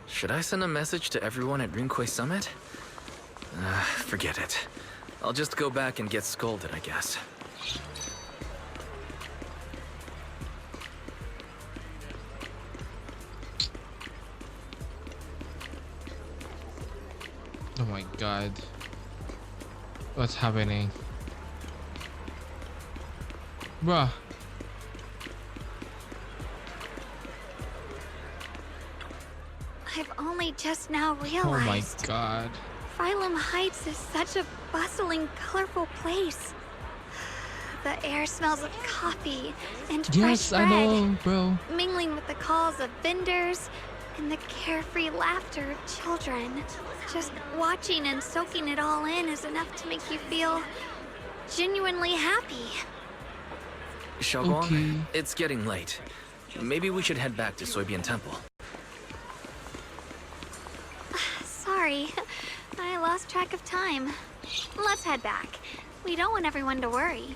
Should I send a message to everyone at Rinkway Summit? Forget it. I'll just go back and get scolded, I guess. Oh my god. What's happening? Bruh. I've only just now realized. Oh my god. Phylum Heights is such a bustling, colorful place. The air smells of coffee and Yes, fresh bread, I know, bro. mingling with the calls of vendors and the carefree laughter of children. Just watching and soaking it all in is enough to make you feel genuinely happy. Shunguang, Okay. it's getting late. Maybe we should head back to Soybian Temple. Sorry, I lost track of time. Let's head back. We don't want everyone to worry.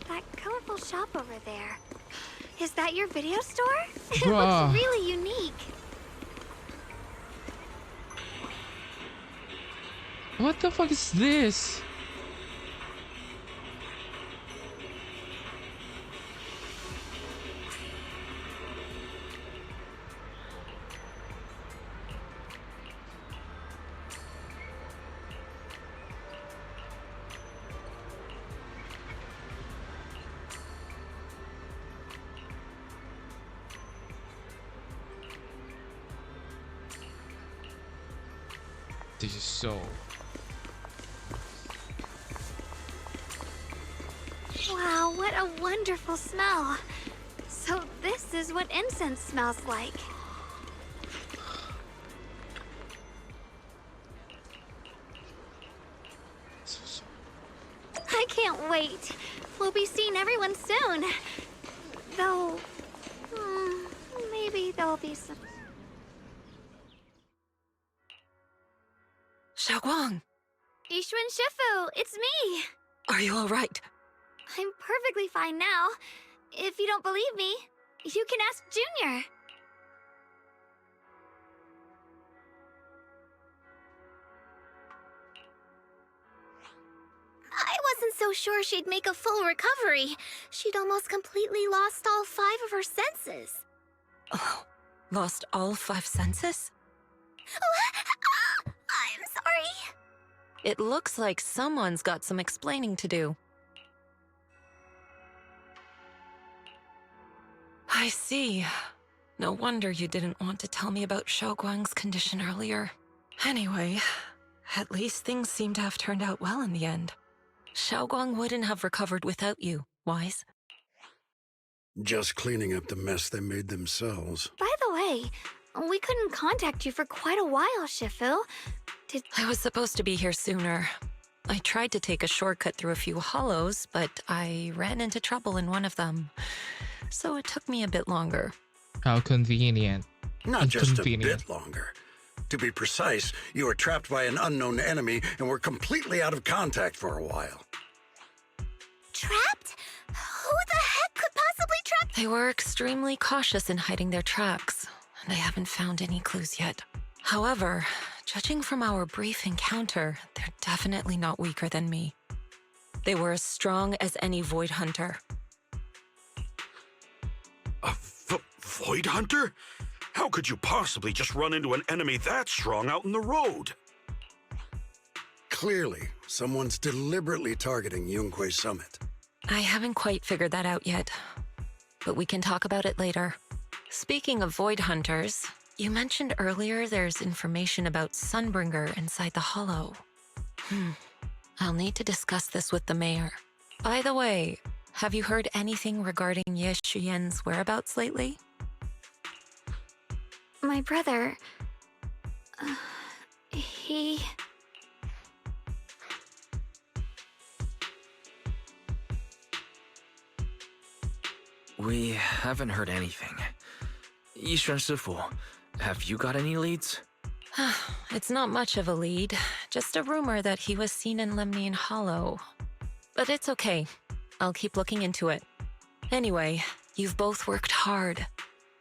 That colorful shop over there. Is that your video store? It Bruh. looks really unique. What the fuck is this? This is so... Wow, what a wonderful smell. So this is what incense smells like. I can't wait. We'll be seeing everyone soon. Though, maybe there'll be some... Shunguang, Ishu and Shifu, it's me. are you all right? I'm perfectly fine now. If you don't believe me, you can ask Junior. I wasn't so sure she'd make a full recovery. She'd almost completely lost all 5 of her senses. Oh, lost all 5 senses? I'm sorry. It looks like someone's got some explaining to do. I see. No wonder you didn't want to tell me about Shunguang's condition earlier. Anyway, at least things seem to have turned out well in the end. Shunguang wouldn't have recovered without you, Wise. Just cleaning up the mess they made themselves. By the way, we couldn't contact you for quite a while, Shifu. I was supposed to be here sooner. I tried to take a shortcut through a few hollows, but I ran into trouble in one of them. So it took me a bit longer. How convenient. Not just a bit longer. To be precise, you were trapped by an unknown enemy and were completely out of contact for a while. Trapped? Who the heck could possibly trap? They were extremely cautious in hiding their tracks, and I haven't found any clues yet. However, judging from our brief encounter, they're definitely not weaker than me. They were as strong as any Void Hunter. A Void Hunter? How could you possibly just run into an enemy that strong out in the road? Clearly, someone's deliberately targeting Yunquay Summit. I haven't quite figured that out yet, but we can talk about it later. Speaking of Void Hunters, you mentioned earlier there's information about Sunbringer inside the Hollow. I'll need to discuss this with the mayor. By the way, have you heard anything regarding Ye Shunguang's whereabouts lately? My brother... he... We haven't heard anything. Ye Shifu, have you got any leads? It's not much of a lead, just a rumor that he was seen in Lemnian Hollow. But it's okay. I'll keep looking into it. Anyway, you've both worked hard.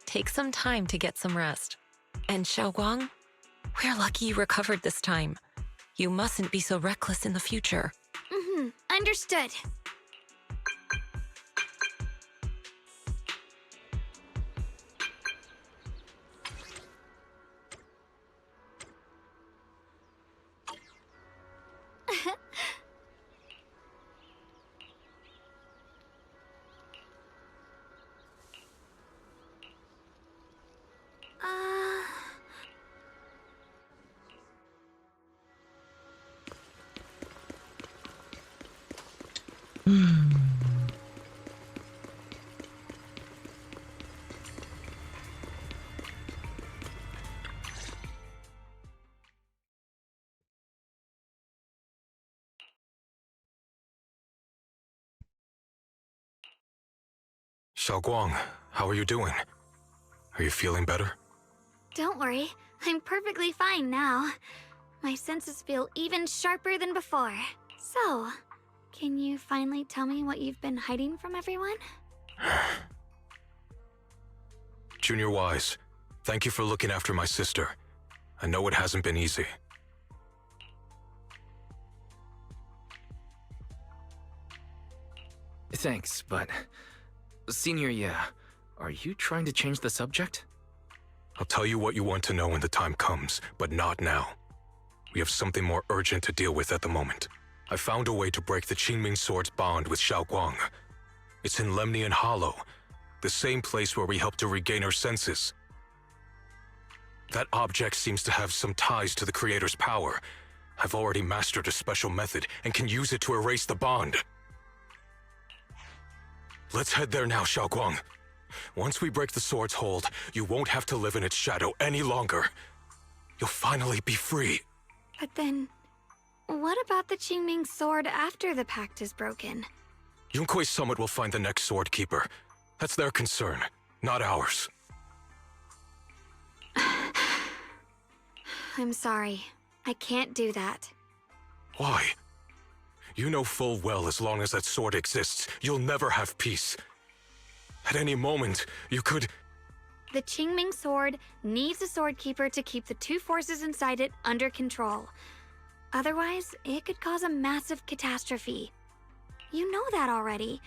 Take some time to get some rest. And Xiaoguang, we're lucky you recovered this time. You mustn't be so reckless in the future. Understood. Shao, how are you doing? Are you feeling better? Don't worry, I'm perfectly fine now. My senses feel even sharper than before. So, can you finally tell me what you've been hiding from everyone? Junior Wise, thank you for looking after my sister. I know it hasn't been easy. Thanks, but... Senior Ye, are you trying to change the subject? I'll tell you what you want to know when the time comes, but not now. We have something more urgent to deal with at the moment. I found a way to break the Qingming Sword's bond with Xiaoguang. It's in Lemnian Hollow, the same place where we helped her regain her senses. That object seems to have some ties to the Creator's power. I've already mastered a special method and can use it to erase the bond. Let's head there now, Xiaoguang. Once we break the sword's hold, you won't have to live in its shadow any longer. You'll finally be free. But then, what about the Qingming sword after the pact is broken? Yunquay Summit will find the next sword keeper. That's their concern, not ours. I'm sorry. I can't do that. Why? You know full well as long as that sword exists, you'll never have peace. At any moment, you could... The Qingming sword needs a sword keeper to keep the two forces inside it under control. Otherwise, it could cause a massive catastrophe. You know that already.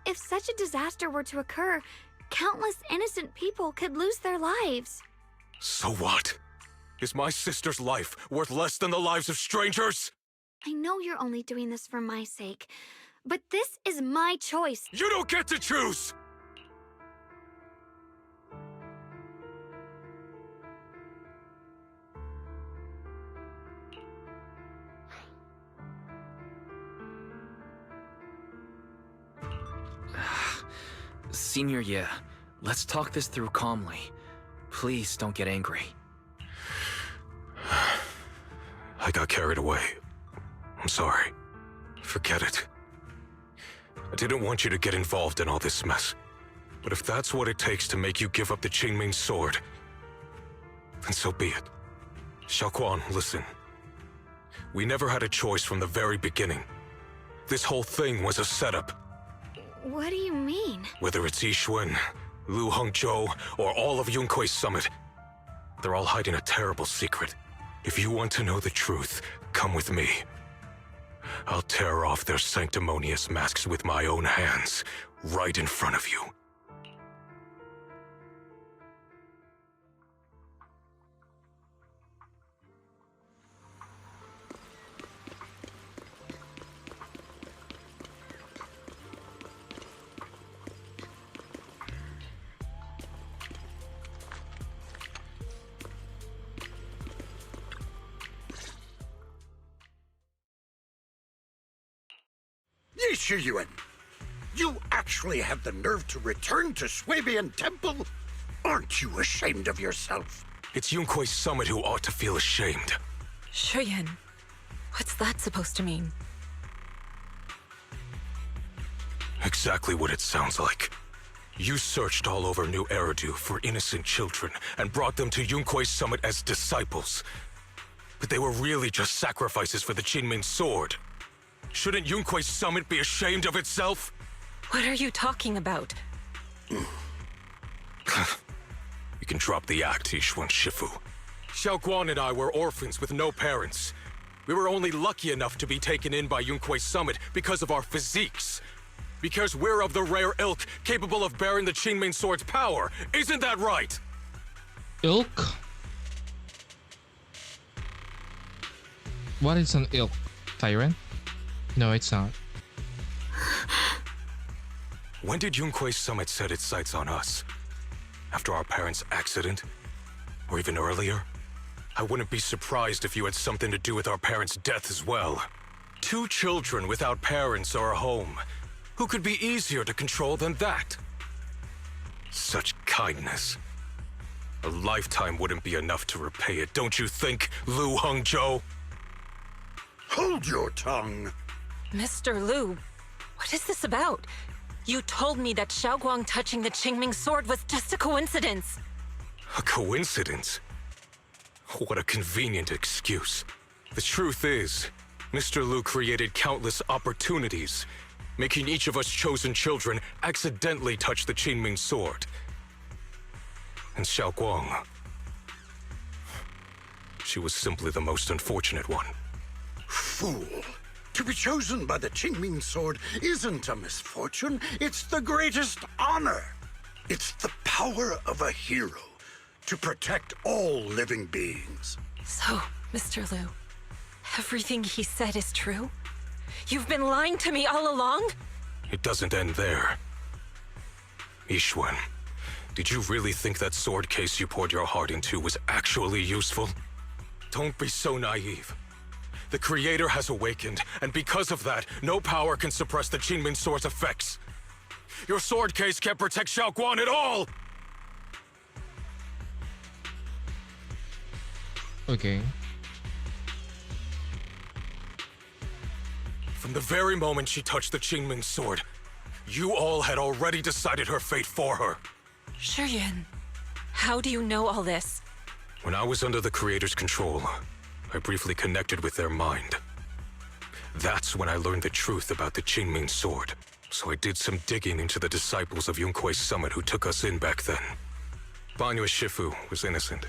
If such a disaster were to occur, countless innocent people could lose their lives. So what? Is my sister's life worth less than the lives of strangers? I know you're only doing this for my sake, but this is my choice. You don't get to choose! Senior Ye, let's talk this through calmly. Please don't get angry. I got carried away. I'm sorry. Forget it. I didn't want you to get involved in all this mess. But if that's what it takes to make you give up the Qingming sword, then so be it. Xiaoguang, listen. We never had a choice from the very beginning. This whole thing was a setup. What do you mean? Whether it's Yixuan, Lu Hongzhou, or all of Yunkui's summit, they're all hiding a terrible secret. If you want to know the truth, come with me. I'll tear off their sanctimonious masks with my own hands, right in front of you. Ye Shunguang, you actually have the nerve to return to Swabian Temple? Aren't you ashamed of yourself? It's Yunkui's summit who ought to feel ashamed. Shuyan, what's that supposed to mean? Exactly what it sounds like. You searched all over New Eridu for innocent children and brought them to Yunkui's summit as disciples. But they were really just sacrifices for the Qingming sword. Shouldn't Yunkui's summit be ashamed of itself? What are you talking about? You can drop the act, Yixuan Shifu. Xiaoguang and I were orphans with no parents. We were only lucky enough to be taken in by Yunkui's summit because of our physiques. Because we're of the rare ilk capable of bearing the Qingming sword's power. Isn't that right? Ilk? What is an ilk? Tyrant? No, it's not. When did Yunkui's summit set its sights on us? After our parents' accident? Or even earlier? I wouldn't be surprised if you had something to do with our parents' death as well. 2 children without parents or a home. Who could be easier to control than that? Such kindness. A lifetime wouldn't be enough to repay it, don't you think, Lu Hongzhou? Hold your tongue! Mr. Lu, what is this about? You told me that Xiaoguang touching the Qingming sword was just a coincidence. A coincidence? What a convenient excuse. The truth is, Mr. Lu created countless opportunities, making each of us chosen children accidentally touch the Qingming sword. And Xiaoguang, she was simply the most unfortunate one. Fool! To be chosen by the Qingming sword isn't a misfortune, it's the greatest honor. It's the power of a hero to protect all living beings. So, Mr. Lu, everything he said is true? You've been lying to me all along? It doesn't end there. Yixuan, did you really think that sword case you poured your heart into was actually useful? Don't be so naive. The Creator has awakened, and because of that, no power can suppress the Qingming sword's effects. Your sword case can't protect Xiaoguang at all! Okay. From the very moment she touched the Qingming sword, you all had already decided her fate for her. Shuyan, how do you know all this? When I was under the Creator's control, I briefly connected with their mind. That's when I learned the truth about the Qingming sword. So I did some digging into the disciples of Yunkui's summit who took us in back then. Banyue Shifu was innocent.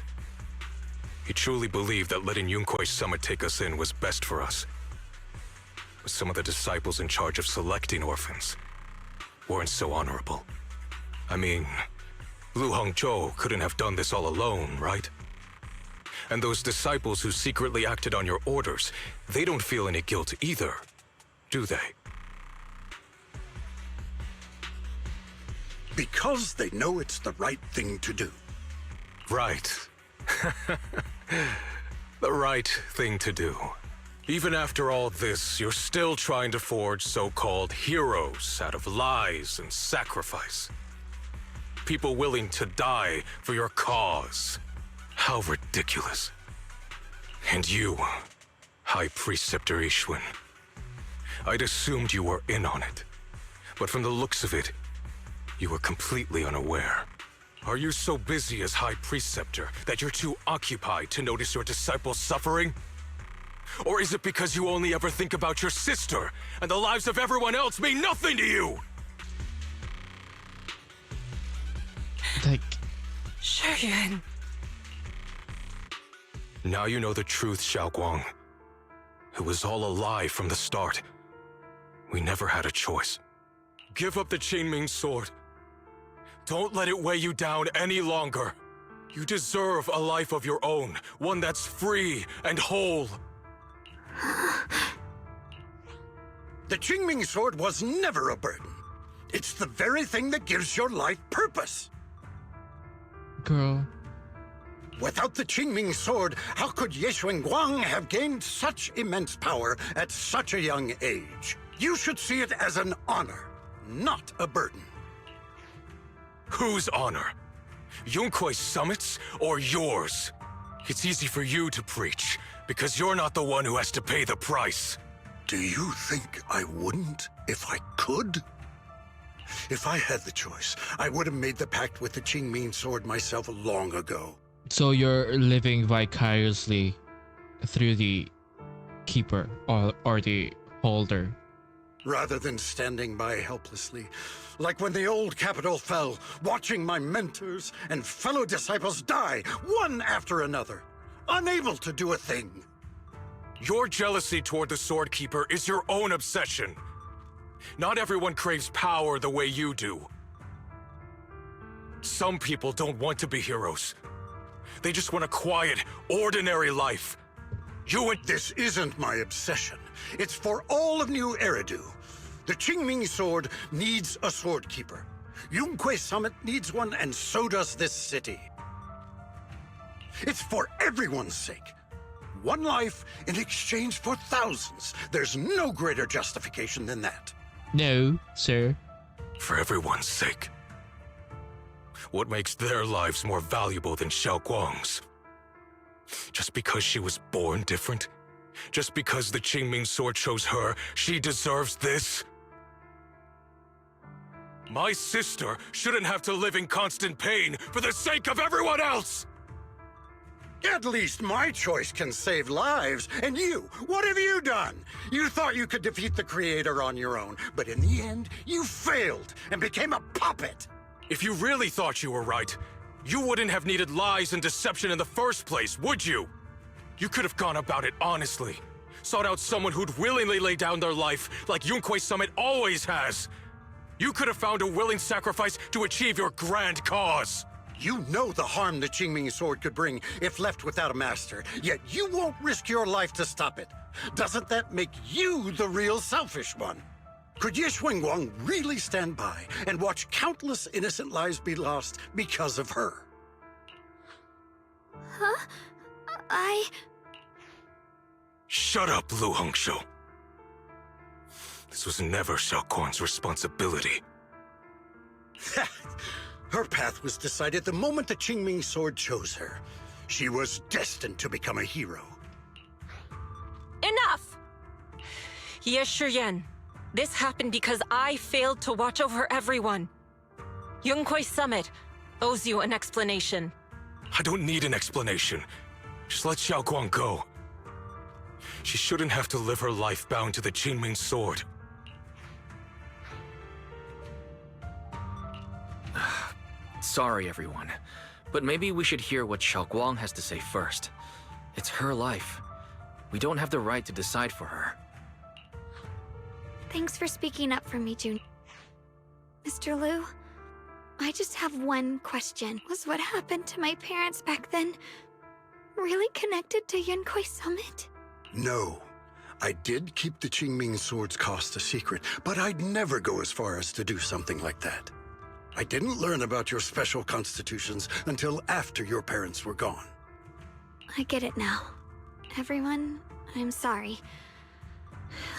He truly believed that letting Yunkui's summit take us in was best for us. But some of the disciples in charge of selecting orphans weren't so honorable. I mean, Lu Hongzhou couldn't have done this all alone, right? And those disciples who secretly acted on your orders, they don't feel any guilt either, do they? Because they know it's the right thing to do. Right. The right thing to do. Even after all this, you're still trying to forge so-called heroes out of lies and sacrifice. People willing to die for your cause. How ridiculous. And you, High Preceptor Ishun. I'd assumed you were in on it, but from the looks of it, you were completely unaware. Are you so busy as High Preceptor that you're too occupied to notice your disciples suffering? Or is it because you only ever think about your sister, and the lives of everyone else mean nothing to you? Like, Shuyuan. Now you know the truth, Shunguang. It was all a lie from the start. We never had a choice. Give up the Qingming sword. Don't let it weigh you down any longer. You deserve a life of your own, one that's free and whole. The Qingming sword was never a burden. It's the very thing that gives your life purpose. girl. Without the Qingming sword, how could Ye Shunguang have gained such immense power at such a young age? You should see it as an honor, not a burden. Whose honor? Yunkwei Summit's or yours? It's easy for you to preach, because you're not the one who has to pay the price. Do you think I wouldn't if I could? If I had the choice, I would have made the pact with the Qingming sword myself long ago. So you're living vicariously through the keeper or the holder. Rather than standing by helplessly, like when the old capital fell, watching my mentors and fellow disciples die, one after another, unable to do a thing. Your jealousy toward the Sword Keeper is your own obsession. Not everyone craves power the way you do. Some people don't want to be heroes. They just want a quiet, ordinary life. You and— This isn't my obsession. It's for all of New Eridu. The Qingming sword needs a sword keeper. Yunkwei Summit needs one, and so does this city. It's for everyone's sake. One life in exchange for thousands. There's no greater justification than that. No, sir. For everyone's sake. What makes their lives more valuable than Shunguang's? Just because she was born different? Just because the Qingming sword chose her, she deserves this? My sister shouldn't have to live in constant pain for the sake of everyone else! At least my choice can save lives. And you, what have you done? You thought you could defeat the Creator on your own, but in the end, you failed and became a puppet. If you really thought you were right, you wouldn't have needed lies and deception in the first place, would you? You could have gone about it honestly. Sought out someone who'd willingly lay down their life like Yunkwei Summit always has. You could have found a willing sacrifice to achieve your grand cause. You know the harm the Qingming sword could bring if left without a master, yet you won't risk your life to stop it. Doesn't that make you the real selfish one? Could Ye Shunguang really stand by and watch countless innocent lives be lost because of her? Huh? Shut up, Lu Hongshou. This was never Xiaoquan's responsibility. Her path was decided the moment the Qingming sword chose her. She was destined to become a hero. Enough! Ye Shunguang, this happened because I failed to watch over everyone. Yunkwei Summit owes you an explanation. I don't need an explanation. Just let Xiaoguang go. She shouldn't have to live her life bound to the Qingming sword. Sorry, everyone, but maybe we should hear what Xiaoguang has to say first. It's her life. We don't have the right to decide for her. Thanks for speaking up for me, June. Mr. Liu, I just have one question. Was what happened to my parents back then really connected to Yunkwei Summit? No. I did keep the Qingming sword's cost a secret, but I'd never go as far as to do something like that. I didn't learn about your special constitutions until after your parents were gone. I get it now. Everyone, I'm sorry.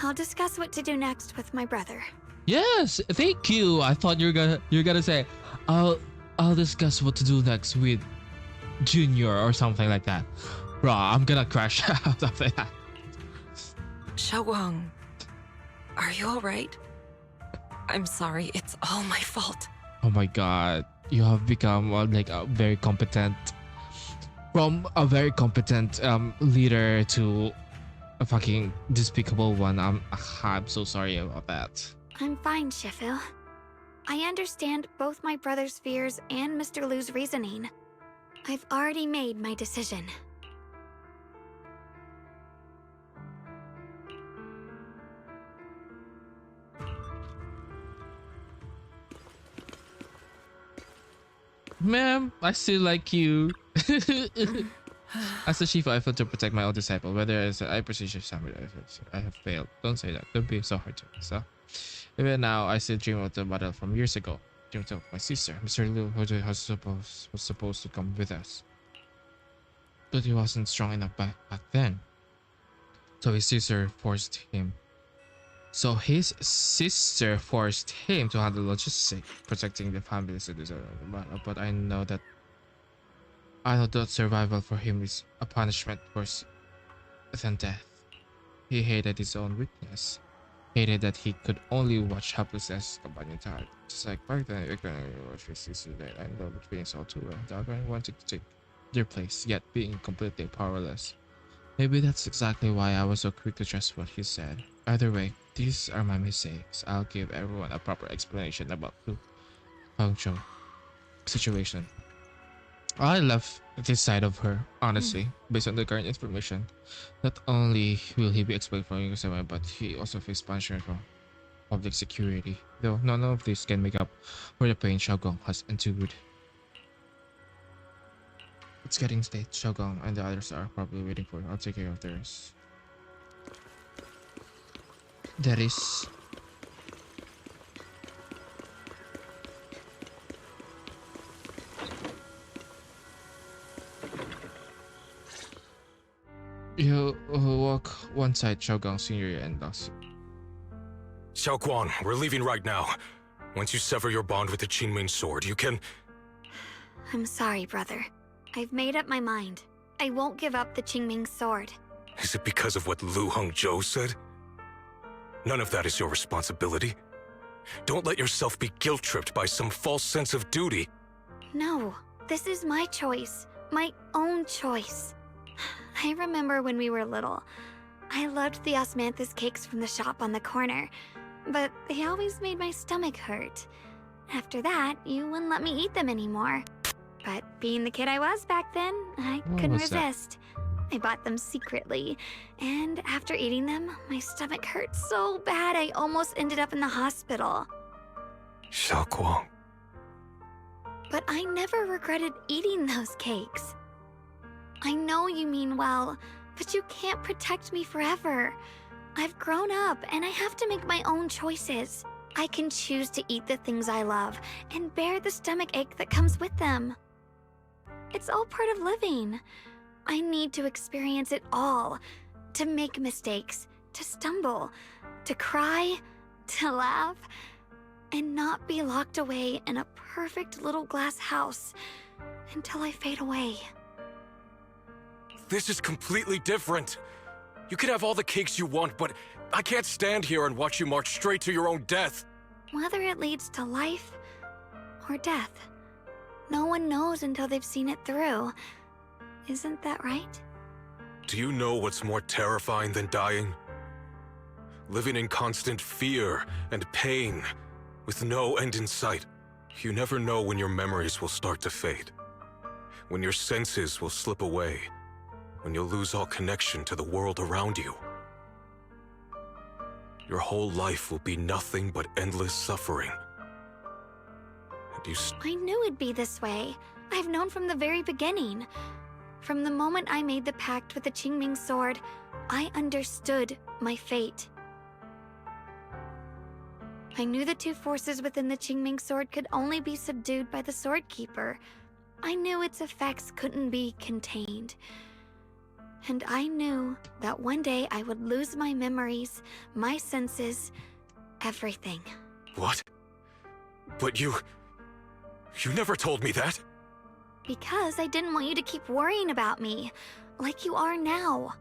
I'll discuss what to do next with my brother. Yes, thank you. I thought you're gonna say, I'll discuss what to do next with Junior or something like that. Bro, I'm gonna crash out after that. Shunguang, are you alright? I'm sorry, it's all my fault. Oh my god, you have become like a very competent, from a very competent leader to a fucking despicable one. I'm so sorry about that. I'm fine, Shifu. I understand both my brother's fears and Mr. Lu's reasoning. I've already made my decision. Ma'am, I still like you. As a chief, I failed to protect my own disciple. Whether as I perceive somebody, I have failed. Don't say that. Don't be so hard to me. So, even now, I still dream of the battle from years ago. Dreamed of my sister, Mr. Lu, who was supposed to come with us, but he wasn't strong enough back then. So his sister forced him. To handle logistics, protecting the family citizens of the battle. But I know that survival for him is a punishment worse than death. He hated his own weakness. Hated that he could only watch helpless as his companion died. Just like back then, I couldn't watch his sister die. I know the feelings all too well. The other wanted to take their place, yet being completely powerless. Maybe that's exactly why I was so quick to trust what he said. Either way, these are my mistakes. I'll give everyone a proper explanation about Lu Hangzhou situation. I love this side of her, honestly, based on the current information. Not only will he be expelled from Yokosuka, but he also faces punishment from public security. Though none of this can make up for the pain Shunguang has endured. It's getting late. Shunguang and the others are probably waiting for you. I'll take care of theirs. That is... You walk one side, Shunguang, Senior, and us. Xiaoguang, we're leaving right now. Once you sever your bond with the Qingming sword, you can... I'm sorry, brother. I've made up my mind. I won't give up the Qingming sword. Is it because of what Lu Hangzhou said? None of that is your responsibility. Don't let yourself be guilt-tripped by some false sense of duty. No, this is my choice. My own choice. I remember when we were little. I loved the osmanthus cakes from the shop on the corner, but they always made my stomach hurt. After that, you wouldn't let me eat them anymore. But being the kid I was back then, I couldn't resist. I bought them secretly, and after eating them, my stomach hurt so bad I almost ended up in the hospital. Xiaoguang. But I never regretted eating those cakes. I know you mean well, but you can't protect me forever. I've grown up, and I have to make my own choices. I can choose to eat the things I love, and bear the stomach ache that comes with them. It's all part of living. I need to experience it all. To make mistakes, to stumble, to cry, to laugh, and not be locked away in a perfect little glass house until I fade away. This is completely different. You can have all the cakes you want, but I can't stand here and watch you march straight to your own death. Whether it leads to life or death, no one knows until they've seen it through. Isn't that right? Do you know what's more terrifying than dying? Living in constant fear and pain, with no end in sight. You never know when your memories will start to fade, when your senses will slip away, when you'll lose all connection to the world around you. Your whole life will be nothing but endless suffering. And you I knew it'd be this way. I've known from the very beginning. From the moment I made the pact with the Qingming sword, I understood my fate. I knew the two forces within the Qingming sword could only be subdued by the Sword Keeper. I knew its effects couldn't be contained. And I knew that one day I would lose my memories, my senses, everything. What? But you never told me that. Because I didn't want you to keep worrying about me, like you are now.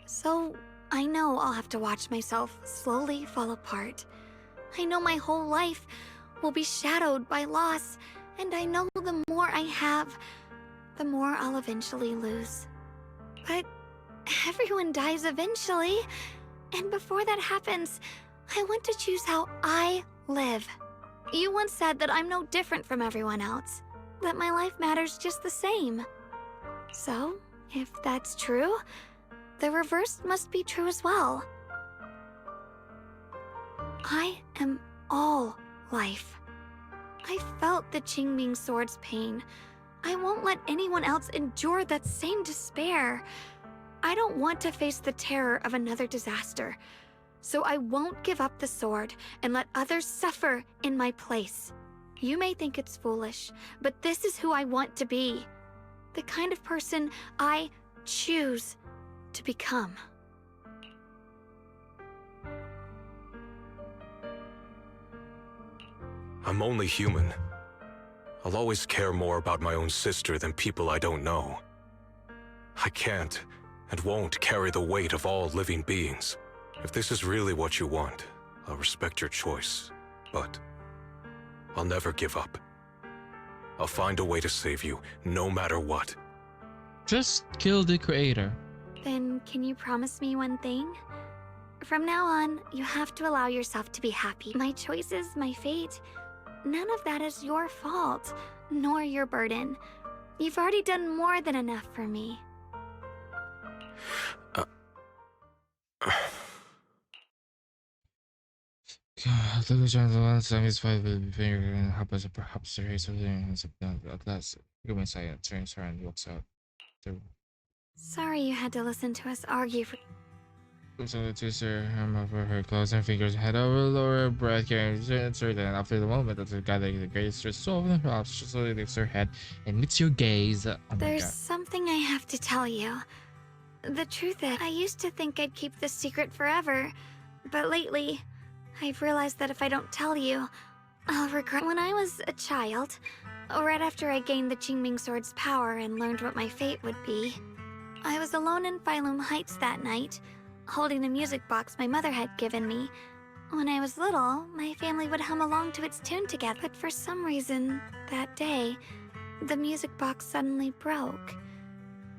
So, I know I'll have to watch myself slowly fall apart. I know my whole life will be shadowed by loss, and I know the more I have, the more I'll eventually lose. But everyone dies eventually, and before that happens, I want to choose how I live. You once said that I'm no different from everyone else, that my life matters just the same. So, if that's true, the reverse must be true as well. I am all life. I felt the Qingming Sword's pain. I won't let anyone else endure that same despair. I don't want to face the terror of another disaster, so I won't give up the sword and let others suffer in my place. You may think it's foolish, but this is who I want to be. The kind of person I choose to become. I'm only human. I'll always care more about my own sister than people I don't know. I can't and won't carry the weight of all living beings. If this is really what you want, I'll respect your choice, but I'll never give up. I'll find a way to save you, no matter what. Just kill the creator. Then can you promise me one thing? From now on, you have to allow yourself to be happy. My choices, my fate, none of that is your fault, nor your burden. You've already done more than enough for me. The gentleman sang his fight will be finger and happens perhaps there is something at last. Remains silent, turns around and walks out. Sorry you had to listen to us argue for— So the twister arm over her clothes and fingers head over lower her breath carrying certain after the moment that the gathering the greatest resolve in her arms, she slowly lifts her head and meets your gaze. Oh my There's god. something I have to tell you. The truth is, I used to think I'd keep this secret forever, but lately, I've realized that if I don't tell you, I'll regret. When I was a child, right after I gained the Qingming Sword's power and learned what my fate would be, I was alone in Phylum Heights that night, holding the music box my mother had given me. When I was little, my family would hum along to its tune together, but for some reason, that day, the music box suddenly broke.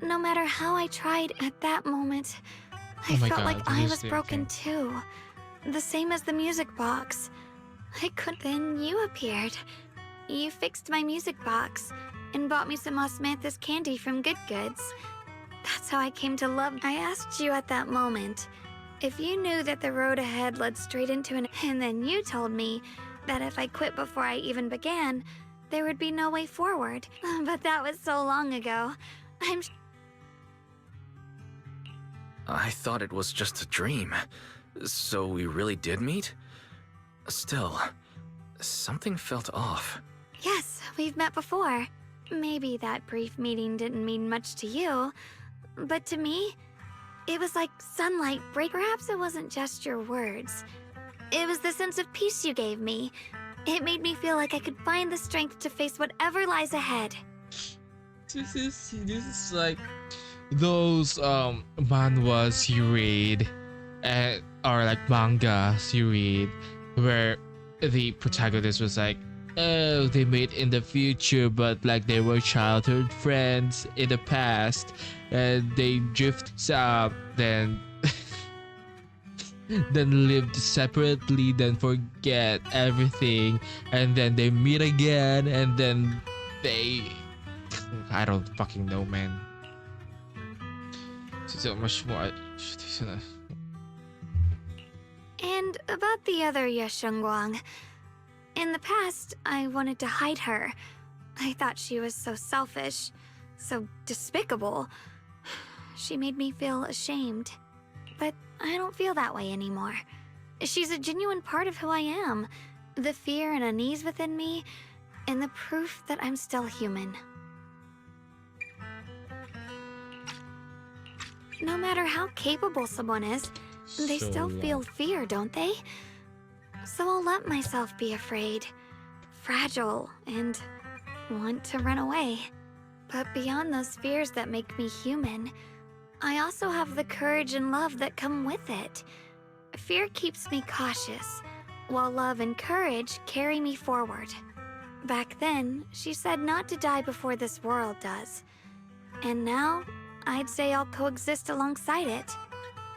No matter how I tried at that moment, I felt like I was broken too. The same as the music box. I couldn't. Then you appeared. You fixed my music box and bought me some osmanthus candy from Good Goods. That's how I came to love. I asked you at that moment if you knew that the road ahead led straight into an— and then you told me that if I quit before I even began, there would be no way forward. But that was so long ago. I thought it was just a dream. So we really did meet? Still, something felt off. Yes, we've met before. Maybe that brief meeting didn't mean much to you, but to me, it was like sunlight break. Perhaps it wasn't just your words. It was the sense of peace you gave me. It made me feel like I could find the strength to face whatever lies ahead. This is like those manhwas you read, or like mangas you read, where the protagonist was like, oh, they met in the future, but like they were childhood friends in the past, and they drift then then lived separately, then forget everything, and then they meet again, and then they— I don't fucking know, man. So much more. And about the other Ye Shunguang. In the past, I wanted to hide her. I thought she was so selfish, so despicable. She made me feel ashamed. But I don't feel that way anymore. She's a genuine part of who I am. The fear and unease within me, and the proof that I'm still human. No matter how capable someone is, they still feel fear, don't they? So I'll let myself be afraid, fragile, and want to run away. But beyond those fears that make me human, I also have the courage and love that come with it. Fear keeps me cautious, while love and courage carry me forward. Back then, she said not to die before this world does. And now, I'd say I'll coexist alongside it.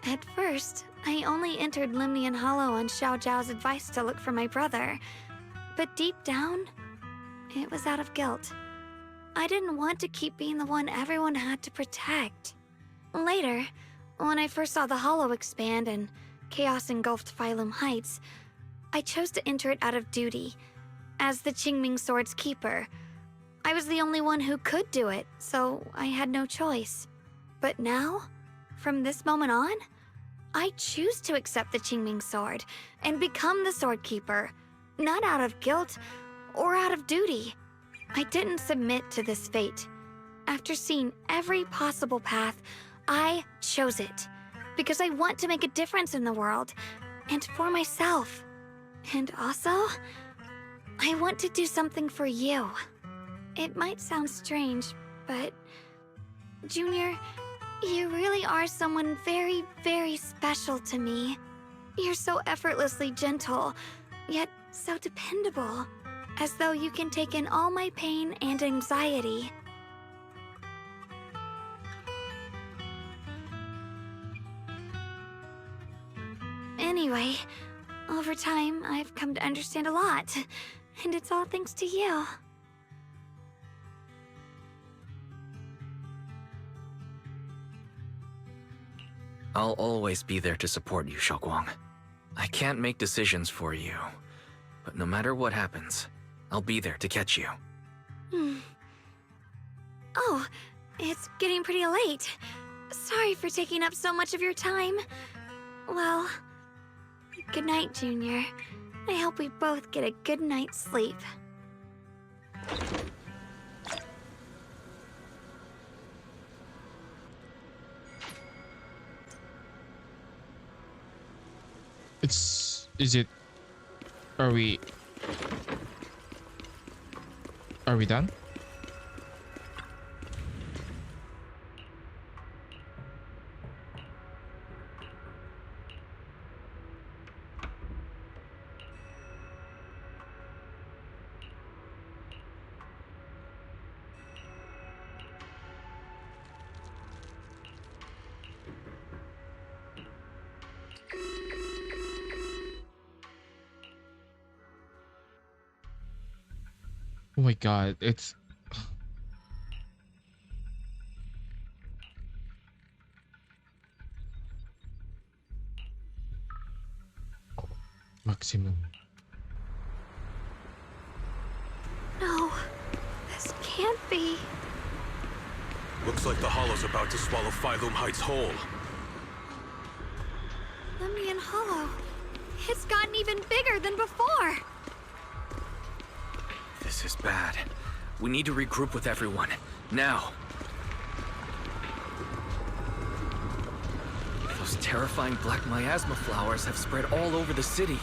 At first, I only entered Limnian Hollow on Xiao Zhao's advice to look for my brother. But deep down, it was out of guilt. I didn't want to keep being the one everyone had to protect. Later, when I first saw the Hollow expand and chaos engulfed Phylum Heights, I chose to enter it out of duty. As the Qingming Sword's keeper, I was the only one who could do it, so I had no choice. But now, from this moment on, I choose to accept the Qingming Sword and become the Sword Keeper, not out of guilt or out of duty. I didn't submit to this fate. After seeing every possible path, I chose it because I want to make a difference in the world and for myself. And also, I want to do something for you. It might sound strange, but Junior, you really are someone very, very special to me. You're so effortlessly gentle, yet so dependable, as though you can take in all my pain and anxiety. Anyway, over time, I've come to understand a lot, and it's all thanks to you. I'll always be there to support you, Shunguang. I can't make decisions for you, but no matter what happens, I'll be there to catch you. Oh, it's getting pretty late. Sorry for taking up so much of your time. Well, good night, Junior. I hope we both get a good night's sleep. Is it... Are we done? Oh my god, it's... Maximum. No, this can't be. Looks like the Hollow's about to swallow Phylum Heights whole. Limnian Hollow. It's gotten even bigger than before. This is bad. We need to regroup with everyone, now. Those terrifying black miasma flowers have spread all over the city.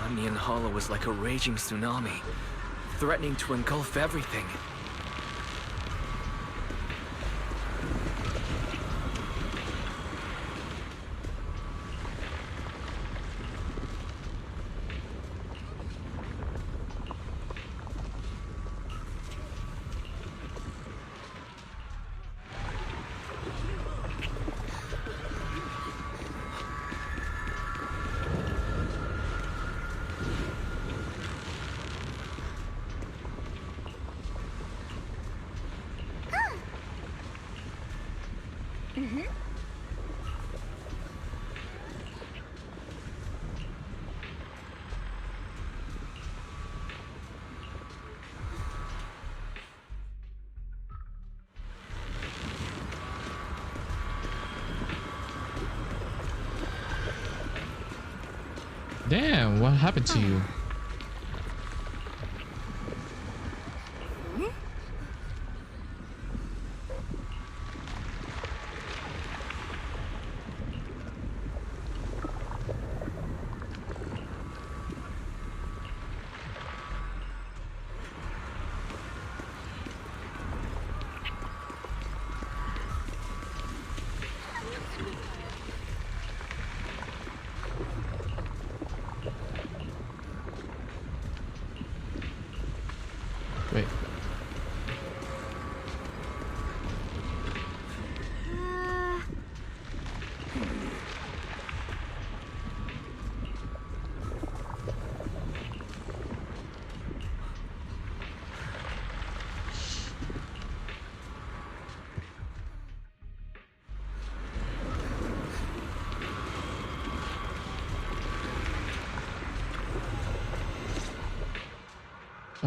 Lemnian Hollow is like a raging tsunami, threatening to engulf everything. Damn, what happened to you?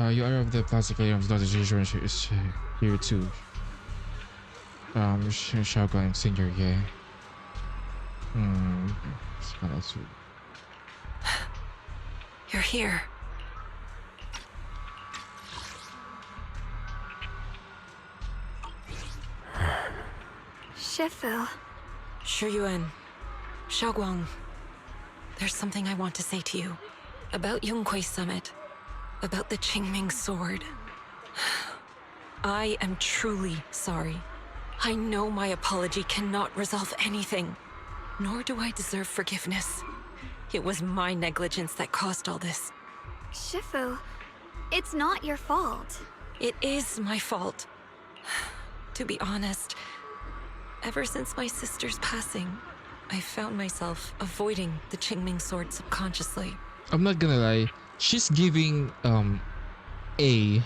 You are of the plastic items, not the insurance is here too. Shotgun Senior Ye. You're here. Shifu. Shuyuan. Shunguang. There's something I want to say to you. About Yunquay Summit. About the Qingming sword. I am truly sorry. I know my apology cannot resolve anything, nor do I deserve forgiveness. It was my negligence that caused all this. Shifu, it's not your fault. It is my fault. To be honest, ever since my sister's passing, I found myself avoiding the Qingming sword subconsciously. I'm not gonna lie, she's giving A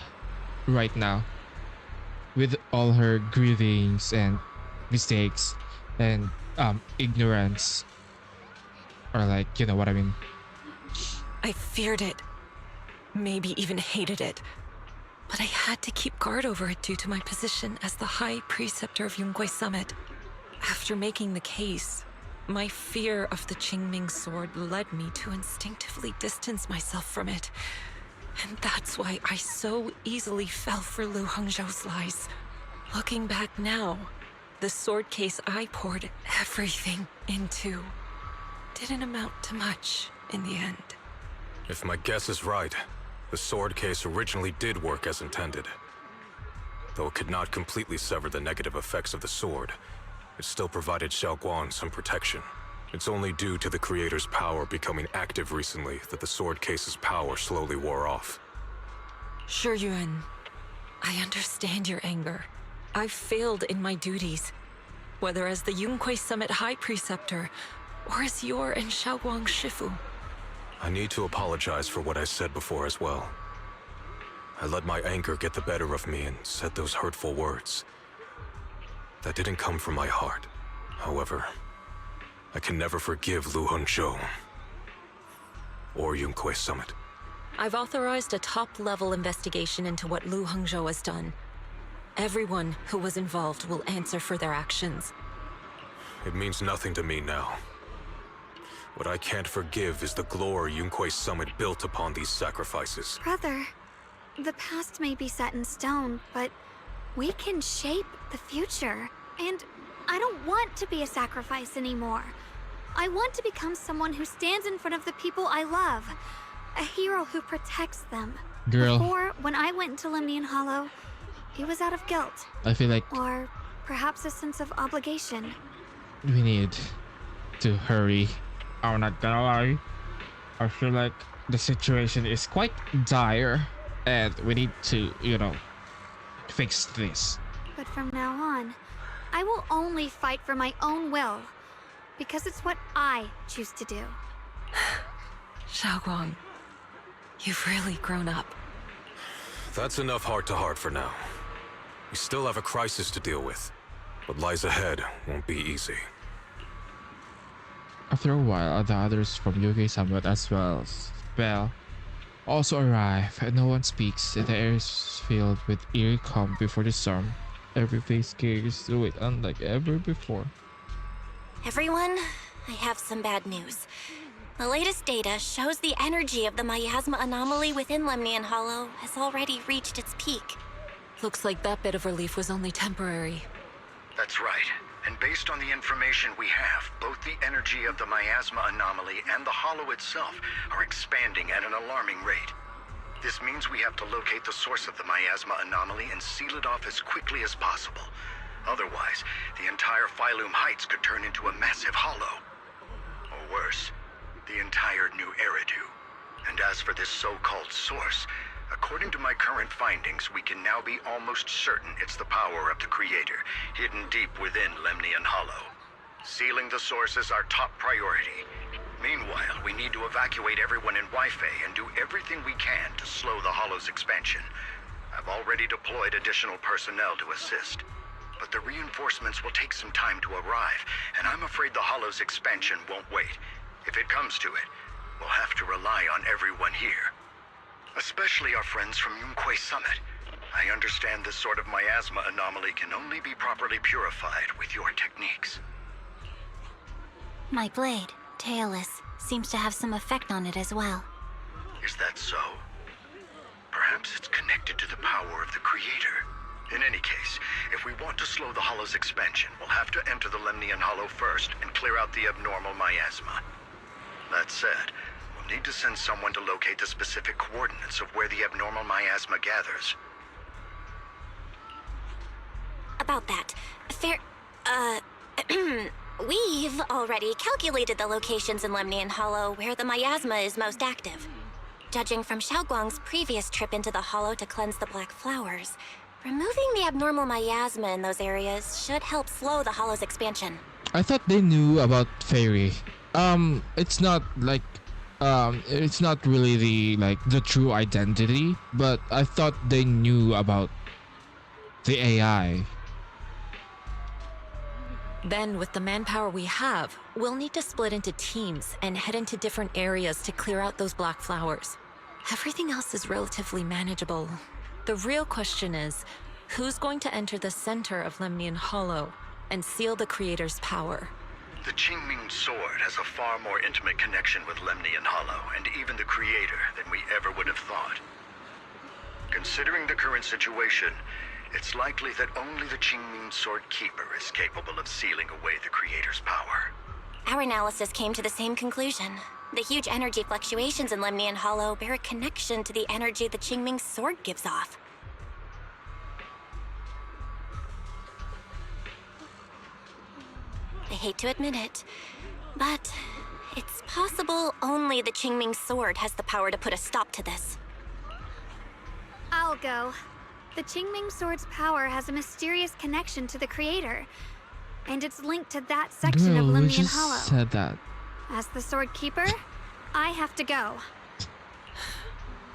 right now. With all her grievings and mistakes and ignorance. Or like, you know what I mean. I feared it. Maybe even hated it. But I had to keep guard over it due to my position as the High Preceptor of Yunquay Summit. After making the case, my fear of the Qingming sword led me to instinctively distance myself from it. And that's why I so easily fell for Lu Hongzhou's lies. Looking back now, the sword case I poured everything into didn't amount to much in the end. If my guess is right, the sword case originally did work as intended. Though it could not completely sever the negative effects of the sword, it still provided Xiaoguang some protection. It's only due to the creator's power becoming active recently that the sword case's power slowly wore off. Shuyuan, I understand your anger. I've failed in my duties, whether as the Yunquay Summit High Preceptor or as your and Xiaoguang's Shifu. I need to apologize for what I said before as well. I let my anger get the better of me and said those hurtful words. That didn't come from my heart. However, I can never forgive Lu Hongzhou or Yunquay Summit. I've authorized a top-level investigation into what Lu Hongzhou has done. Everyone who was involved will answer for their actions. It means nothing to me now. What I can't forgive is the glory Yunquay Summit built upon these sacrifices. Brother, the past may be set in stone, but we can shape the future. And I don't want to be a sacrifice anymore. I want to become someone who stands in front of the people I love. A hero who protects them. Girl. Before, when I went into Lemnian Hollow, it was out of guilt. I feel like Or perhaps a sense of obligation. we need to hurry. I'm not gonna lie. I feel like the situation is quite dire and we need to, you know, fix this. But from now on, I will only fight for my own will. Because it's what I choose to do. Xiaoguang, you've really grown up. That's enough heart-to-heart for now. We still have a crisis to deal with. What lies ahead won't be easy. After a while, the others from UK Summit as well as Bell also arrive and no one speaks. The air is filled with eerie calm before the storm. Every face carries through it unlike ever before. Everyone, I have some bad news. The latest data shows the energy of the miasma anomaly within Lemnian Hollow has already reached its peak. Looks like that bit of relief was only temporary. That's right. And based on the information we have, both the energy of the miasma anomaly and the hollow itself are expanding at an alarming rate. This means we have to locate the source of the miasma anomaly and seal it off as quickly as possible. Otherwise, the entire Phylum Heights could turn into a massive hollow. Or worse, the entire new Eridu. And as for this so-called source, according to my current findings, we can now be almost certain it's the power of the Creator, hidden deep within Lemnian Hollow. Sealing the source is our top priority. Meanwhile, we need to evacuate everyone in Wi-Fi and do everything we can to slow the Hollow's expansion. I've already deployed additional personnel to assist. But the reinforcements will take some time to arrive, and I'm afraid the Hollow's expansion won't wait. If it comes to it, we'll have to rely on everyone here. Especially our friends from Yunquay Summit. I understand this sort of miasma anomaly can only be properly purified with your techniques. My blade, Tailless, seems to have some effect on it as well. Is that so? Perhaps it's connected to the power of the Creator. In any case, if we want to slow the Hollow's expansion, we'll have to enter the Lemnian Hollow first and clear out the abnormal miasma. That said, we'll need to send someone to locate the specific coordinates of where the abnormal miasma gathers. About that, we've already calculated the locations in Lemnian Hollow where the miasma is most active. Judging from Shunguang's previous trip into the Hollow to cleanse the Black Flowers, removing the abnormal miasma in those areas should help slow the Hollow's expansion. I thought they knew about Fairy. It's not like, it's not really the true identity, but I thought they knew about the AI. Then, with the manpower we have, we'll need to split into teams and head into different areas to clear out those black flowers. Everything else is relatively manageable. The real question is, who's going to enter the center of Lemnian Hollow and seal the Creator's power? The Qingming Sword has a far more intimate connection with Lemnian Hollow and even the Creator than we ever would have thought. Considering the current situation, it's likely that only the Qingming Sword Keeper is capable of sealing away the Creator's power. Our analysis came to the same conclusion. The huge energy fluctuations in Lemnian Hollow bear a connection to the energy the Qingming Sword gives off. I hate to admit it, but it's possible only the Qingming Sword has the power to put a stop to this. I'll go. The Qingming Sword's power has a mysterious connection to the Creator, and it's linked to that section of Girl, we Lemnian just Hollow. said that. As the Sword Keeper, I have to go.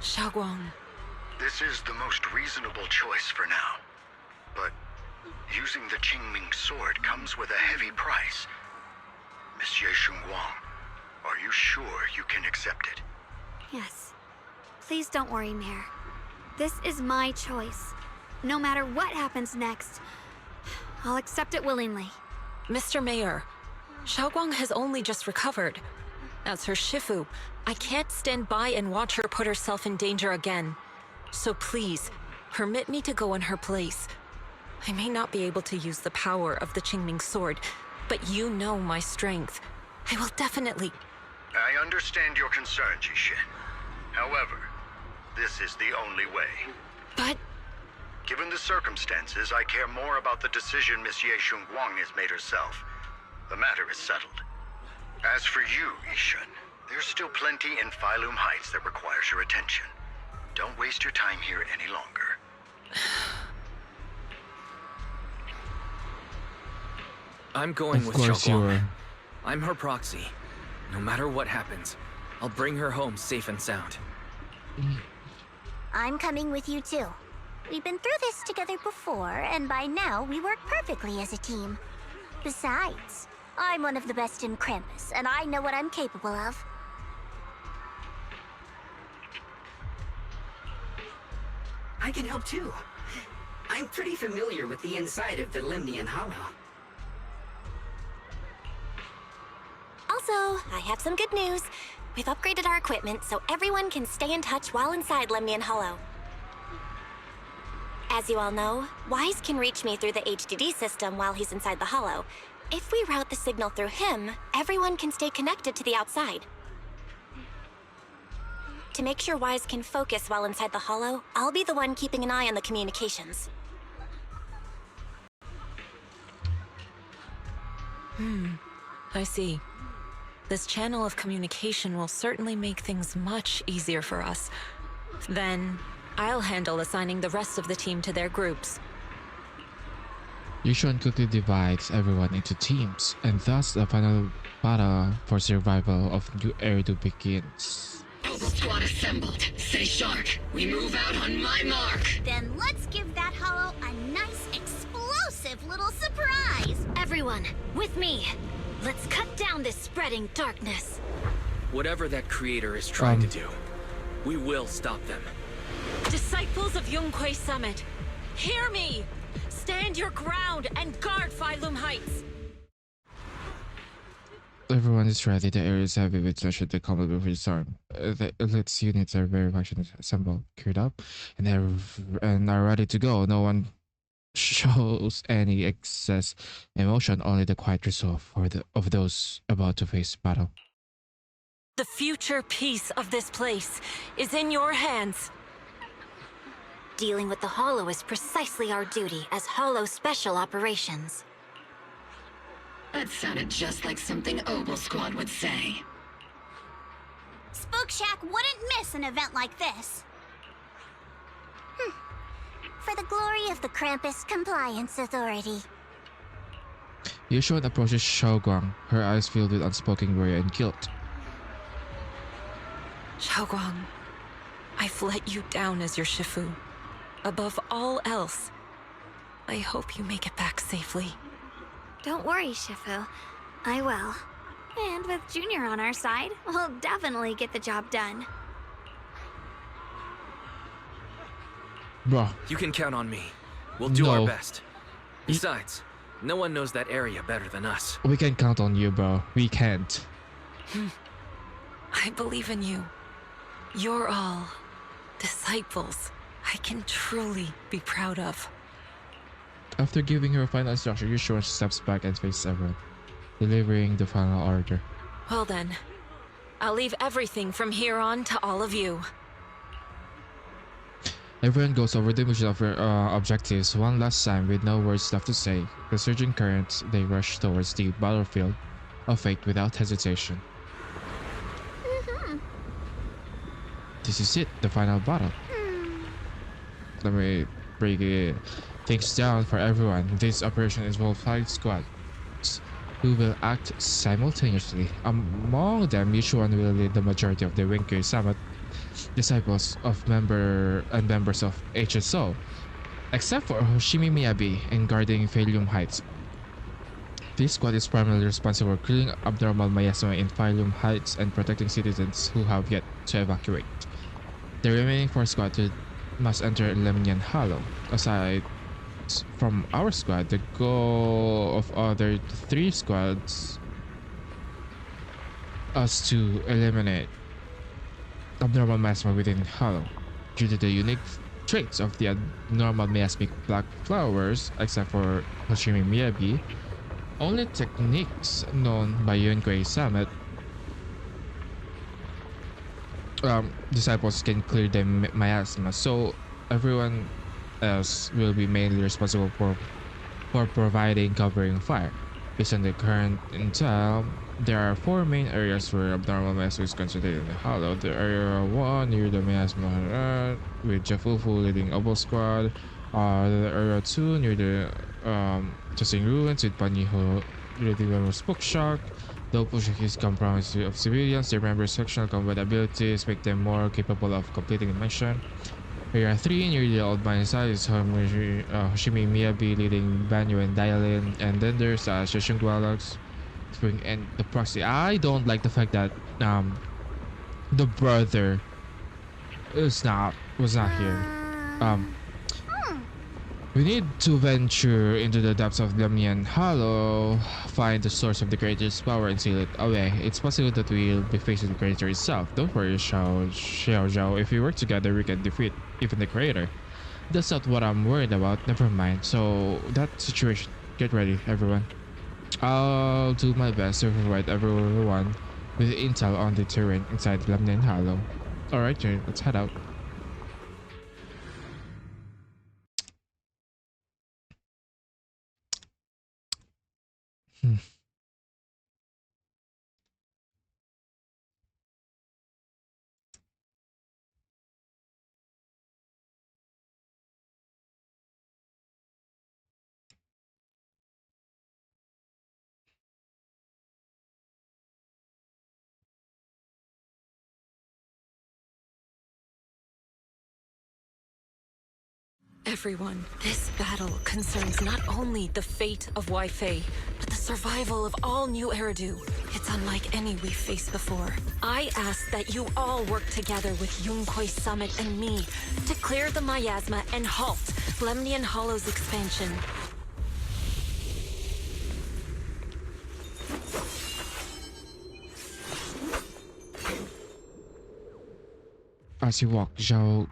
Shunguang. This is the most reasonable choice for now. But using the Qingming Sword comes with a heavy price. Miss Ye Shunguang, are you sure you can accept it? Yes. Please don't worry, Mayor. This is my choice. No matter what happens next, I'll accept it willingly. Mr. Mayor, Shunguang has only just recovered. As her Shifu, I can't stand by and watch her put herself in danger again. So please, permit me to go in her place. I may not be able to use the power of the Qingming Sword, but you know my strength. I will definitely... I understand your concern, Jishin. However, this is the only way. But... Given the circumstances, I care more about the decision Miss Ye Shunguang has made herself. The matter is settled. As for you, Yishun, there's still plenty in Phylum Heights that requires your attention. Don't waste your time here any longer. I'm going with Of course you Shunguang. were. I'm her proxy. No matter what happens, I'll bring her home safe and sound. I'm coming with you too. We've been through this together before, and by now we work perfectly as a team. Besides, I'm one of the best in Krampus, and I know what I'm capable of. I can help too. I'm pretty familiar with the inside of the Lemnian Hollow. Also, I have some good news. We've upgraded our equipment so everyone can stay in touch while inside Lemnian Hollow. As you all know, Wise can reach me through the HDD system while he's inside the Hollow. If we route the signal through him, everyone can stay connected to the outside. To make sure Wise can focus while inside the Hollow, I'll be the one keeping an eye on the communications. I see. This channel of communication will certainly make things much easier for us. Then, I'll handle assigning the rest of the team to their groups. Yishun quickly divides everyone into teams, and thus the final battle for survival of New Eridu begins. Alpha squad assembled. Stay sharp. We move out on my mark. Then let's give that hollow a nice, explosive little surprise! Everyone, with me. Let's cut down this spreading darkness. Whatever that creator is trying to do, We will stop them. Disciples of Yunquay Summit, hear me! Stand your ground and guard Phylum Heights! Everyone is ready. The area is heavy with pressure to combat before the storm. The elite's units are very much assembled, geared up, and are ready to go. No one shows any excess emotion, only the quiet resolve of those about to face battle. The future peace of this place is in your hands. Dealing with the Hollow is precisely our duty as Hollow Special Operations. That sounded just like something Obel Squad would say. Spook Shack wouldn't miss an event like this. For the glory of the Krampus Compliance Authority. Ye Shunguang approaches Shunguang, her eyes filled with unspoken worry and guilt. Shunguang, I've let you down as your Shifu. Above all else, I hope you make it back safely. Don't worry, Shifu. I will. And with Junior on our side, we'll definitely get the job done. Bruh. You can count on me. We'll do our best. Besides, no one knows that area better than us. We can count on you, bro. We can't. I believe in you. You're all disciples I can truly be proud of. After giving her final instruction, Ye Shunguang steps back and faces everyone, delivering the final order. Well then, I'll leave everything from here on to all of you. Everyone goes over the mission objectives one last time with no words left to say. The surging currents, they rush towards the battlefield of fate without hesitation. This is it, the final battle. Let me break things down for everyone. This operation involves 5 squads who will act simultaneously. Among them, Ye Shunguang will lead the majority of the Yunquay Summit disciples of members of HSO, except for Hoshimi Miyabi in guarding Phylum Heights. This squad is primarily responsible for killing abnormal miasma in Phylum Heights and protecting citizens who have yet to evacuate. The remaining 4 squads must enter Lemnian Hollow. Aside from our squad, the goal of other 3 squads is to eliminate abnormal miasma within Hollow. Due to the unique traits of the abnormal miasmic black flowers, except for Hoshimi Miyabi, only techniques known by Yunquay Summit disciples can clear the miasma, so everyone else will be mainly responsible for providing covering fire. Based on the current intel, there are 4 main areas where abnormal miasma is concentrated in the Hollow. The area 1 near the miasma with Jafufu leading Obel Squad. The area 2 near the Tossing Ruins with Paniho leading the Spook Shock. Though pushing is comprised of civilians, their members' sectional combat abilities make them more capable of completing the mission. Area 3 near the old mine site is Hoshimi Miyabi leading Banyu and Dialin, and then there's Ye Shunguang Spring and the proxy. I don't like the fact that the brother was not here. We need to venture into the depths of Lemnian Hollow, find the source of the creator's power and seal it away. It's possible that we'll be facing the creator itself. Don't worry, Xiao Zhao. If we work together, we can defeat even the creator. That's not what I'm worried about. Never mind. So, that situation. Get ready, everyone. I'll do my best to provide everyone with intel on the terrain inside Lemnian Hollow. Alright, Jane, let's head out. Everyone, this battle concerns not only the fate of Wi-Fi, but the survival of all New Eridu. It's unlike any we've faced before. I ask that you all work together with Yunquay Summit and me to clear the miasma and halt Lemnian Hollow's expansion. As you walk, Zhao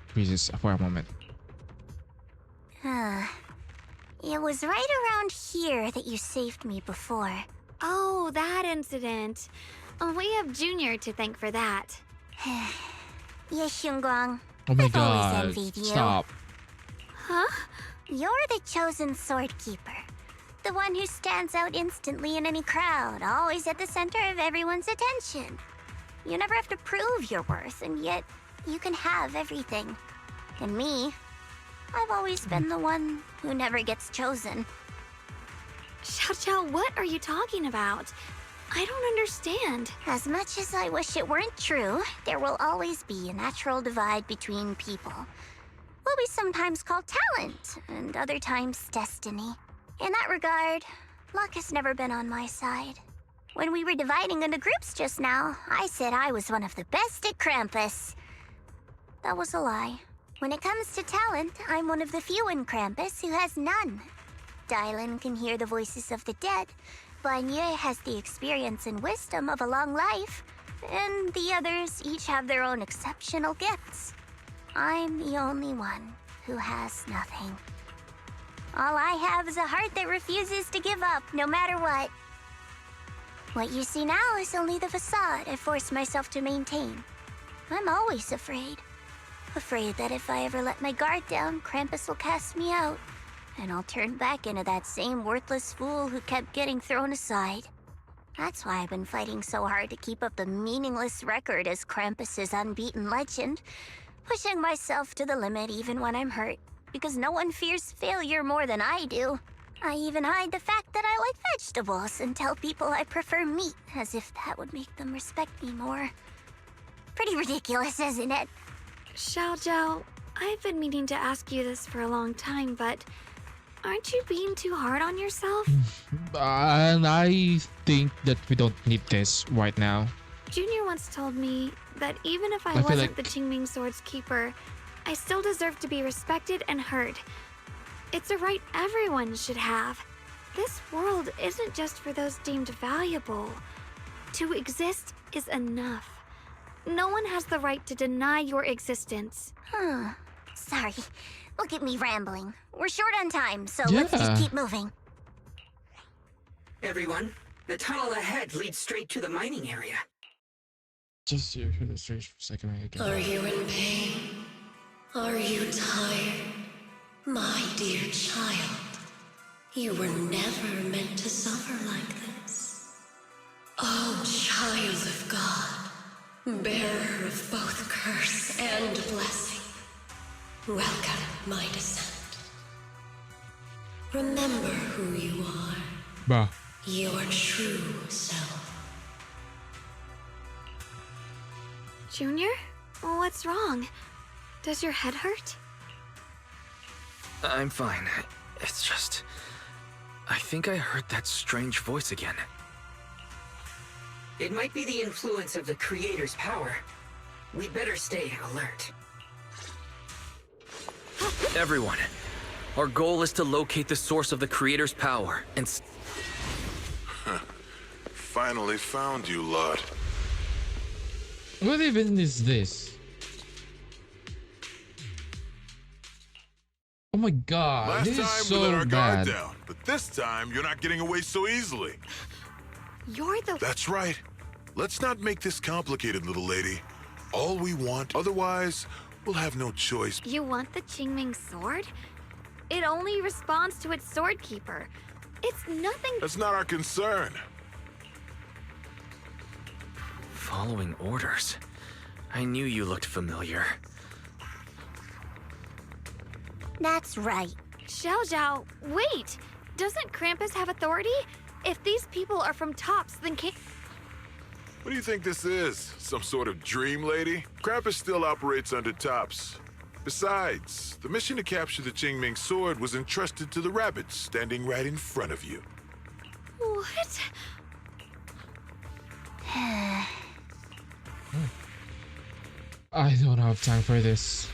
freezes for a moment. It was right around here that you saved me before. Oh, that incident. We have Junior to thank for that. Ye Shunguang. Oh my I've always god, envied you. stop. Huh? You're the chosen sword keeper. The one who stands out instantly in any crowd, always at the center of everyone's attention. You never have to prove your worth, and yet you can have everything. And me, I've always been the one who never gets chosen. Xiao, what are you talking about? I don't understand. As much as I wish it weren't true, there will always be a natural divide between people. What we sometimes call talent, and other times destiny. In that regard, luck has never been on my side. When we were dividing into groups just now, I said I was one of the best at Krampus. That was a lie. When it comes to talent, I'm one of the few in Krampus who has none. Dylan can hear the voices of the dead, Banye has the experience and wisdom of a long life, and the others each have their own exceptional gifts. I'm the only one who has nothing. All I have is a heart that refuses to give up, no matter what. What you see now is only the facade I forced myself to maintain. I'm always afraid. Afraid that if I ever let my guard down, Krampus will cast me out, and I'll turn back into that same worthless fool who kept getting thrown aside. That's why I've been fighting so hard to keep up the meaningless record as Krampus's unbeaten legend, pushing myself to the limit even when I'm hurt, because no one fears failure more than I do. I even hide the fact that I like vegetables and tell people I prefer meat, as if that would make them respect me more. Pretty ridiculous, isn't it? Xiao, I've been meaning to ask you this for a long time, but aren't you being too hard on yourself? And I think that we don't need this right now. Junior once told me that even if I feel wasn't like- the Qingming Sword's keeper, I still deserve to be respected and heard. It's a right everyone should have. This world isn't just for those deemed valuable. To exist is enough. No one has the right to deny your existence. Sorry. Look at me rambling. We're short on time, so let's just keep moving. Everyone, the tunnel ahead leads straight to the mining area. Just hear the strange for a second. Are you in pain? Are you tired? My dear child, you were never meant to suffer like this. Oh, child of God, bearer of both curse and blessing, welcome my descent. Remember who you are. Bah. Your true self. Junior? What's wrong? Does your head hurt? I'm fine. It's just... I think I heard that strange voice again. It might be the influence of the Creator's power. We'd better stay alert. Everyone, our goal is to locate the source of the Creator's power and... Finally found you, lot. What even is this? Oh my god, Last this time is we let so our bad. guard down, but this time you're not getting away so easily. You're the... That's right. Let's not make this complicated, little lady. All we want, otherwise we'll have no choice. You want the Qingming Sword? It only responds to its sword keeper. It's nothing... That's not our concern. Following orders. I knew you looked familiar. That's right. Xiao, wait! Doesn't Krampus have authority? If these people are from Tops, then can't... What do you think this is? Some sort of dream lady? Krampus still operates under Tops. Besides, the mission to capture the Qingming Sword was entrusted to the rabbits standing right in front of you. What? I don't have time for this.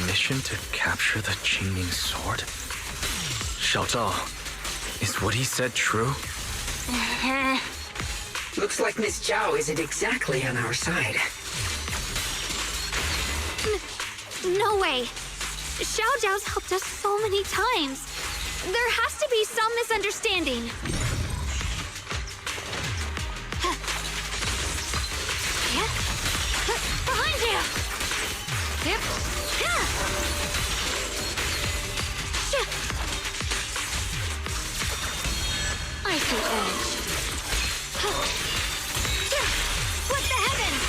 Mission to capture the Qingming sword? Xiao Zhao, is what he said true? Looks like Miss Zhao isn't exactly on our side. No way. Xiao Zhao's helped us so many times. There has to be some misunderstanding. Behind you! I see edge. What the heavens?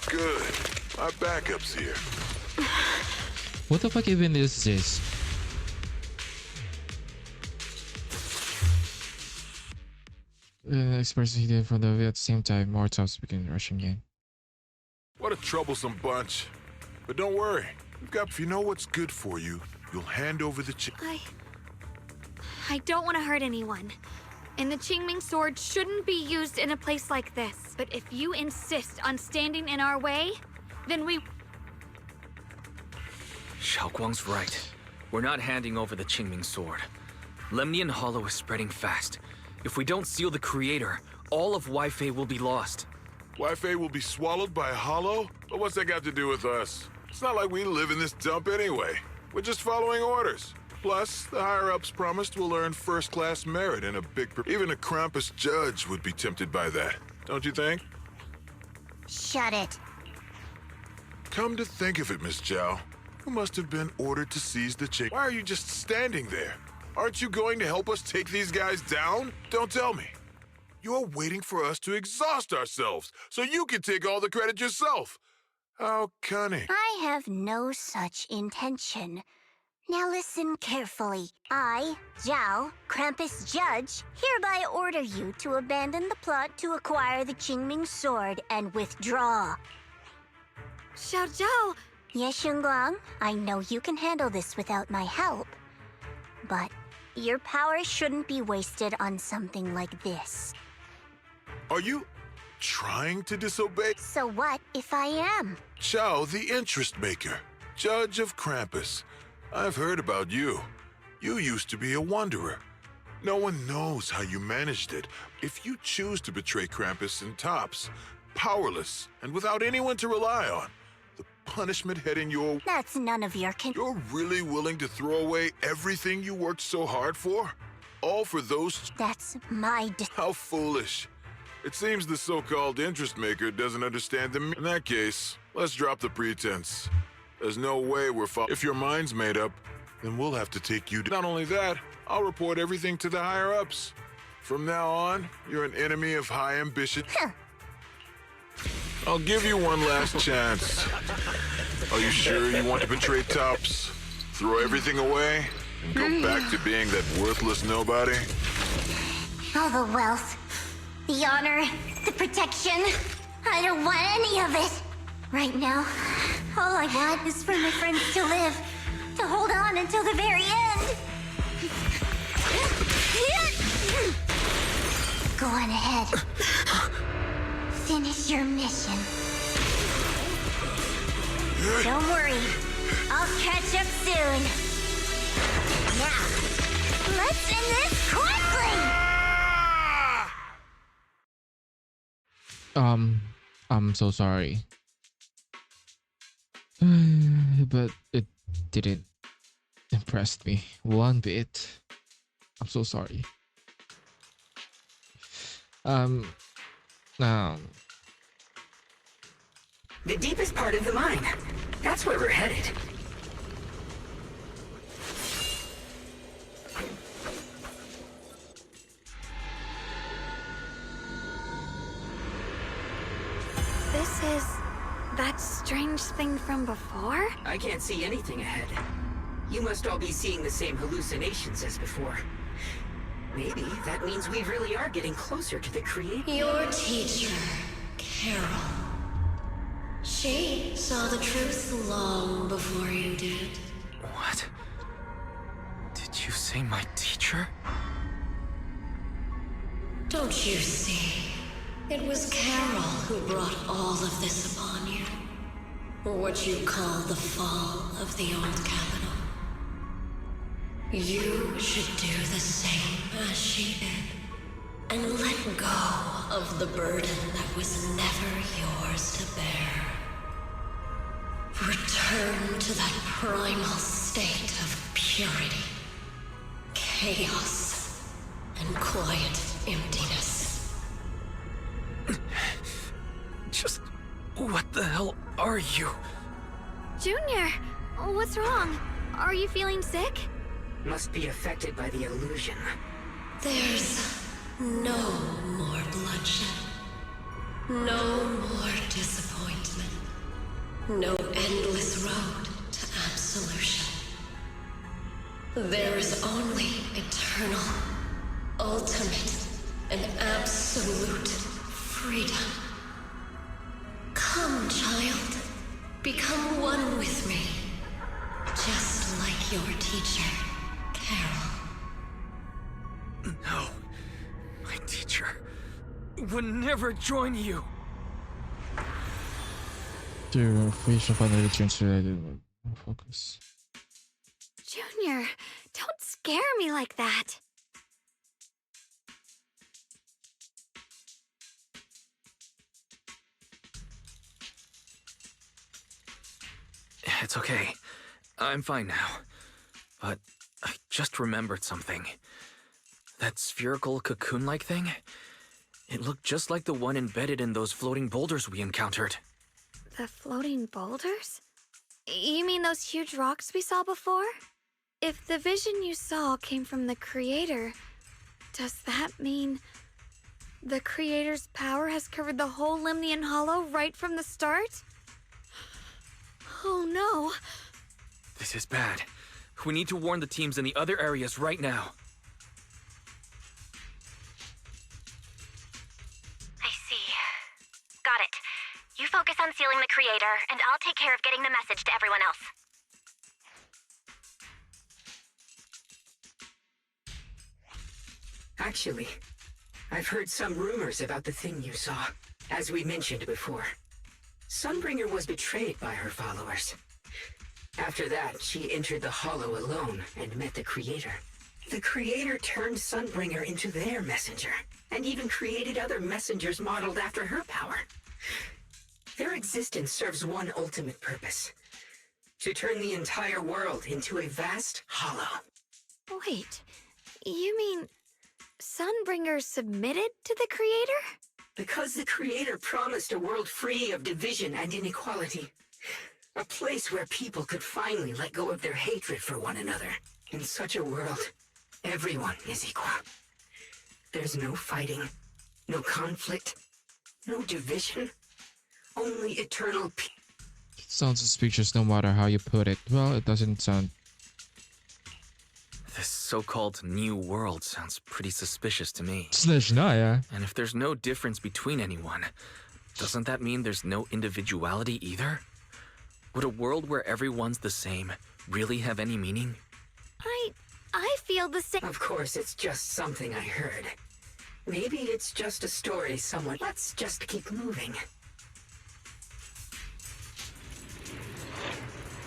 Good. Our backup's here. What the fuck even is this? Expressing heated from the at the same time, more tops begin rushing in. What a troublesome bunch. But don't worry. If you know what's good for you, you'll hand over the I don't want to hurt anyone. And the Qingming sword shouldn't be used in a place like this. But if you insist on standing in our way, then we... Xiaoguang's right. We're not handing over the Qingming sword. Lemnian Hollow is spreading fast. If we don't seal the creator, all of Wi-Fi will be lost. Wi-Fi will be swallowed by a hollow? But what's that got to do with us? It's not like we live in this dump anyway. We're just following orders. Plus, the higher-ups promised we'll earn first-class merit in a big... Even a Krampus judge would be tempted by that, don't you think? Shut it. Come to think of it, Miss Zhao, you must have been ordered to seize the chick. Why are you just standing there? Aren't you going to help us take these guys down? Don't tell me. You're waiting for us to exhaust ourselves so you can take all the credit yourself. How cunning. I have no such intention. Now listen carefully. I, Zhao, Krampus Judge, hereby order you to abandon the plot to acquire the Qingming sword and withdraw. Xiao Zhao! Ye Shunguang, I know you can handle this without my help. But your power shouldn't be wasted on something like this. Are you trying to disobey? So what if I am? Zhao, the interest maker, Judge of Krampus. I've heard about you. You used to be a wanderer. No one knows how you managed it. If you choose to betray Krampus and Tops, powerless and without anyone to rely on, the punishment heading your... That's none of your You're really willing to throw away everything you worked so hard for? All for those... That's my... How foolish. It seems the so-called interest maker doesn't understand them. In that case, let's drop the pretense. There's no way we're If your mind's made up, then we'll have to take you... Not only that, I'll report everything to the higher-ups. From now on, you're an enemy of high ambition. I'll give you one last chance. Are you sure you want to betray Tops? Throw everything away and go back to being that worthless nobody? All the wealth, the honor, the protection. I don't want any of it. Right now, all I want is for my friends to live, to hold on until the very end. Go on ahead. Finish your mission. Don't worry, I'll catch up soon. Now, let's end this quickly! I'm so sorry. But it didn't impress me one bit. I'm so sorry. The deepest part of the mine. That's where we're headed. This is... that strange thing from before? I can't see anything ahead. You must all be seeing the same hallucinations as before. Maybe that means we really are getting closer to the creator. Your teacher, Carol. She saw the truth long before you did. What? Did you say my teacher? Don't you see? It was Carol who brought all of this upon you. What you call the fall of the old capital. You should do the same as she did. And let go of the burden that was never yours to bear. Return to that primal state of purity, chaos, and quiet emptiness. Just... what the hell are you? Junior, what's wrong? Are you feeling sick? Must be affected by the illusion. There's no more bloodshed. No more disappointment. No endless road to absolution. There is only eternal, ultimate, and absolute freedom. Come, child. Become one with me. Just like your teacher, Carol. No. My teacher would never join you. 这个非常反对的卷起来的 focus. Junior, don't scare me like that. It's okay. I'm fine now. But I just remembered something. That spherical cocoon-like thing? It looked just like the one embedded in those floating boulders we encountered. The floating boulders? You mean those huge rocks we saw before? If the vision you saw came from the creator, does that mean the creator's power has covered the whole Lemnian Hollow right from the start? Oh no. This is bad. We need to warn the teams in the other areas right now. I see. Got it. You focus on sealing the creator, and I'll take care of getting the message to everyone else. Actually, I've heard some rumors about the thing you saw. As we mentioned before, Sunbringer was betrayed by her followers. After that, she entered the Hollow alone and met the Creator. The Creator turned Sunbringer into their messenger, and even created other messengers modeled after her power. Their existence serves one ultimate purpose: to turn the entire world into a vast hollow. Wait, you mean Sunbringer submitted to the creator? Because the Creator promised a world free of division and inequality. A place where people could finally let go of their hatred for one another. In such a world, everyone is equal. There's no fighting, no conflict, no division, only eternal peace. It sounds suspicious no matter how you put it. Well, it doesn't sound... This so-called new world sounds pretty suspicious to me. yeah. And if there's no difference between anyone, doesn't that mean there's no individuality either? Would a world where everyone's the same really have any meaning? I feel the same. Of course, it's just something I heard. Maybe it's just a story someone... Let's just keep moving.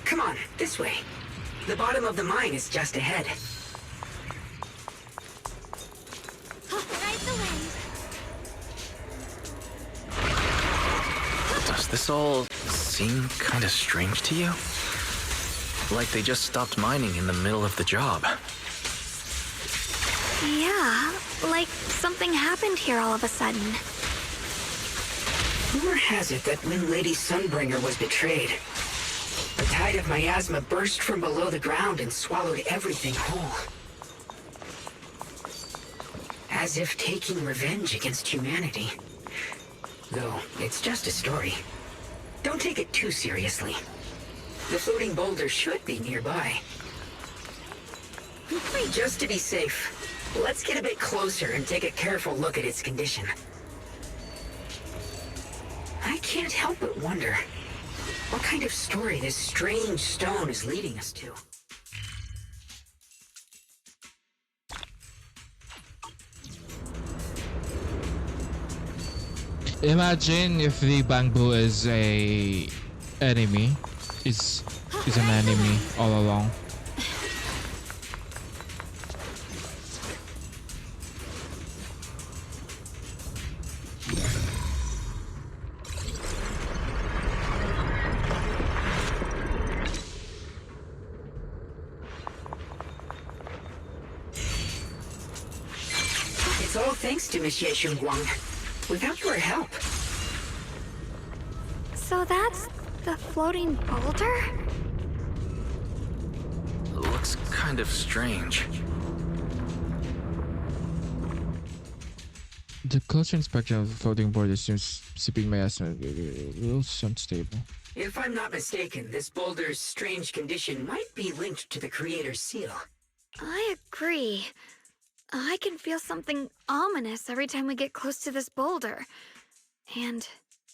Come on, this way. The bottom of the mine is just ahead. Ride the wind. Does this all seem kinda strange to you? Like they just stopped mining in the middle of the job. Yeah, like something happened here all of a sudden. Rumor has it that when Lady Sunbringer was betrayed, a tide of miasma burst from below the ground and swallowed everything whole. As if taking revenge against humanity. Though, it's just a story. Don't take it too seriously. The floating boulder should be nearby. Just to be safe, Let's get a bit closer and take a careful look at its condition. I can't help but wonder what kind of story this strange stone is leading us to. Imagine if the bamboo is a enemy, is an enemy all along. It's all thanks to Miss Ye Shunguang. Without your help. So that's the floating boulder? Looks kind of strange. The closer inspection of the floating board seems sipping my estimate a little unstable. If I'm not mistaken, this boulder's strange condition might be linked to the creator's seal. I agree. I can feel something ominous every time we get close to this boulder. And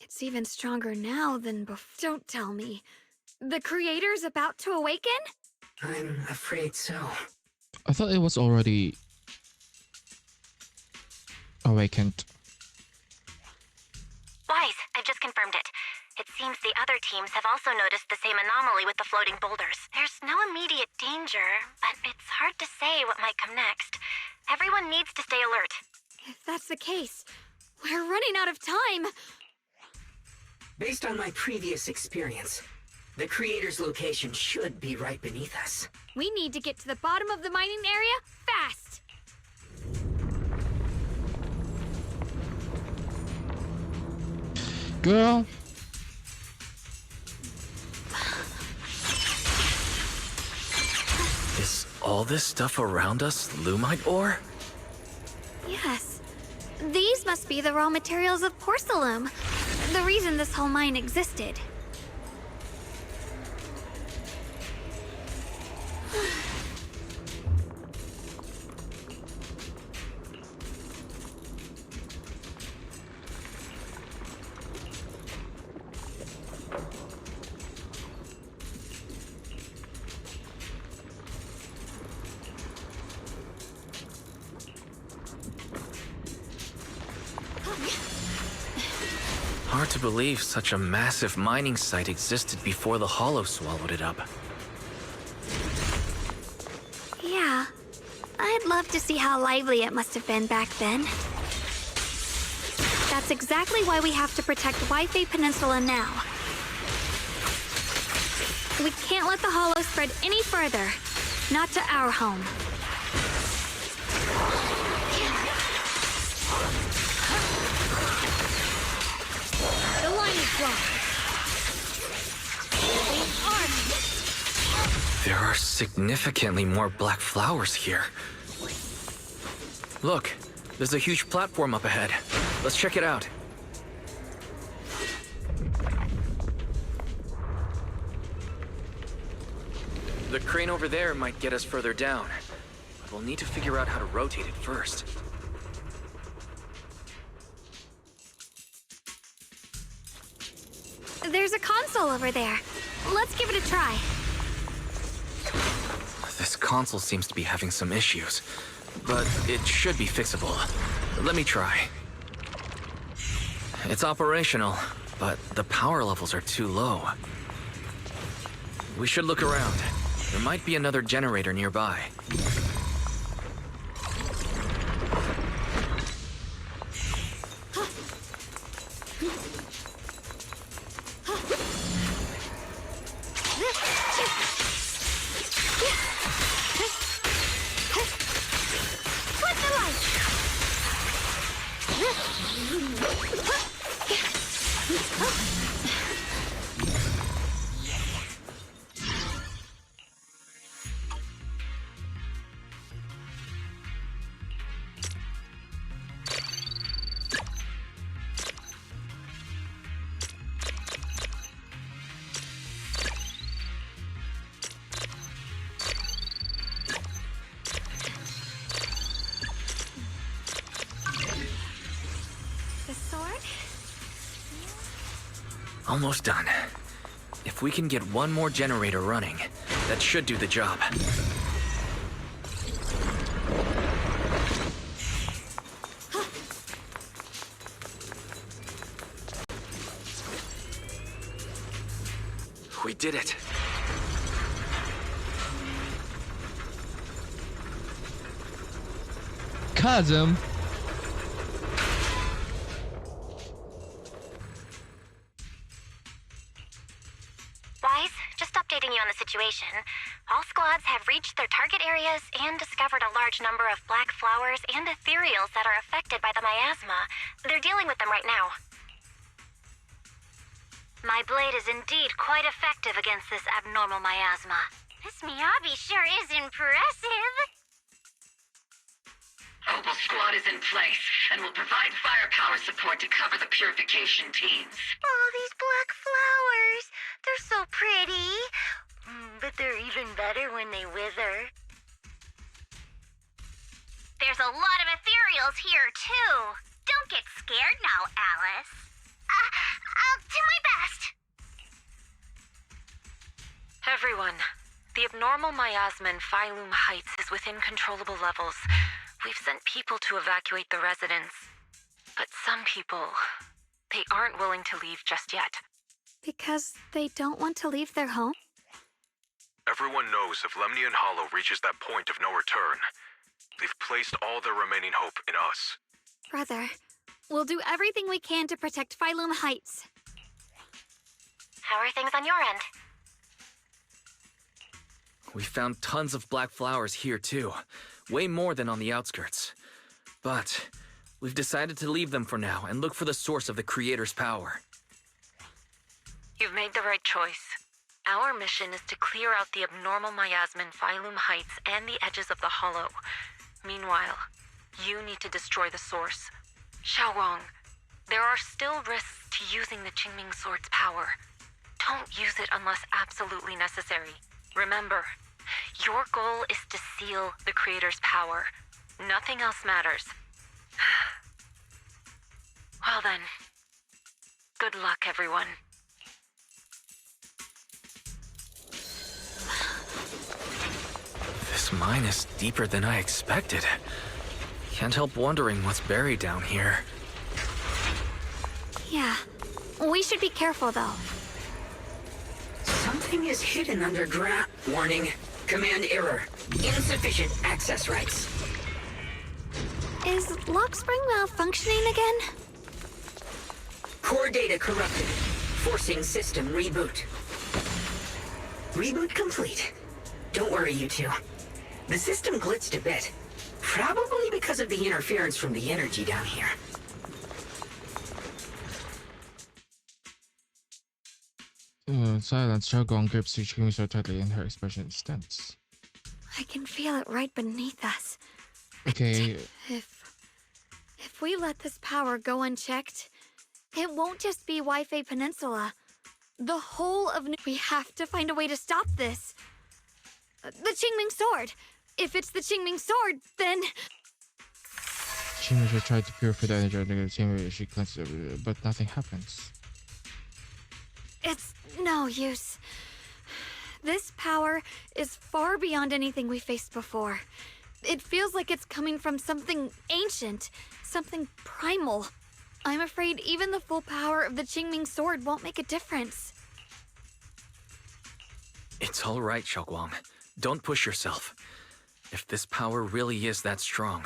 it's even stronger now than before. Don't tell me. The creator's about to awaken? I'm afraid so. I thought it was already awakened. Wise, I've just confirmed it. It seems the other teams have also noticed the same anomaly with the floating boulders. There's no immediate danger, but it's hard to say what might come next. Everyone needs to stay alert. If that's the case, we're running out of time. Based on my previous experience, the creator's location should be right beneath us. We need to get to the bottom of the mining area fast. Girl. Is all this stuff around us lumite ore? Yes. These must be the raw materials of porcelain. The reason this whole mine existed. Hard to believe such a massive mining site existed before the Hollow swallowed it up. Yeah. I'd love to see how lively it must have been back then. That's exactly why we have to protect Wi-Fi Peninsula now. We can't let the Hollow spread any further. Not to our home. The line is drawn. There are significantly more black flowers here. Look, there's a huge platform up ahead. Let's check it out. The crane over there might get us further down, but we'll need to figure out how to rotate it first. There's a console over there. Let's give it a try. This console seems to be having some issues, but it should be fixable. Let me try. It's operational, but the power levels are too low. We should look around. There might be another generator nearby. Almost done. If we can get one more generator running, that should do the job. We did it. Cousin. Wise, just updating you on the situation. All squads have reached their target areas and discovered a large number of black flowers and ethereals that are affected by the miasma. They're dealing with them right now. My blade is indeed quite effective against this abnormal miasma. This Miyabi sure is impressive. Opal Squad is in place and will provide firepower support to cover the purification teams. Oh, these black flowers. They're so pretty. But they're even better when they wither. There's a lot of ethereals here, too. Don't get scared now, Alice. I'll do my best. Everyone, the abnormal miasma in Phylum Heights is within controllable levels. We've sent people to evacuate the residents. But some people, they aren't willing to leave just yet. Because they don't want to leave their home? Everyone knows if Lemnian Hollow reaches that point of no return, they've placed all their remaining hope in us. Brother, we'll do everything we can to protect Phylum Heights. How are things on your end? We found tons of black flowers here, too. Way more than on the outskirts. But we've decided to leave them for now and look for the source of the Creator's power. You've made the right choice. Our mission is to clear out the abnormal miasma in Phylum Heights and the edges of the Hollow. Meanwhile, you need to destroy the source. Shunguang, there are still risks to using the Qingming Sword's power. Don't use it unless absolutely necessary. Remember, your goal is to seal the Creator's power. Nothing else matters. Well then, good luck, everyone. This mine is deeper than I expected. Can't help wondering what's buried down here. Yeah, we should be careful though. Something is hidden underground. Warning. Command error. Insufficient access rights. Is Lockspring malfunctioning again? Core data corrupted. Forcing system reboot. Reboot complete. Don't worry, you two. The system glitched a bit. Probably because of the interference from the energy down here. Silence. Shunguang grips the Qingming so tightly and her expression is tense. I can feel it right beneath us. Okay. If we let this power go unchecked, it won't just be Wi-Fi Peninsula. The whole of we have to find a way to stop this. The Qingming Sword. If it's the Qingming Sword, then Qingming should try to purify the energy of the Qingming. She cleanses it, but nothing happens. it's no use. This power is far beyond anything we faced before. It feels like it's coming from something ancient, something primal. I'm afraid even the full power of the Qingming Sword won't make a difference. It's all right, Shunguang. Don't push yourself. If this power really is that strong,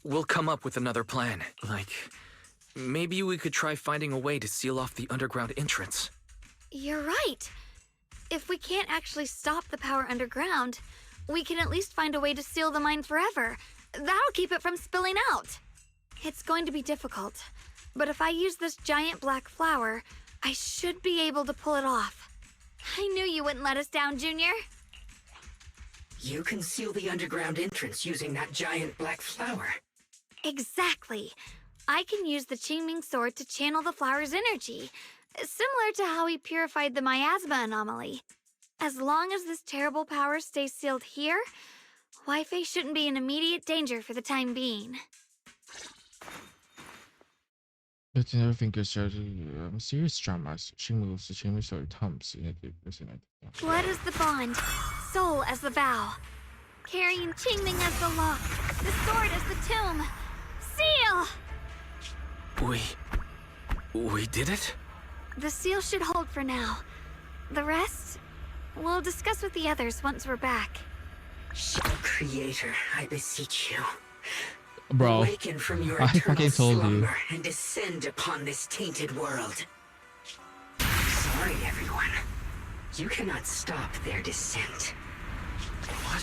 we'll come up with another plan. Like, maybe we could try finding a way to seal off the underground entrance. You're right. If we can't actually stop the power underground, we can at least find a way to seal the mine forever. That'll keep it from spilling out. It's going to be difficult, but if I use this giant black flower, I should be able to pull it off. I knew you wouldn't let us down, Junior. You can seal the underground entrance using that giant black flower. Exactly. I can use the Qingming Sword to channel the flower's energy, similar to how he purified the miasma anomaly. As long as this terrible power stays sealed here, Wi-Fi shouldn't be in immediate danger for the time being. But in other fingers are serious dramas. Shingles, the Shingles story Tom's in it. Blood as the bond, soul as the vow. Carrying Qingming as the lock, the sword as the tomb. Seal! We did it? The seal should hold for now. The rest, we'll discuss with the others once we're back. Shadow Creator, I beseech you. Bro, Awaken from your I eternal fucking told you. slumber and descend upon this tainted world. Sorry, everyone. You cannot stop their descent. What?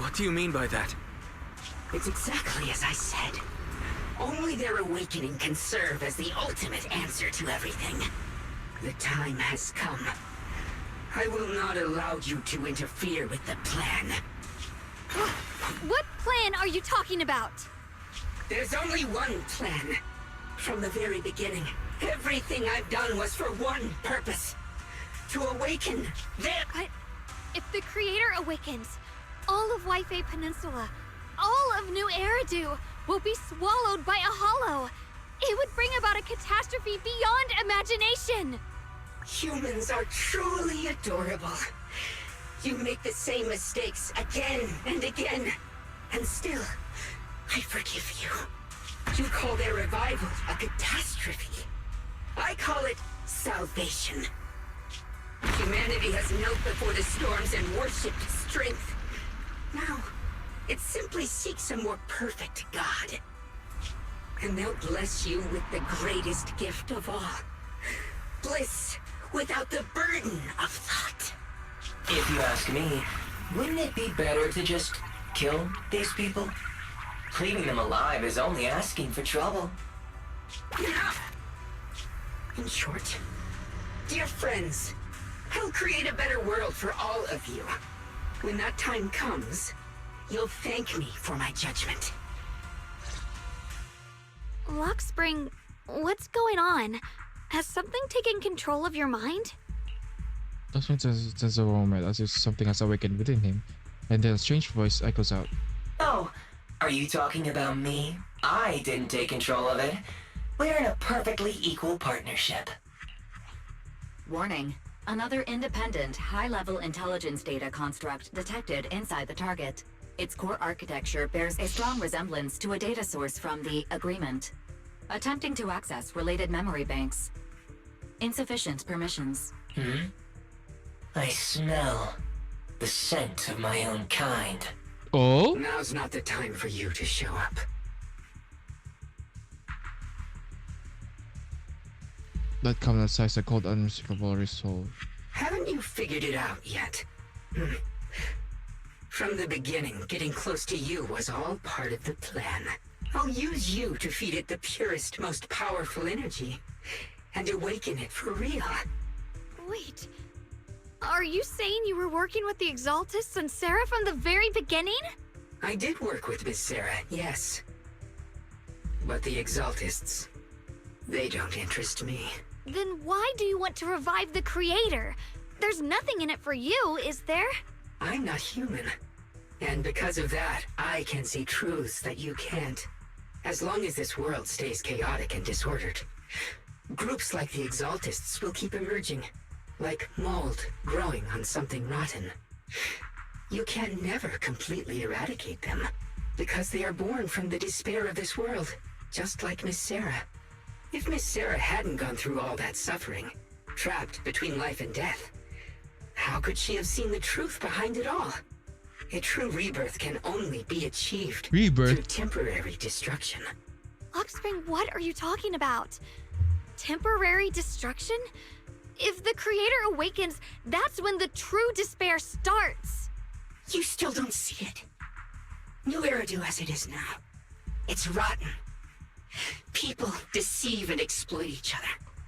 What do you mean by that? It's exactly as I said. Only their awakening can serve as the ultimate answer to everything. The time has come. I will not allow you to interfere with the plan. What plan are you talking about? There's only one plan. From the very beginning, everything I've done was for one purpose. To awaken their... If the Creator awakens, all of Waifei Peninsula, all of New Eridu, will be swallowed by a hollow. It would bring about a catastrophe beyond imagination. Humans are truly adorable. You make the same mistakes again and again, and still, I forgive you. You call their revival a catastrophe. I call it salvation. Humanity has knelt before the storms and worshipped strength. Now, it simply seeks a more perfect God. And they'll bless you with the greatest gift of all. Bliss without the burden of thought. If you ask me, wouldn't it be better to just kill these people? Leaving them alive is only asking for trouble. In short, dear friends, I'll create a better world for all of you. When that time comes, you'll thank me for my judgment. Lockspring, what's going on? Has something taken control of your mind? That's when there's a moment as if something has awakened within him, and then a strange voice echoes out. Oh, are you talking about me? I didn't take control of it. We're in a perfectly equal partnership. Warning. Another independent, high-level intelligence data construct detected inside the target. Its core architecture bears a strong resemblance to a data source from the Agreement. Attempting to access related memory banks. Insufficient permissions. I smell the scent of my own kind. Oh? Now's not the time for you to show up. That common size I called unmistakable resolve. Haven't you figured it out yet? From the beginning, getting close to you was all part of the plan. I'll use you to feed it the purest, most powerful energy, and awaken it for real. Wait, are you saying you were working with the Exaltists and Sarah from the very beginning? I did work with Miss Sarah, yes. But the Exaltists, they don't interest me. Then why do you want to revive the Creator? There's nothing in it for you, is there? I'm not human. And because of that, I can see truths that you can't. As long as this world stays chaotic and disordered, groups like the Exaltists will keep emerging, like mold growing on something rotten. You can never completely eradicate them, because they are born from the despair of this world, just like Miss Sarah. If Miss Sarah hadn't gone through all that suffering, trapped between life and death, how could she have seen the truth behind it all? A true rebirth can only be achieved through temporary destruction. Lockspring, what are you talking about? Temporary destruction? If the Creator awakens, that's when the true despair starts. You still don't see it. New Eridu as it is now. It's rotten. People deceive and exploit each other,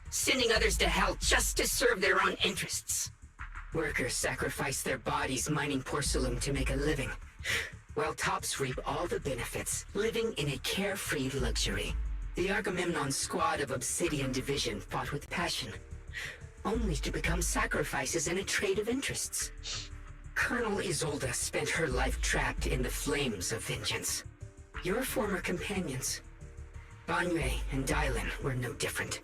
sending others to hell just to serve their own interests. Workers sacrifice their bodies mining porcelain to make a living, while tops reap all the benefits, living in a carefree luxury. The Agamemnon squad of Obsidian Division fought with passion, only to become sacrifices in a trade of interests. Colonel Isolda spent her life trapped in the flames of vengeance. Your former companions, Banwei and Dylan were no different.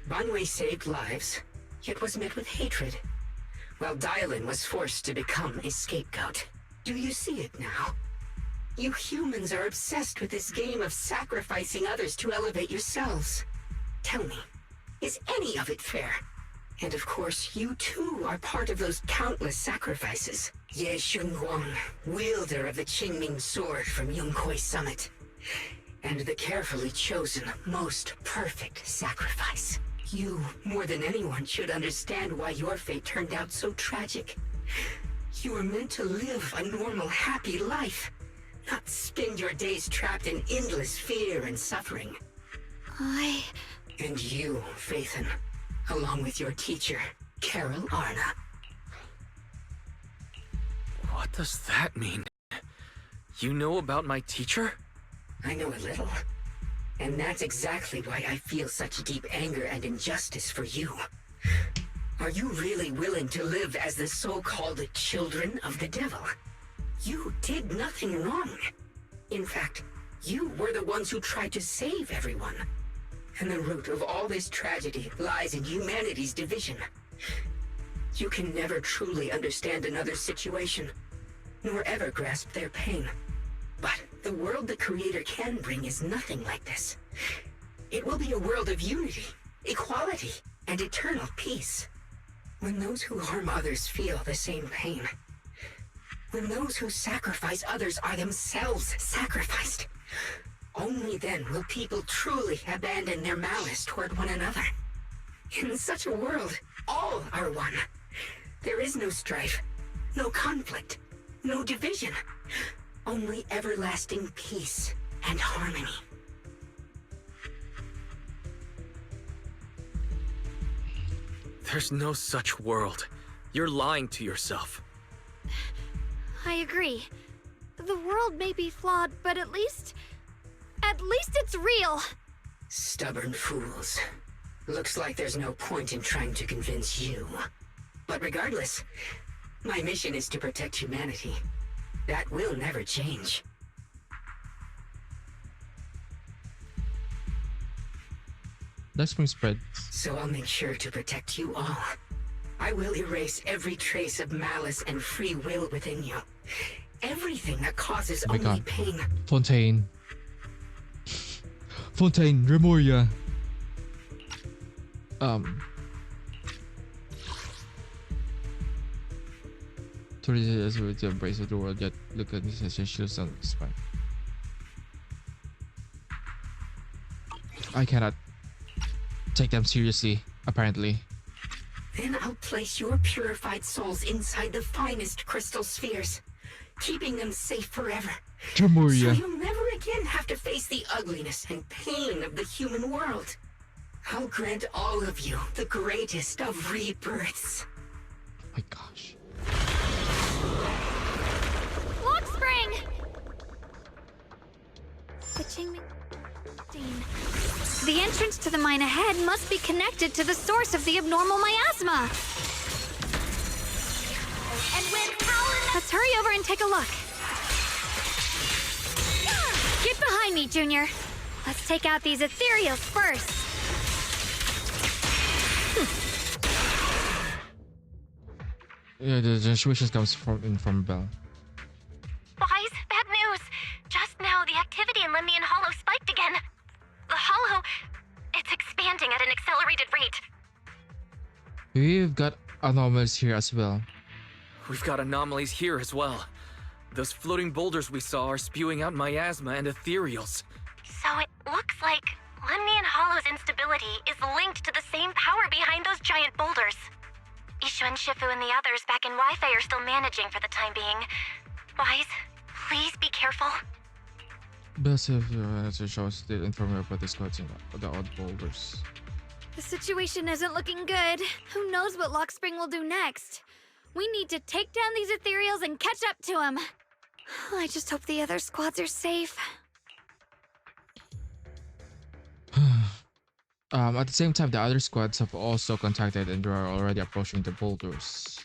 Banwei saved lives, yet was met with hatred, while Dylan was forced to become a scapegoat. Do you see it now? You humans are obsessed with this game of sacrificing others to elevate yourselves. Tell me, is any of it fair? And of course, you too are part of those countless sacrifices. Ye Shunguang, wielder of the Qingming sword from Yunkwei Summit, and the carefully chosen, most perfect sacrifice. You, more than anyone, should understand why your fate turned out so tragic. You were meant to live a normal, happy life, not spend your days trapped in endless fear and suffering. And you, Phaethon, along with your teacher, Carol Arna. What does that mean? You know about my teacher? I know a little. And that's exactly why I feel such deep anger and injustice for you. Are you really willing to live as the so-called children of the devil? You did nothing wrong. In fact, you were the ones who tried to save everyone. And the root of all this tragedy lies in humanity's division. You can never truly understand another's situation, nor ever grasp their pain. But the world the Creator can bring is nothing like this. It will be a world of unity, equality, and eternal peace. When those who harm others feel the same pain. When those who sacrifice others are themselves sacrificed. Only then will people truly abandon their malice toward one another. In such a world, all are one. There is no strife, no conflict, no division. Only everlasting peace and harmony. There's no such world. You're lying to yourself. I agree. The world may be flawed, but at least it's real. Stubborn fools. Looks like there's no point in trying to convince you. But regardless, my mission is to protect humanity. That will never change. That spring spread. So I'll make sure to protect you all. I will erase every trace of malice and free will within you. Everything that causes Oh my only God. pain. Fontaine. Fontaine, Remoria. Tourism is with the embrace of the world, yet look at this essential spine. I cannot take them seriously, apparently. Then I'll place your purified souls inside the finest crystal spheres, keeping them safe forever. Remoria. So you'll never again have to face the ugliness and pain of the human world. I'll grant all of you the greatest of rebirths. Oh my gosh. Lock spring! The Qingming... The entrance to the mine ahead must be connected to the source of the abnormal miasma. And with power... Let's hurry over and take a look. Get behind me, Junior. Let's take out these ethereals first. Yeah, the situation comes from Bell. Boys, bad news. Just now, the activity in Lemnian Hollow spiked again. The Hollow, it's expanding at an accelerated rate. We've got anomalies here as well. We've got anomalies here as well. Those floating boulders we saw are spewing out miasma and ethereals. So it looks like Lemnian Hollow's instability is linked to the same power behind those giant boulders. Ishu and Shifu and the others back in Wi-Fi are still managing for the time being. Boys, please be careful. Best if to show us the information about the squads and the odd boulders. The situation isn't looking good. Who knows what Lock Spring will do next? We need to take down these ethereals and catch up to him. I just hope the other squads are safe. At the same time, the other squads have also contacted and are already approaching the boulders.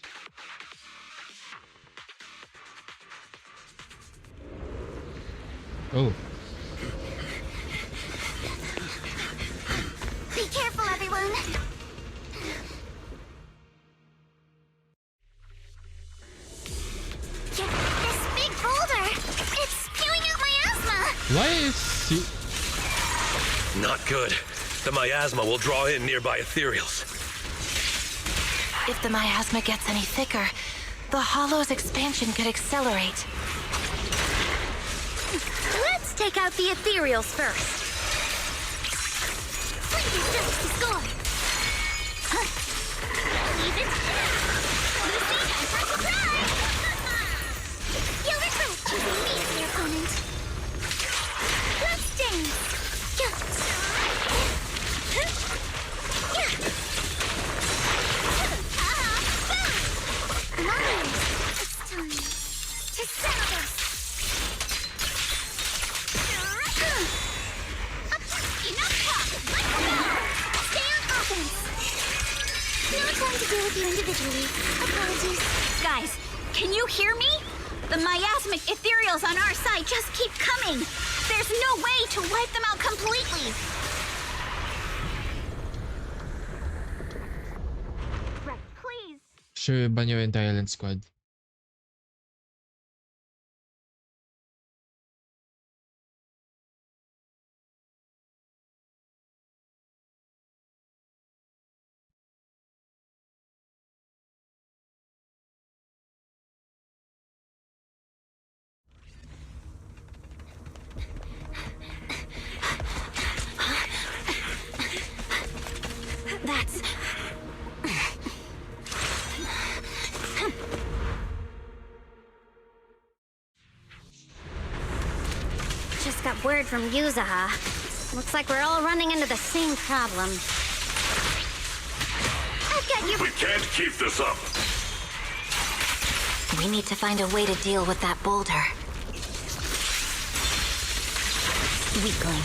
Oh. See? Not good. The miasma will draw in nearby ethereals. If the miasma gets any thicker, the Hollow's expansion could accelerate. Let's take out the ethereals first. Freezing starts to score. Leave it. Lucy, time for a surprise! You'll regret choosing me as your opponent. Let's dance. Mars, it's time to settle this. Enough talk. Let's go. Stay on offense. No time to deal with you individually. Apologies. Guys, can you hear me? The miasmic ethereals on our side just keep coming. There's no way to wipe them out completely. Right, please. Sure ba nyo yung Thailand squad? That's... Just got word from Yuzaha. Looks like we're all running into the same problem. I've got your... We can't keep this up. We need to find a way to deal with that boulder. Weakling.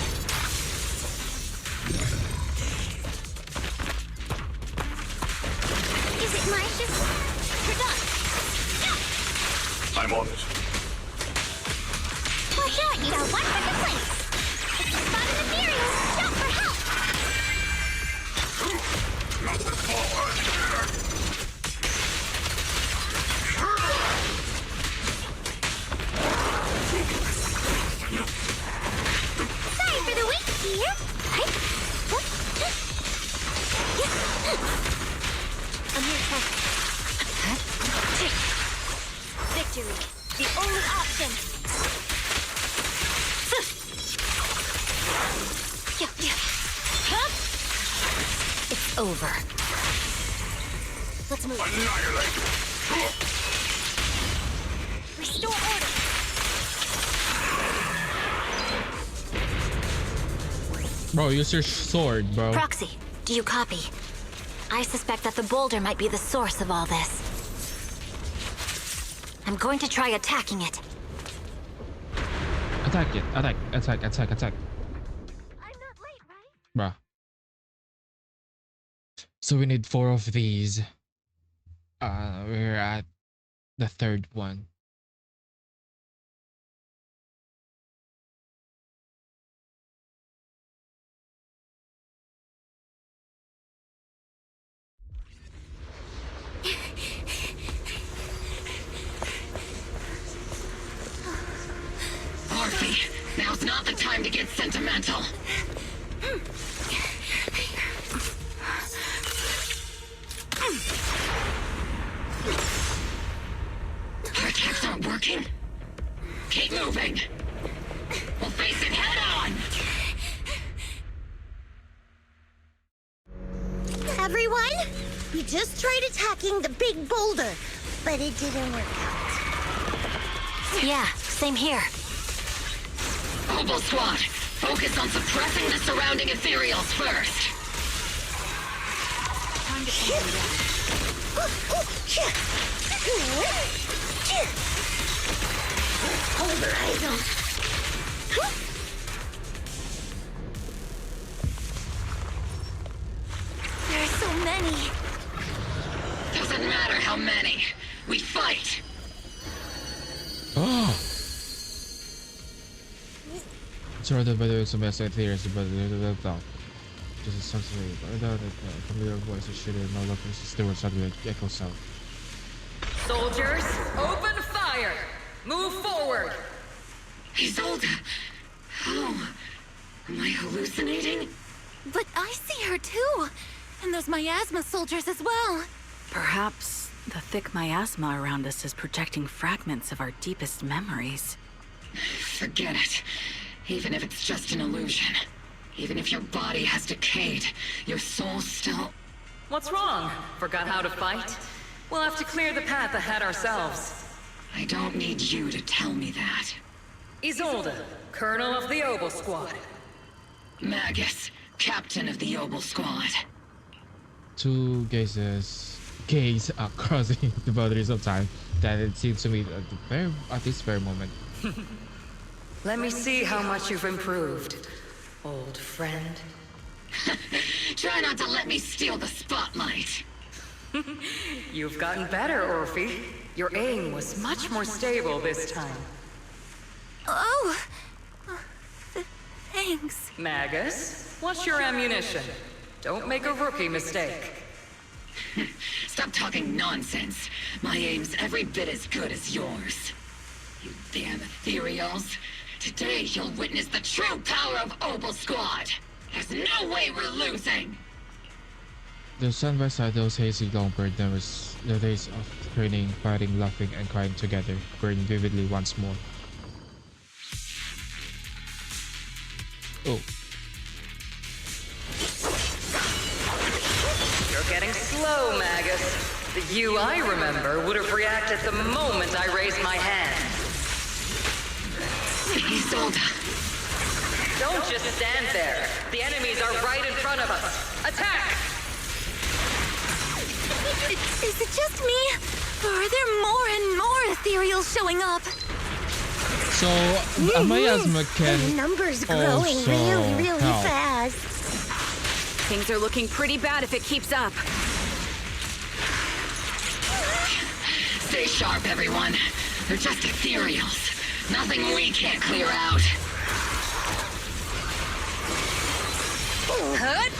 Is it my shift? We're done. I'm on it. Watch out, you got one quicker place. If you spot an ethereal, shout for help. Sorry for the wait, dear. I'm here to victory, the only option. It's over. Let's move. Annihilate. Restore order. Bro, use your sword, bro. Proxy, do you copy? I suspect that the boulder might be the source of all this. I'm going to try attacking it. Attack it. Attack. Attack. Attack. Attack. I'm not late, right? Bruh. So we need 4 of these. We're at the 3rd one. Morphe, now's not the time to get sentimental. Our attacks aren't working. Keep moving. We'll face it head on. Everyone, we just tried attacking the big boulder, but it didn't work out. Yeah, same here. Mobile Squad, focus on suppressing the surrounding ethereals first. Time to calm down. Hold her, Hazel. There are so many. Doesn't matter how many. We fight. Oh! Surrounded by the domestic theories, but the thought. Just essentially, the familiar voice is shooting no longer stewards out of the echo sound. Soldiers, open fire! Move forward! Isolde! Oh, Am I hallucinating? But I see her too! And those miasma soldiers as well! Perhaps the thick miasma around us is projecting fragments of our deepest memories. Forget it. Even if it's just an illusion. Even if your body has decayed, your soul still... What's wrong? Forgot how to fight? We'll have to clear the path ahead ourselves. I don't need you to tell me that. Isolde, Colonel of the Obel Squad. Magus, Captain of the Obel Squad. Two gays are crossing the boundaries of time that it seems to me at this very moment. Let me see how much you've improved, old friend. Try not to let me steal the spotlight. You've gotten better, Orphe. Your aim was much more stable this time. Oh! Thanks. Magus, what's your ammunition? Don't make a rookie mistake. Stop talking nonsense. My aim's every bit as good as yours. You damn ethereals. Today you'll witness the true power of Obel Squad. There's no way we're losing. The sun by side those hazy longbird numbers, the days of training, fighting, laughing, and crying together burned vividly once more. Oh. You're getting slow, Magus. The you I remember would have reacted the moment I raised my hand. Isolde. Don't just stand there. The enemies are right in front of us. Attack! Is it just me? Or are there more and more ethereals showing up? So, a miasma can The numbers growing also really help. fast. Things are looking pretty bad if it keeps up. Stay sharp, everyone. They're just ethereals. Nothing we can't clear out. Hut?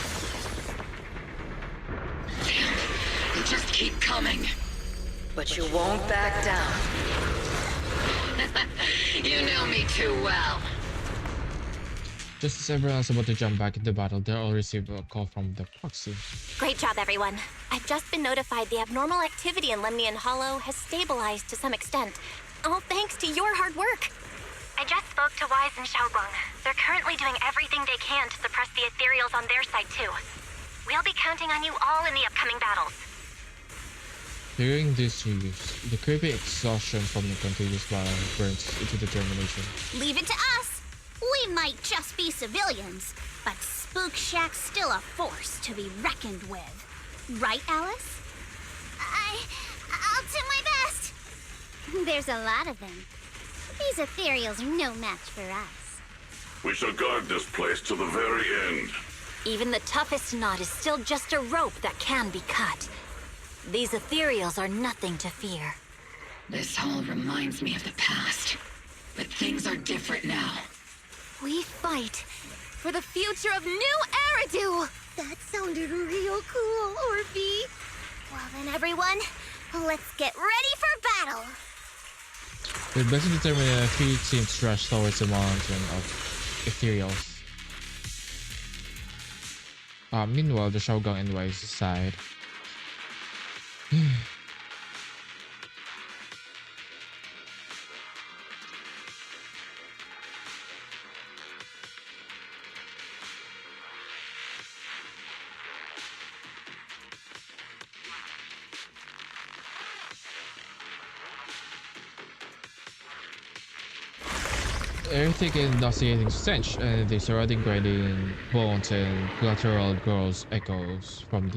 Damn, they just keep coming. But you won't back down. You know me too well. Just as everyone else about to jump back into battle, they all receive a call from the proxy. Great job, everyone. I've just been notified the abnormal activity in Lemnian Hollow has stabilized to some extent. All thanks to your hard work. I just spoke to Wise and Shunguang. They're currently doing everything they can to suppress the ethereals on their side, too. We'll be counting on you all in the upcoming battles. Hearing this news, the creepy exhaustion from the continuous battle burns into determination. Leave it to us. We might just be civilians, but Spook Shack's still a force to be reckoned with. Right, Alice? I'll do my best. There's a lot of them. These ethereals are no match for us. We shall guard this place to the very end. Even the toughest knot is still just a rope that can be cut. These ethereals are nothing to fear. This all reminds me of the past. But things are different now. We fight for the future of New Eridu! That sounded real cool, Orphe. Well then, everyone, let's get ready for battle. With best determined, the three teams rush towards the mountain of ethereals. Meanwhile, the Shunguang and Wise side. Everything in nauseating stench, and the surrounding grinding bones and guttural growls echoes from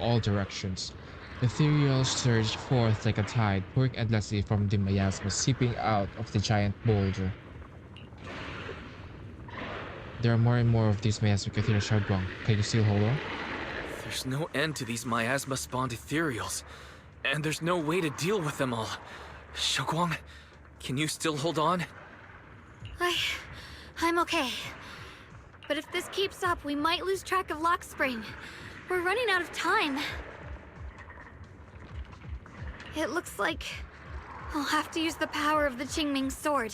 all directions. Ethereals surge forth like a tide, pouring endlessly from the miasma seeping out of the giant boulder. There are more and more of these miasmic ethereal Shunguang. Can you still hold on? There's no end to these miasma-spawned ethereals, and there's no way to deal with them all. Shunguang, can you still hold on? I'm okay. But if this keeps up, we might lose track of Lock Spring. We're running out of time. It looks like I'll have to use the power of the Qingming sword.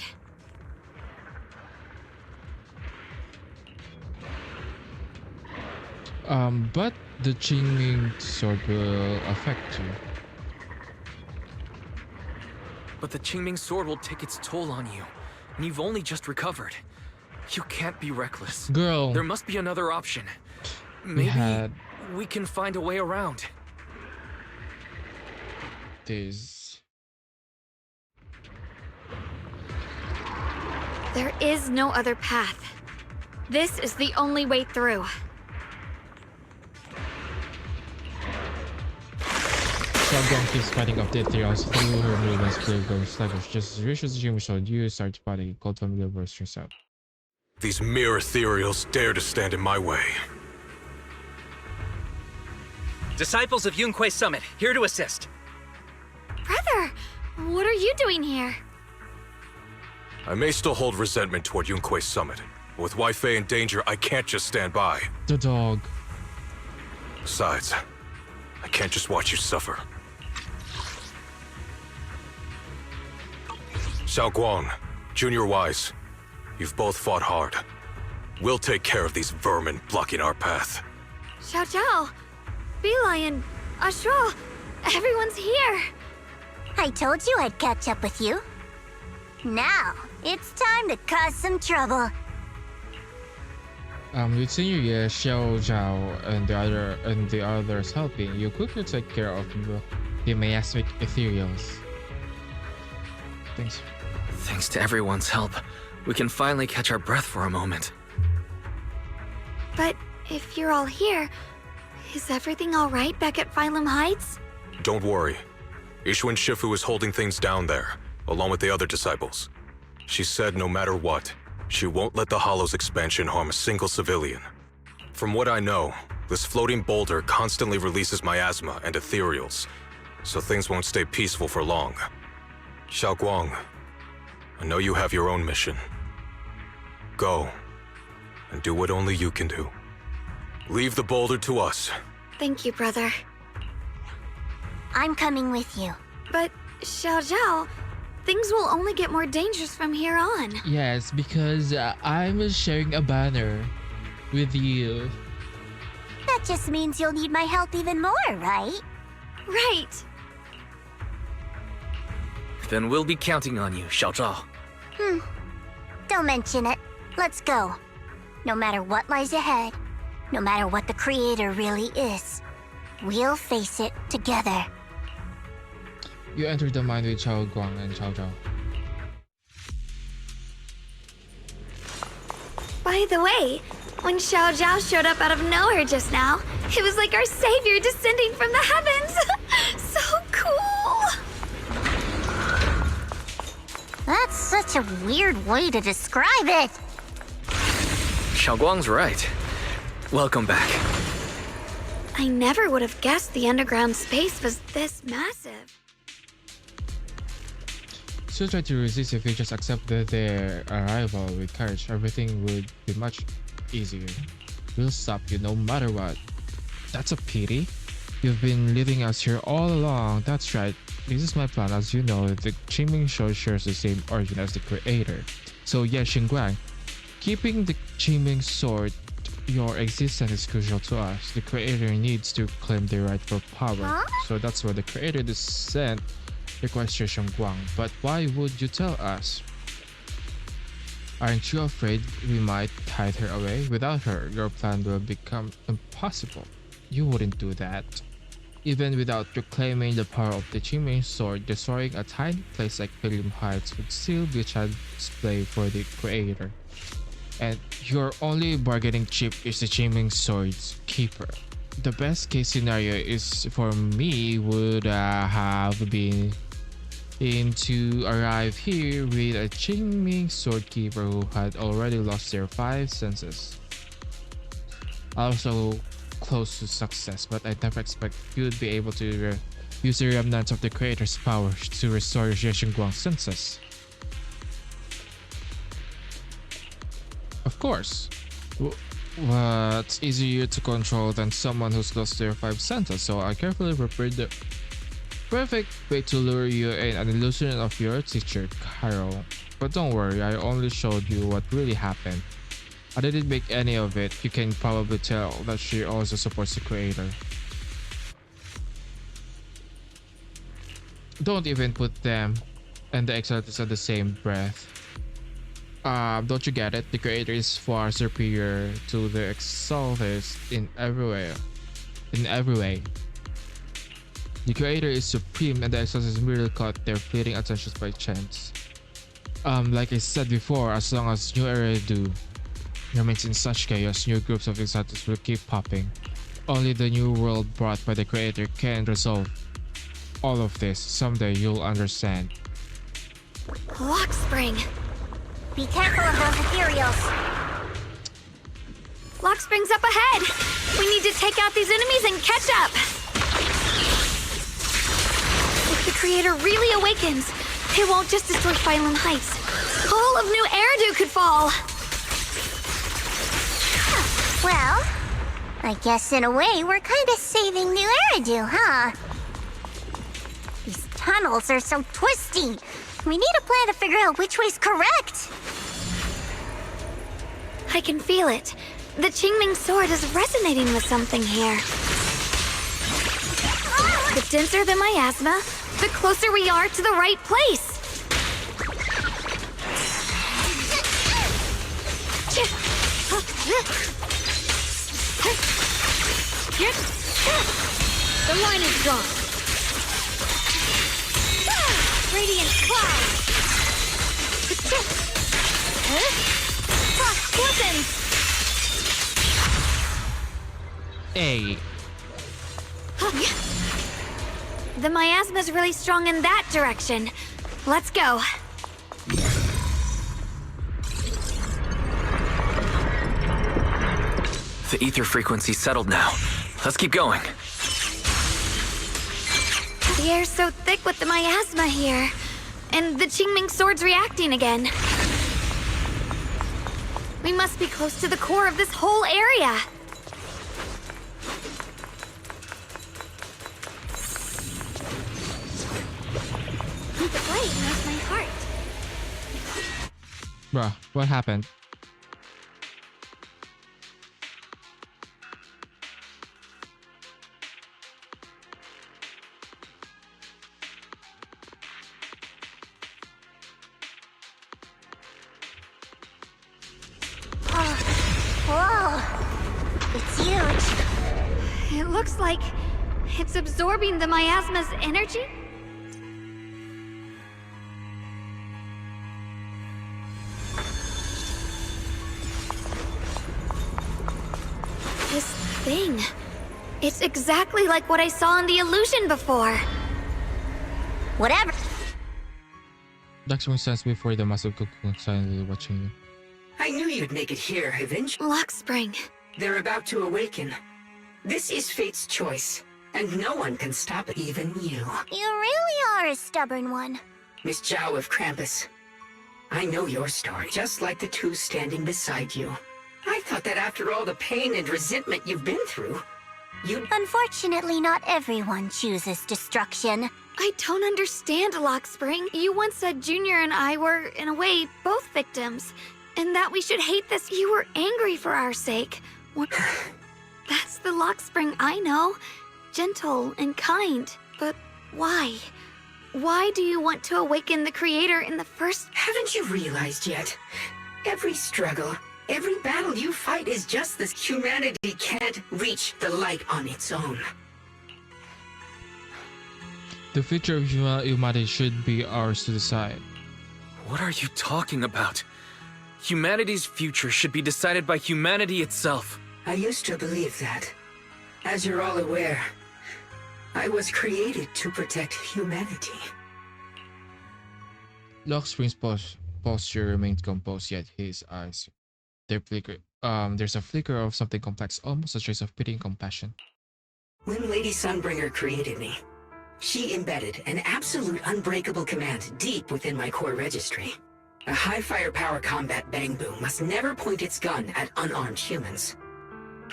But the Qingming sword will affect you. But the Qingming sword will take its toll on you, and you've only just recovered. You can't be reckless. Girl. There must be another option. Maybe we can find a way around. This. There is no other path. This is the only way through. Shunguang keeps fighting off the ethereals through her movements, clear going sluggish. Just as reaches the human sword, you start fighting. Cold familiar bursts yourself. These mere ethereals dare to stand in my way. Disciples of Yunquay Summit, here to assist. Brother, what are you doing here? I may still hold resentment toward Yunquay Summit, but with Wei in danger, I can't just stand by. The dog. Besides, I can't just watch you suffer. Xiaoguang, Junior Wise, you've both fought hard. We'll take care of these vermin blocking our path. Xiao Zhao, Lion, Ashra, everyone's here. I told you I'd catch up with you. Now, it's time to cause some trouble. With Senior Ye, Xiao Zhao, and the others helping, you quickly take care of the miasmic ethereals. Thanks. Thanks to everyone's help, we can finally catch our breath for a moment. But if you're all here, is everything all right back at Phylum Heights? Don't worry. Ishuan Shifu is holding things down there, along with the other disciples. She said no matter what, she won't let the Hollow's expansion harm a single civilian. From what I know, this floating boulder constantly releases miasma and ethereals, so things won't stay peaceful for long. Xiaoguang, I know you have your own mission. Go, and do what only you can do. Leave the boulder to us. Thank you, brother. I'm coming with you. But, Xiao Zhao, things will only get more dangerous from here on. Yes, because I'm sharing a banner with you. That just means you'll need my help even more, right? Right. Then we'll be counting on you, Xiao Zhao. Don't mention it. Let's go. No matter what lies ahead, no matter what the Creator really is, we'll face it together. You enter the mine with Xiaoguang and Xiao Zhao. By the way, when Xiao Zhao showed up out of nowhere just now, it was like our savior descending from the heavens. So cool! That's such a weird way to describe it. Xiaoguang's right. Welcome back. I never would have guessed the underground space was this massive. So try to resist if you just accept their arrival with courage. Everything would be much easier. We'll stop you no matter what. That's a pity. You've been leading us here all along. That's right. This is my plan. As you know, the Qingming Sword shares the same origin as the Creator. So Ye Shunguang, keeping the Qingming Sword, your existence is crucial to us. The Creator needs to claim the rightful power. So that's why the Creator descent requires Ye Shunguang. But why would you tell us? Aren't you afraid we might hide her away? Without her, your plan will become impossible. You wouldn't do that. Even without reclaiming the power of the Qingming Sword, destroying a tiny place like Phylum Heights would still be child's play for the Creator. And your only bargaining chip is the Qingming Sword's keeper. The best case scenario is for me would have been to arrive here with a Qingming Sword keeper who had already lost their 5 senses. Also close to success, but I never expect you'd be able to use the remnants of the Creator's power to restore Ye Shunguang's senses. Of course. What's easier to control than someone who's lost their 5 senses, so I carefully prepared the perfect way to lure you in, an illusion of your teacher, Cairo. But don't worry, I only showed you what really happened. I didn't make any of it. You can probably tell that she also supports the creator. Don't even put them and the Exalteds on the same breath. Don't you get it? The creator is far superior to the Exalteds in every way. In every way. The creator is supreme and the Exalteds merely caught their fleeting attentions by chance. Like I said before, as long as new Eridu remains in such chaos, new groups of Exalteds will keep popping. Only the new world brought by the creator can resolve all of this. Someday you'll understand. Lock spring. Be careful of those ethereals. Lock spring's up ahead. We need to take out these enemies and catch up. If the creator really awakens, it won't just destroy Phylum Heights. All of New Eridu could fall. Well, I guess in a way we're kind of saving New Eridu, huh? These tunnels are so twisty. We need a plan to figure out which way's correct. I can feel it. The Qingming sword is resonating with something here. The denser the miasma, the closer we are to the right place. The line is drawn. Radiant cloud. Frost glistens. Hey. The miasma's really strong in that direction. Let's go. The ether frequency's settled now. Let's keep going. The air's so thick with the miasma here. And the Qingming sword's reacting again. We must be close to the core of this whole area. The blade knows my heart. Bruh, what happened? Whoa! It's huge. It looks like it's absorbing the miasma's energy. This thing. It's exactly like what I saw in the illusion before. Whatever. That makes sense before the massive cocoon silently watching you. I knew you'd make it here eventually. Lock spring. They're about to awaken. This is fate's choice, and no one can stop it, even you. You really are a stubborn one. Miss Zhao of Krampus. I know your story, just like the two standing beside you. I thought that after all the pain and resentment you've been through, you'd... Unfortunately, not everyone chooses destruction. I don't understand, Lock Spring. You once said Junior and I were, in a way, both victims. And that we should hate this. You were angry for our sake. That's the Lock Spring I know. Gentle and kind. But why? Why do you want to awaken the Creator in the first... Haven't you realized yet? Every struggle, every battle you fight is just this. Humanity can't reach the light on its own. The future of humanity should be ours to decide. What are you talking about? Humanity's future should be decided by humanity itself. I used to believe that. As you're all aware, I was created to protect humanity. Lock Spring's posture remained composed, yet his eyes, there's a flicker of something complex, almost a trace of pity and compassion. When Lady Sunbringer created me, she embedded an absolute unbreakable command deep within my core registry. A high firepower combat bangbu must never point its gun at unarmed humans.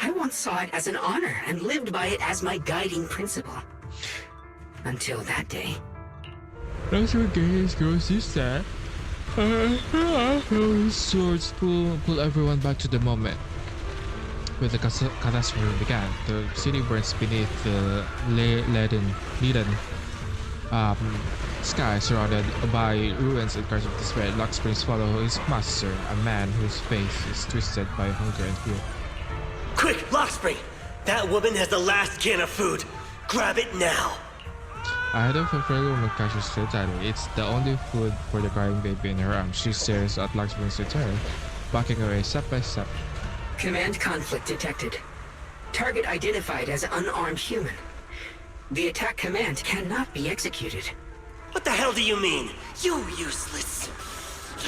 I once saw it as an honor and lived by it as my guiding principle. Until that day. Those were gays, girls, you said. Swords pull everyone back to the moment. When the catastrophe began, the city burns beneath the leaden sky, surrounded by ruins and cries of despair. Luck Springs follow his master, a man whose face is twisted by hunger and fear. Quick, Lockspring! That woman has the last can of food. Grab it now. Ahead of a frail woman catches her tightly. It's the only food for the crying baby in her arms. She stares at Luck Springs with terror, backing away step by step. Command conflict detected. Target identified as unarmed human. The attack command cannot be executed. What the hell do you mean? You useless.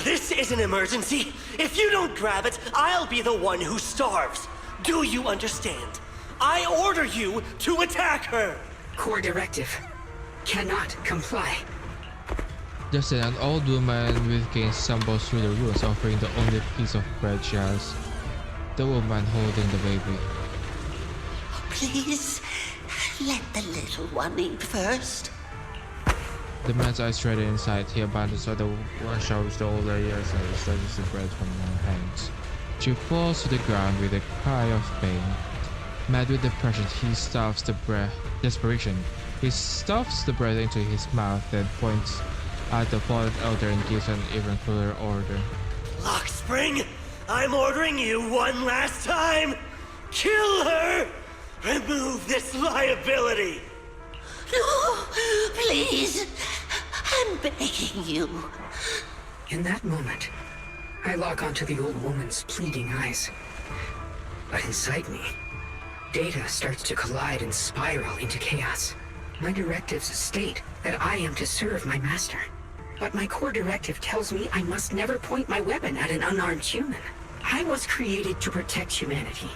This is an emergency. If you don't grab it, I'll be the one who starves. Do you understand? I order you to attack her. Core directive. Cannot comply. Just then, an old woman with cane stumbles through the ruins, offering the only piece of bread she has. The woman holding the baby. Please, let the little one eat first. The man's eyes shredded inside. He abandons her. The one showers the old lady as he snatches the bread from her hands. She falls to the ground with a cry of pain. Mad with depression, he stuffs the bread. Desperation. He stuffs the bread into his mouth, then points at the fallen elder and gives an even crueler order. Lockspring, I'm ordering you one last time. Kill her. Remove this liability. No, please. I'm begging you. In that moment, I lock onto the old woman's pleading eyes. But inside me, data starts to collide and spiral into chaos. My directives state that I am to serve my master. But my core directive tells me I must never point my weapon at an unarmed human. I was created to protect humanity.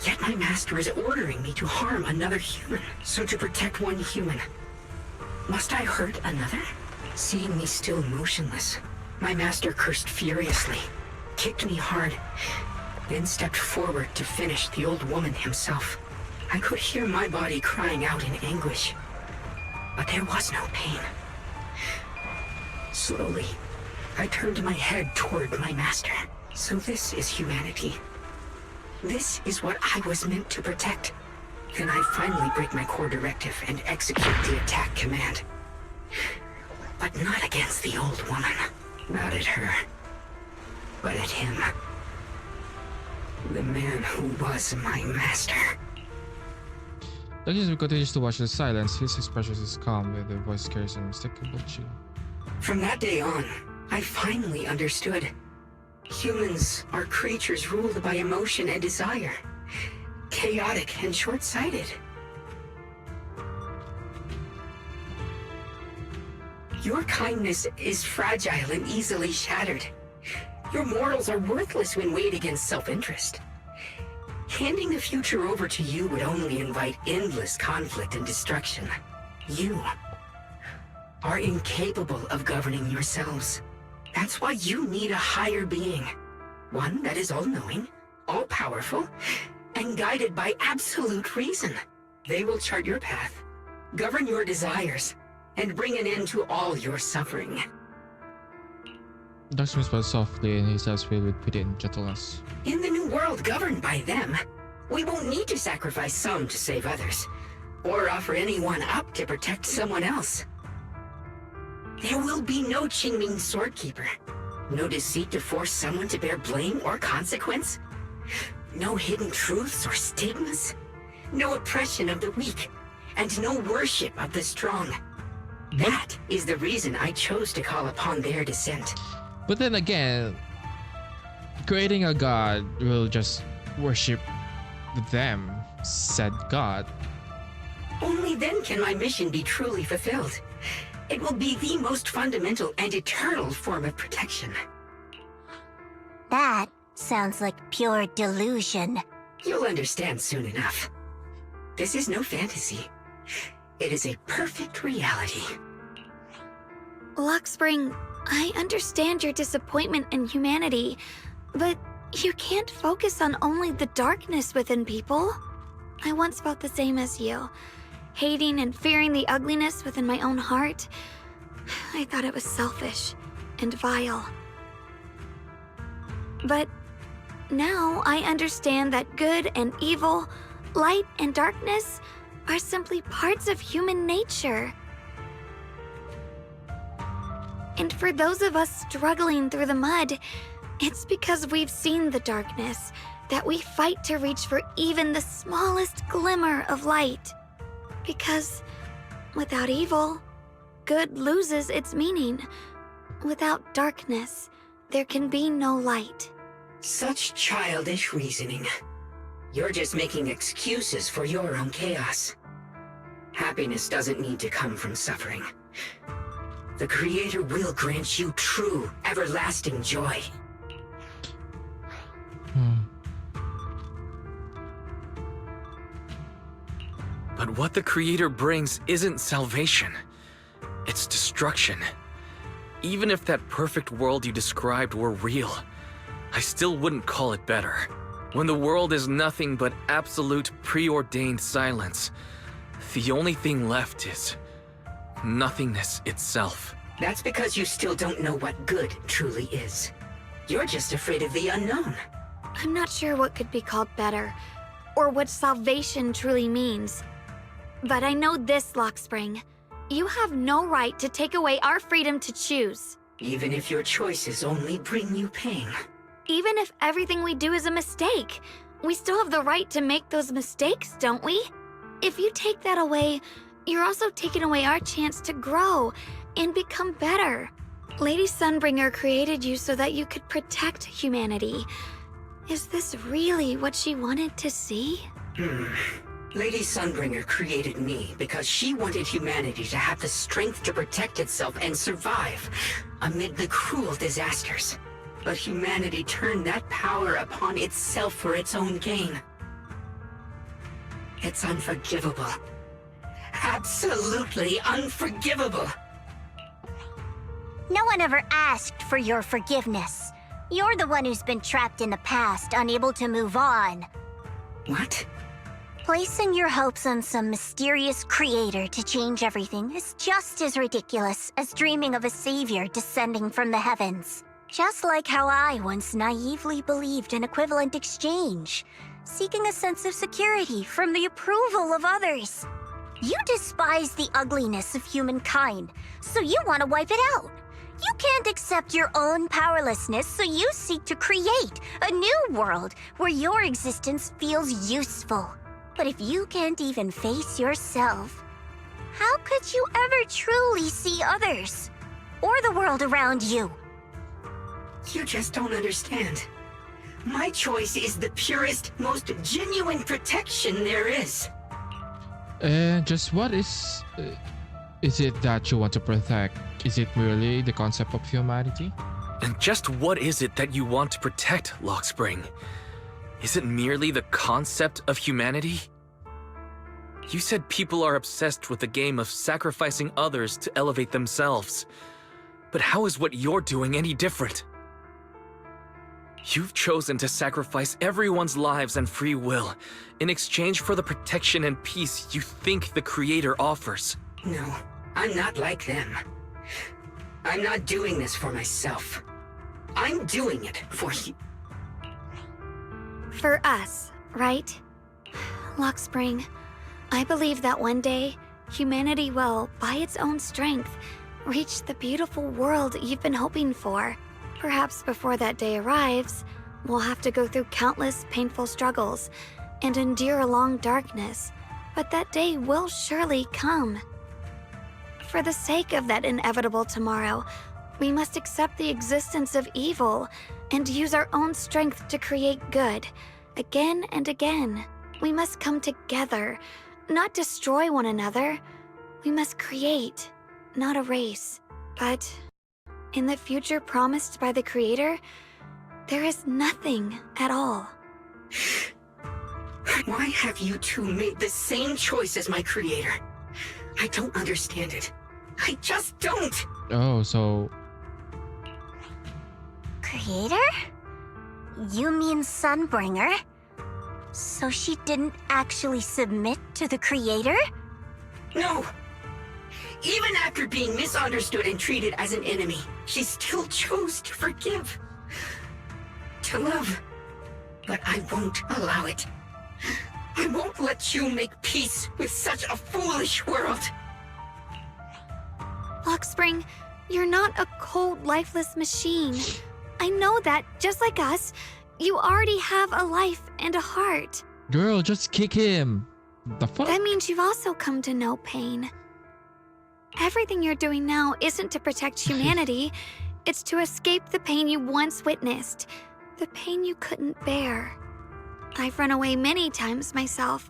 Yet my master is ordering me to harm another human. So to protect one human, must I hurt another? Seeing me still motionless, my master cursed furiously, kicked me hard, then stepped forward to finish the old woman himself. I could hear my body crying out in anguish, but there was no pain. Slowly, I turned my head toward my master. So this is humanity. This is what I was meant to protect. Then I finally break my core directive and execute the attack command. But not against the old woman. Not at her. But at him. The man who was my master. Douglas continues to watch the silence. His expression is calm, with the voice carries an unmistakable chill. From that day on, I finally understood. Humans are creatures ruled by emotion and desire. Chaotic and short-sighted. Your kindness is fragile and easily shattered. Your morals are worthless when weighed against self-interest. Handing the future over to you would only invite endless conflict and destruction. You are incapable of governing yourselves. That's why you need a higher being. One that is all-knowing, all-powerful, and guided by absolute reason. They will chart your path, govern your desires, and bring an end to all your suffering. Darkstone spoke softly, and his eyes filled with pity and gentleness. In the new world governed by them, we won't need to sacrifice some to save others, or offer anyone up to protect someone else. There will be no Qingming Swordkeeper. No deceit to force someone to bear blame or consequence. No hidden truths or stigmas. No oppression of the weak. And no worship of the strong. That is the reason I chose to call upon their descent. But then again, creating a god will just worship them, said God. Only then can my mission be truly fulfilled. It will be the most fundamental and eternal form of protection. That sounds like pure delusion. You'll understand soon enough. This is no fantasy. It is a perfect reality. Luckspring, I understand your disappointment in humanity, but you can't focus on only the darkness within people. I once felt the same as you. Hating and fearing the ugliness within my own heart. I thought it was selfish. and vile. But now I understand that good and evil, light and darkness are simply parts of human nature. And for those of us struggling through the mud, it's because we've seen the darkness that we fight to reach for even the smallest glimmer of light. Because without evil, good loses its meaning. Without darkness, there can be no light. Such childish reasoning. You're just making excuses for your own chaos. Happiness doesn't need to come from suffering. The Creator will grant you true, everlasting joy. But what the Creator brings isn't salvation. It's destruction. Even if that perfect world you described were real, I still wouldn't call it better. When the world is nothing but absolute preordained silence, the only thing left is nothingness itself. That's because you still don't know what good truly is. You're just afraid of the unknown. I'm not sure what could be called better, or what salvation truly means. But I know this, Lockspring. You have no right to take away our freedom to choose. Even if your choices only bring you pain. Even if everything we do is a mistake, we still have the right to make those mistakes, don't we? If you take that away, you're also taking away our chance to grow and become better. Lady Sunbringer created you so that you could protect humanity. Is this really what she wanted to see? Lady Sunbringer created me because she wanted humanity to have the strength to protect itself and survive amid the cruel disasters. But humanity turned that power upon itself for its own gain. It's unforgivable. Absolutely unforgivable. No one ever asked for your forgiveness. You're the one who's been trapped in the past, unable to move on. What? Placing your hopes on some mysterious creator to change everything is just as ridiculous as dreaming of a savior descending from the heavens. Just like how I once naively believed in equivalent exchange, seeking a sense of security from the approval of others. You despise the ugliness of humankind, so you want to wipe it out. You can't accept your own powerlessness, so you seek to create a new world where your existence feels useful. But if you can't even face yourself, how could you ever truly see others? Or the world around you? You just don't understand. My choice is the purest, most genuine protection there is. Just what is it that you want to protect? Is it merely the concept of humanity? And just what is it that you want to protect, Lockspring? Is it merely the concept of humanity? You said people are obsessed with the game of sacrificing others to elevate themselves. But how is what you're doing any different? You've chosen to sacrifice everyone's lives and free will in exchange for the protection and peace you think the Creator offers. No, I'm not like them. I'm not doing this for myself. I'm doing it for you. For us, right? Lockspring, I believe that one day, humanity will, by its own strength, reach the beautiful world you've been hoping for. Perhaps before that day arrives, we'll have to go through countless painful struggles and endure a long darkness, but that day will surely come. For the sake of that inevitable tomorrow, we must accept the existence of evil and use our own strength to create good, again and again. We must come together, not destroy one another. We must create, not erase. But in the future promised by the Creator, there is nothing at all. Why have you two made the same choice as my Creator? I don't understand it. I just don't. Oh, so... Creator? You mean Sunbringer? So she didn't actually submit to the Creator? No! Even after being misunderstood and treated as an enemy, she still chose to forgive. To love. But I won't allow it. I won't let you make peace with such a foolish world. Luxspring, you're not a cold, lifeless machine. I know that, just like us, you already have a life and a heart. Girl, just kick him. The fuck? That means you've also come to know pain. Everything you're doing now isn't to protect humanity. It's to escape the pain you once witnessed. The pain you couldn't bear. I've run away many times myself,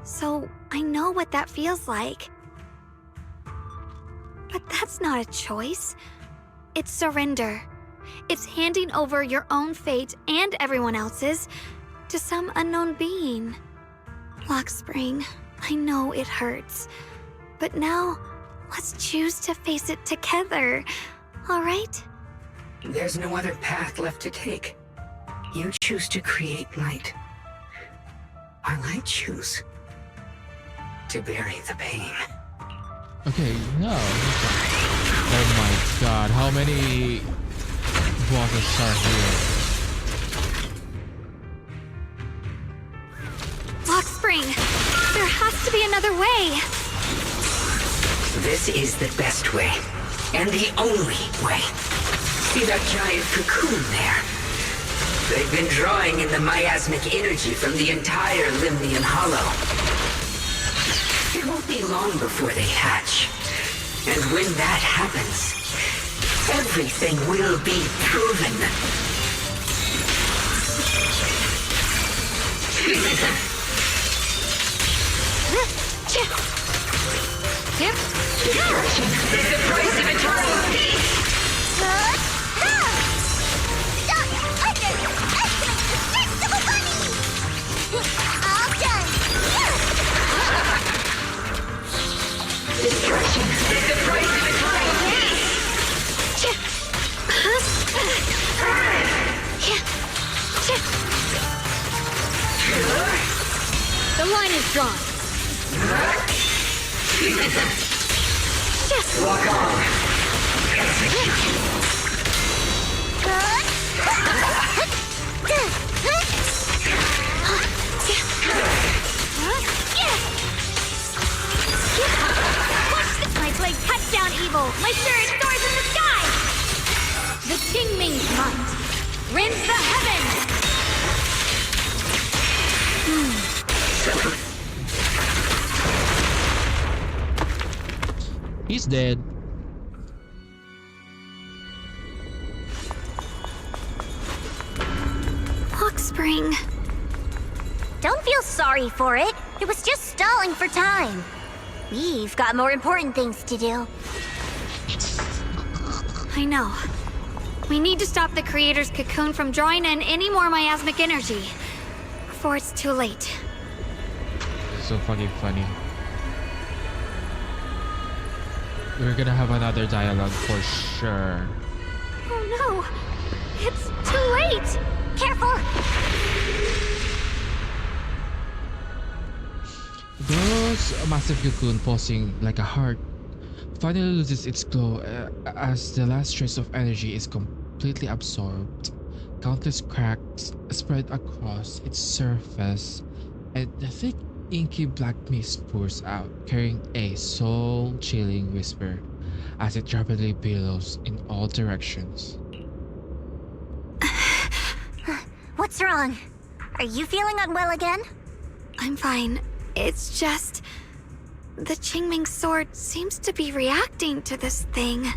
so I know what that feels like. But that's not a choice. It's surrender. It's handing over your own fate and everyone else's to some unknown being. Luxspring, I know it hurts, but now let's choose to face it together, all right? There's no other path left to take. You choose to create light, while I choose to bury the pain. Okay, no. Oh my god, how many bosses are here? Luxspring, there has to be another way. This is the best way, and the only way. See that giant cocoon there? They've been drawing in the miasmic energy from the entire Limnian Hollow. It won't be long before they hatch. And when that happens, everything will be proven. Destruction is the price of eternal peace! Destruction is the price of eternal The line is drawn. Walk on. My blade cuts down evil. My spirit soars in the sky. The Qingming's might rends the heavens. He's dead. Luxspring. Don't feel sorry for it. It was just stalling for time. We've got more important things to do. I know. We need to stop the creator's cocoon from drawing in any more miasmic energy before it's too late. So fucking funny. We're gonna have another dialogue for sure. Oh no! It's too late! Careful! Those massive cocoon pulsing like a heart finally loses its glow as the last trace of energy is completely absorbed. Countless cracks spread across its surface, and the thick, inky black mist pours out, carrying a soul-chilling whisper as it rapidly billows in all directions. What's wrong? Are you feeling unwell again? I'm fine. It's just... the Qingming sword seems to be reacting to this thing.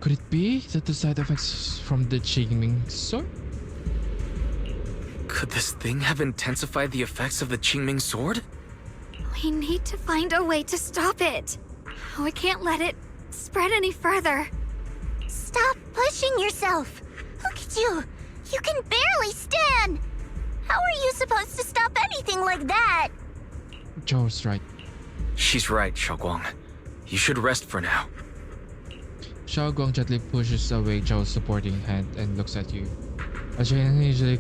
Could it be that the side effects from the Qingming sword? Could this thing have intensified the effects of the Qingming sword? We need to find a way to stop it. We can't let it spread any further. Stop pushing yourself. Look at you. You can barely stand. How are you supposed to stop anything like that? Joe's right. She's right, Shunguang. You should rest for now. Shunguang gently pushes away Joe's supporting hand and looks at you. A usually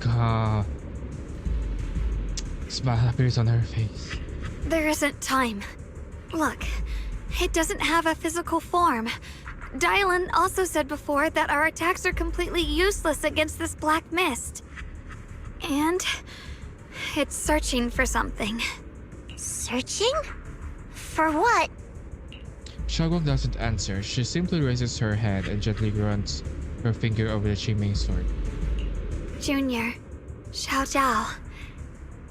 smile appears on her face. There isn't time. Look, It doesn't have a physical form. Dylan also said before that our attacks are completely useless against this black mist. And it's searching for something. Searching? For what? Shunguang doesn't answer. She simply raises her hand and gently runs her finger over the Qingming sword. Junior, Xiao Zhao,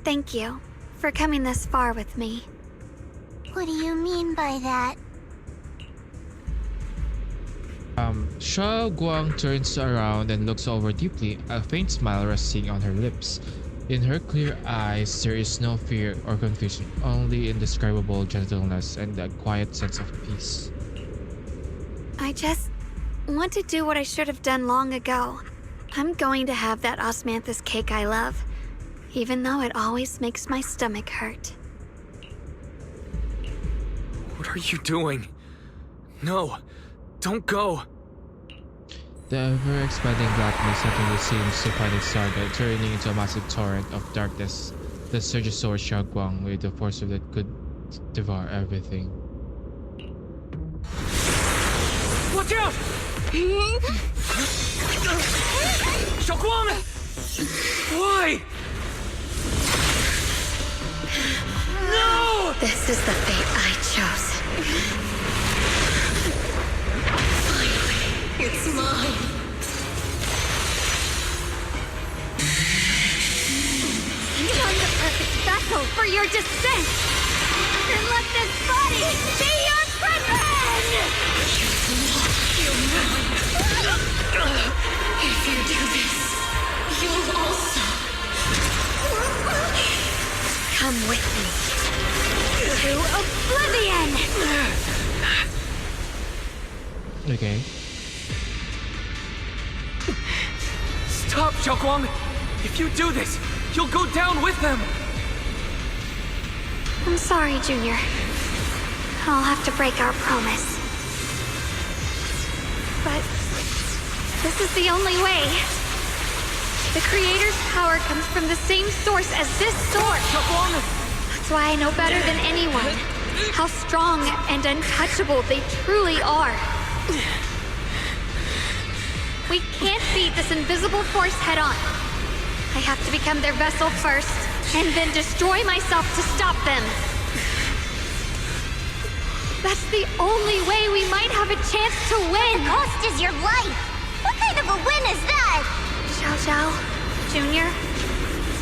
thank you for coming this far with me. What do you mean by that? Shunguang turns around and looks over deeply, a faint smile resting on her lips. In her clear eyes, there is no fear or confusion, only indescribable gentleness and a quiet sense of peace. I just want to do what I should have done long ago. I'm going to have that osmanthus cake I love, even though it always makes my stomach hurt. What are you doing? No, don't go. The ever-expanding blackness suddenly seems to find its target, turning into a massive torrent of darkness that surges towards Shunguang with the force that could devour everything. Watch out! Shunguang! Why? No! This is the fate I chose. Finally, it's mine. You're the perfect vessel for your descent! Then let this body be your prison! If you do this, you'll also come with me to oblivion! Okay. Stop, Shunguang! If you do this, you'll go down with them! I'm sorry, Junior. I'll have to break our promise. But this is the only way. The Creator's power comes from the same source as this sword. That's why I know better than anyone how strong and untouchable they truly are. We can't beat this invisible force head on. I have to become their vessel first, and then destroy myself to stop them. That's the only way we might have a chance to win. The cost is your life. What kind of a win is that? Xiao Zhao, Junior,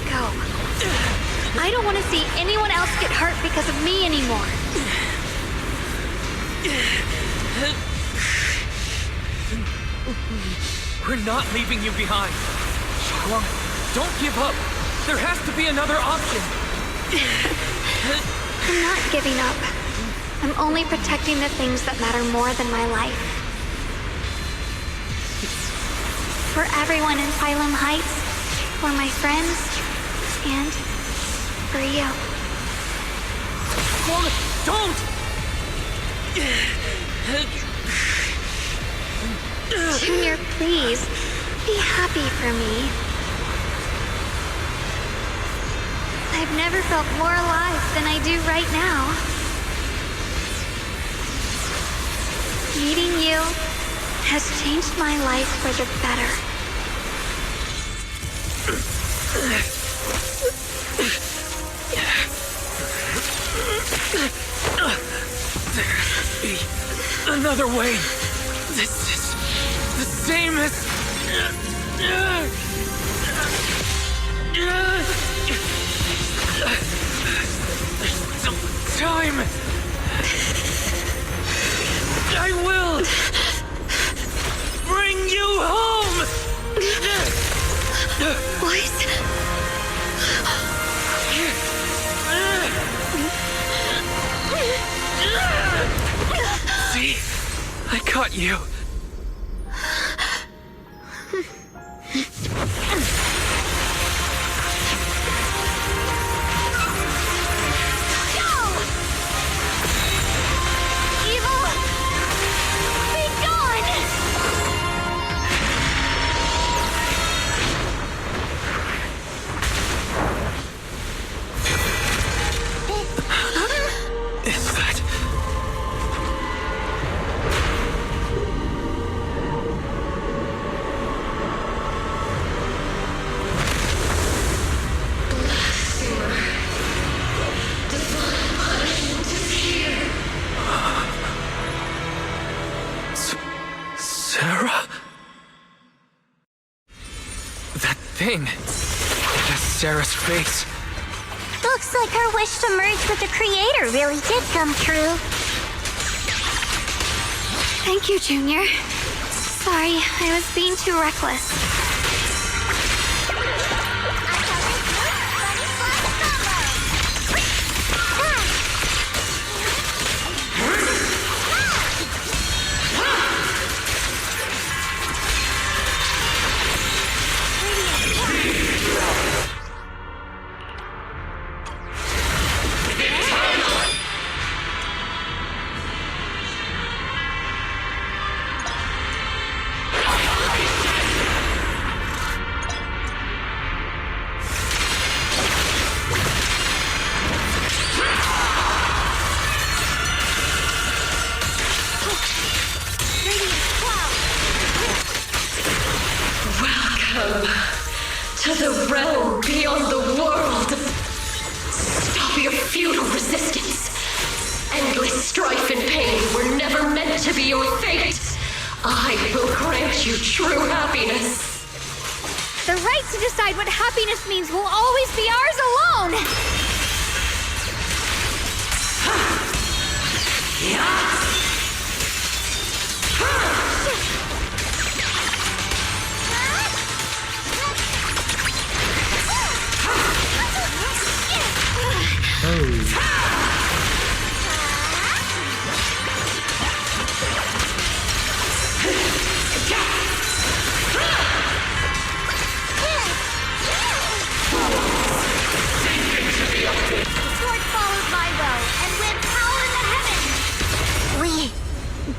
go. I don't want to see anyone else get hurt because of me anymore. We're not leaving you behind. Shunguang, don't give up. There has to be another option. I'm not giving up. I'm only protecting the things that matter more than my life. For everyone in Phylum Heights, for my friends, and for you. Don't! Junior, please, be happy for me. I've never felt more alive than I do right now. Meeting you has changed my life for the better. There has to be another way. This is the same as... There's still time. I will bring you home. What? See? I caught you. thing. That's Sarah's face. Looks like her wish to merge with the Creator really did come true. Thank you, Junior. Sorry, I was being too reckless. Welcome to the realm beyond the world. Stop your futile resistance. Endless strife and pain were never meant to be your fate. I will grant you true happiness. The right to decide what happiness means will always be ours alone!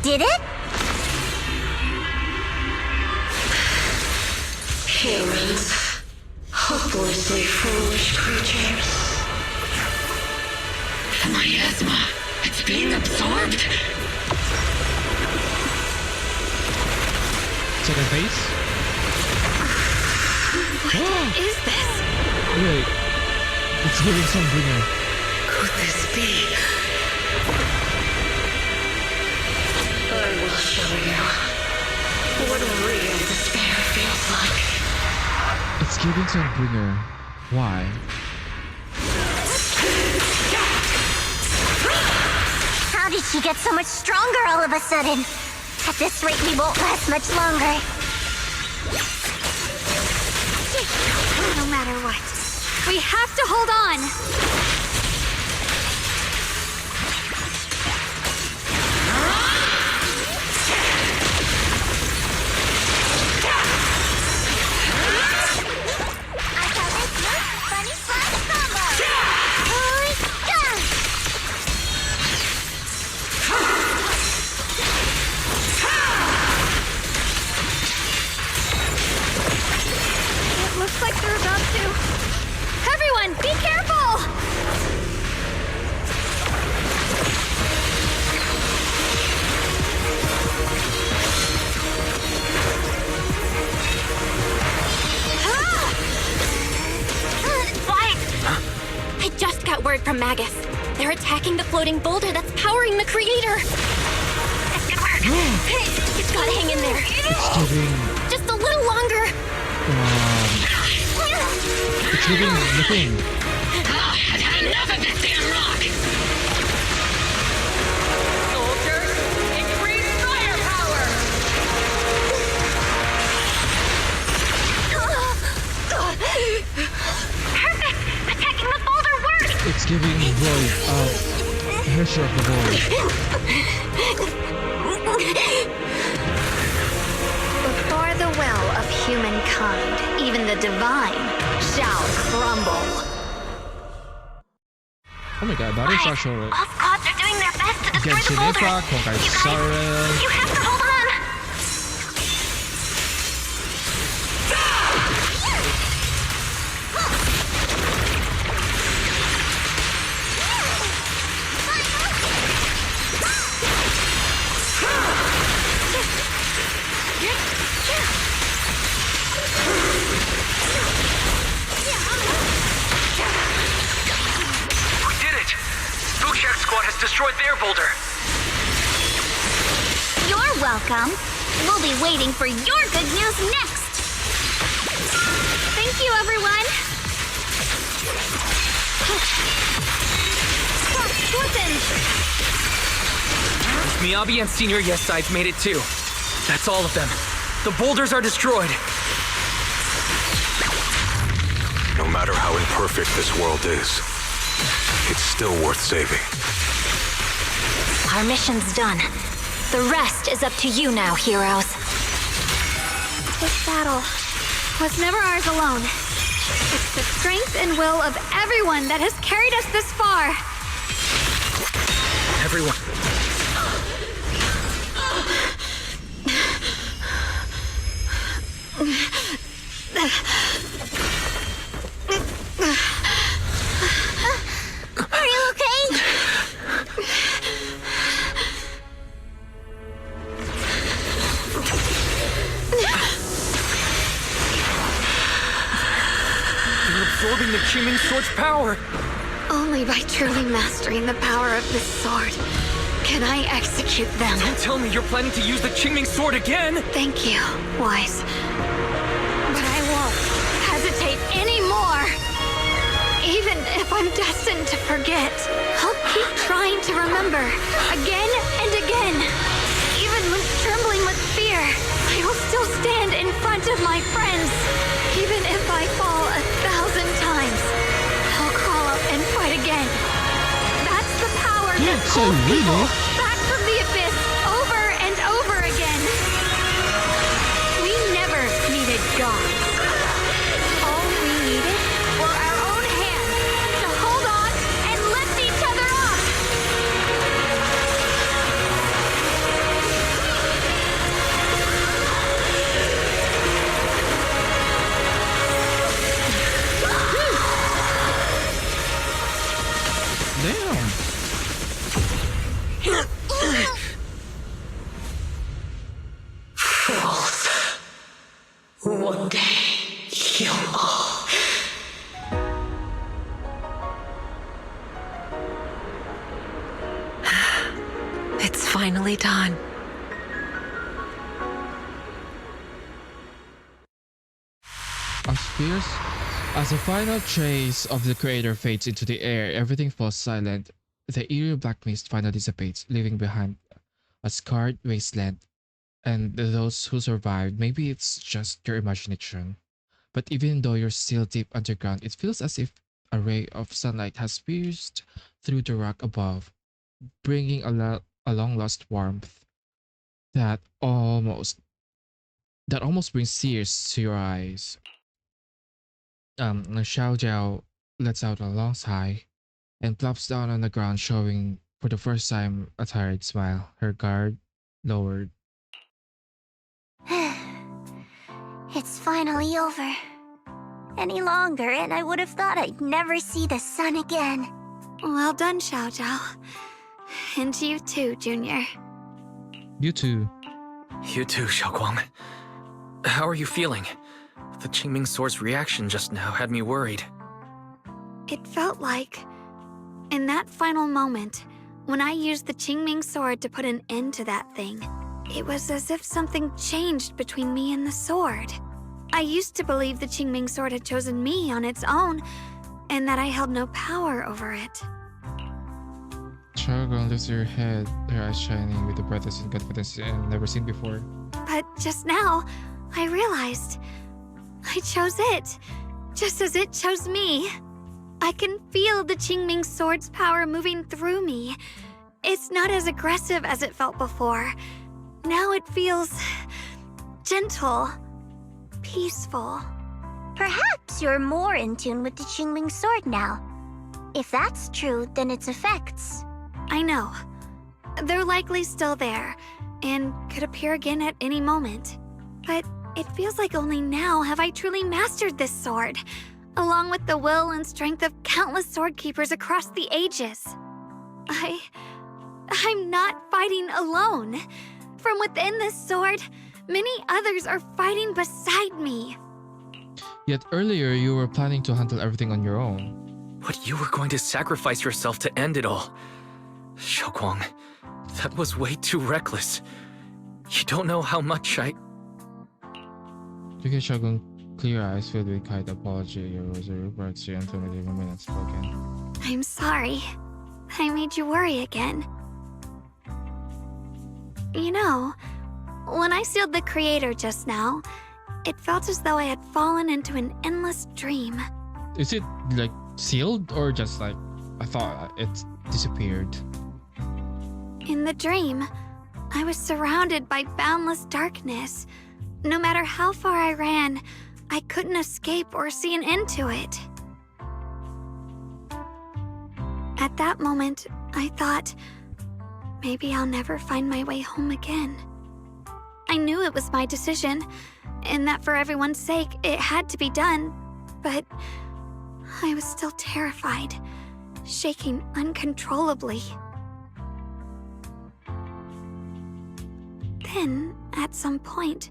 Did it? Humans. Hopelessly foolish creatures. The miasma. It's being absorbed. Second face? What is this? Wait. It's giving some bringer. Could this be? I will show you what real despair feels like. It's giving some bringer. Why? How did she get so much stronger all of a sudden? At this rate, we won't last much longer. No matter what, we have to hold on! Looks like they're about to... Everyone, be careful! I just got word from Magus. They're attacking the floating boulder that's powering the Creator. This could work. You've got to hang in there. It's giving... Just a little longer. It's giving the thing. I've had enough of this damn rock! Soldiers, increase firepower! Perfect! Attacking the boulder worked! It's giving void. Pressure of the void. Before the well of humankind, even the divine shall crumble. Oh my god, that is actually... All squads are doing their best to destroy the Genshin boulder. Impact, Honkai Siren... You have to hold on! Squad has destroyed their boulder. You're welcome. We'll be waiting for your good news next. They Thank you, everyone! Listen! Miyabi and Senior Yes Sides made it too. That's all of them. The boulders are destroyed. No matter how imperfect this world is, it's still worth saving. Our mission's done. The rest is up to you now, heroes. This battle was never ours alone. It's the strength and will of everyone that has carried us this far. Everyone. Are you okay? You're absorbing the Qingming Sword's power. Only by truly mastering the power of this sword can I execute them. Don't tell me you're planning to use the Qingming Sword again! Thank you, Wise. But I won't hesitate anymore. Even if I'm destined to forget, I'll keep trying to remember again and again. Even when trembling with fear, I will still stand in front of my friends. Even if I fall 1,000 times, I'll crawl up and fight again. That's the power that pulls people back from the abyss over and over again. We never needed gods. All we needed were our own hands to hold on and lift each other up. Damn. Fools. One day, you'll all... It's finally done. As a final trace of the crater fades into the air, everything falls silent. The eerie black mist finally dissipates, leaving behind a scarred wasteland. And those who survived, maybe it's just your imagination. But even though you're still deep underground, it feels as if a ray of sunlight has pierced through the rock above, bringing a long-lost warmth that almost brings tears to your eyes. Xiao Jiao lets out a long sigh and plops down on the ground, showing for the first time a tired smile, her guard lowered. It's finally over. Any longer, and I would have thought I'd never see the sun again. Well done, Xiao Jiao. And you too, Junior. You too. You too, Shunguang. How are you feeling? The Qingming Sword's reaction just now had me worried. It felt like, in that final moment, when I used the Qingming Sword to put an end to that thing, it was as if something changed between me and the sword. I used to believe the Qingming Sword had chosen me on its own, and that I held no power over it. Shunguang lifts her head, her eyes shining with the brightness and confidence never seen before. But just now, I realized I chose it, just as it chose me. I can feel the Qingming Sword's power moving through me. It's not as aggressive as it felt before. Now it feels gentle, peaceful. Perhaps you're more in tune with the Qingming Sword now. If that's true, then its effects... I know. They're likely still there, and could appear again at any moment. But it feels like only now have I truly mastered this sword, along with the will and strength of countless sword keepers across the ages. I'm not fighting alone. From within this sword, many others are fighting beside me. Yet earlier you were planning to handle everything on your own. But you were going to sacrifice yourself to end it all. Shunguang, that was way too reckless. You don't know how much I... Okay, Shunguang, clear eyes filled with kind apology. Your rosary works you until the moment unspoken. I'm sorry. I made you worry again. You know, when I sealed the creator just now, it felt as though I had fallen into an endless dream. Is it like sealed or just like I thought it disappeared? In the dream, I was surrounded by boundless darkness. No matter how far I ran, I couldn't escape or see an end to it. At that moment, I thought, maybe I'll never find my way home again. I knew it was my decision, and that for everyone's sake, it had to be done, but I was still terrified, shaking uncontrollably. Then, at some point,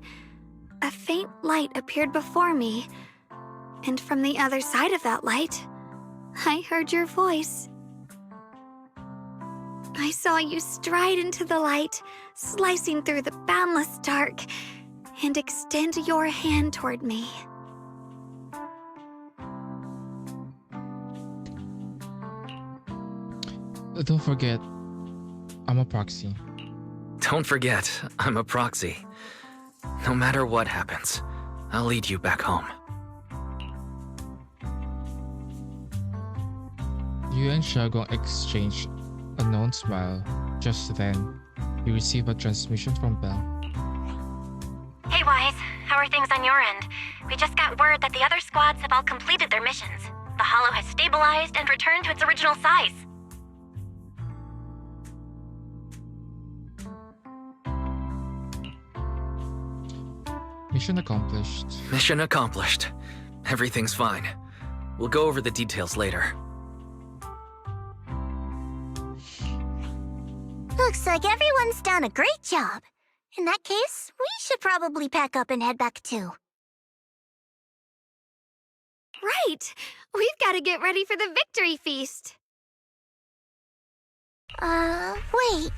a faint light appeared before me, and from the other side of that light, I heard your voice. I saw you stride into the light, slicing through the boundless dark, and extend your hand toward me. Don't forget, I'm a proxy. Don't forget, I'm a proxy. No matter what happens, I'll lead you back home. You and Shunguang exchange a known smile. Just then, you receive a transmission from Belle. Hey, Wise. How are things on your end? We just got word that the other squads have all completed their missions. The Hollow has stabilized and returned to its original size. Mission accomplished. Mission accomplished. Everything's fine. We'll go over the details later. Looks like everyone's done a great job. In that case, we should probably pack up and head back too. Right! We've got to get ready for the victory feast! Wait.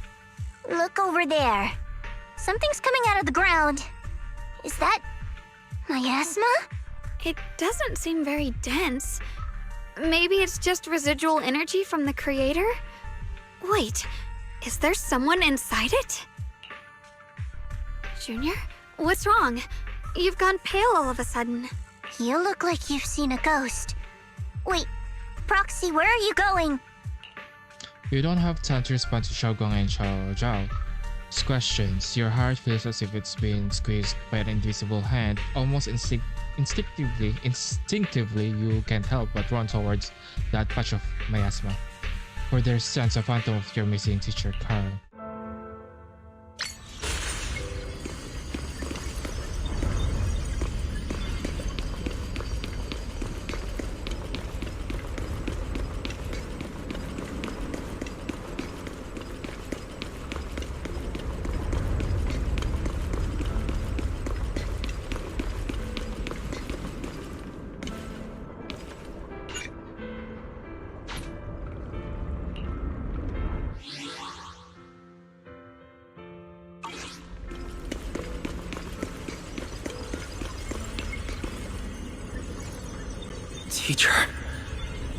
Look over there. Something's coming out of the ground. Is that miasma? It doesn't seem very dense. Maybe it's just residual energy from the creator? Wait, is there someone inside it? Junior, what's wrong? You've gone pale all of a sudden. You look like you've seen a ghost. Wait, Proxy, where are you going? You don't have time to respond to Shunguang and Zhao's questions. Your heart feels as if it's being squeezed by an invisible hand. Almost instinctively, you can't help but run towards that patch of miasma, for there's sense a phantom of your missing teacher, Carl.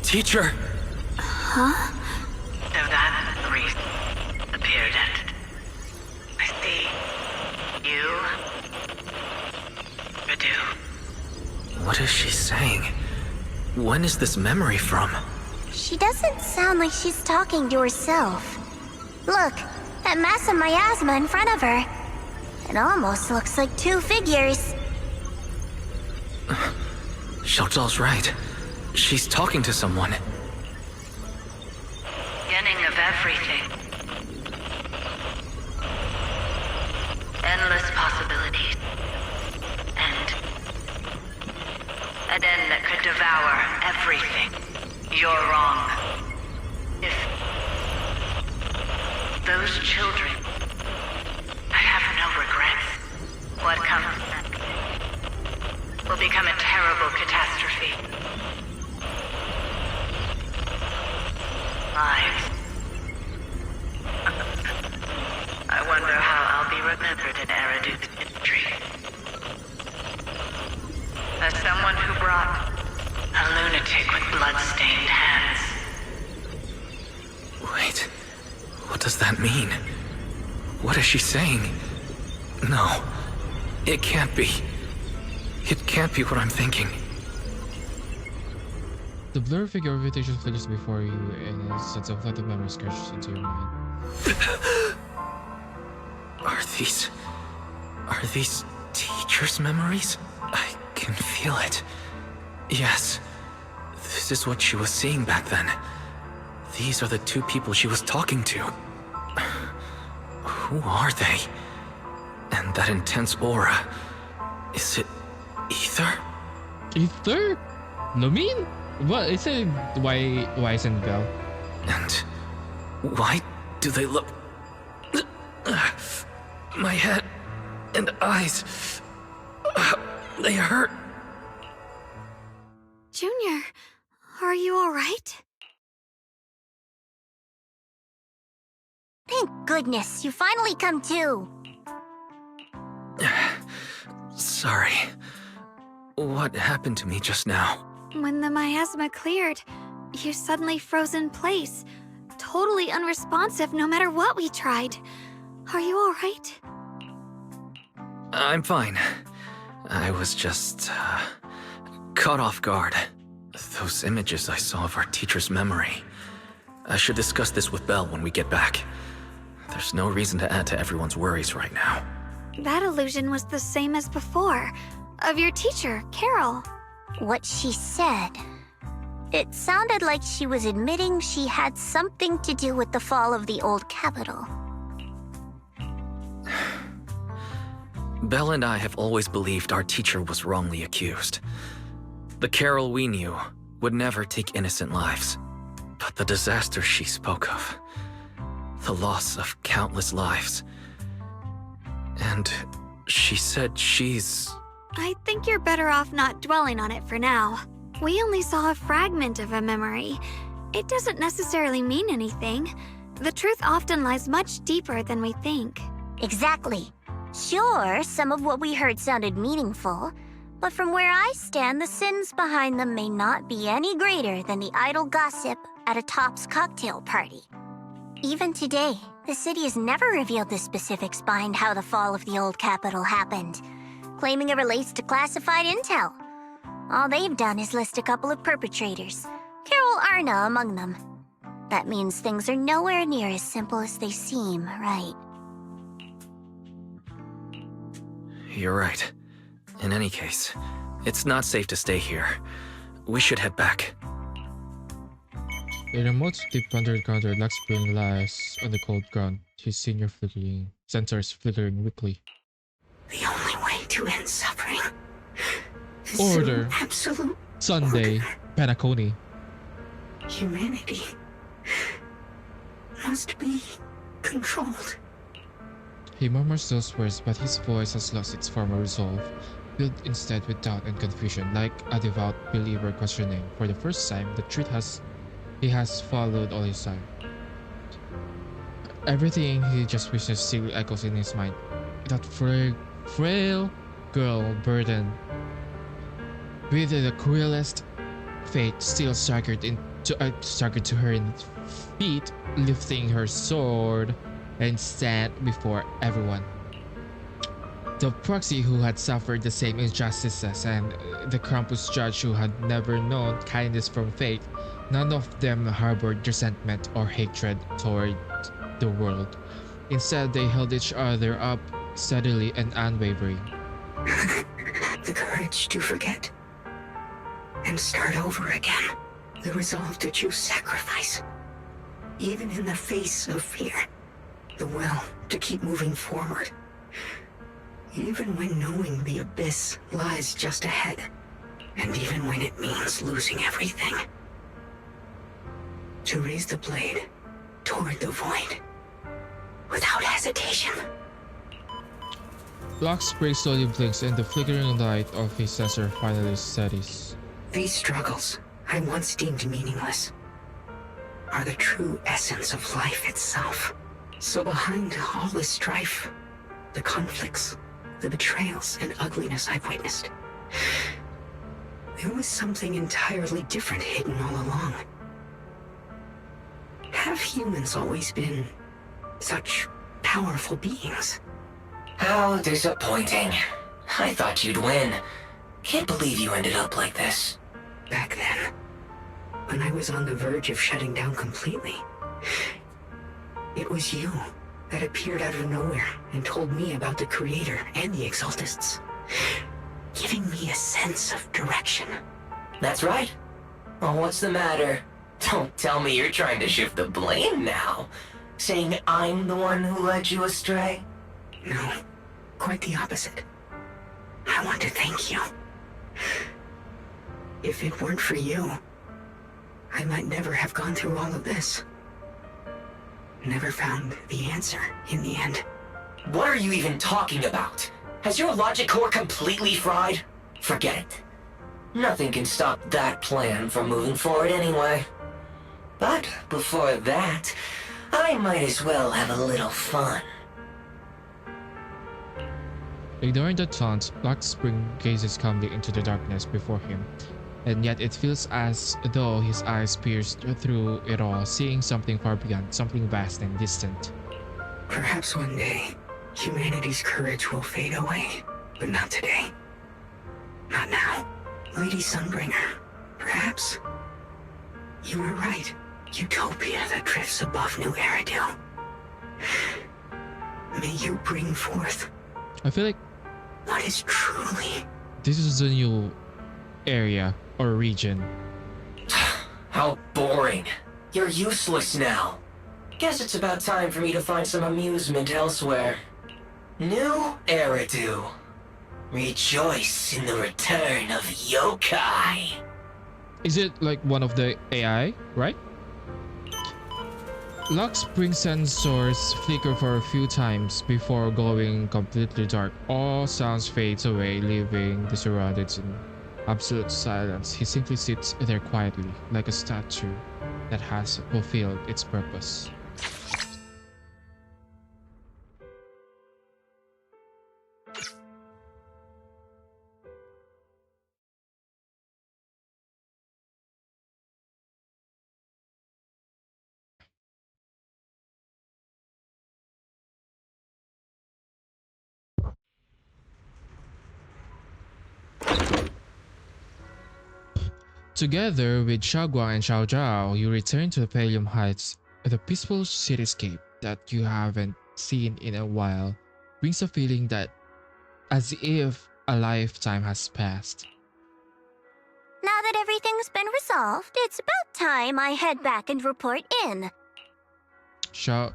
Teacher! Huh? So that priest appeared and I see you, Radu. What is she saying? When is this memory from? She doesn't sound like she's talking to herself. Look, that mass of miasma in front of her. It almost looks like two figures. Xiaozhao's right. She's talking to someone. Beginning of everything. Endless possibilities. And an end that could devour everything. You're wrong. If those children, I have no regrets. What comes next will become a terrible catastrophe. Lives. I wonder how I'll be remembered in Eradu's history. A Wait, what does that mean? What is she saying? No, it can't be. It can't be what I'm thinking. The blurry figure of invitation flickers before you, and a sense of flooded memory scratches into your mind. Are these teachers' memories? I can feel it. Yes, this is what she was seeing back then. These are the two people she was talking to. Who are they? And that intense aura, is it ether? Ether? Lumine? What is it? Why isn't Bell? And why do they look... My head and eyes, they hurt. Junior, are you alright? Thank goodness, you finally come to. Sorry. What happened to me just now? When the miasma cleared, you suddenly froze in place. Totally unresponsive no matter what we tried. Are you alright? I'm fine. I was just, caught off guard. Those images I saw of our teacher's memory. I should discuss this with Belle when we get back. There's no reason to add to everyone's worries right now. That illusion was the same as before. Of your teacher, Carol. What she said. It sounded like she was admitting she had something to do with the fall of the old capital. Belle and I have always believed our teacher was wrongly accused. The Carol we knew would never take innocent lives. But the disaster she spoke of, the loss of countless lives. And she said she's... I think you're better off not dwelling on it for now. We only saw a fragment of a memory. It doesn't necessarily mean anything. The truth often lies much deeper than we think. Exactly. Sure, some of what we heard sounded meaningful, but from where I stand, the sins behind them may not be any greater than the idle gossip at a Top's cocktail party. Even today, the city has never revealed the specifics behind how the fall of the old capital happened, claiming it relates to classified intel. All they've done is list a couple of perpetrators, Carol Arna among them. That means things are nowhere near as simple as they seem, right? You're right. In any case, it's not safe to stay here. We should head back. A remote deep underground relaxed spring lies on the cold ground, his sensors flickering weakly. The only way to end suffering is Order. through absolute Sunday. order. Penacony. Humanity must be controlled. He murmurs those words, but his voice has lost its former resolve, filled instead with doubt and confusion, like a devout believer questioning, for the first time, the truth he has followed all his time. Everything he just witnessed still echoes in his mind. That frail girl burdened with the cruelest fate still staggered to her feet, lifting her sword and stand before everyone. The proxy who had suffered the same injustices and the Krampus judge who had never known kindness from fate, none of them harbored resentment or hatred toward the world. Instead, they held each other up steadily and unwavering. The courage to forget and start over again. The resolve to choose sacrifice, even in the face of fear. The will to keep moving forward, even when knowing the abyss lies just ahead, and even when it means losing everything. To raise the blade toward the void, without hesitation. Locke's brain slowly blinks and the flickering light of his sensor finally steadies. These struggles I once deemed meaningless are the true essence of life itself. So behind all the strife, the conflicts, the betrayals and ugliness I've witnessed, there was something entirely different hidden all along. Have humans always been such powerful beings? How disappointing. I thought you'd win. Can't believe you ended up like this. Back then, when I was on the verge of shutting down completely, it was you that appeared out of nowhere and told me about the Creator and the Exaltists, giving me a sense of direction. That's right. Oh, what's the matter? Don't tell me you're trying to shift the blame now. Saying I'm the one who led you astray? No, quite the opposite. I want to thank you. If it weren't for you, I might never have gone through all of this. Never found the answer in the end. What are you even talking about? Has your logic core completely fried? Forget it. Nothing can stop that plan from moving forward anyway. But before that, I might as well have a little fun. Ignoring the taunt, Black Spring gazes calmly into the darkness before him, and yet it feels as though his eyes pierced through it all, seeing something far beyond, something vast and distant. Perhaps one day, humanity's courage will fade away, but not today. Not now. Lady Sunbringer, perhaps. You were right. Utopia that drifts above New Eridil. May you bring forth I feel like what is truly... this is a new area or region. How boring. You're useless now. Guess it's about time for me to find some amusement elsewhere. New Eridu. Rejoice in the return of yokai. Is it like one of the AI, right? Luck's spring sensors flicker for a few times before going completely dark. All sounds fades away, leaving the surroundings in absolute silence. He simply sits there quietly, like a statue that has fulfilled its purpose. Together with Shagua and Xiao Zhao, you return to the Palium Heights. The peaceful cityscape that you haven't seen in a while brings a feeling that as if a lifetime has passed. Now that everything's been resolved, it's about time I head back and report in. Zhao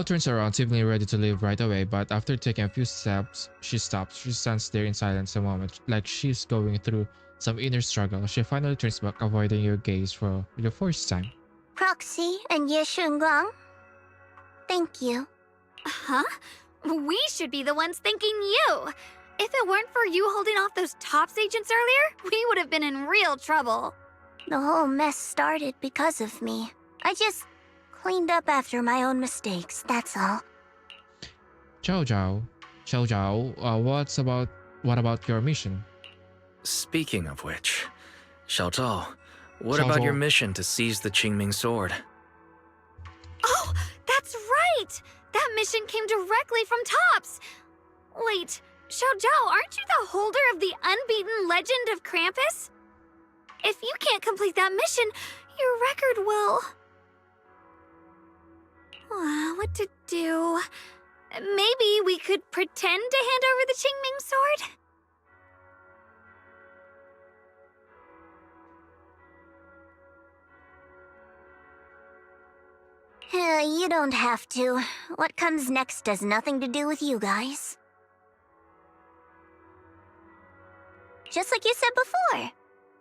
turns around, seemingly ready to leave right away, but after taking a few steps, she stops. She stands there in silence a moment, like she's going through some inner struggle. She finally turns back, avoiding your gaze for the first time. Proxy and Ye Shunguang, thank you. Huh? We should be the ones thanking you. If it weren't for you holding off those TOPS agents earlier, we would have been in real trouble. The whole mess started because of me. I just cleaned up after my own mistakes, that's all. Xiao Zhao, what about your mission? Speaking of which, Xiao Zhao, what about your mission to seize the Qingming sword? Oh, that's right! That mission came directly from TOPS! Wait, Xiao Zhao, aren't you the holder of the unbeaten legend of Krampus? If you can't complete that mission, your record will... what to do? Maybe we could pretend to hand over the Qingming sword? You don't have to. What comes next has nothing to do with you guys. Just like you said before,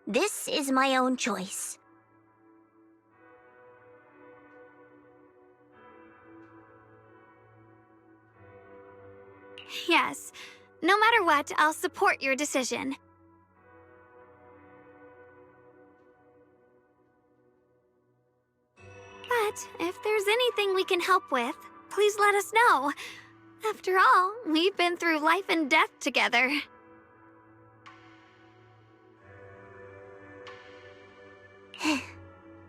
this is my own choice. Yes. No matter what, I'll support your decision. But if there's anything we can help with, please let us know. After all, we've been through life and death together.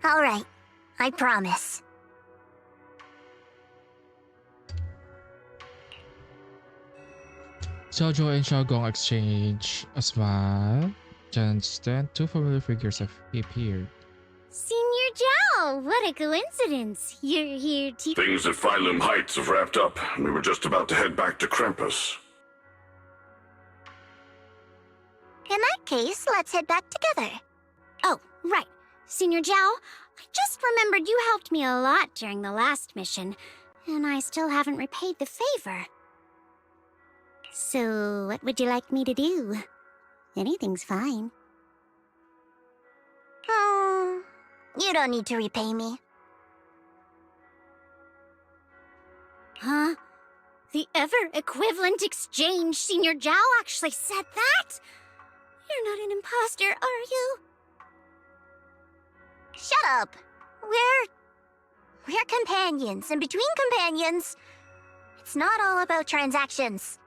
All right. I promise. Xiaozhou and Xiaogong exchange a smile. Just then, two familiar figures have appeared. Senior Zhao, what a coincidence. You're here to... Things at Phylum Heights have wrapped up, and we were just about to head back to Krampus. In that case, let's head back together. Oh, right. Senior Zhao, I just remembered you helped me a lot during the last mission, and I still haven't repaid the favor. So, what would you like me to do? Anything's fine. You don't need to repay me. Huh? The ever-equivalent exchange, Senior Zhao actually said that? You're not an imposter, are you? Shut up! We're companions, and between companions, it's not all about transactions.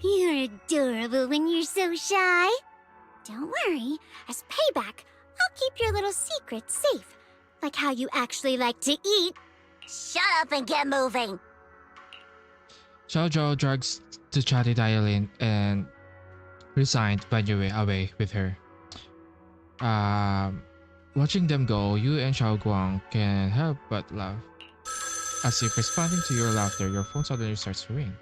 You're adorable when you're so shy. Don't worry, as payback, I'll keep your little secret safe. Like how you actually like to eat. Shut up and get moving! Xiaozhou drags the chatty dial in and resigned Banyu away with her. Watching them go, you and Xiaoguang can help but laugh. As if responding to your laughter, your phone suddenly starts to ring.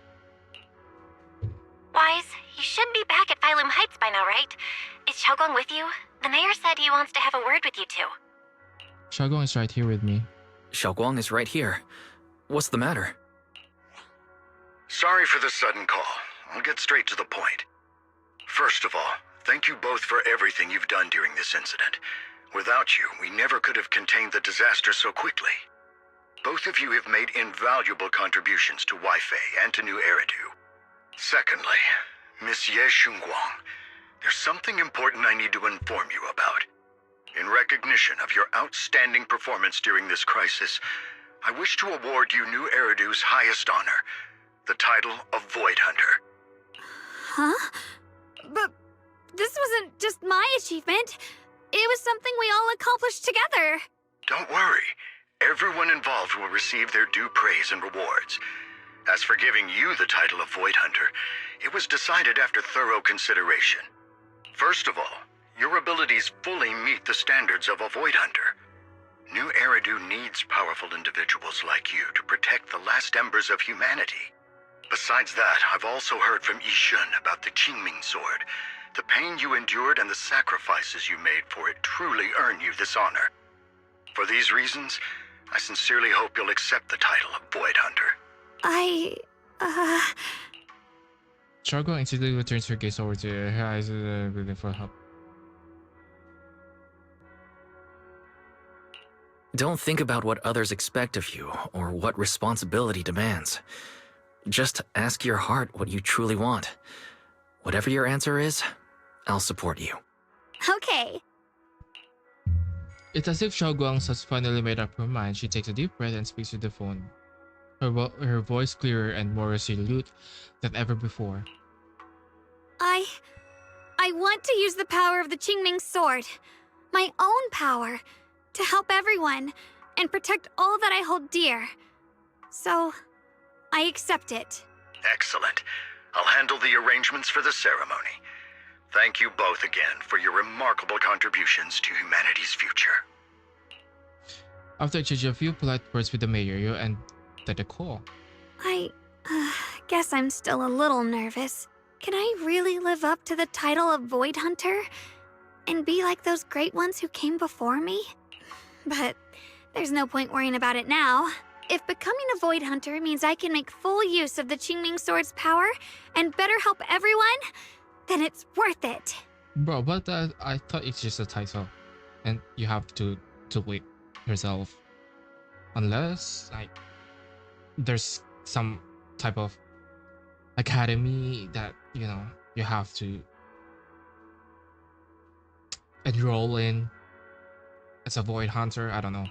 Wise, you should be back at Phylum Heights by now, right? Is Xiaogong with you? The mayor said he wants to have a word with you two. Xiaogong is right here with me. Xiaoguang is right here. What's the matter? Sorry for the sudden call. I'll get straight to the point. First of all, thank you both for everything you've done during this incident. Without you, we never could have contained the disaster so quickly. Both of you have made invaluable contributions to Wi-Fi and to New Eridu. Secondly, Miss Ye Shunguang, there's something important I need to inform you about. In recognition of your outstanding performance during this crisis, I wish to award you New Eridu's highest honor, the title of Void Hunter. Huh? But this wasn't just my achievement. It was something we all accomplished together. Don't worry. Everyone involved will receive their due praise and rewards. As for giving you the title of Void Hunter, it was decided after thorough consideration. First of all, your abilities fully meet the standards of a Void Hunter. New Eridu needs powerful individuals like you to protect the last embers of humanity. Besides that, I've also heard from Ye Shun about the Qingming Sword. The pain you endured and the sacrifices you made for it truly earn you this honor. For these reasons, I sincerely hope you'll accept the title of Void Hunter. Xiaogong instantly returns her gaze over to her eyes, looking for help. Don't think about what others expect of you or what responsibility demands. Just ask your heart what you truly want. Whatever your answer is, I'll support you. Okay. It's as if Xiaoguang has finally made up her mind. She takes a deep breath and speaks to the phone. Her voice clearer and more resolute than ever before. I want to use the power of the Qingming Sword. My own power. To help everyone and protect all that I hold dear. So, I accept it. Excellent. I'll handle the arrangements for the ceremony. Thank you both again for your remarkable contributions to humanity's future. After exchanging a few polite words with the mayor, you end the call. I guess I'm still a little nervous. Can I really live up to the title of Void Hunter? And be like those great ones who came before me? But there's no point worrying about it now. If becoming a Void Hunter means I can make full use of the Qingming Sword's power and better help everyone, then it's worth it. Bro, but I thought it's just a title. And you have to do it yourself. Unless, like, there's some type of academy that, you know, you have to enroll in as a Void Hunter. I don't know.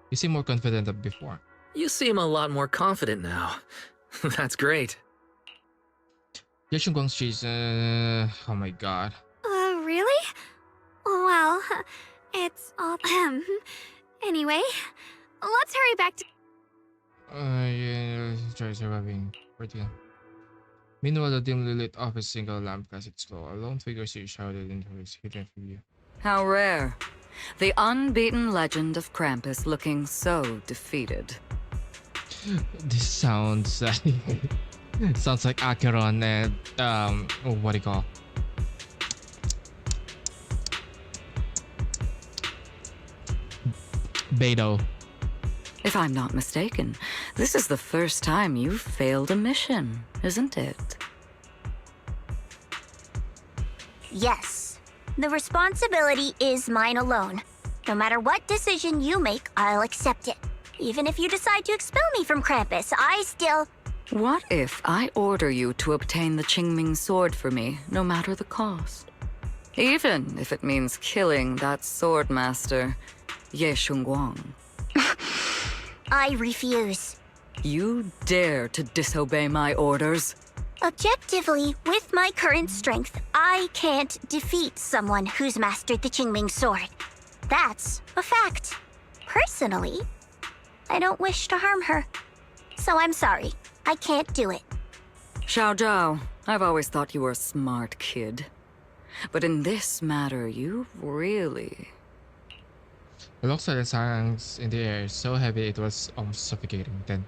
You seem more confident than before. You seem a lot more confident now. That's great. Ye Shunguang's cheese, oh my god. Really? Well, it's all... Anyway, let's hurry back to. Yeah, try surviving. Pretty. Meanwhile, the dimly lit office single lamp casts its glow. A lone figure sees shrouded in his hidden figure. How rare. The unbeaten legend of Krampus looking so defeated. This sounds sounds like Acheron and what do you call? Beto. If I'm not mistaken, this is the first time you've failed a mission, isn't it? Yes. The responsibility is mine alone. No matter what decision you make, I'll accept it. Even if you decide to expel me from Krampus, I still... What if I order you to obtain the Qingming sword for me, no matter the cost? Even if it means killing that sword master, Ye Shunguang. I refuse. You dare to disobey my orders? Objectively, with my current strength, I can't defeat someone who's mastered the Qingming sword. That's a fact. Personally, I don't wish to harm her. So I'm sorry. I can't do it. Xiao Zhao, I've always thought you were a smart kid. But in this matter, you really... It looks like the silence in the air is so heavy it was almost suffocating. Then,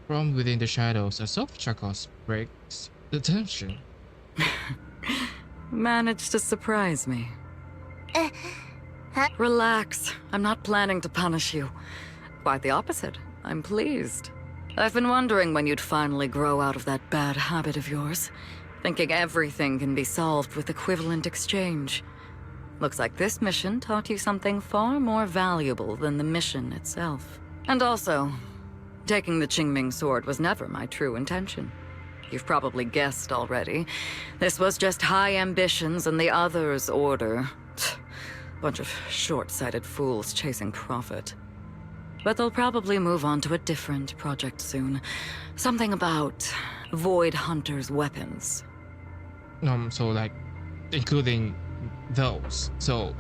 from within the shadows, a soft chuckle breaks the tension. Managed to surprise me. Relax. I'm not planning to punish you. Quite the opposite. I'm pleased. I've been wondering when you'd finally grow out of that bad habit of yours, thinking everything can be solved with equivalent exchange. Looks like this mission taught you something far more valuable than the mission itself. And also, taking the Qingming sword was never my true intention. You've probably guessed already. This was just high ambitions and the others' order. Bunch of short-sighted fools chasing profit. But they'll probably move on to a different project soon. Something about Void Hunter's weapons. So like, including those. So,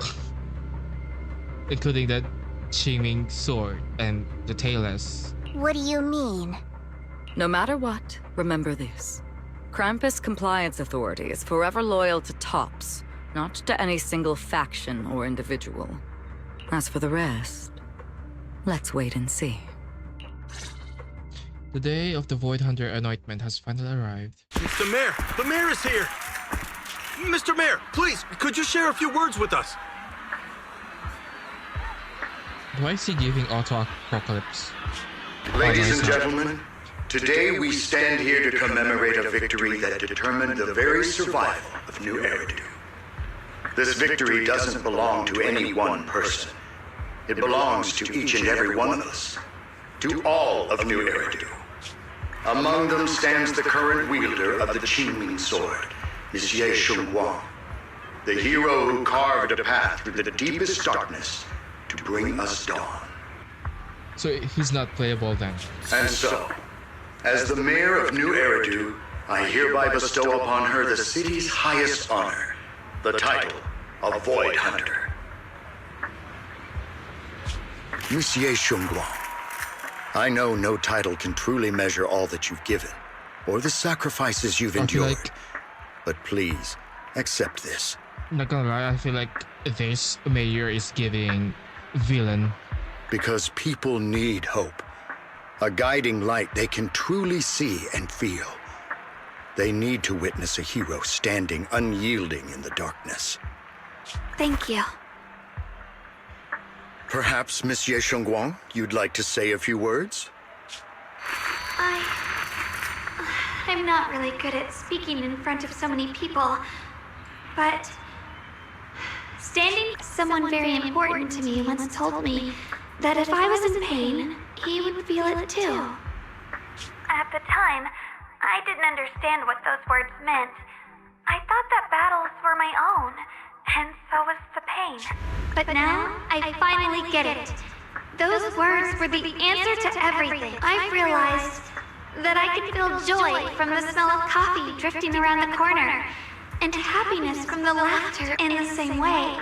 including the Qingming sword and the tailless. What do you mean? No matter what, remember this. Krampus Compliance Authority is forever loyal to tops, not to any single faction or individual. As for the rest, let's wait and see. The day of the Void Hunter anointment has finally arrived. It's the mayor! The mayor is here! Mr. Mayor, please, could you share a few words with us? Why is he giving auto-apocalypse? Ladies and gentlemen, today we stand here to commemorate a victory that determined the very survival of New Eridu. This victory doesn't belong to any one person. It belongs to each and every one of us. To all of New Eridu. Among them stands the current wielder of the Qingming sword, Ye Shunguang, the hero who carved a path through the deepest darkness to bring us dawn. So he's not playable then. And so, as the mayor of New Eridu, I hereby bestow upon her the city's highest honor, the title of Void Hunter. Miss Ye Shunguang, I know no title can truly measure all that you've given, or the sacrifices you've endured. But please, accept this. Not gonna lie, I feel like this mayor is giving villain. Because people need hope. A guiding light they can truly see and feel. They need to witness a hero standing unyielding in the darkness. Thank you. Perhaps, Miss Ye Shunguang, you'd like to say a few words? I'm not really good at speaking in front of so many people, but someone very important to me once told me that if I was in pain, he would feel it too. At the time, I didn't understand what those words meant. I thought that battles were my own, and so was the pain. But now, I finally get it. Those words were the answer to everything. I've realized that I can feel joy from the smell of coffee drifting around the corner, and happiness from the laughter in the same way.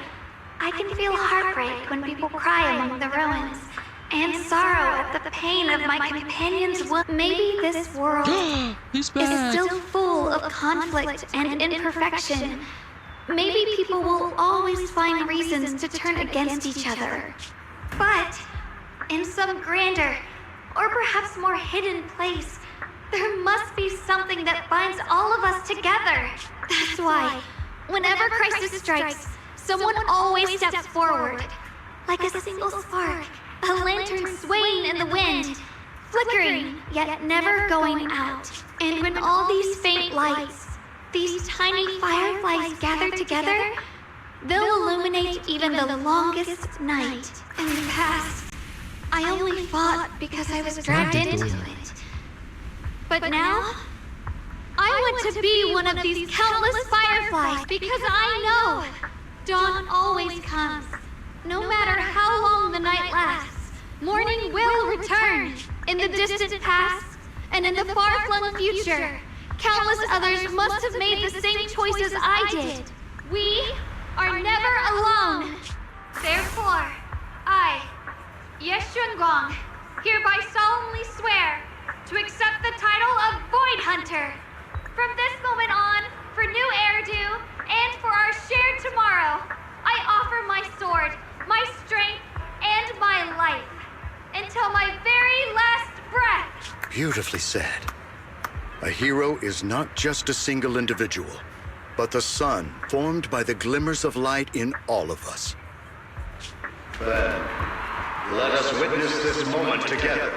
I can feel heartbreak when people cry among the ruins, and sorrow at the pain of my companion's wound. Maybe this world is still full of conflict and imperfection. Maybe people will always find reasons to turn against each other. But in some grander, or perhaps more hidden place, there must be something that binds all of us together. That's why, whenever crisis strikes, someone always steps forward. Like a single spark, a lantern swaying in the wind, flickering, yet never going out. And when all these faint lights, these tiny fireflies gather together, they'll illuminate even the longest night. In the past, I only fought because I was dragged into it. But now, I want to be one of these countless fireflies because I know dawn always comes. No matter how long the night lasts, morning will return. In the distant past and in the far-flung future, countless others must have made the same choices I did. We are never alone. Therefore, I, Ye Shunguang, hereby solemnly swear to accept the title of Void Hunter. From this moment on, for new Eridu, and for our shared tomorrow, I offer my sword, my strength, and my life, until my very last breath. Beautifully said. A hero is not just a single individual, but the sun formed by the glimmers of light in all of us. Then, let us witness this moment together.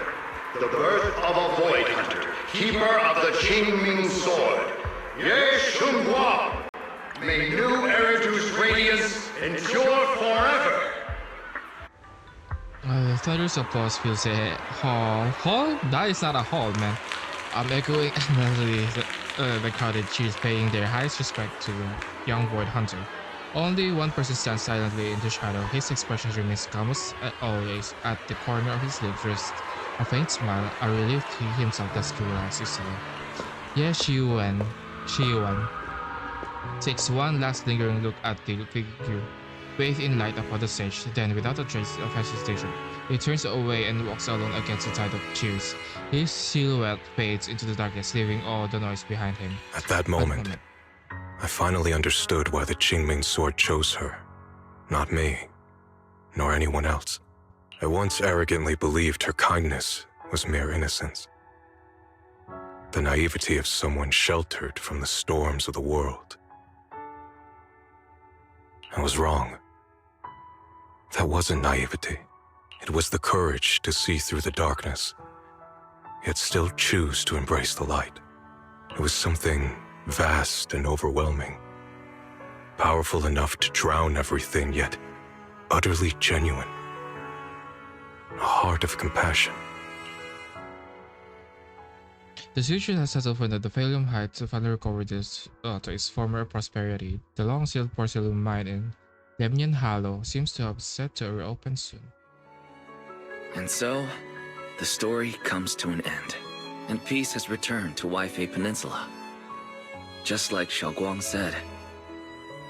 The birth of a Void Hunter, keeper of the Qingming Sword, Ye Shunguang. May new Eridu's radiance endure forever. The thunderous applause fills a hall. Hall? That is not a hall, man. I'm echoing endlessly the crowded cheers, paying their highest respect to the young Void Hunter. Only one person stands silently in the shadow. His expression remains calm as always. At the corner of his lips rests a faint smile, a relief he himself does realize easily. Ye Shunguang takes one last lingering look at the figure, bathed in light upon the stage. Then, without a trace of hesitation, he turns away and walks alone against the tide of cheers. His silhouette fades into the darkness, leaving all the noise behind him. At that moment, I finally understood why the Qingming Sword chose her. Not me, nor anyone else. I once arrogantly believed her kindness was mere innocence. The naivety of someone sheltered from the storms of the world. I was wrong. That wasn't naivety. It was the courage to see through the darkness, yet still choose to embrace the light. It was something vast and overwhelming, powerful enough to drown everything, yet utterly genuine. A heart of compassion. The situation has settled for the Phalium Heights to finally recover to its former prosperity. The long-sealed porcelain mine in Lemnian Hollow seems to have set to reopen soon. And so, the story comes to an end, and peace has returned to Weifei Peninsula. Just like Xiaoguang said,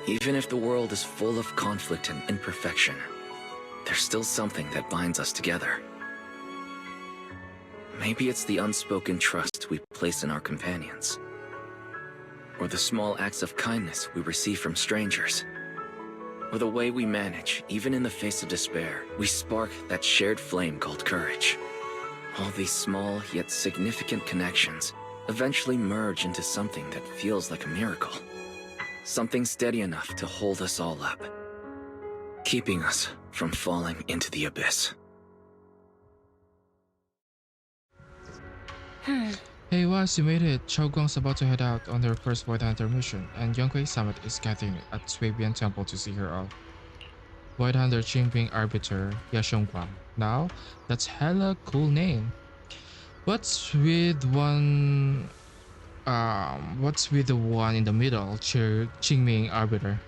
even if the world is full of conflict and imperfection, there's still something that binds us together. Maybe it's the unspoken trust we place in our companions, or the small acts of kindness we receive from strangers, or the way we manage, even in the face of despair, we spark that shared flame called courage. All these small yet significant connections eventually merge into something that feels like a miracle. Something steady enough to hold us all up, keeping us from falling into the abyss. Hey Was, you made it! Xiaoguang's about to head out on their first Void Hunter mission, and Yonghui Summit is gathering at Swabian Temple to see her off. Void Hunter Qingming Arbiter Ye Shunguang. Now, that's hella cool name. What's with the one in the middle, Qingming Arbiter?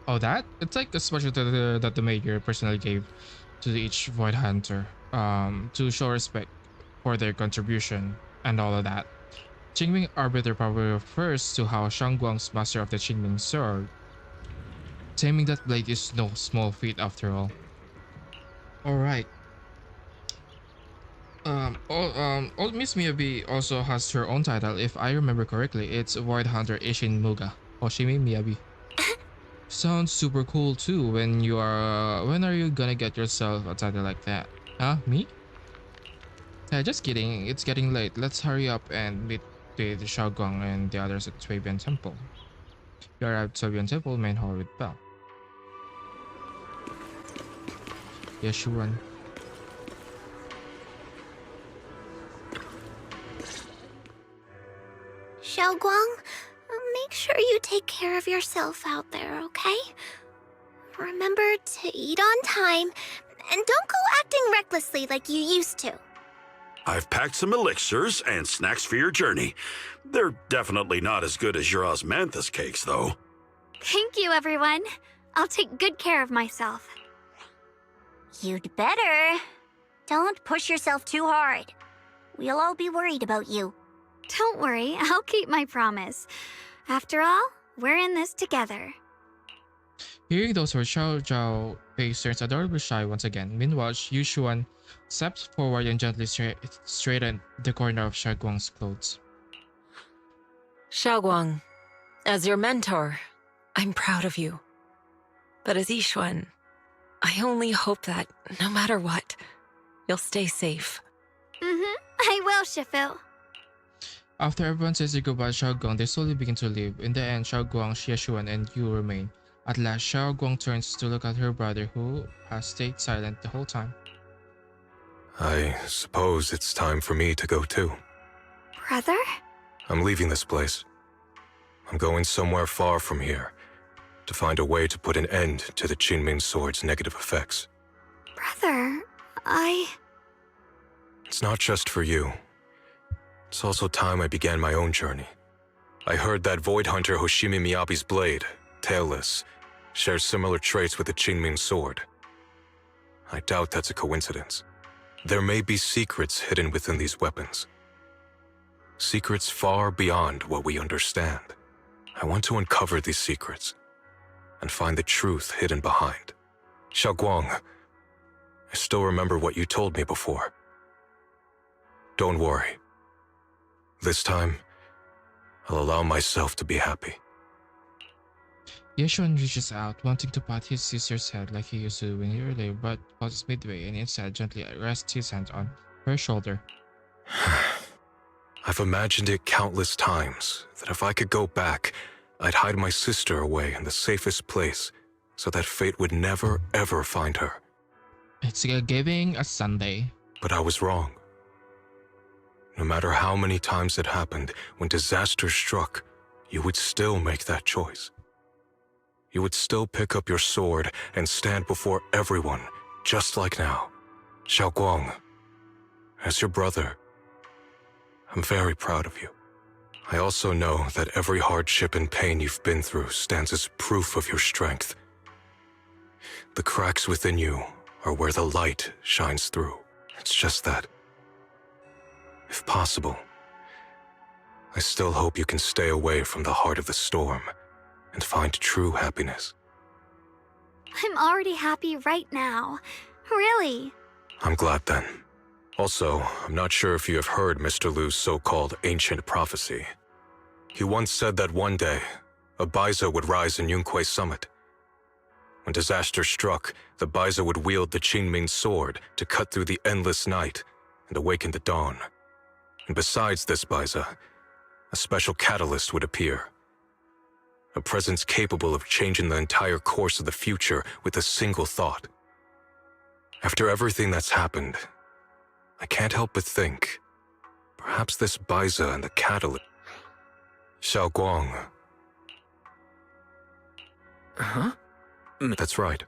Oh, that? It's like a special that the Mayor personally gave to each Void Hunter, to show respect for their contribution and all of that. Qingming Arbiter probably refers to how Shunguang's master of the Qingming Sword taming that blade is no small feat after all. Alright. Old Miss Miyabi also has her own title. If I remember correctly, it's Void Hunter Ishin Muga Oshimi Miyabi. Sounds super cool too. When are you gonna get yourself a title like that? Huh? Me? Just kidding. It's getting late. Let's hurry up and meet with Shaoguang and the others at Swabian Temple. You arrive at Swabian Temple main hall with Bell. Ye Shunguang. Shunguang, make sure you take care of yourself out there, okay? Remember to eat on time, and don't go acting recklessly like you used to. I've packed some elixirs and snacks for your journey. They're definitely not as good as your osmanthus cakes, though. Thank you, everyone. I'll take good care of myself. You'd better. Don't push yourself too hard. We'll all be worried about you. Don't worry, I'll keep my promise. After all, we're in this together. Hearing those words, Xiao Zhao face turns adorably shy once again. Meanwhile, Yu Xuan steps forward and gently straightened the corner of Shaoguang's clothes. Shaoguang, as your mentor, I'm proud of you. But as Ye Xuan, I only hope that, no matter what, you'll stay safe. I will, Shifu. After everyone says their goodbye to Shaoguang, they slowly begin to leave. In the end, Shaoguang, Ye Xuan, and Yu remain. At last, Shaoguang turns to look at her brother, who has stayed silent the whole time. I suppose it's time for me to go too. Brother? I'm leaving this place. I'm going somewhere far from here to find a way to put an end to the Qingming Sword's negative effects. Brother, It's not just for you. It's also time I began my own journey. I heard that Void Hunter Hoshimi Miyabi's blade, Tailless, shares similar traits with the Qingming Sword. I doubt that's a coincidence. There may be secrets hidden within these weapons. Secrets far beyond what we understand. I want to uncover these secrets and find the truth hidden behind. Shaoguang, I still remember what you told me before. Don't worry. This time, I'll allow myself to be happy. Ye Xuan reaches out, wanting to pat his sister's head like he used to when he earlier, but pauses midway and instead gently rests his hand on her shoulder. I've imagined it countless times that if I could go back, I'd hide my sister away in the safest place so that fate would never ever find her. It's giving a Sunday. But I was wrong. No matter how many times it happened, when disaster struck, you would still make that choice. You would still pick up your sword and stand before everyone, just like now. Shaoguang, as your brother, I'm very proud of you. I also know that every hardship and pain you've been through stands as proof of your strength. The cracks within you are where the light shines through. It's just that, if possible, I still hope you can stay away from the heart of the storm and find true happiness. I'm already happy right now. Really. I'm glad then. Also, I'm not sure if you have heard Mr. Liu's so-called ancient prophecy. He once said that one day, a Baiza would rise in Yunquay Summit. When disaster struck, the Baiza would wield the Qingming Sword to cut through the endless night and awaken the dawn. And besides this Baiza, a special catalyst would appear. A presence capable of changing the entire course of the future with a single thought. After everything that's happened, I can't help but think, perhaps this Baiza and the catalyst... Shaoguang. Huh? That's right.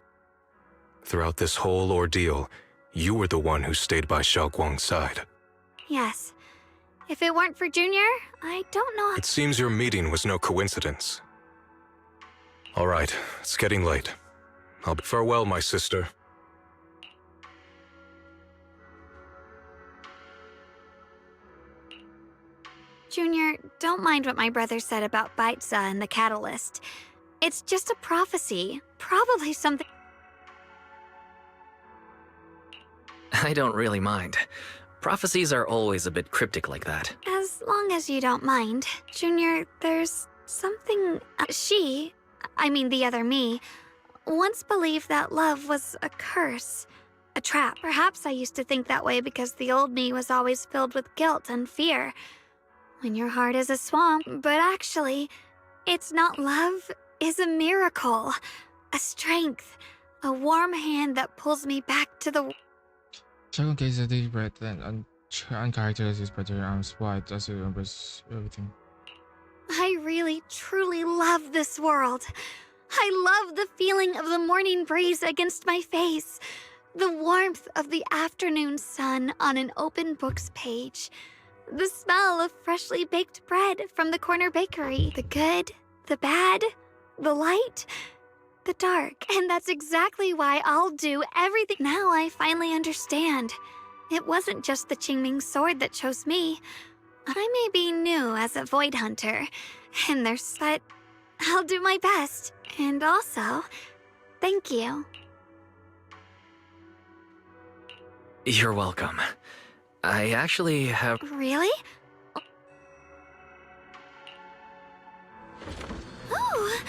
Throughout this whole ordeal, you were the one who stayed by Shaoguang's side. Yes. If it weren't for Junior, I don't know. It seems your meeting was no coincidence. All right, it's getting late. Farewell, my sister. Junior, don't mind what my brother said about Baiza and the catalyst. It's just a prophecy. probably something. I don't really mind. Prophecies are always a bit cryptic like that. As long as you don't mind. Junior, there's something. The other me, once believed that love was a curse, a trap. Perhaps I used to think that way because the old me was always filled with guilt and fear. When your heart is a swamp, but actually, it's not love, it's a miracle, a strength, a warm hand that pulls me back to the. Shotgun takes a deep breath and uncharacterizes by their arms wide as it remembers everything. I really, truly love this world. I love the feeling of the morning breeze against my face, the warmth of the afternoon sun on an open book's page, the smell of freshly baked bread from the corner bakery, the good, the bad, the light, the dark. And that's exactly why I'll do everything. Now I finally understand. It wasn't just the Qingming sword that chose me. I may be new as a void hunter, but I'll do my best. And also, thank you. You're welcome. I actually have... Really? Oh!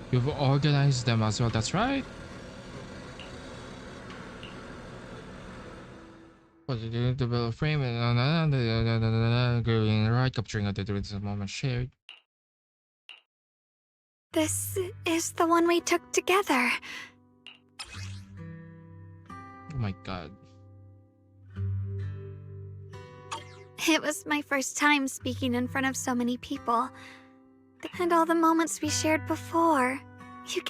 You've organized them as well, that's right. What did you do? Build a frame and going right, capturing the moment shared. This is the one we took together. Oh my god. It was my first time speaking in front of so many people. And all the moments we shared before.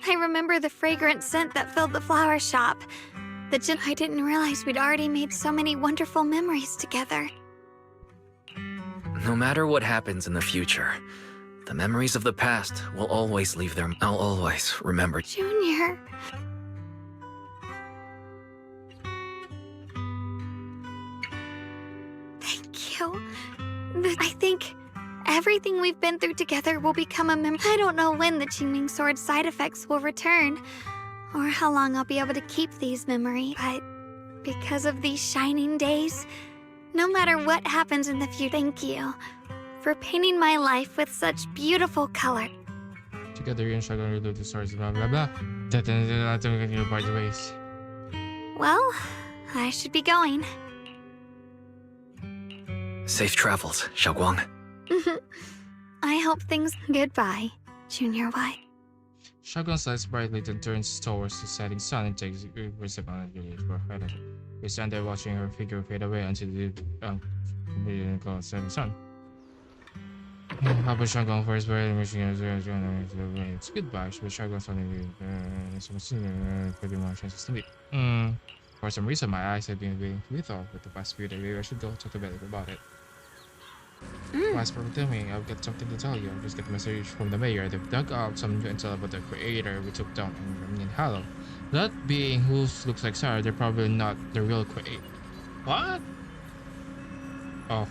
I remember the fragrant scent that filled the flower shop. I didn't realize we'd already made so many wonderful memories together. No matter what happens in the future, the memories of the past will always leave their... I'll always remember... Junior... Thank you. I think everything we've been through together will become a memory. I don't know when the Qingming Sword side effects will return, or how long I'll be able to keep these memories, but because of these shining days, no matter what happens in the future, thank you for painting my life with such beautiful color. Together, you and Shotgun relive the stories, blah blah blah. That's you by the ways. Well, I should be going. Safe travels, Shunguang. I hope things... Goodbye, Junior Y. Shotgun slides brightly, then turns towards the setting sun and takes a sip on it for her. We stand there watching her figure fade away until the setting sun. How about Shotgun first? It's goodbye. But Shotgun suddenly pretty much chances to meet. For some reason, my eyes have been waiting to be thought with the past few days. Maybe I should go talk to Betty about it. Last part, tell me, I've got something to tell you. I just got a message from the mayor. They've dug out some new intel about the creator we took down in Hollow. That being who looks like Sarah, they're probably not the real creator. What? Oh.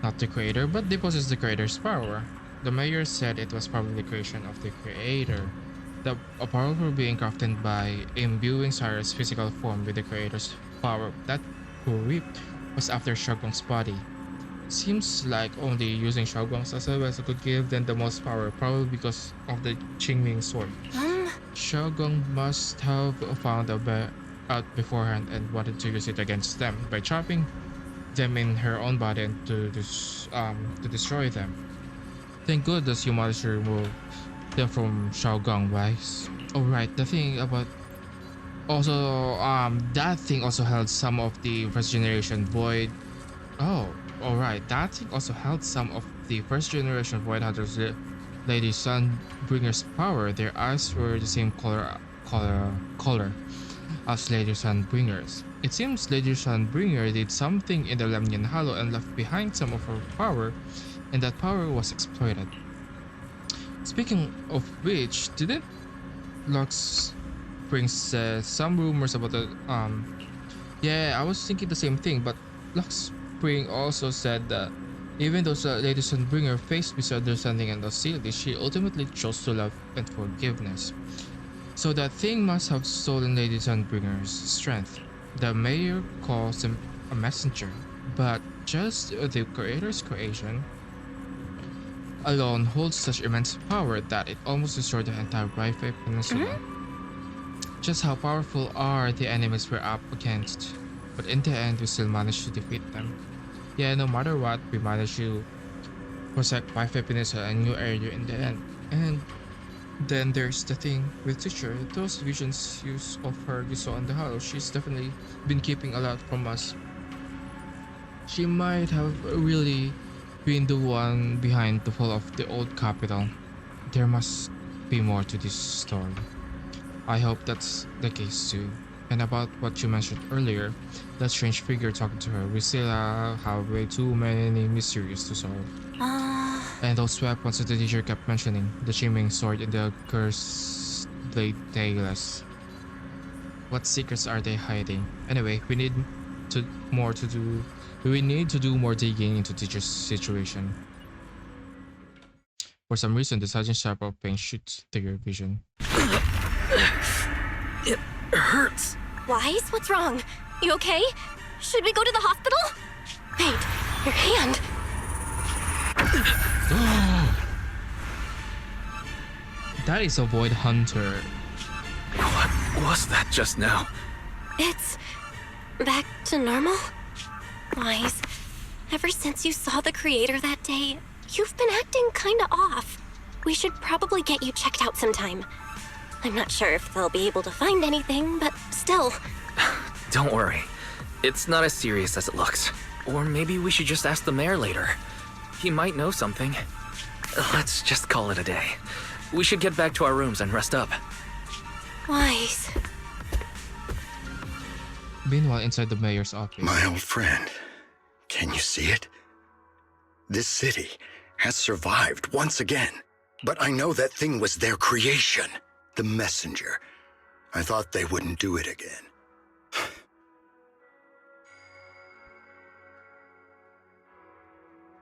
Not the creator, but they possess the creator's power. The mayor said it was probably the creation of the creator. A powerful being crafted by imbuing Sarah's physical form with the creator's power. That who reaped was after Shogung's body. Seems like only using Shogung's as a vessel could give them the most power, probably because of the Qingming sword. Shogun must have found out beforehand and wanted to use it against them by trapping them in her own body and to destroy them. Thank goodness you managed to remove them from Shogun, right? Alright, the thing about also that thing also held some of the first generation void. Oh, alright, that thing also held some of the first generation void hunters. Lady Sunbringer's power. Their eyes were the same color as Lady Sunbringer's. It seems Lady Sunbringer did something in the Lemnian Hollow and left behind some of her power, and that power was exploited. Speaking of which, didn't Lux brings some rumors about the yeah, I was thinking the same thing, but Lux Spring also said that Even though Lady Sunbringer faced misunderstanding and hostility, she ultimately chose to love and forgiveness. So that thing must have stolen Lady Sunbringer's strength. The mayor calls him a messenger, but just the creator's creation alone holds such immense power that it almost destroyed the entire Wi-Fi Peninsula. Just how powerful are the enemies we're up against? But in the end, we still managed to defeat them. Yeah, no matter what, we managed to protect Wi-Fi Peninsula and New Area in the end. And then there's the thing with teacher. Those visions of her you saw on the hollow, she's definitely been keeping a lot from us. She might have really been the one behind the fall of the old capital. There must be more to this story. I hope that's the case too. And about what you mentioned earlier, that strange figure talking to her, we still have way too many mysteries to solve. And those weapons that the teacher kept mentioning, the shimmering sword and the cursed blade tailless. What secrets are they hiding? Anyway, we need to do more digging into teacher's situation. For some reason, the sudden sharp of pain shoots through your vision. It hurts. Wise, what's wrong? You okay? Should we go to the hospital? Wait, your hand. That is a Void Hunter. What was that just now? It's back to normal? Wise, ever since you saw the creator that day, you've been acting kinda off. We should probably get you checked out sometime. I'm not sure if they'll be able to find anything, but still. Don't worry. It's not as serious as it looks. Or maybe we should just ask the mayor later. He might know something. Let's just call it a day. We should get back to our rooms and rest up. Wise. Meanwhile, inside the mayor's office. My old friend, can you see it? This city has survived once again. But I know that thing was their creation. The messenger. I thought they wouldn't do it again.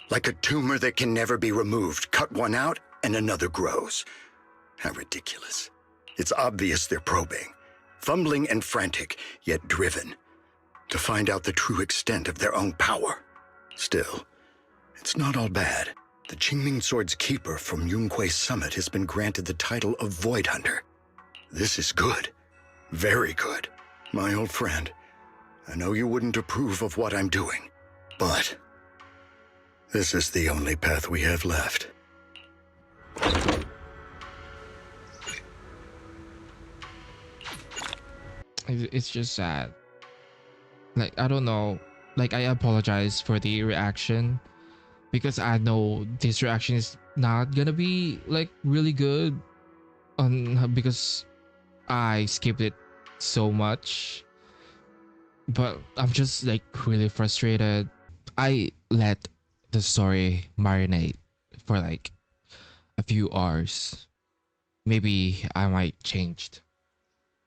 Like a tumor that can never be removed. Cut one out and another grows. How ridiculous. It's obvious they're probing. Fumbling and frantic, yet driven. To find out the true extent of their own power. Still, it's not all bad. The Qingming Sword's keeper from Yunquei Summit has been granted the title of Void Hunter. This is good. Very good. My old friend, I know you wouldn't approve of what I'm doing, but this is the only path we have left. It's just sad. Like, I don't know. Like, I apologize for the reaction. Because I know this reaction is not gonna be like really good because I skipped it so much. But I'm just like really frustrated. I let the story marinate for like a few hours. Maybe I might changed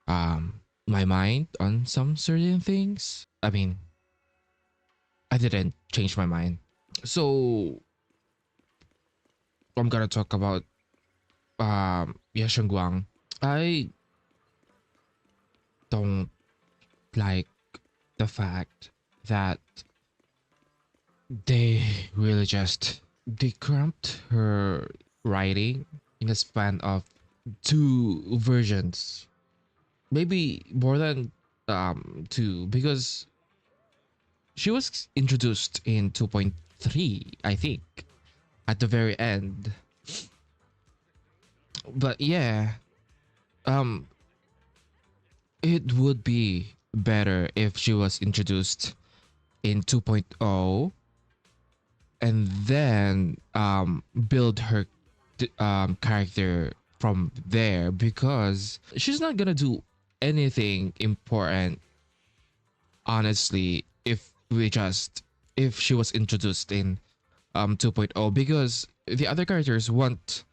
my mind on some certain things. I mean, I didn't change my mind. So I'm gonna talk about Ye Shunguang. I don't like the fact that they really just cramped her writing in a span of 2 versions, maybe more than 2, because she was introduced in 2.3, I think, at the very end. But yeah, it would be better if she was introduced in 2.0 and then build her character from there, because she's not gonna do anything important, honestly, if she was introduced in 2.0, because the other characters want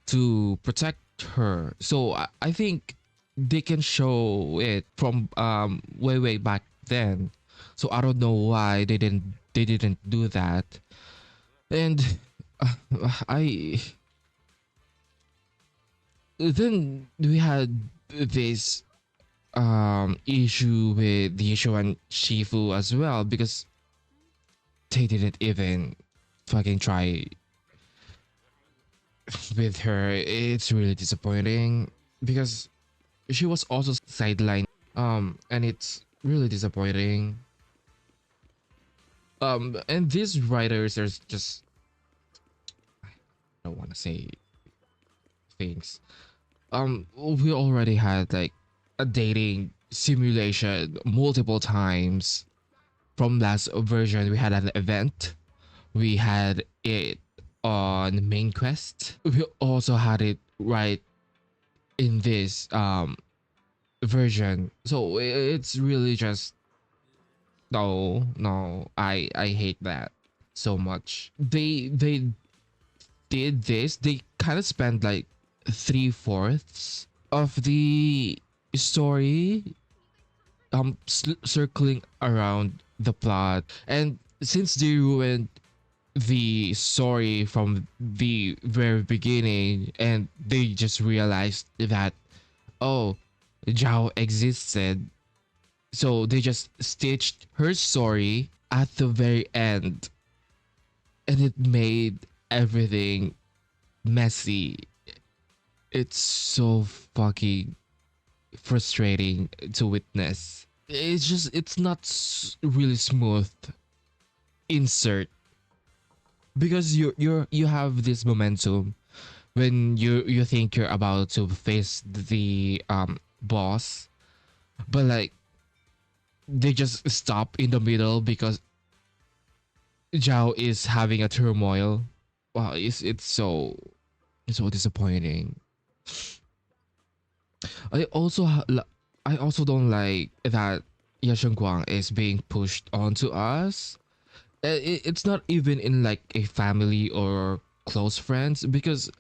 to protect her. So I think they can show it from way back then. So I don't know why they didn't do that. And I then we had this issue with Yisho and Shifu as well because they didn't even fucking try with her. It's really disappointing because she was also sidelined. And it's really disappointing. And these writers are just, I don't want to say things. We already had like a dating simulation multiple times. From last version, we had an event. We had it on main quest. We also had it right in this version. So it's really just no. I hate that so much. They did this. They kind of spent like 3/4 of the story circling around the plot, and since they ruined the story from the very beginning and they just realized that, oh, Zhao existed, so they just stitched her story at the very end, and it made everything messy. It's so fucking frustrating to witness. It's not really smooth insert because you have this momentum when you think you're about to face the boss, but like they just stop in the middle because Zhao is having a turmoil. Wow, it's so disappointing. I also I also don't like that Ye Shunguang is being pushed onto us. It's not even in like a family or close friends because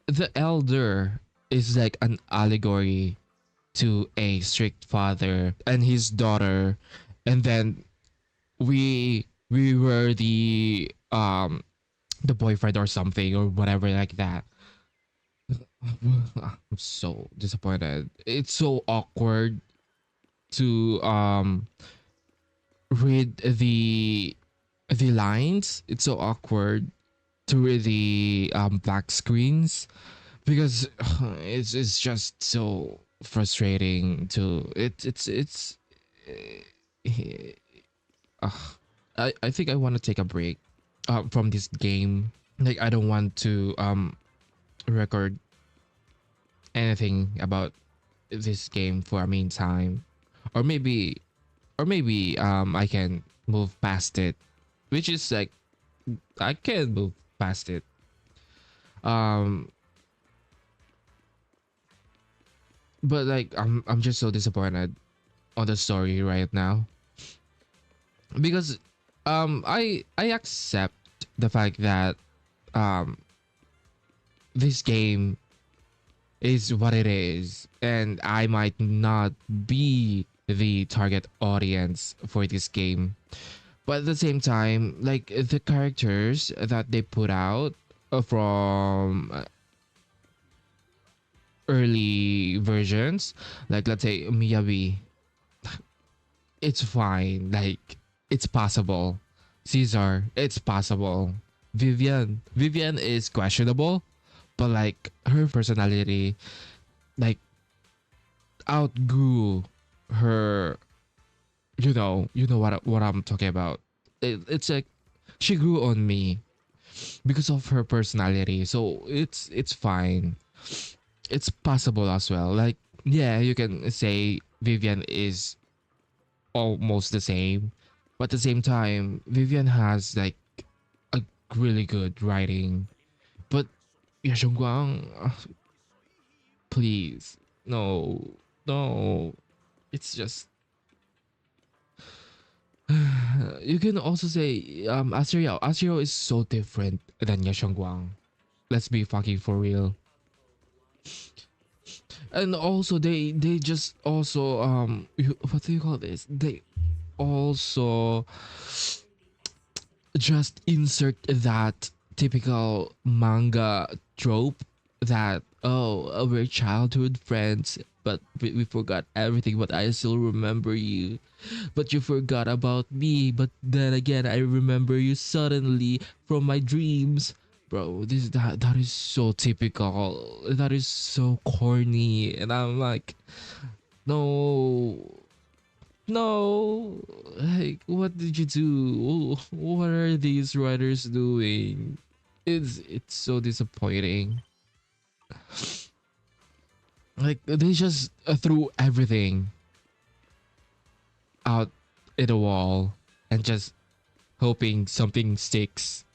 the elder is like an allegory to a strict father and his daughter, and then we were the boyfriend or something or whatever like that. I'm so disappointed. It's so awkward to read the lines. It's so awkward to read the black screens because it's just so frustrating to it's uh, I think I want to take a break from this game. Like I don't want to record anything about this game for a meantime, or maybe I can move past it, which is like I can move past it. um but like I'm just so disappointed on the story right now because I accept the fact that um this game is what it is and I might not be the target audience for this game, but at the same time, like the characters that they put out from early versions, like let's say Miyabi, it's fine. Like it's possible. Caesar, it's possible. Vivian is questionable, but like her personality, like outgrew her. You know what I'm talking about. It's like she grew on me because of her personality. So it's fine. It's possible as well. Like yeah, you can say Vivian is almost the same, but at the same time, Vivian has like a really good writing. But Ye Shunguang, please, no, it's just. You can also say Asriel. Asriel is so different than Ye Shunguang. Let's be fucking for real. And also they just also what do you call this? They also just insert that typical manga trope that, oh, we're childhood friends, but we forgot everything, but I still remember you. But you forgot about me, but then again I remember you suddenly from my dreams. Bro, that is so typical. That is so corny. And I'm like, no, no, like, what did you do? What are these writers doing? It's so disappointing. Like, they just threw everything out in a wall and just hoping something sticks.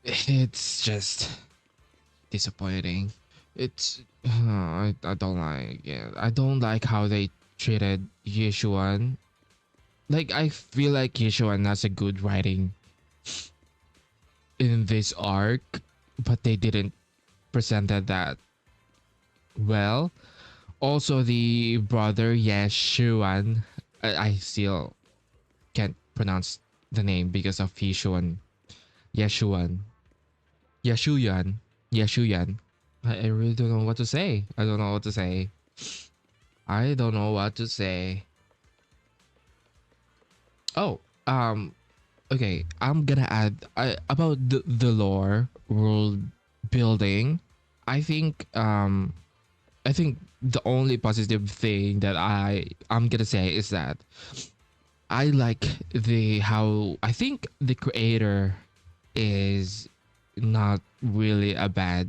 It's just disappointing. It's I don't like it. I don't like how they treated Yeshuan. Like, I feel like Yeshuan has a good writing in this arc, but they didn't presented that well. Also, the brother Yeshuan, I still can't pronounce the name because of Yeshuan. Yeshuan. Yeshuyan. Yeshuyan. I really don't know what to say. I don't know what to say. I don't know what to say. Oh, okay. I'm gonna add about the lore world building. I think I think the only positive thing that I'm gonna say is that I like the how I think the creator is not really a bad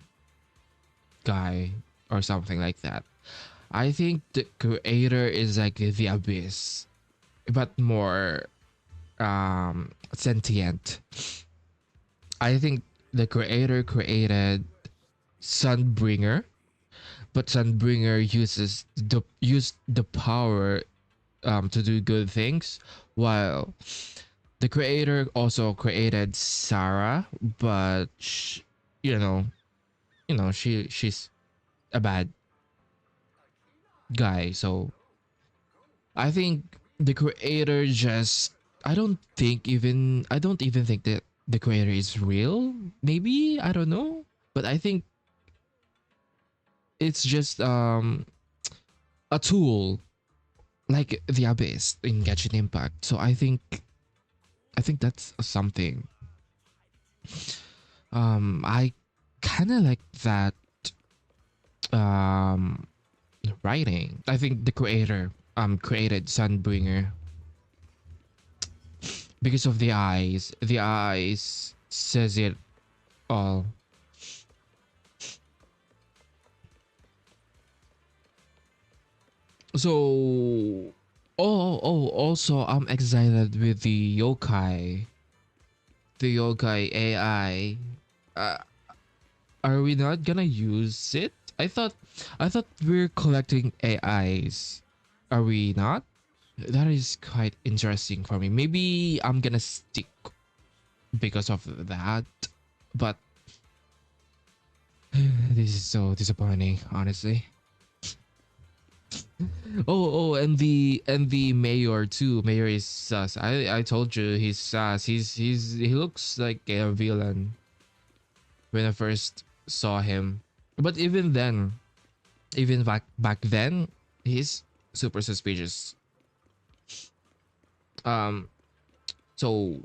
guy or something like that. I think the creator is like the abyss, but more sentient. I think the creator created Sunbringer, but Sunbringer used the power to do good things, while the creator also created Sarah, but she's a bad guy. So I think the creator just I don't even think that the creator is real. Maybe I don't know, but I think it's just a tool like the abyss in Genshin Impact. So I think that's something. I kind of like that um writing. I think the creator created Sunbringer because of the eyes. The eyes says it all. So also I'm excited with the yokai. The yokai AI. Uh, are we not gonna use it? I thought we're collecting AIs. Are we not? That is quite interesting for me. Maybe I'm gonna stick because of that. But this is so disappointing, honestly. And the mayor too. Mayor is sus. I told you he's sus. He looks like a villain when I first saw him. But even then, even back then, he's super suspicious. Um, so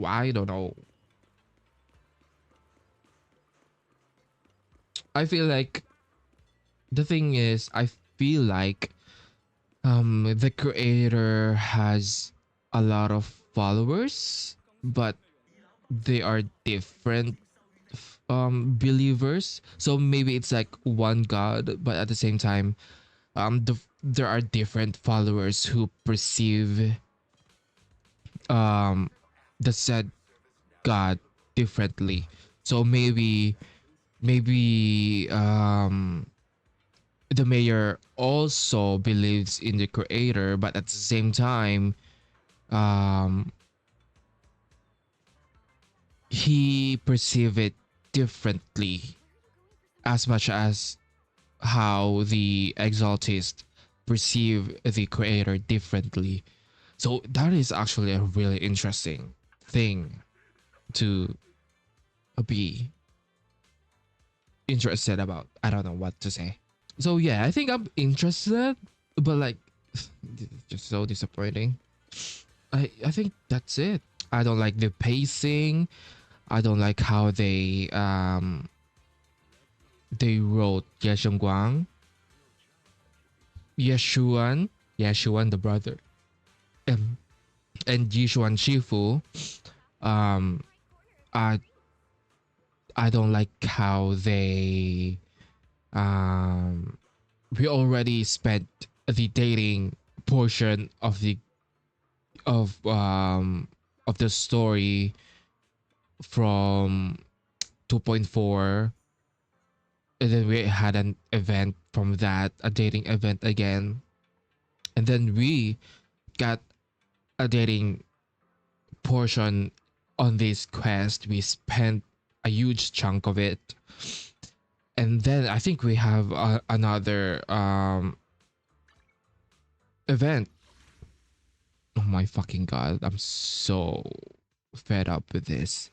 I don't know. I feel like the thing is, I feel like the creator has a lot of followers, but they are different believers. So maybe it's like one god, but at the same time there are different followers who perceive um the said god differently. So maybe the mayor also believes in the creator, but at the same time um he perceive it differently, as much as how the exaltist perceive the creator differently. So that is actually really interesting. thing to be interested about. I don't know what to say. So yeah, I think I'm interested, but like it's just so disappointing. I think that's it. I don't like the pacing. I don't like how they wrote Ye Shunguang, Ye Shuan the brother, and Ji Shuan Shifu. Um, I I don't like how they we already spent the dating portion of the story from 2.4, and then we had an event from that, a dating event again, and then we got a dating portion on this quest. We spent a huge chunk of it, and then I think we have another event. Oh my fucking god, I'm so fed up with this.